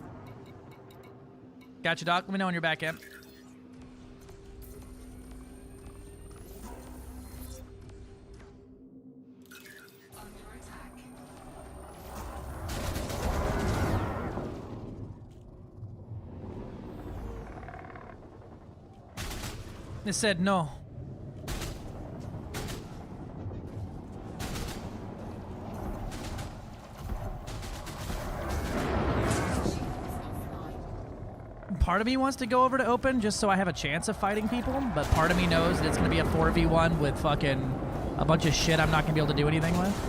Gotcha, Doc. Let me know when you're back in. They said no. Part of me wants to go over to open just so I have a chance of fighting people, but part of me knows that it's going to be a 4v1 with fucking a bunch of shit I'm not going to be able to do anything with.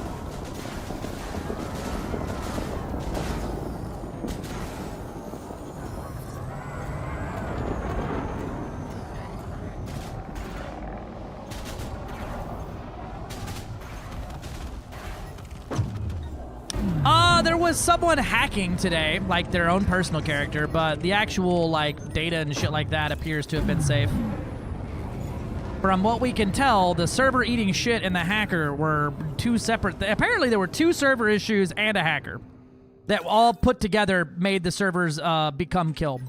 There was someone hacking today, like their own personal character, but the actual like data and shit like that appears to have been safe. From what we can tell, the server eating shit and the hacker were two separate... Apparently, there were two server issues and a hacker that all put together made the servers become killed.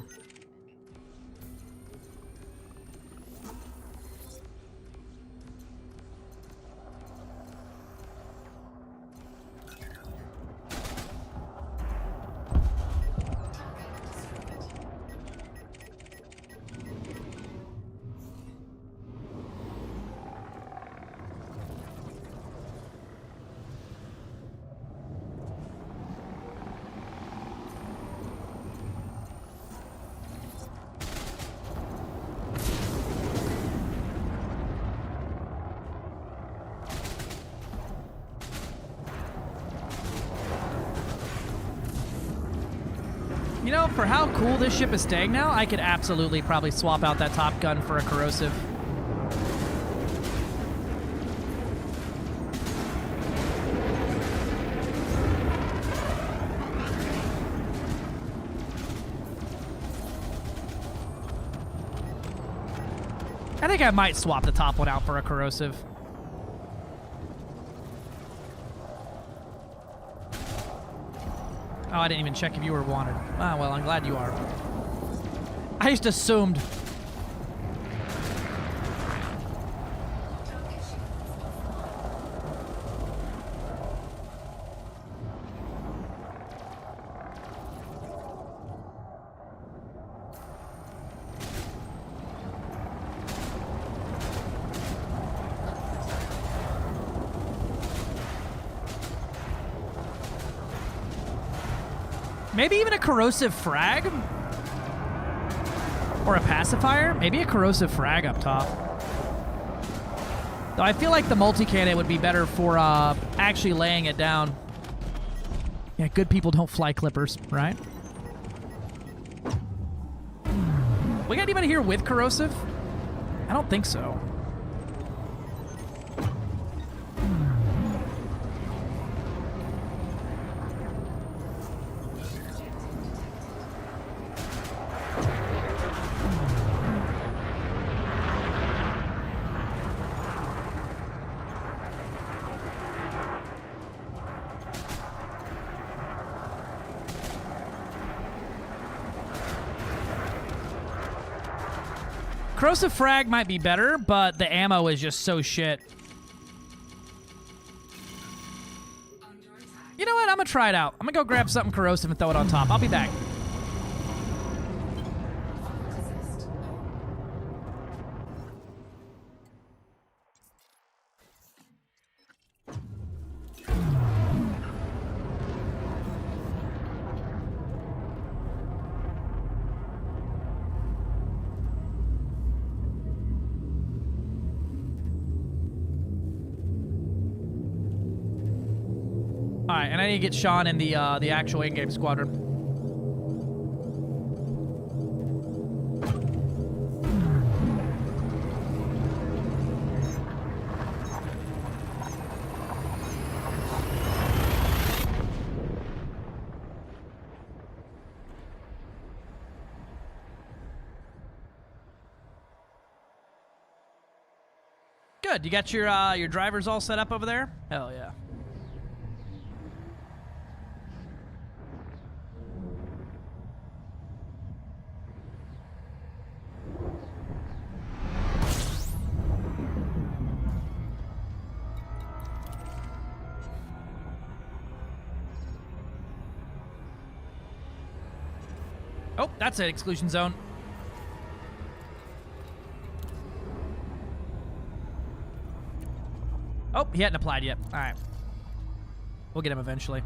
You know, for how cool this ship is staying now, I could absolutely probably swap out that Top Gun for a corrosive. I think I might swap the top one out for a corrosive. Oh, I didn't even check if you were wanted. Ah, well, I'm glad you are. I just assumed. Maybe even a corrosive frag? Or a pacifier? Maybe a corrosive frag up top. Though I feel like the multi-cannon would be better for actually laying it down. Yeah, good people don't fly clippers, right? We got anybody here with corrosive? I don't think so. Corrosive frag might be better, but the ammo is just so shit. You know what? I'm gonna try it out. I'm gonna go grab something corrosive and throw it on top. I'll be back. All right, and I need to get Sean in the actual in-game squadron. Good. You got your drivers all set up over there? Hell yeah. Oh, that's an exclusion zone. Oh, he hadn't applied yet. All right. We'll get him eventually.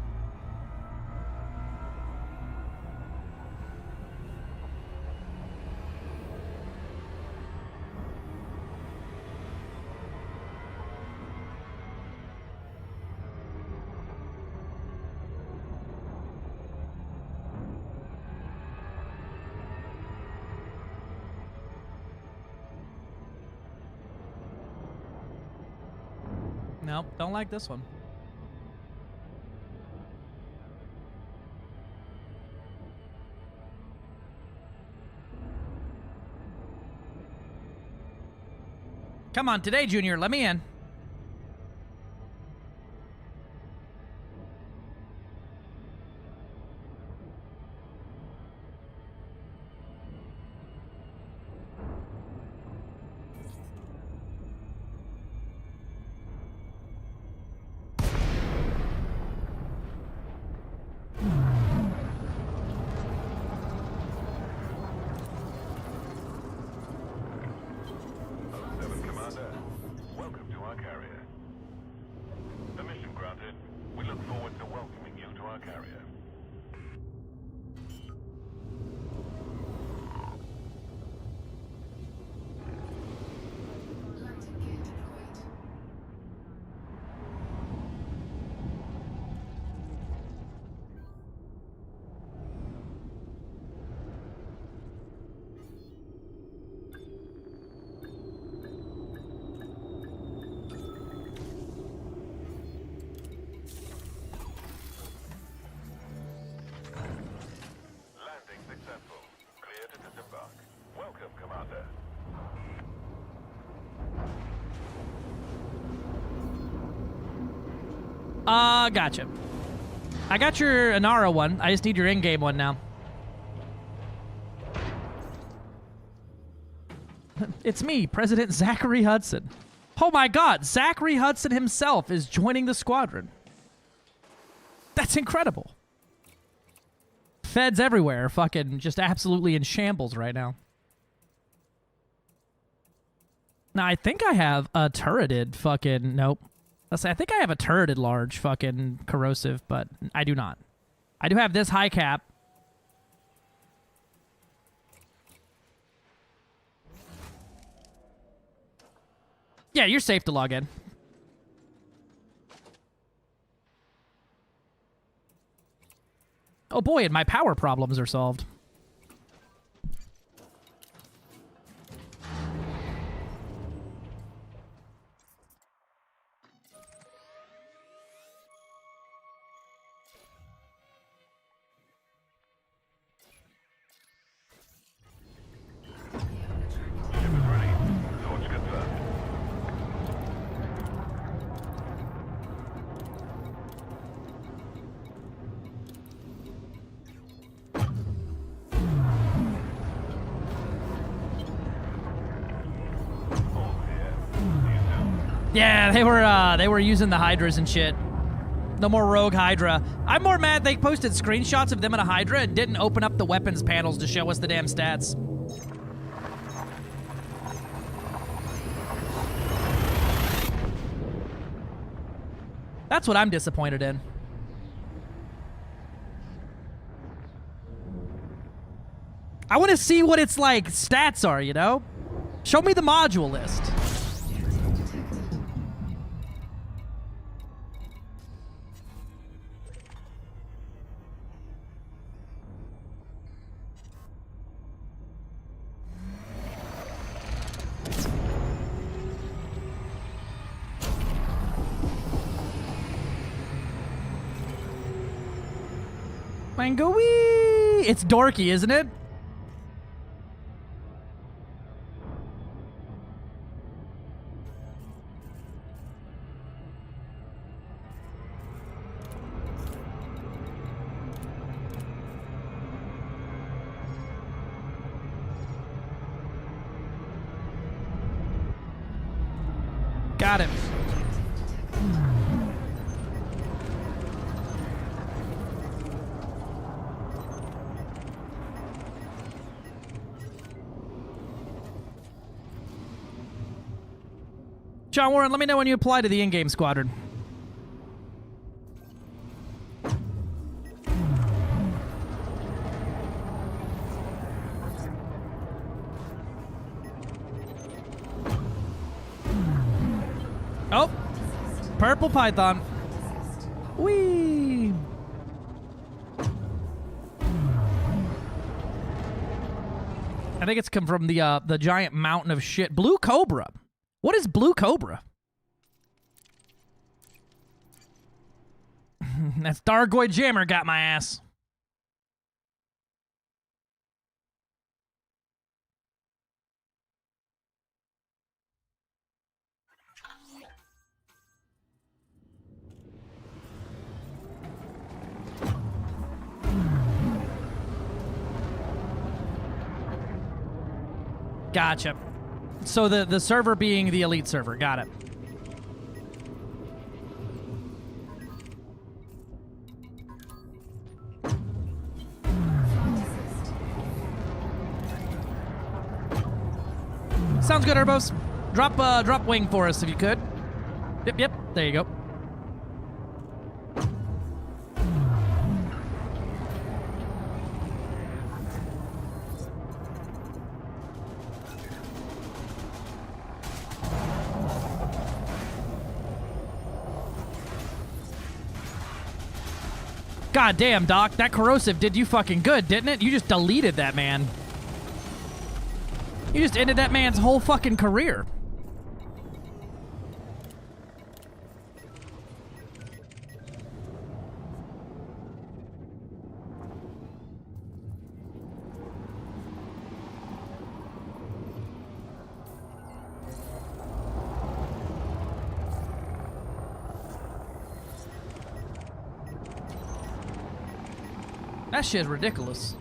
Nope, don't like this one. Come on, today, Junior, let me in. Gotcha. I got your Inara one. I just need your in-game one now. It's me, President Zachary Hudson. Oh my god, Zachary Hudson himself is joining the squadron. That's incredible. Feds everywhere are fucking just absolutely in shambles right now. Now, I think I have a turreted fucking... Nope. Let's say, I think I have a turreted large fucking corrosive, but I do not. I do have this high cap. Yeah, you're safe to log in. Oh boy, and my power problems are solved. Yeah, they were using the Hydras and shit. No more rogue Hydra. I'm more mad they posted screenshots of them in a Hydra and didn't open up the weapons panels to show us the damn stats. That's what I'm disappointed in. I want to see what its, like, stats are, you know? Show me the module list. Mango-wee! It's dorky, isn't it? Got him. John Warren, let me know when you apply to the in-game squadron. Oh, purple python. Whee! I think it's come from the giant mountain of shit. Blue Cobra. What is Blue Cobra? That's Dargoid Jammer got my ass. Gotcha. So the server being the elite server. Got it. Sounds good, Urbos. Drop wing for us if you could. Yep. There you go. God damn, Doc. That corrosive did you fucking good, didn't it? You just deleted that man. You just ended that man's whole fucking career. That shit's ridiculous.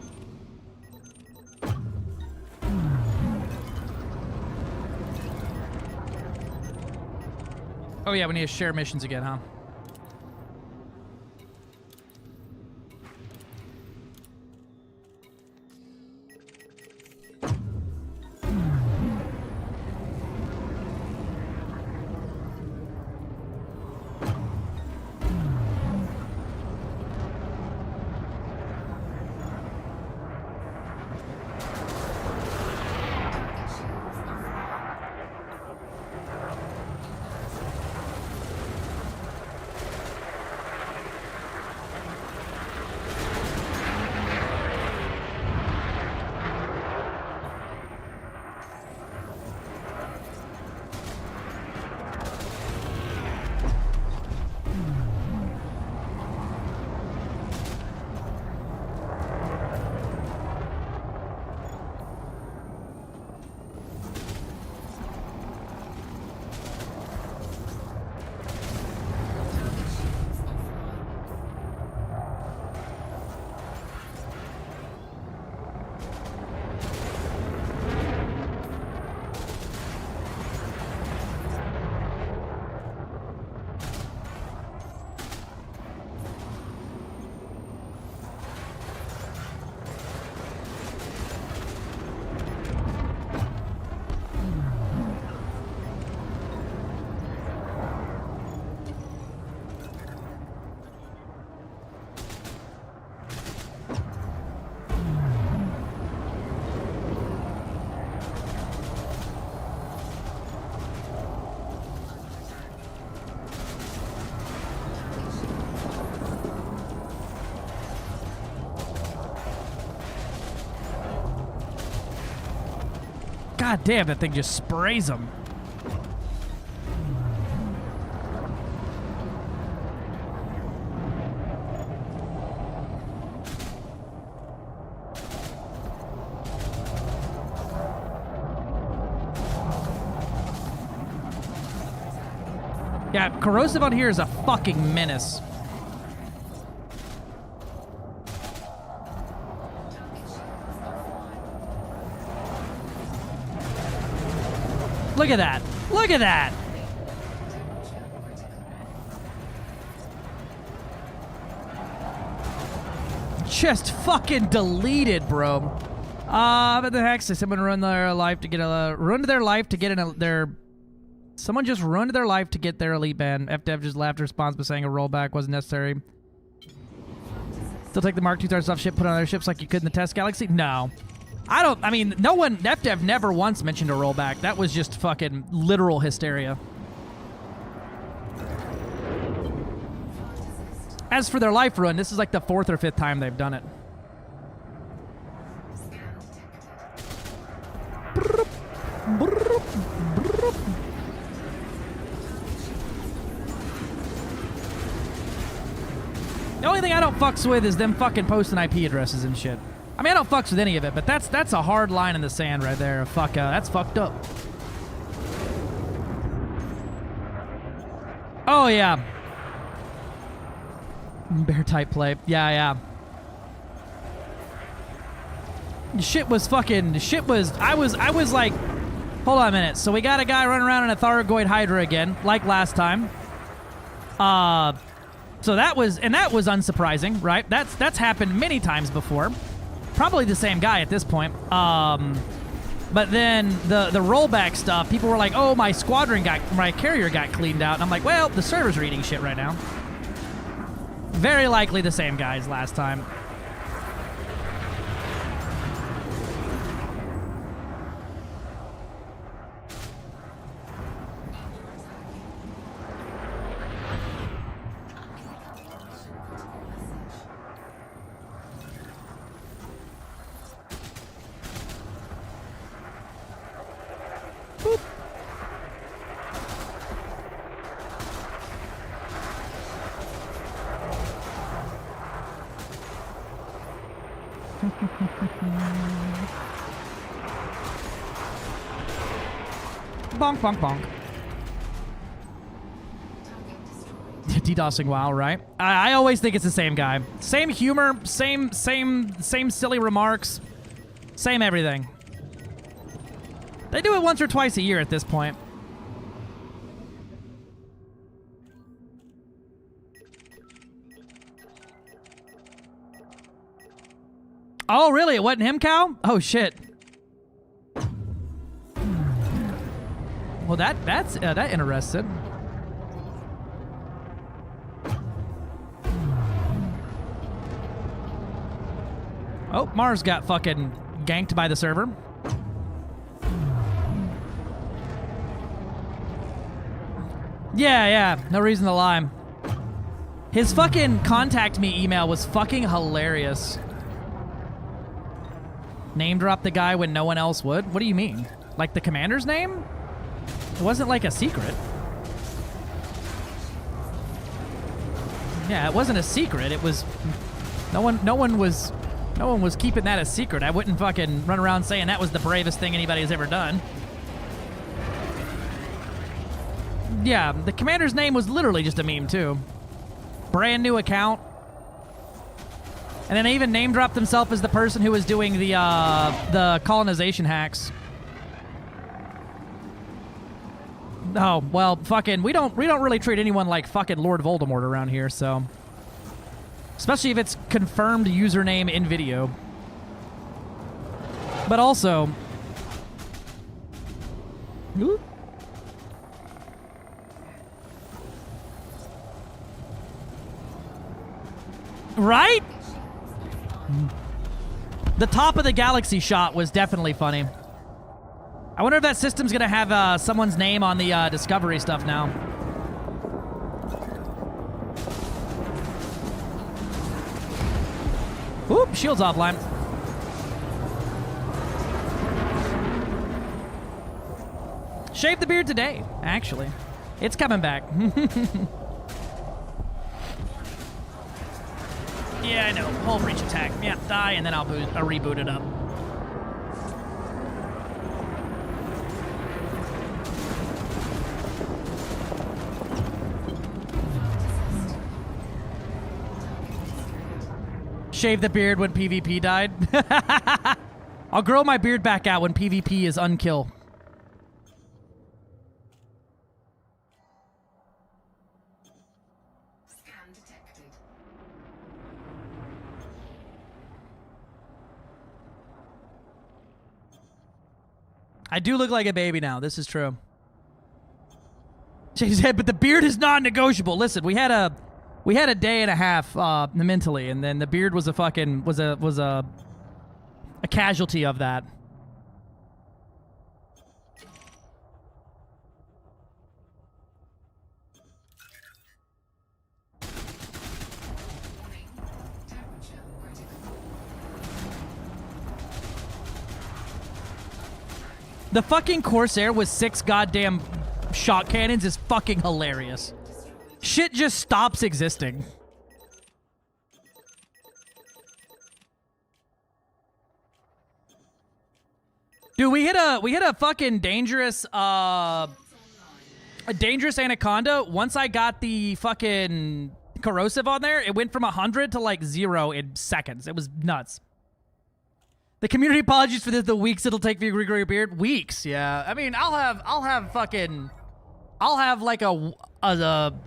Oh yeah, we need to share missions again, huh? God damn, that thing just sprays them. Yeah, corrosive on here is a fucking menace. Look at that. Look at that. Just fucking deleted, bro. But the heck, someone ruined their life to get a someone just ruined their life to get their elite band. FDev just laughed in response by saying a rollback wasn't necessary. Still take the Mark II starts off ship, put on other ships like you could in the test galaxy? No. I mean, no one, FDev never once mentioned a rollback. That was just fucking literal hysteria. As for their life run, this is like the 4th or 5th time they've done it. The only thing I don't fucks with is them fucking posting IP addresses and shit. I mean, I don't fucks with any of it, but that's a hard line in the sand right there. That's fucked up. Oh, yeah. Bear type play. Yeah. Shit was I was like, hold on a minute. So we got a guy running around in a Thargoid Hydra again, like last time. So that was unsurprising, right? That's happened many times before. Probably the same guy at this point. But then the rollback stuff, people were like, oh, my carrier got cleaned out. And I'm like, well, the server's reading shit right now. Very likely the same guys last time. Bonk, bonk, bonk. DDoSing WoW, right? I always think it's the same guy. Same humor, same silly remarks, same everything. They do it once or twice a year at this point. Oh, really? It wasn't him, Cal? Oh, shit. Well, that's that interested. Oh, Mars got fucking ganked by the server. Yeah, no reason to lie. His fucking contact me email was fucking hilarious. Name drop the guy when no one else would? What do you mean? Like the commander's name? It wasn't like a secret. Yeah, it wasn't a secret. It was no one was keeping that a secret. I wouldn't fucking run around saying that was the bravest thing anybody has ever done. Yeah, the commander's name was literally just a meme too. Brand new account. And then they even name dropped himself as the person who was doing the colonization hacks. Oh, well, fucking, we don't really treat anyone like fucking Lord Voldemort around here, so. Especially if it's confirmed username in video. But also. Ooh. Right? The top of the galaxy shot was definitely funny. I wonder if that system's gonna have someone's name on the Discovery stuff now. Oop, shield's offline. Shaved the beard today, actually. It's coming back. Yeah, I know. Whole breach attack. Yeah, die, and then I'll reboot it up. Shave the beard when PvP died. I'll grow my beard back out when PvP is unkill. I do look like a baby now. This is true. Shave head, but the beard is non-negotiable. Listen, we had a day and a half mentally, and then the beard was a fucking was a casualty of that. The fucking Corsair with 6 goddamn shot cannons is fucking hilarious. Shit just stops existing. Dude, we hit a fucking dangerous a dangerous anaconda. Once I got the fucking corrosive on there, it went from 100 to like 0 in seconds. It was nuts. The community apologies for this. The weeks it'll take for you to regrow your beard. Weeks, yeah. I mean, I'll have like a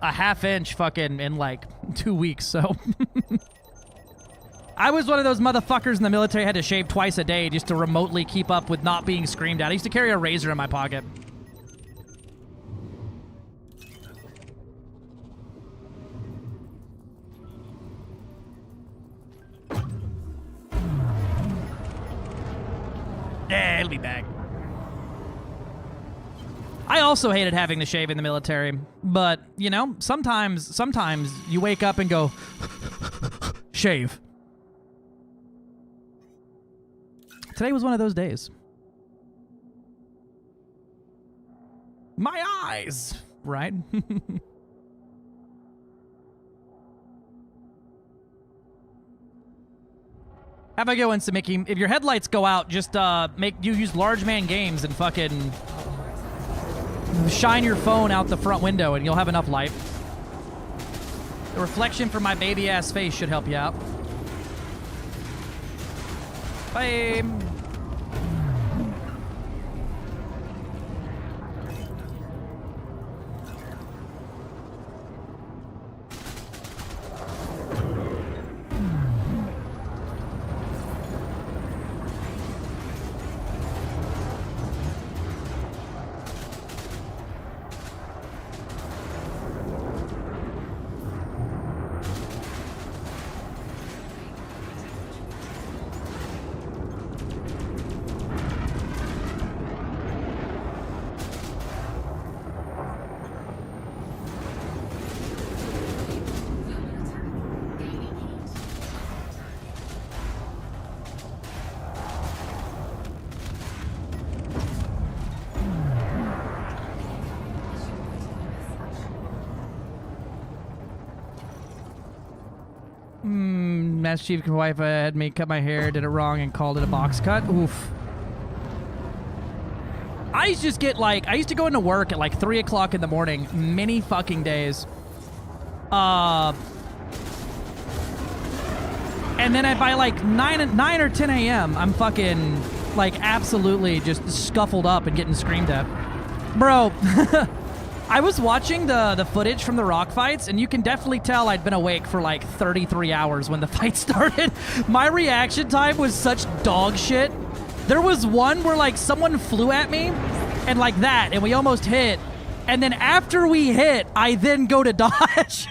half-inch fucking in like 2 weeks. So I was one of those motherfuckers in the military. Had to shave twice a day just to remotely keep up with not being screamed at. I used to carry a razor in my pocket. Yeah, it'll be back. I also hated having to shave in the military, but, you know, sometimes you wake up and go, shave. Today was one of those days. My eyes, right? Have a good one, Samiki. If your headlights go out, just use large man games and fucking shine your phone out the front window and you'll have enough light. The reflection from my baby ass face should help you out. Bye. Master Chief wife had me cut my hair, did it wrong, and called it a box cut. Oof. I used to just get like, I used to go into work at like 3 o'clock in the morning, many fucking days. And then by like 9 or 10 a.m., I'm fucking like absolutely just scuffled up and getting screamed at. Bro, I was watching the footage from the rock fights, and you can definitely tell I'd been awake for like 33 hours when the fight started. My reaction time was such dog shit. There was one where like someone flew at me, and like that, and we almost hit. And then after we hit, I then go to dodge.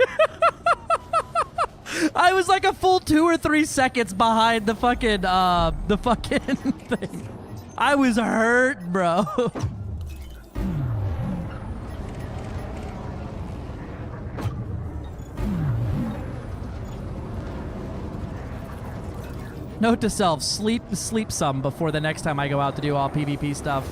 I was like a full 2 or 3 seconds behind the fucking thing. I was hurt, bro. Note to self, sleep some before the next time I go out to do all PvP stuff.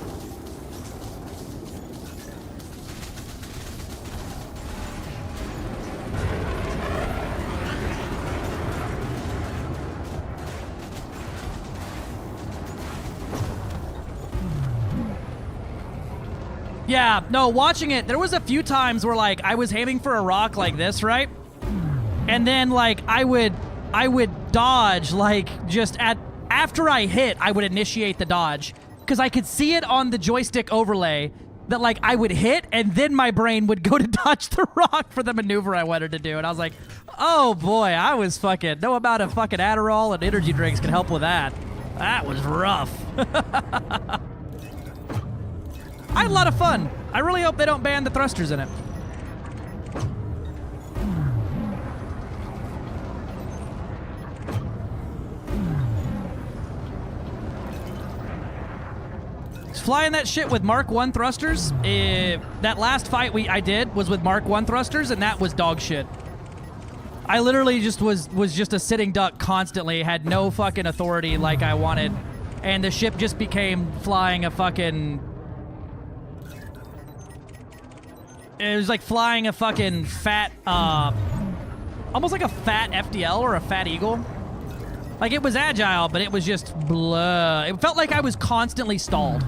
Yeah, no, watching it, there was a few times where like I was aiming for a rock like this, right? And then like I would dodge, like, just after I hit, I would initiate the dodge. Because I could see it on the joystick overlay that, like, I would hit, and then my brain would go to dodge the rock for the maneuver I wanted to do. And I was like, oh, boy, I was fucking... No amount of fucking Adderall and energy drinks can help with that. That was rough. I had a lot of fun. I really hope they don't ban the thrusters in it. Flying that shit with Mark 1 thrusters, that last fight I did was with Mark 1 thrusters, and that was dog shit. I literally just was just a sitting duck constantly, had no fucking authority like I wanted, and the ship just became flying a fucking... It was like flying a fucking fat, almost like a fat FDL or a fat Eagle. Like, it was agile, but it was just blah. It felt like I was constantly stalled.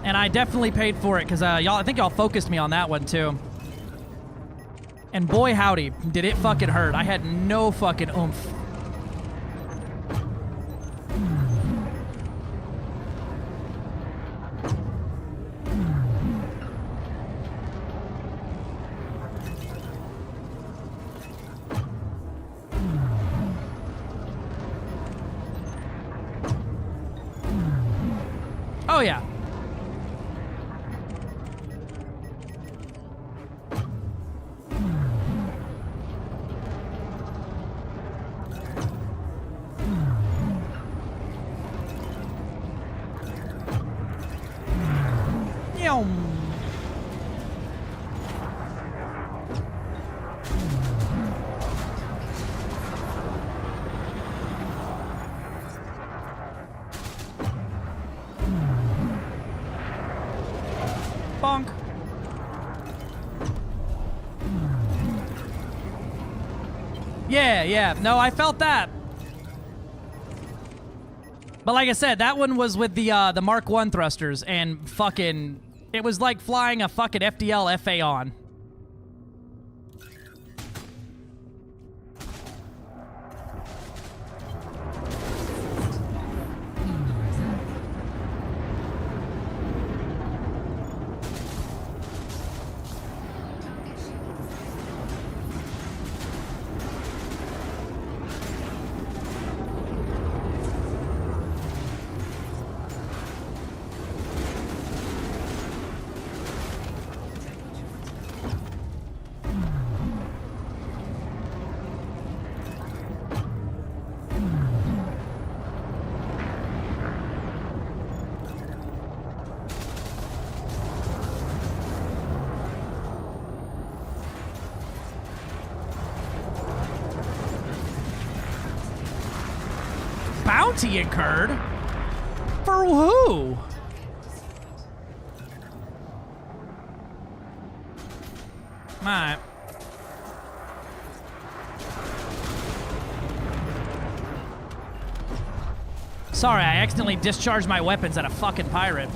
And I definitely paid for it, because I think y'all focused me on that one, too. And boy, howdy, did it fucking hurt. I had no fucking oomph. Oh, yeah. Yum. Bonk. Yeah. No, I felt that. But like I said, that one was with the Mark 1 thrusters, and fucking, it was like flying a fucking FDL FA on. Bounty incurred? For who? Alright. Sorry, I accidentally discharged my weapons at a fucking pirate.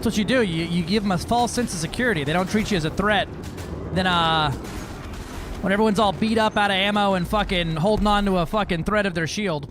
That's what you do. You give them a false sense of security. They don't treat you as a threat. Then, when everyone's all beat up out of ammo and fucking holding on to a fucking thread of their shield.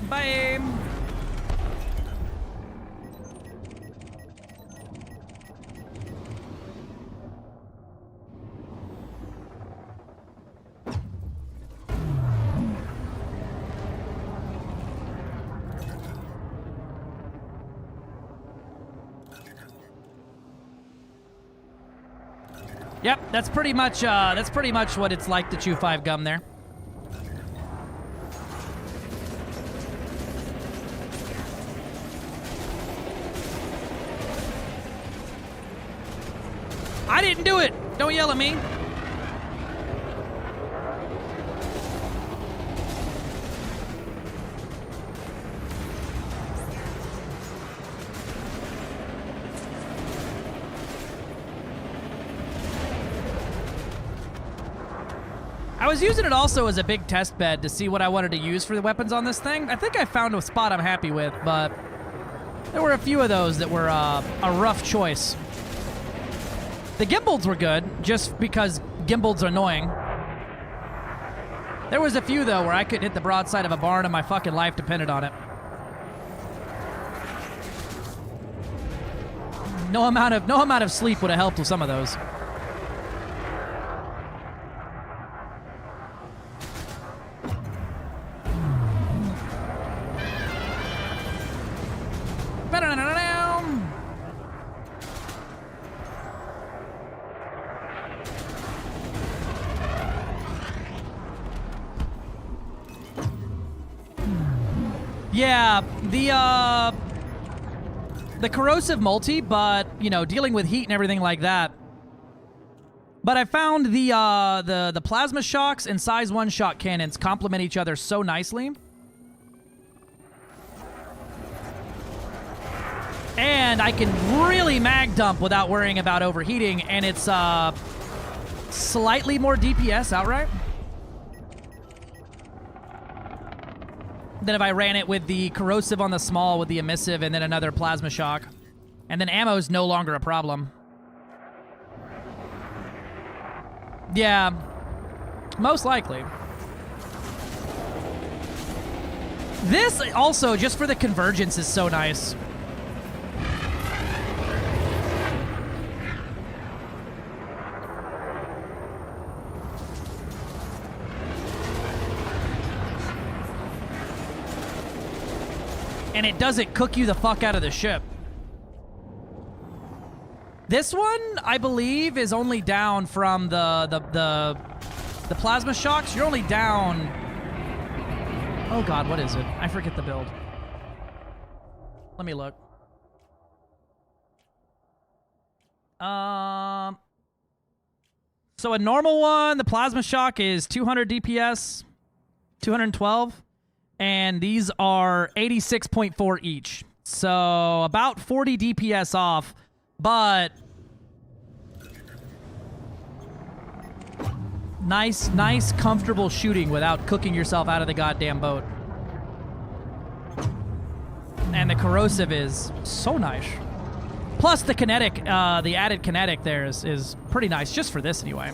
Bye. Yep, that's pretty much what it's like to chew 5 gum there. I didn't do it. Don't yell at me. I was using it also as a big test bed to see what I wanted to use for the weapons on this thing. I think I found a spot I'm happy with, but there were a few of those that were a rough choice. The gimbals were good, just because gimbals are annoying. There was a few, though, where I couldn't hit the broadside of a barn and my fucking life depended on it. No amount of sleep would have helped with some of those. Yeah, the corrosive multi, but you know, dealing with heat and everything like that. But I found the plasma shocks and size 1 shock cannons complement each other so nicely. And I can really mag dump without worrying about overheating, and it's slightly more DPS outright than if I ran it with the corrosive on the small with the emissive and then another plasma shock. And then ammo is no longer a problem. Yeah, most likely. This also, just for the convergence, is so nice. And it doesn't cook you the fuck out of the ship. This one, I believe, is only down from the plasma shocks. You're only down... Oh god, what is it? I forget the build. Let me look. So a normal one, the plasma shock is 200 DPS, 212. And these are 86.4 each. So about 40 DPS off, but nice, comfortable shooting without cooking yourself out of the goddamn boat. And the corrosive is so nice. Plus the kinetic, the added kinetic there is pretty nice, just for this anyway.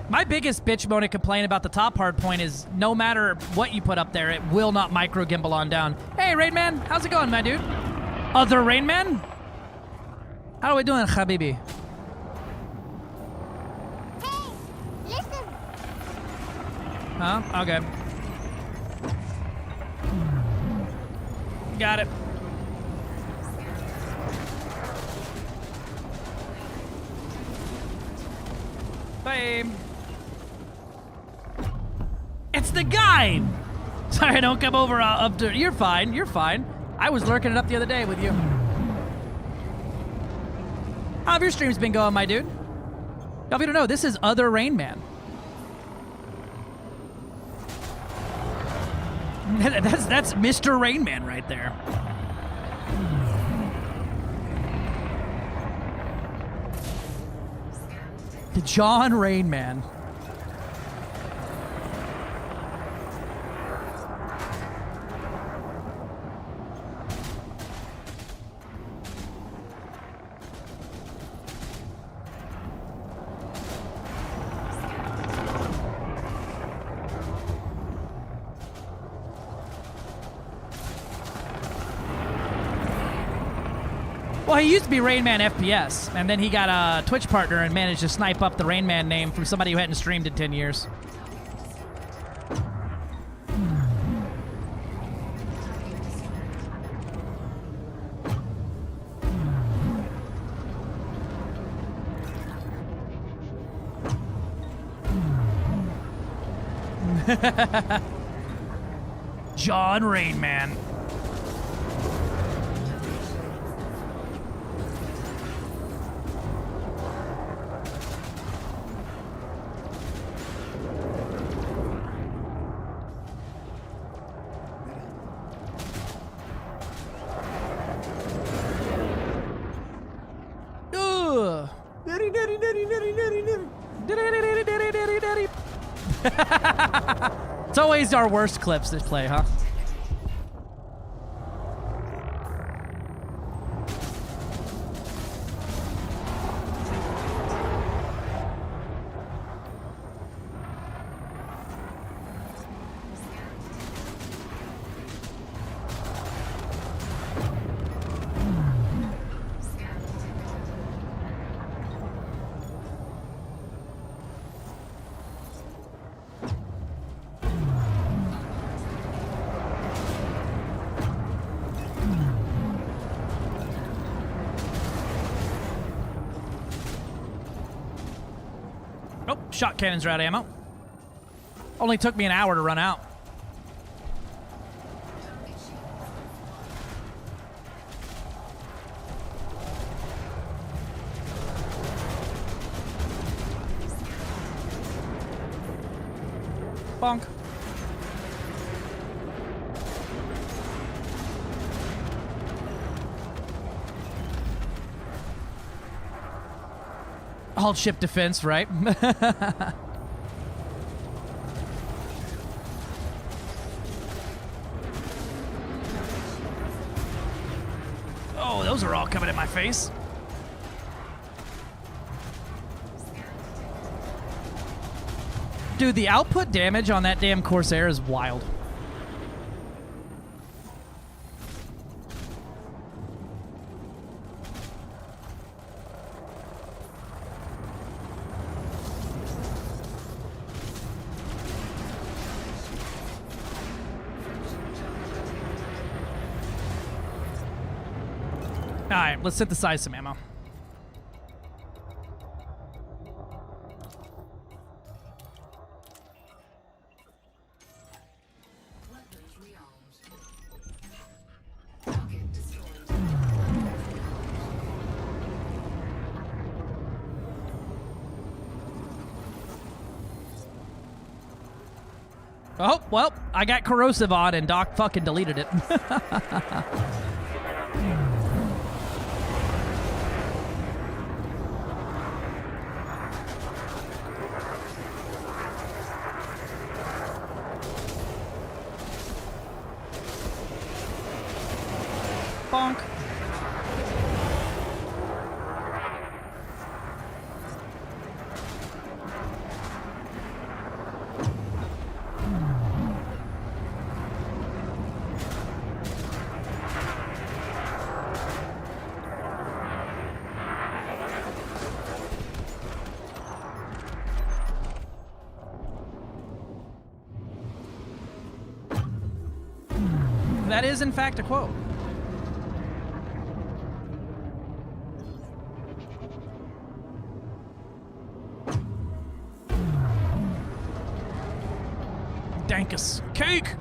My biggest bitch moan and complaint about the top hard point is no matter what you put up there, it will not micro gimbal on down. Hey, Rainman, how's it going, my dude? Other Rainman? How are we doing, Habibi? Hey, listen. Huh? Okay. Got it. Bye. It's the guy! Sorry, don't come over up to... You're fine, you're fine. I was lurking it up the other day with you. How have your streams been going, my dude? Y'all, if you don't know, this is Other Rain Man. That's Mr. Rain Man right there. The John Rain Man. Well, he used to be Rain Man FPS, and then he got a Twitch partner and managed to snipe up the Rain Man name from somebody who hadn't streamed in 10 years. John Rain Man. Ugh. It's always our worst clips that play, huh? Oh, shot cannons are out of ammo. Only took me an hour to run out. Bonk. Hold ship defense, right? Oh, those are all coming in my face. Dude, the output damage on that damn Corsair is wild. Alright, let's synthesize some ammo. Oh, well, I got corrosive on and Doc fucking deleted it. Bonk. That is, in fact, a quote. Dankus. Cake!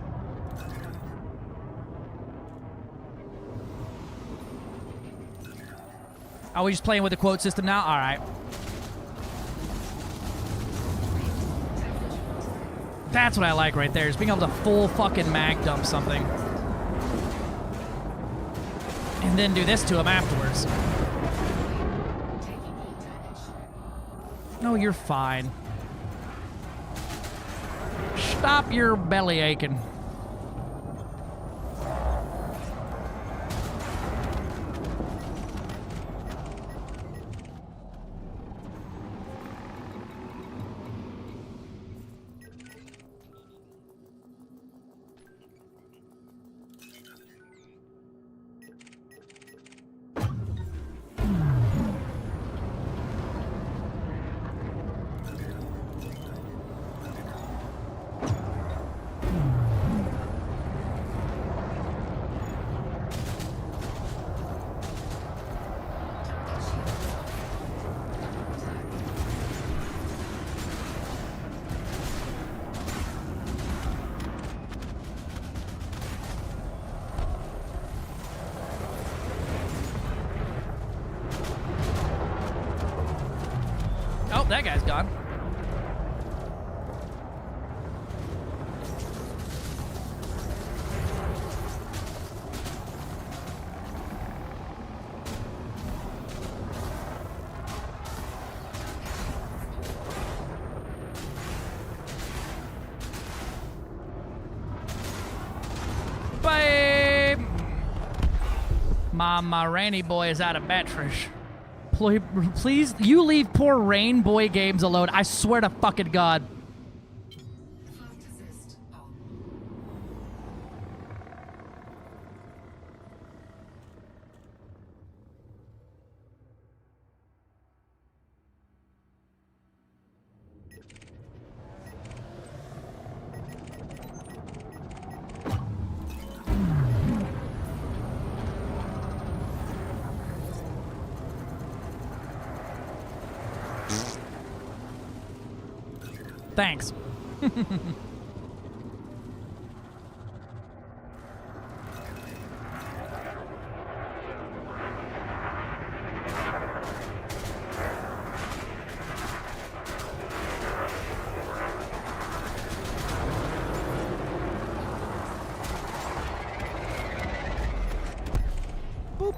Are we just playing with the quote system now? All right. That's what I like right there, is being able to full fucking mag dump something. And then do this to him afterwards. No, you're fine. Stop your belly aching. Nope, that guy's gone. Bye. My Ranny boy is out of batteries. Please, you leave poor Rain Boy Games alone. I swear to fucking God. Thanks. Boop.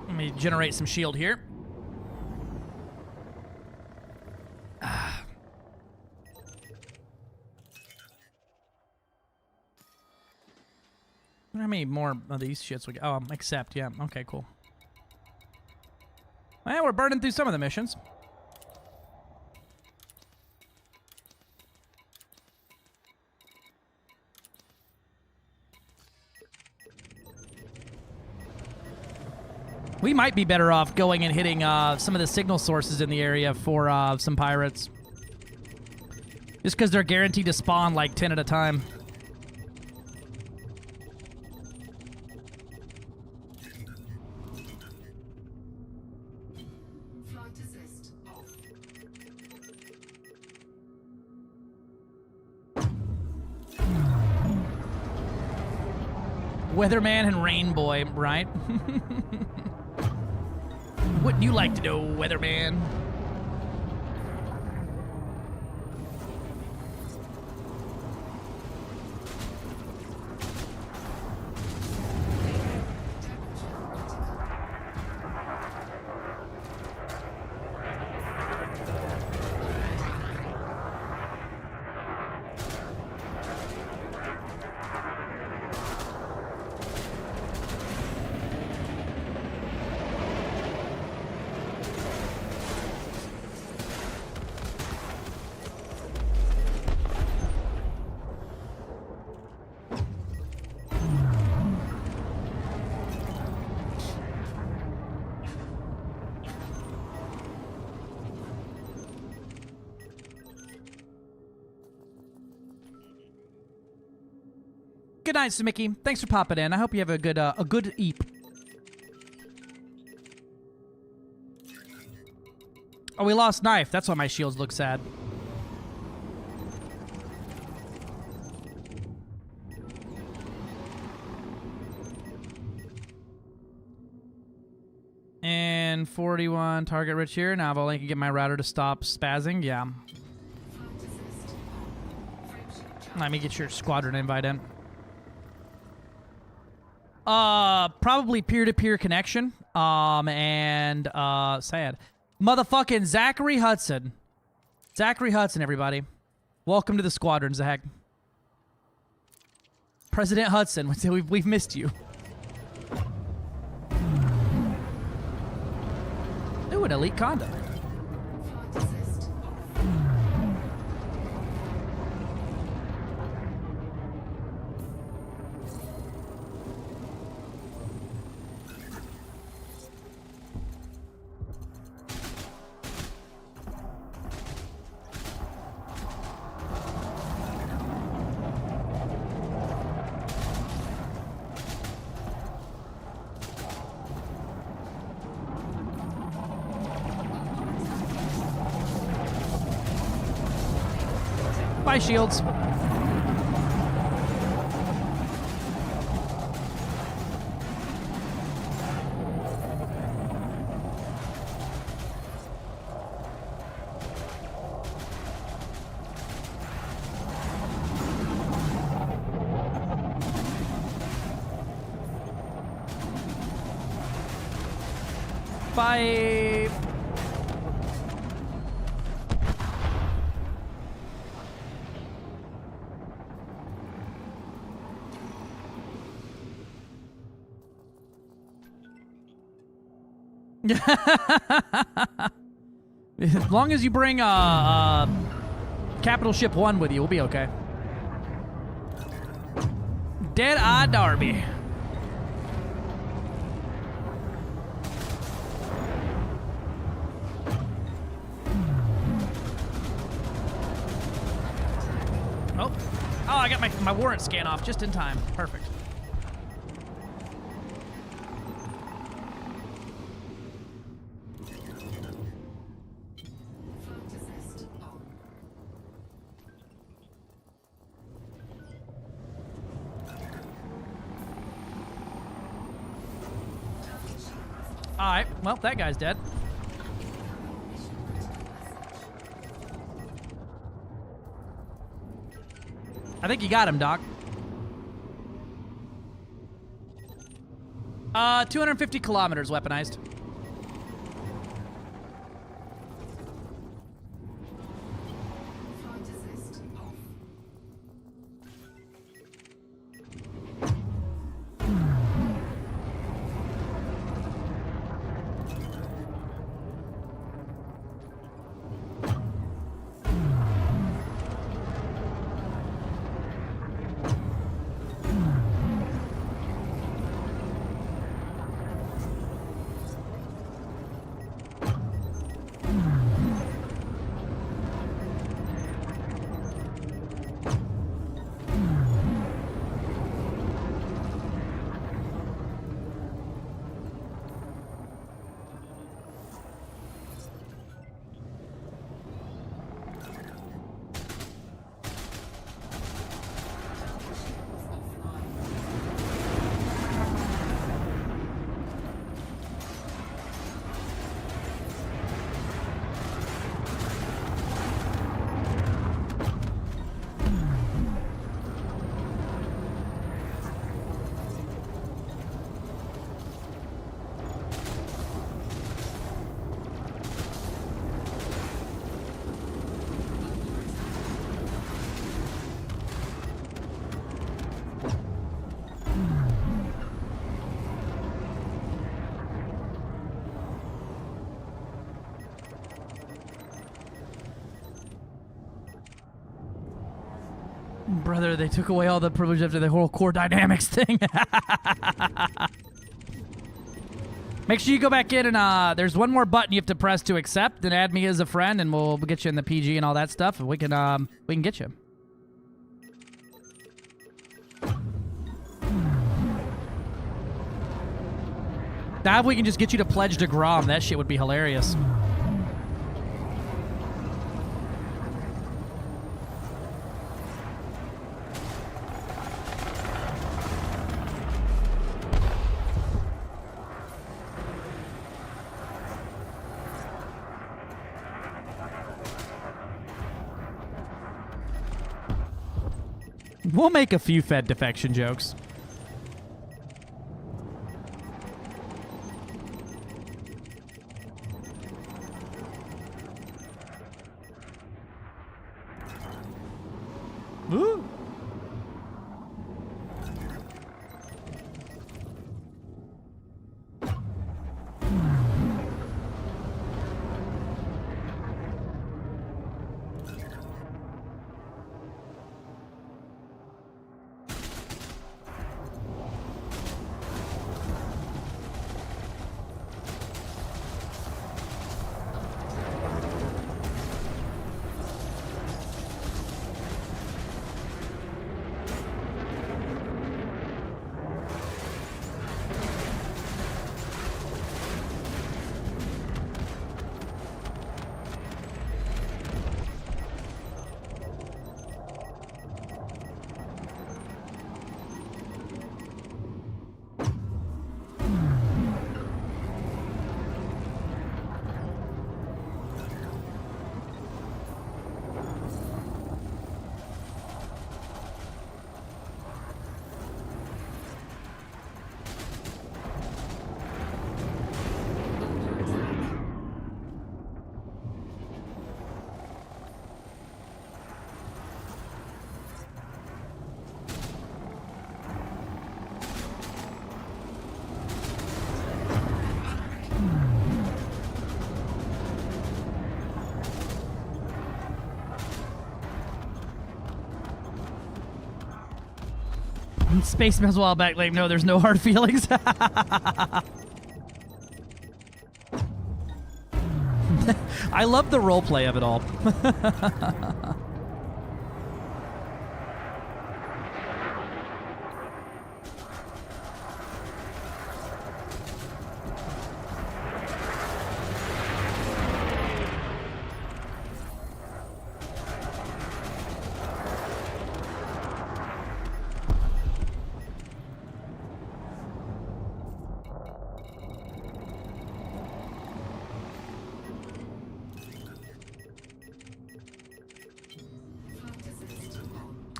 Let me generate some shield here. How many more of these shits we got? Oh, accept, yeah. Okay, cool. Well, we're burning through some of the missions. We might be better off going and hitting some of the signal sources in the area for some pirates. Just because they're guaranteed to spawn like 10 at a time. Weatherman and Rainboy, right? Wouldn't you like to know, Weatherman? Good night, Smicky. Thanks for popping in. I hope you have a good eep. Oh, we lost knife. That's why my shields look sad. And 41 target rich here. Now if I can get my router to stop spazzing, yeah. Let me get your squadron invite in. Probably peer-to-peer connection. And sad. Motherfucking Zachary Hudson. Zachary Hudson, everybody. Welcome to the squadron, Zach. President Hudson, we've missed you. Ooh, an elite conduct. Bye, shields. Bye. As long as you bring Capital Ship 1 with you, we'll be okay. Dead Eye Darby. Oh, I got my warrant scan off just in time. Perfect. Alright, well, that guy's dead. I think you got him, Doc. 250 kilometers weaponized. Brother, they took away all the privilege after the whole core dynamics thing. Make sure you go back in and there's one more button you have to press to accept, then add me as a friend, and we'll get you in the PG and all that stuff, and we can get you. Now if we can just get you to pledge to Grom, that shit would be hilarious. We'll make a few Fed defection jokes. Ooh. Spaceman's a while back, like, no, there's no hard feelings. I love the roleplay of it all.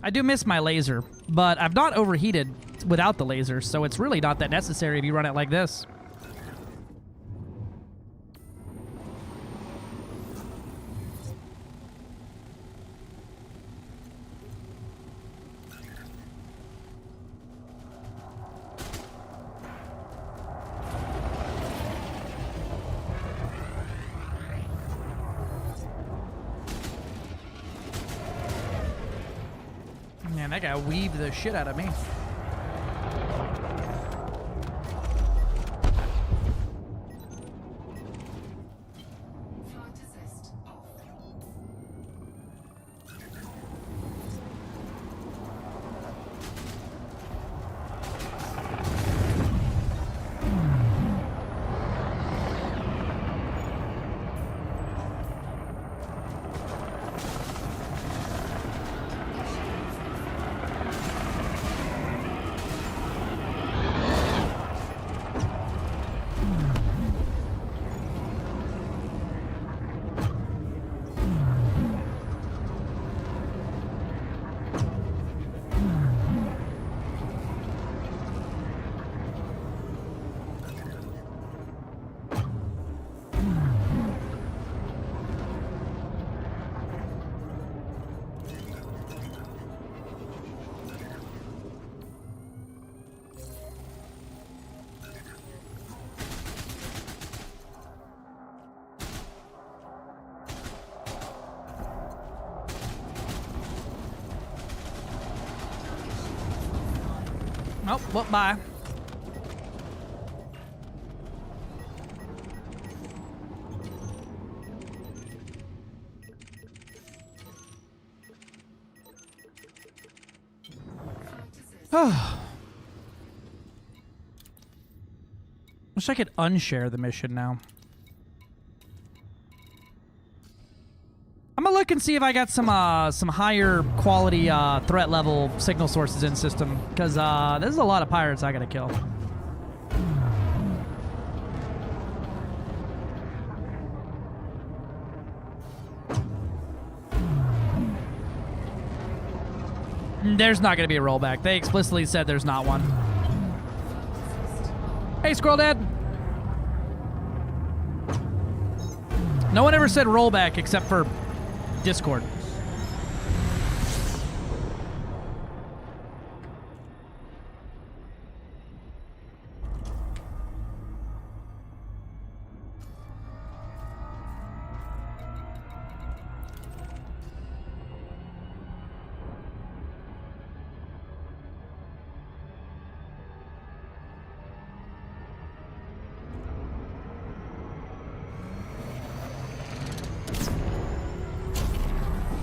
I do miss my laser, but I've not overheated without the laser, so it's really not that necessary if you run it like this. Man, that guy weaved the shit out of me. Oh, well, bye. Wish I could unshare the mission now. I'm gonna look and see if I got some higher quality threat level signal sources in system, because there's a lot of pirates I gotta kill. There's not gonna be a rollback. They explicitly said there's not one. Hey, Squirrel Dad. No one ever said rollback except for Discord.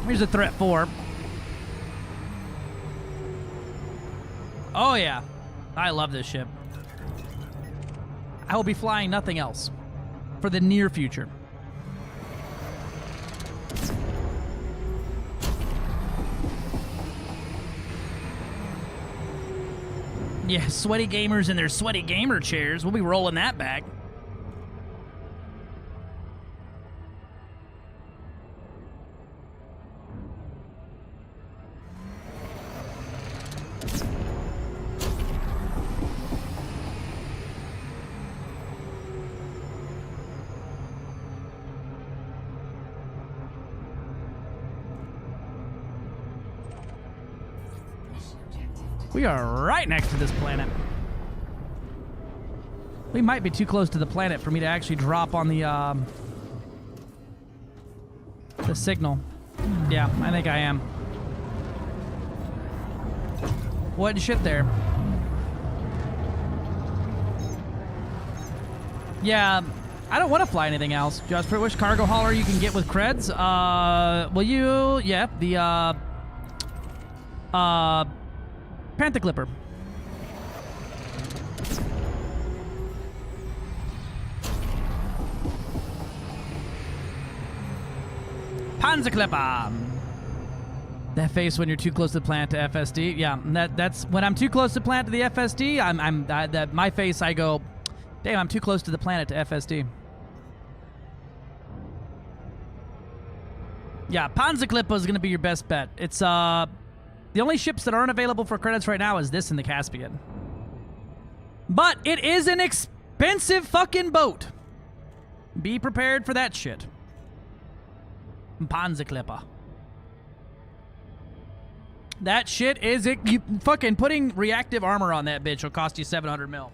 Here's a threat 4. Oh yeah, I love this ship. I will be flying nothing else for the near future. Yeah, sweaty gamers in their sweaty gamer chairs. We'll be rolling that back. We are right next to this planet. We might be too close to the planet for me to actually drop on the signal. Yeah, I think I am. What shit there? Yeah, I don't want to fly anything else. Just which cargo hauler you can get with creds? Will you? Yeah, the Panther Clipper. Panzer Clipper. That face when you're too close to the plant to FSD. Yeah, that's when I'm too close to the plant to the FSD. My face. I go, damn, I'm too close to the planet to FSD. Yeah, Panzer Clipper is gonna be your best bet. It's the only ships that aren't available for credits right now is this in the Caspian. But it is an expensive fucking boat. Be prepared for that shit. Panzer Clipper. That shit is it. You fucking putting reactive armor on that bitch will cost you 700 mil.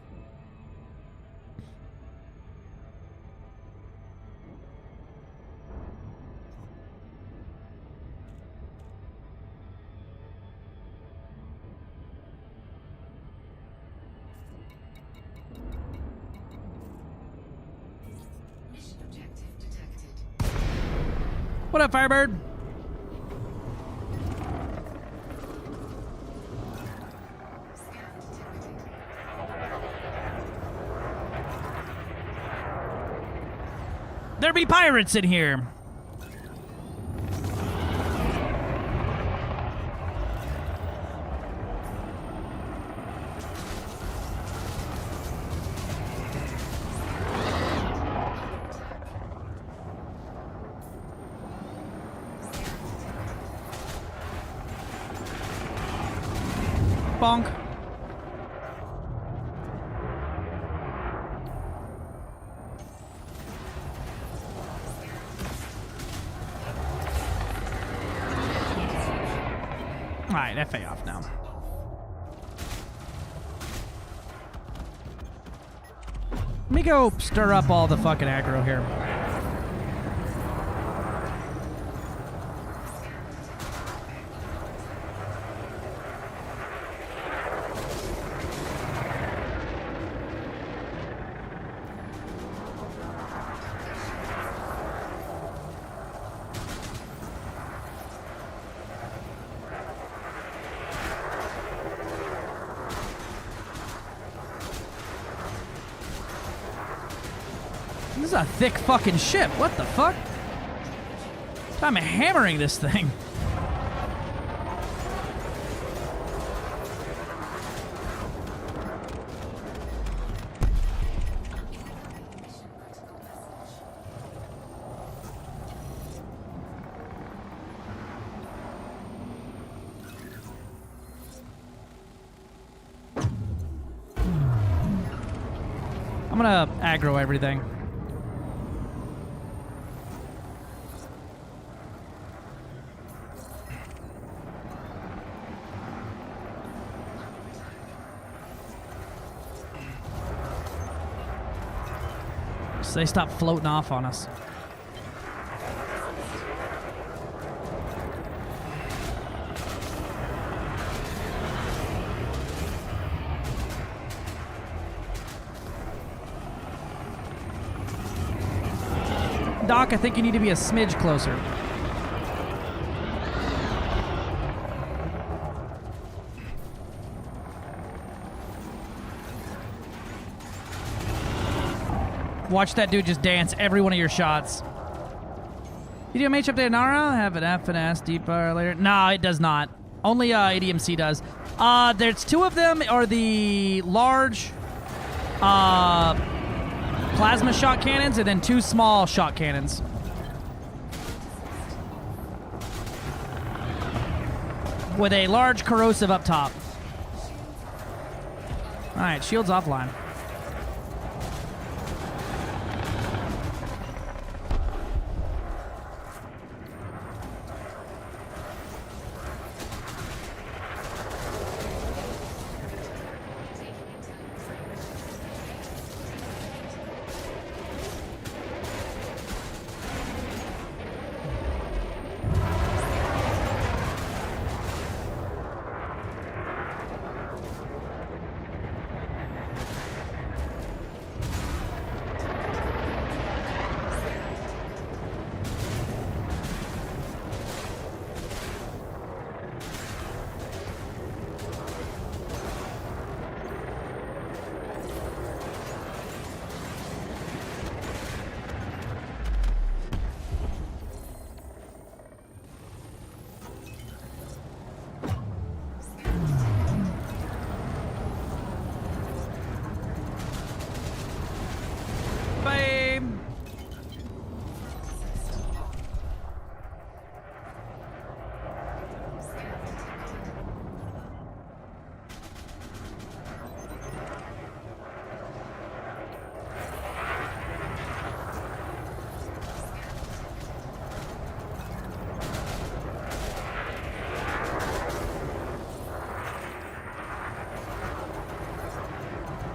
Mission objective detected. What up, Firebird? There be pirates in here. Bonk. Alright, FA off now. Let me go stir up all the fucking aggro here. This is a thick fucking ship. What the fuck? I'm hammering this thing. I'm gonna aggro everything. So they stop floating off on us. Doc, I think you need to be a smidge closer. Watch that dude just dance every one of your shots. EDMH update Nara? Have an F and S deep later? No, it does not. Only ADMC does. There's two of them are the large plasma shot cannons and then two small shot cannons. With a large corrosive up top. Alright, shields offline.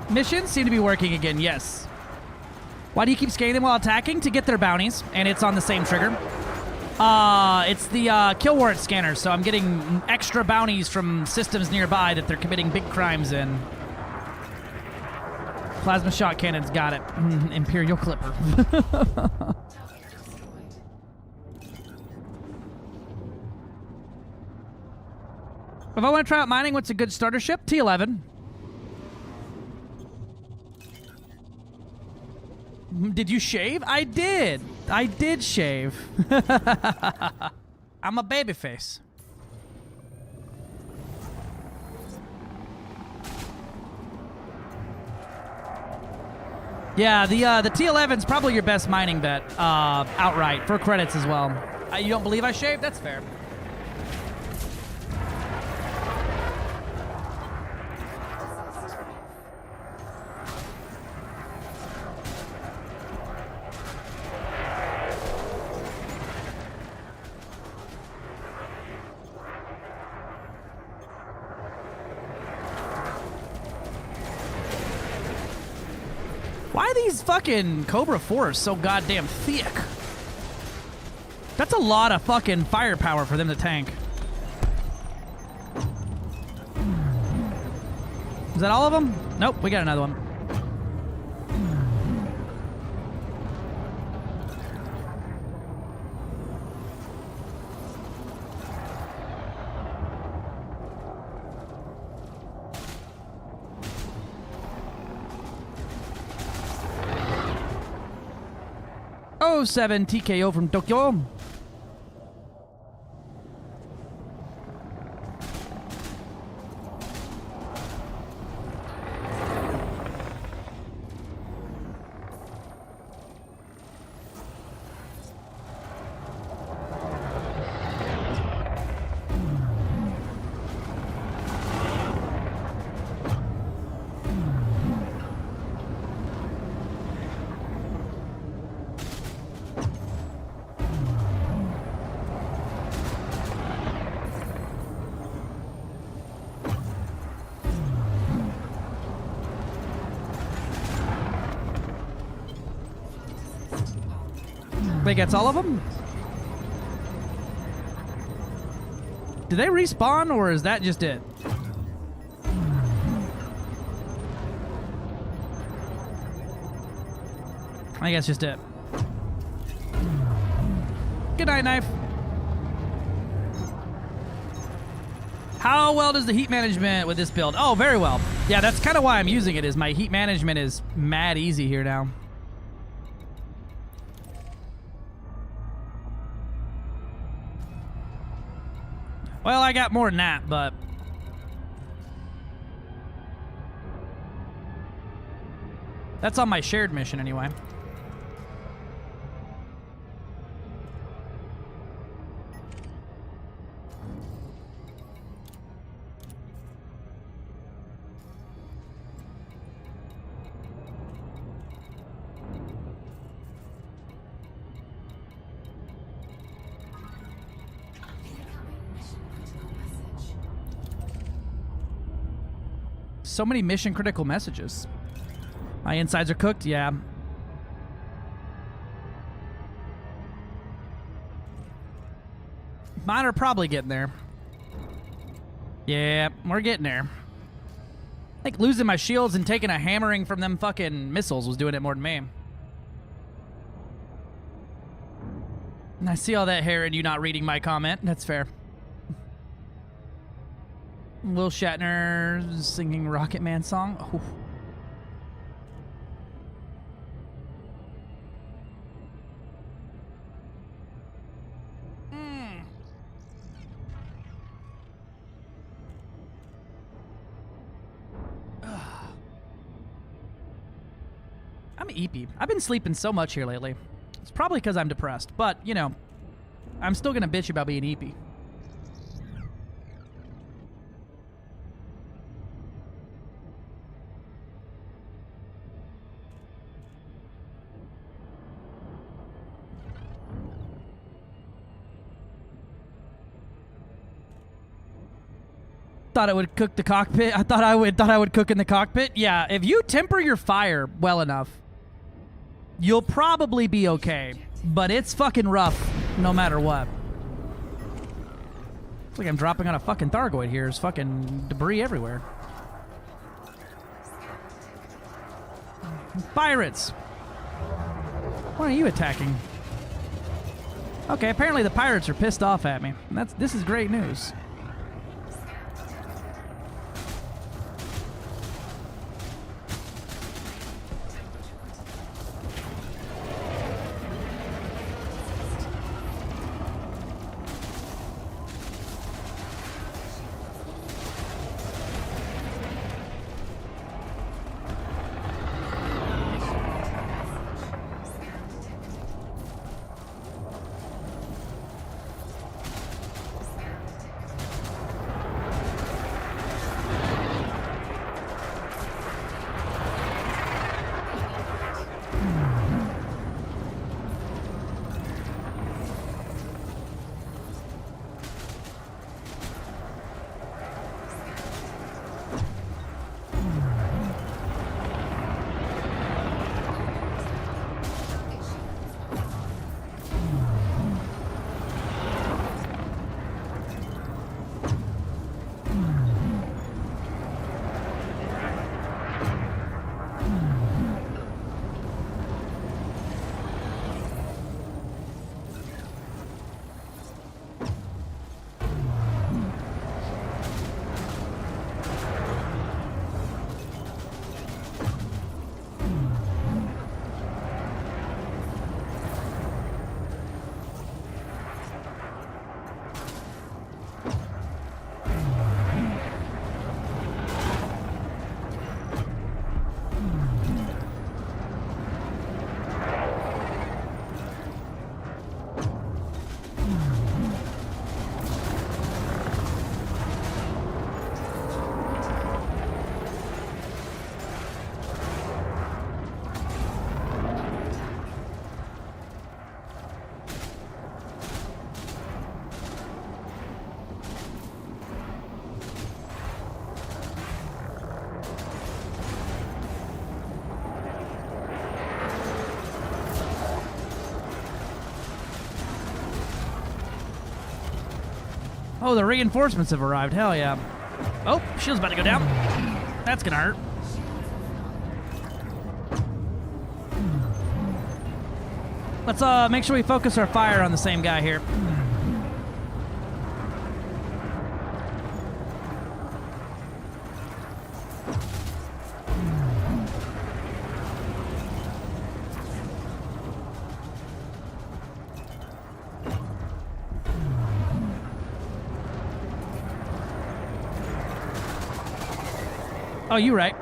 Missions seem to be working again, yes. Why do you keep scanning them while attacking? To get their bounties, and it's on the same trigger. It's the kill warrant scanner, so I'm getting extra bounties from systems nearby that they're committing big crimes in. Plasma shot cannons, got it. Imperial Clipper. If I want to try out mining, what's a good starter ship? T11. Did you shave? I did. I did shave. I'm a babyface. Yeah, the T11's probably your best mining bet, outright, for credits as well. You don't believe I shaved? That's fair. Why are these fucking Cobra 4s so goddamn thick? That's a lot of fucking firepower for them to tank. Is that all of them? Nope, we got another one. Oh, 7 TKO from Tokyo. Wait, gets all of them? Do they respawn, or is that just it? I think that's just it. Good night, knife. How well does the heat management with this build? Oh, very well. Yeah, that's kind of why I'm using it, is my heat management is mad easy here now. Well, I got more than that, but... that's on my shared mission anyway. So many mission critical messages. My insides are cooked, yeah. Mine are probably getting there. Yeah, we're getting there. I think losing my shields and taking a hammering from them fucking missiles was doing it more than me. And I see all that hair and you not reading my comment. That's fair. Will Shatner singing Rocket Man song. Oh. I'm eepy. I've been sleeping so much here lately. It's probably because I'm depressed, but, you know, I'm still gonna bitch about being eepy. thought it would cook the cockpit. I thought I would cook in the cockpit. Yeah, if you temper your fire well enough, you'll probably be okay. But it's fucking rough no matter what. It's like I'm dropping on a fucking Thargoid here. There's fucking debris everywhere. Pirates! Why are you attacking? Okay, apparently the pirates are pissed off at me. This is great news. Oh, the reinforcements have arrived. Hell yeah. Oh, shield's about to go down. That's gonna hurt. Let's make sure we focus our fire on the same guy here. Oh, you right.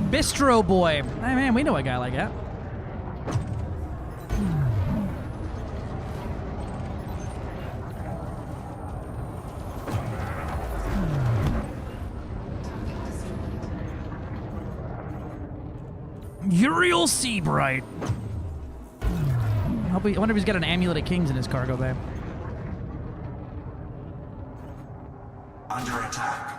Bistro boy. Hey man, we know a guy like that. Uriel Seabright. I wonder if he's got an amulet of kings in his cargo bay. Under attack.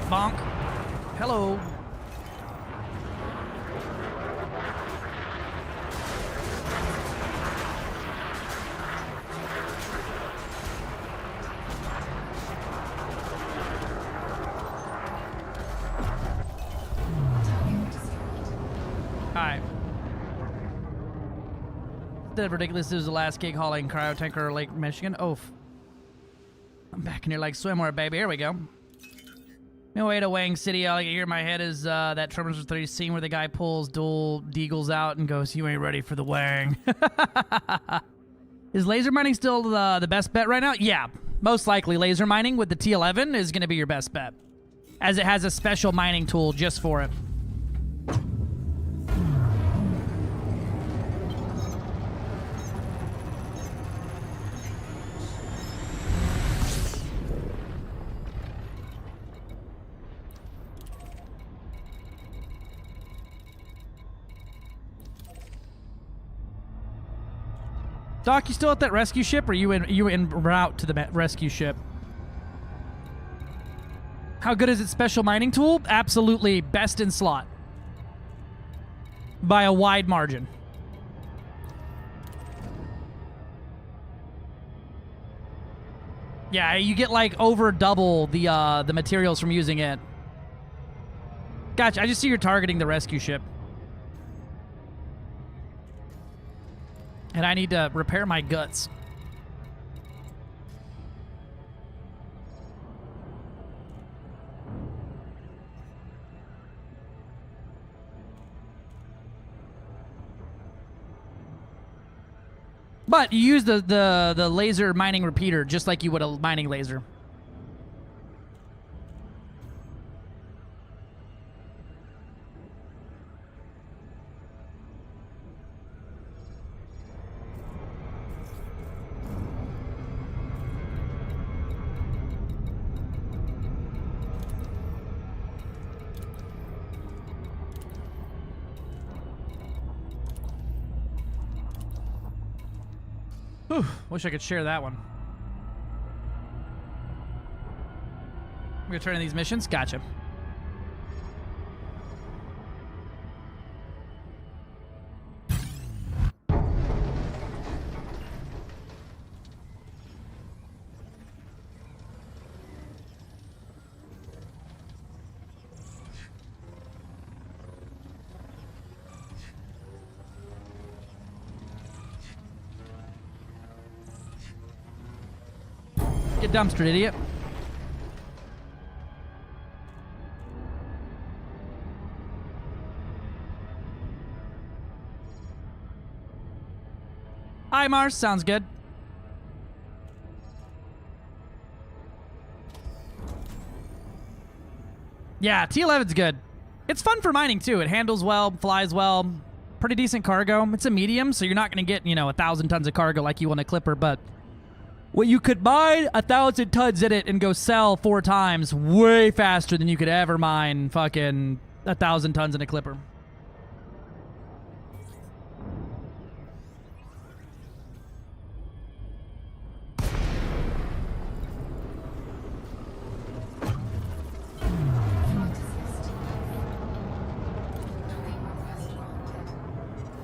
Bonk. Hello. Hi. The ridiculous is the last gig hauling cryo tanker Lake Michigan. Oh, I'm back in here like swimwear, baby. Here we go. No way to Wang City. All I can hear in my head is that Terminator 3 scene where the guy pulls dual deagles out and goes, "You ain't ready for the Wang." Is laser mining still the best bet right now? Yeah, most likely laser mining with the T11 is going to be your best bet, as it has a special mining tool just for it. Doc, you still at that rescue ship, or are you en route to the rescue ship? How good is its special mining tool? Absolutely best in slot. By a wide margin. Yeah, you get like over double the materials from using it. Gotcha, I just see you're targeting the rescue ship. And I need to repair my guts. But you use the laser mining repeater just like you would a mining laser. Whew, wish I could share that one. I'm gonna turn in these missions. Gotcha. Get dumpstered, idiot. Hi, Mars. Sounds good. Yeah, T11's good. It's fun for mining, too. It handles well, flies well. Pretty decent cargo. It's a medium, so you're not going to get, 1,000 tons of cargo like you want a Clipper, but well, you could mine 1,000 tons in it and go sell 4 times way faster than you could ever mine fucking 1,000 tons in a Clipper.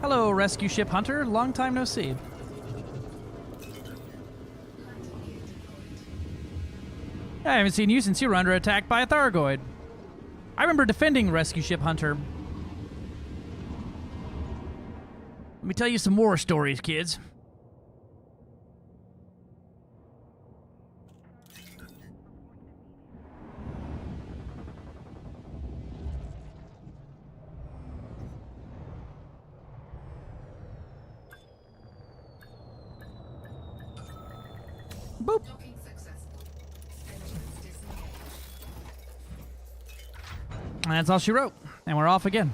Hello, rescue ship Hunter. Long time no see. I haven't seen you since you were under attack by a Thargoid. I remember defending rescue ship Hunter. Let me tell you some war stories, kids. Boop. And that's all she wrote. And we're off again.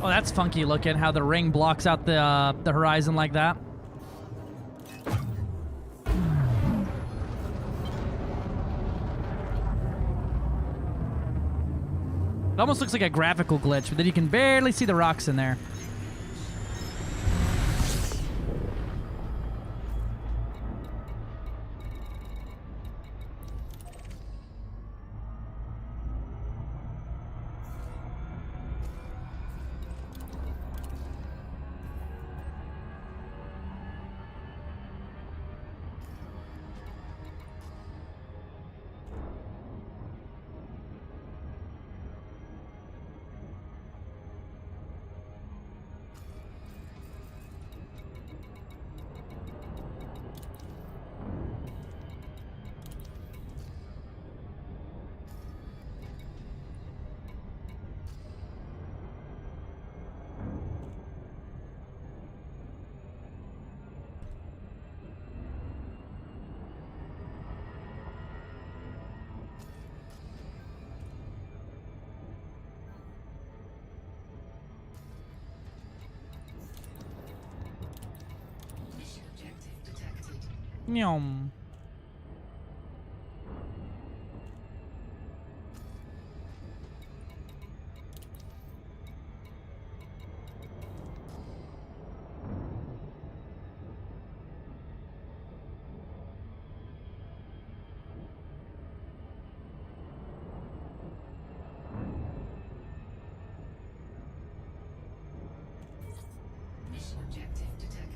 Oh, that's funky looking, how the ring blocks out the horizon like that. It almost looks like a graphical glitch, but then you can barely see the rocks in there. Nyom. Mission objective detected.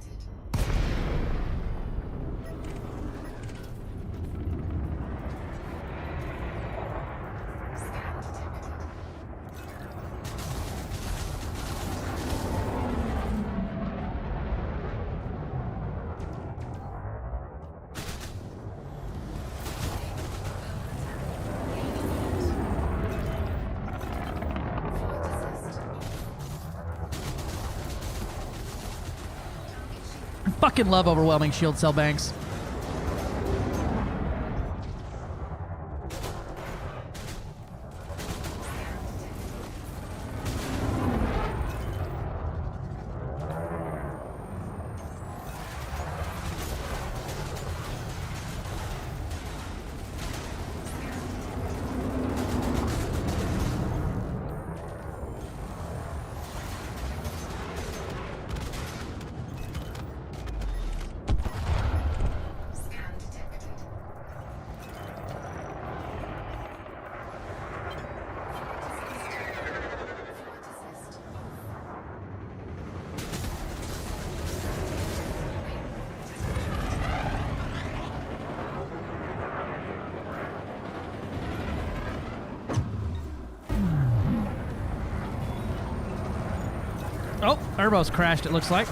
I fucking love overwhelming shield cell banks. Oh, Urbo's crashed, it looks like.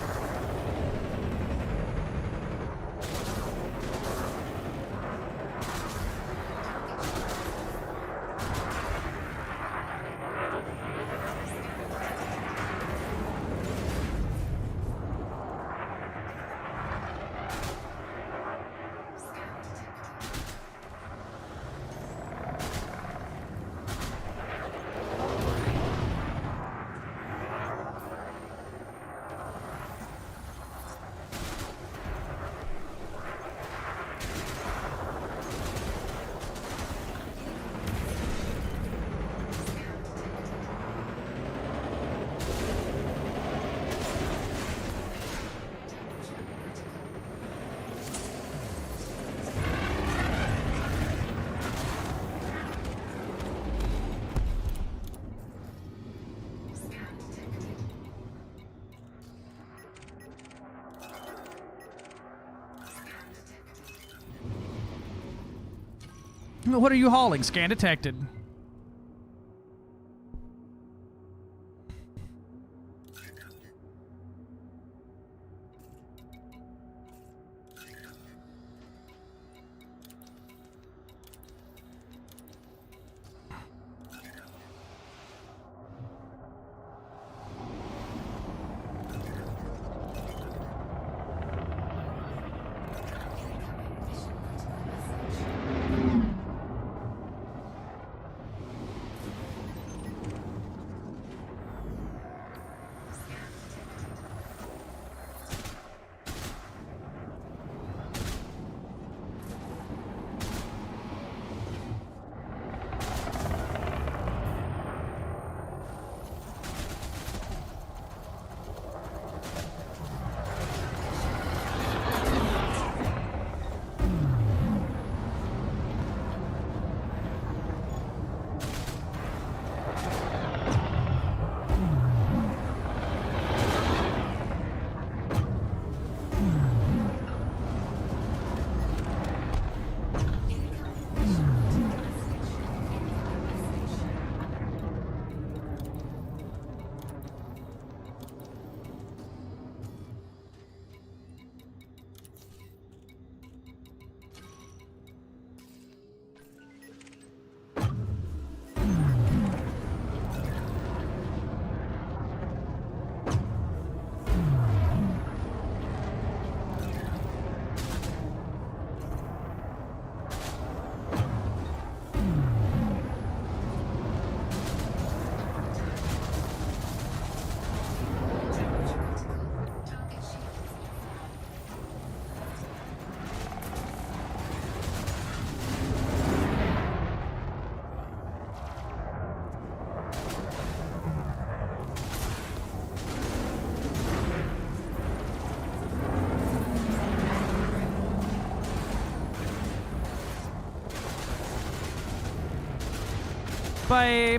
What are you hauling? Scan detected. Bye.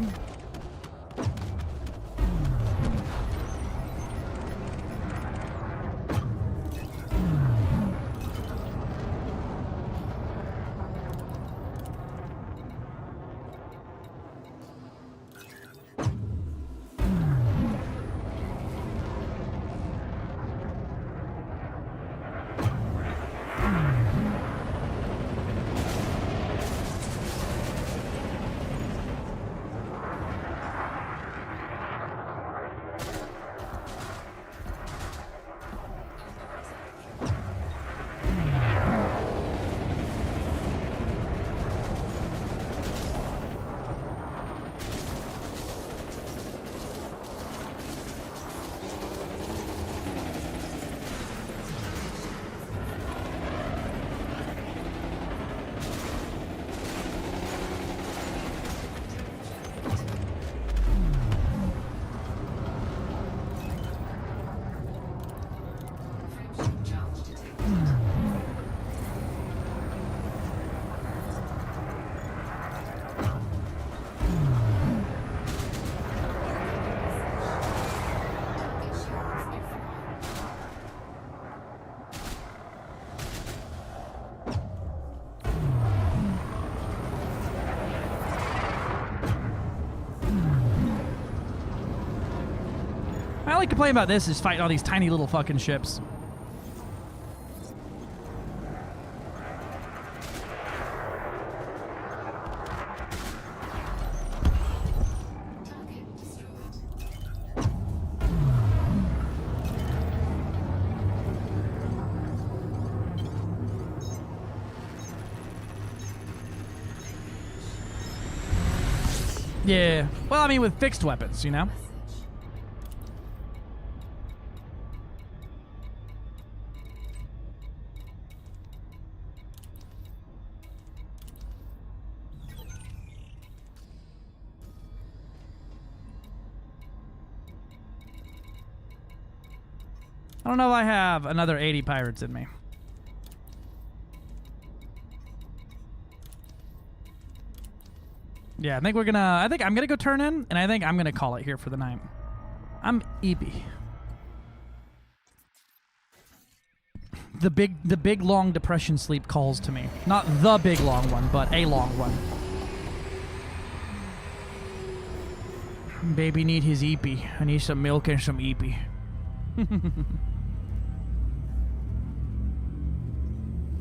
I like complaining about this is fighting all these tiny little fucking ships. Yeah. Well, I mean, with fixed weapons, you know? I don't know if I have another 80 pirates in me. Yeah, I think I'm gonna go turn in, and I think I'm gonna call it here for the night. I'm EP. The big long depression sleep calls to me. Not the big long one, but a long one. Baby need his EP. I need some milk and some EP.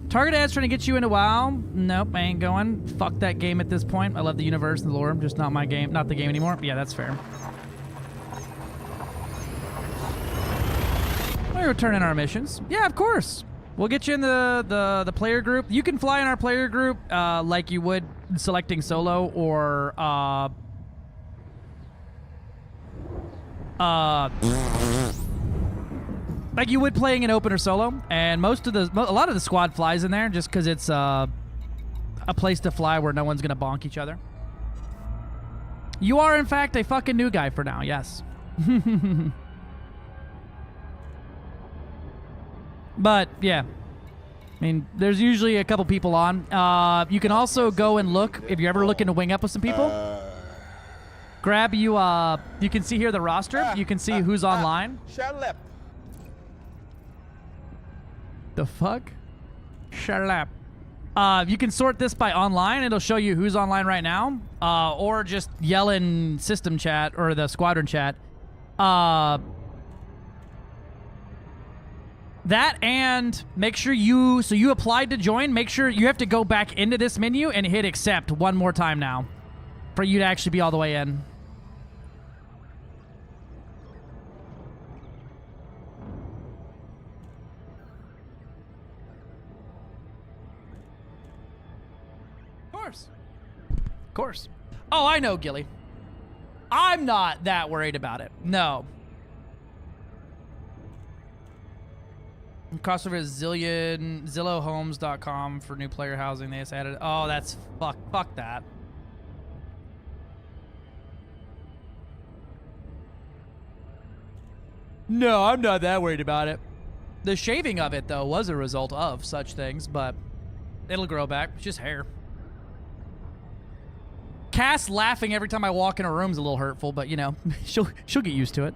Target ad's trying to get you into WoW. Nope, I ain't going. Fuck that game at this point. I love the universe and the lore. Just not my game. Not the game anymore. Yeah, that's fair. We're returning our missions. Yeah, of course. We'll get you in the player group. You can fly in our player group like you would selecting solo or like you would playing an open or solo, and a lot of the squad flies in there just because it's a place to fly where no one's gonna bonk each other. You are in fact a fucking new guy for now, yes. But yeah, I mean, there's usually a couple people on. You can also go and look if you're ever looking to wing up with some people. Grab you. You can see here the roster. You can see who's online. Shalep. The fuck? Shalap. You can sort this by online. It'll show you who's online right now. Or just yell in system chat or the squadron chat. That, and make sure you applied to join. Make sure you have to go back into this menu and hit accept one more time now for you to actually be all the way in. Of course. Oh, I know, Gilly. I'm not that worried about it. No. Crossover is ZillowHomes.com for new player housing. They just added. Oh, that's fuck that. No, I'm not that worried about it. The shaving of it, though, was a result of such things, but it'll grow back. It's just hair. Cass laughing every time I walk in a room is a little hurtful, but you know, she'll get used to it.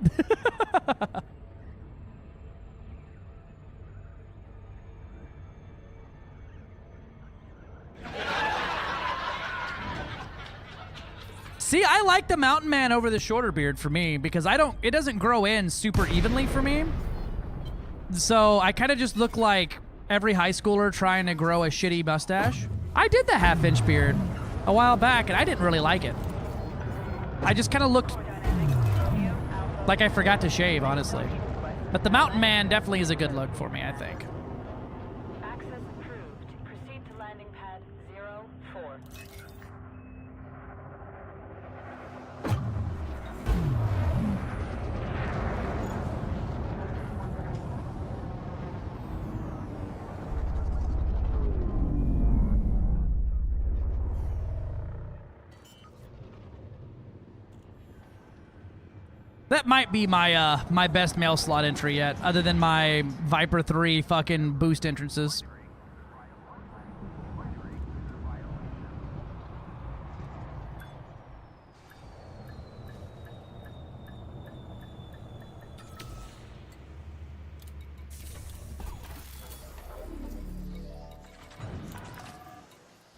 See, I like the mountain man over the shorter beard for me because it doesn't grow in super evenly for me. So I kind of just look like every high schooler trying to grow a shitty mustache. I did the half-inch beard a while back and I didn't really like it. I just kind of looked like I forgot to shave, honestly. But the mountain man definitely is a good look for me, I think. Access approved. Proceed to landing pad 04. That might be my my best mail slot entry yet, other than my Viper 3 fucking boost entrances.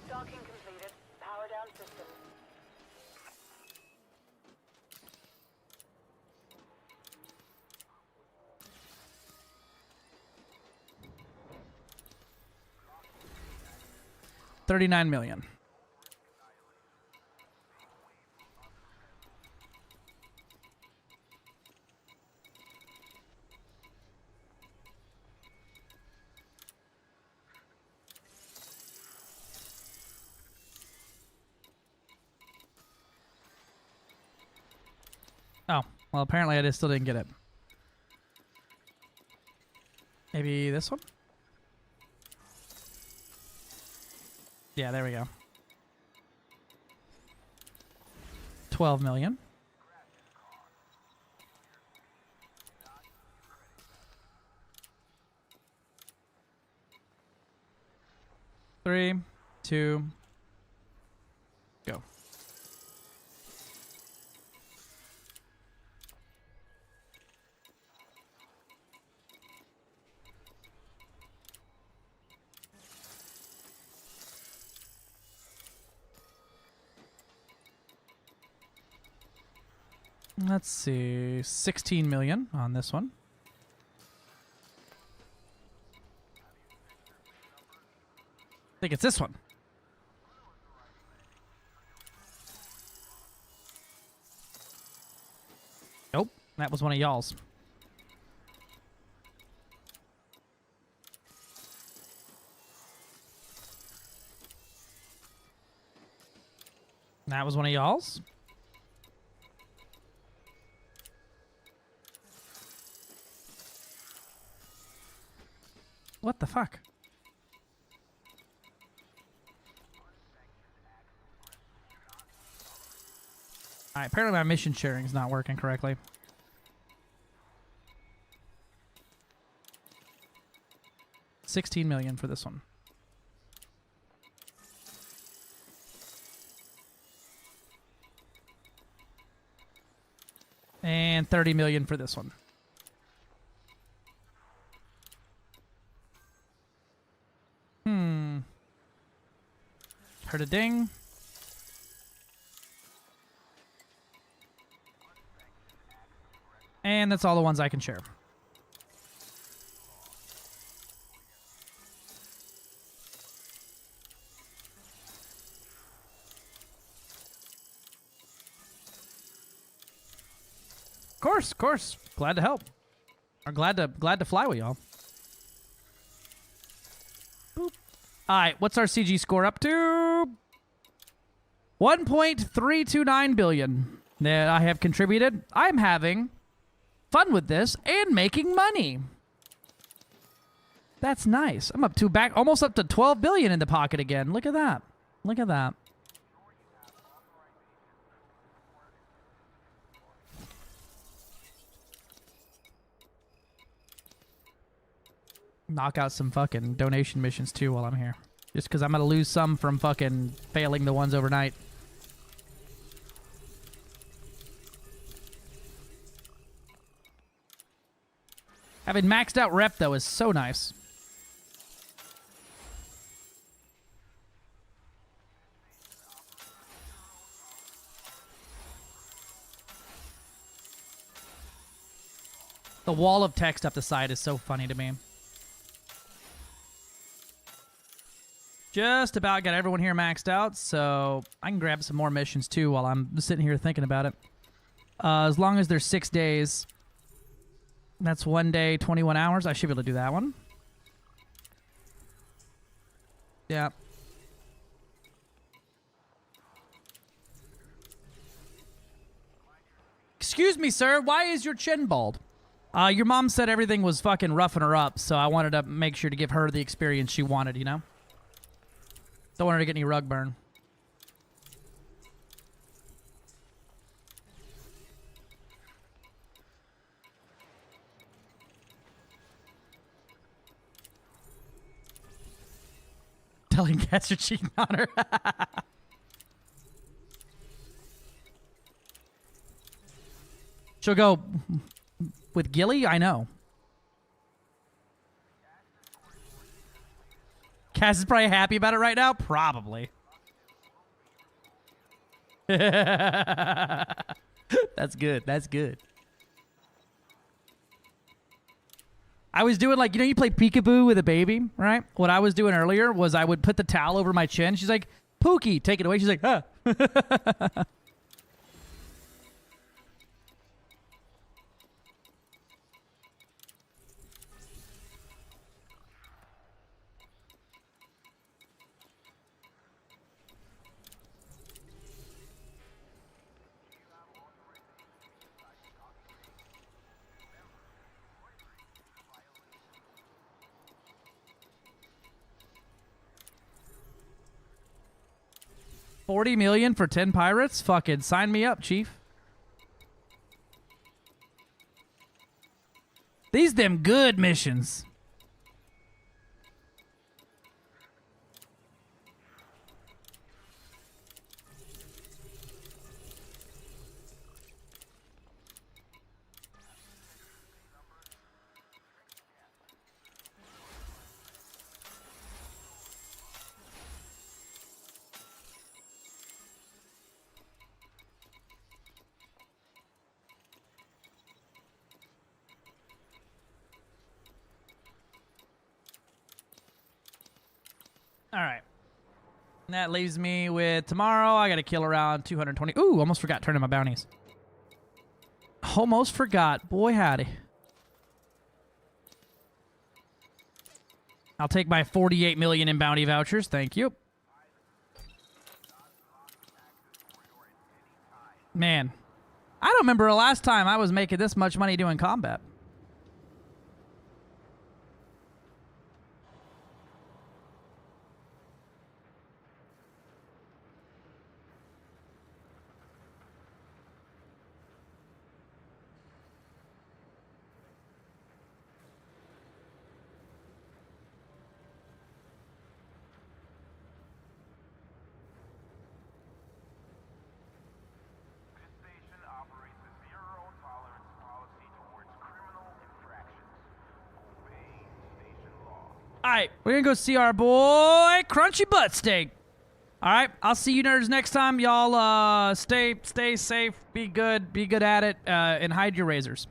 Docking completed. Power down system. $39 million. Oh, well, apparently I just still didn't get it. Maybe this one? Yeah, there we go. 12 million. Three, two, go. Let's see, 16 million on this one. I think it's this one. Nope, that was one of y'all's. That was one of y'all's. What the fuck? Alright, apparently my mission sharing is not working correctly. $16 million for this one. And $30 million for this one. Heard a ding. And that's all the ones I can share. Of course. Glad to help. Or glad to fly with y'all. Boop. Alright, what's our CG score up to? 1.329 billion that I have contributed. I'm having fun with this and making money. That's nice. I'm up to almost up to 12 billion in the pocket again. Look at that. Look at that. Knock out some fucking donation missions too while I'm here. Just because I'm going to lose some from fucking failing the ones overnight. Having maxed out rep, though, is so nice. The wall of text up the side is so funny to me. Just about got everyone here maxed out, so I can grab some more missions, too, while I'm sitting here thinking about it. As long as there's 6 days... That's 1 day, 21 hours. I should be able to do that one. Yeah. Excuse me, sir. Why is your chin bald? Your mom said everything was fucking roughing her up, so I wanted to make sure to give her the experience she wanted, you know? Don't want her to get any rug burn. Telling cats you're cheating on her. She'll go, with Gilly? I know. Cass is probably happy about it right now? Probably. That's good. That's good. I was doing like, you know, you play peekaboo with a baby, right? What I was doing earlier was I would put the towel over my chin. She's like, Pookie, take it away. She's like, huh. $40 million for 10 pirates? Fucking sign me up, Chief. These them good missions. All right. And that leaves me with tomorrow. I got to kill around 220. Ooh, almost forgot turning my bounties. Almost forgot. Boy, howdy. I'll take my 48 million in bounty vouchers. Thank you. Man, I don't remember the last time I was making this much money doing combat. All right, we're going to go see our boy Crunchy Butt Steak. All right, I'll see you nerds next time. Y'all stay safe, be good at it, and hide your razors.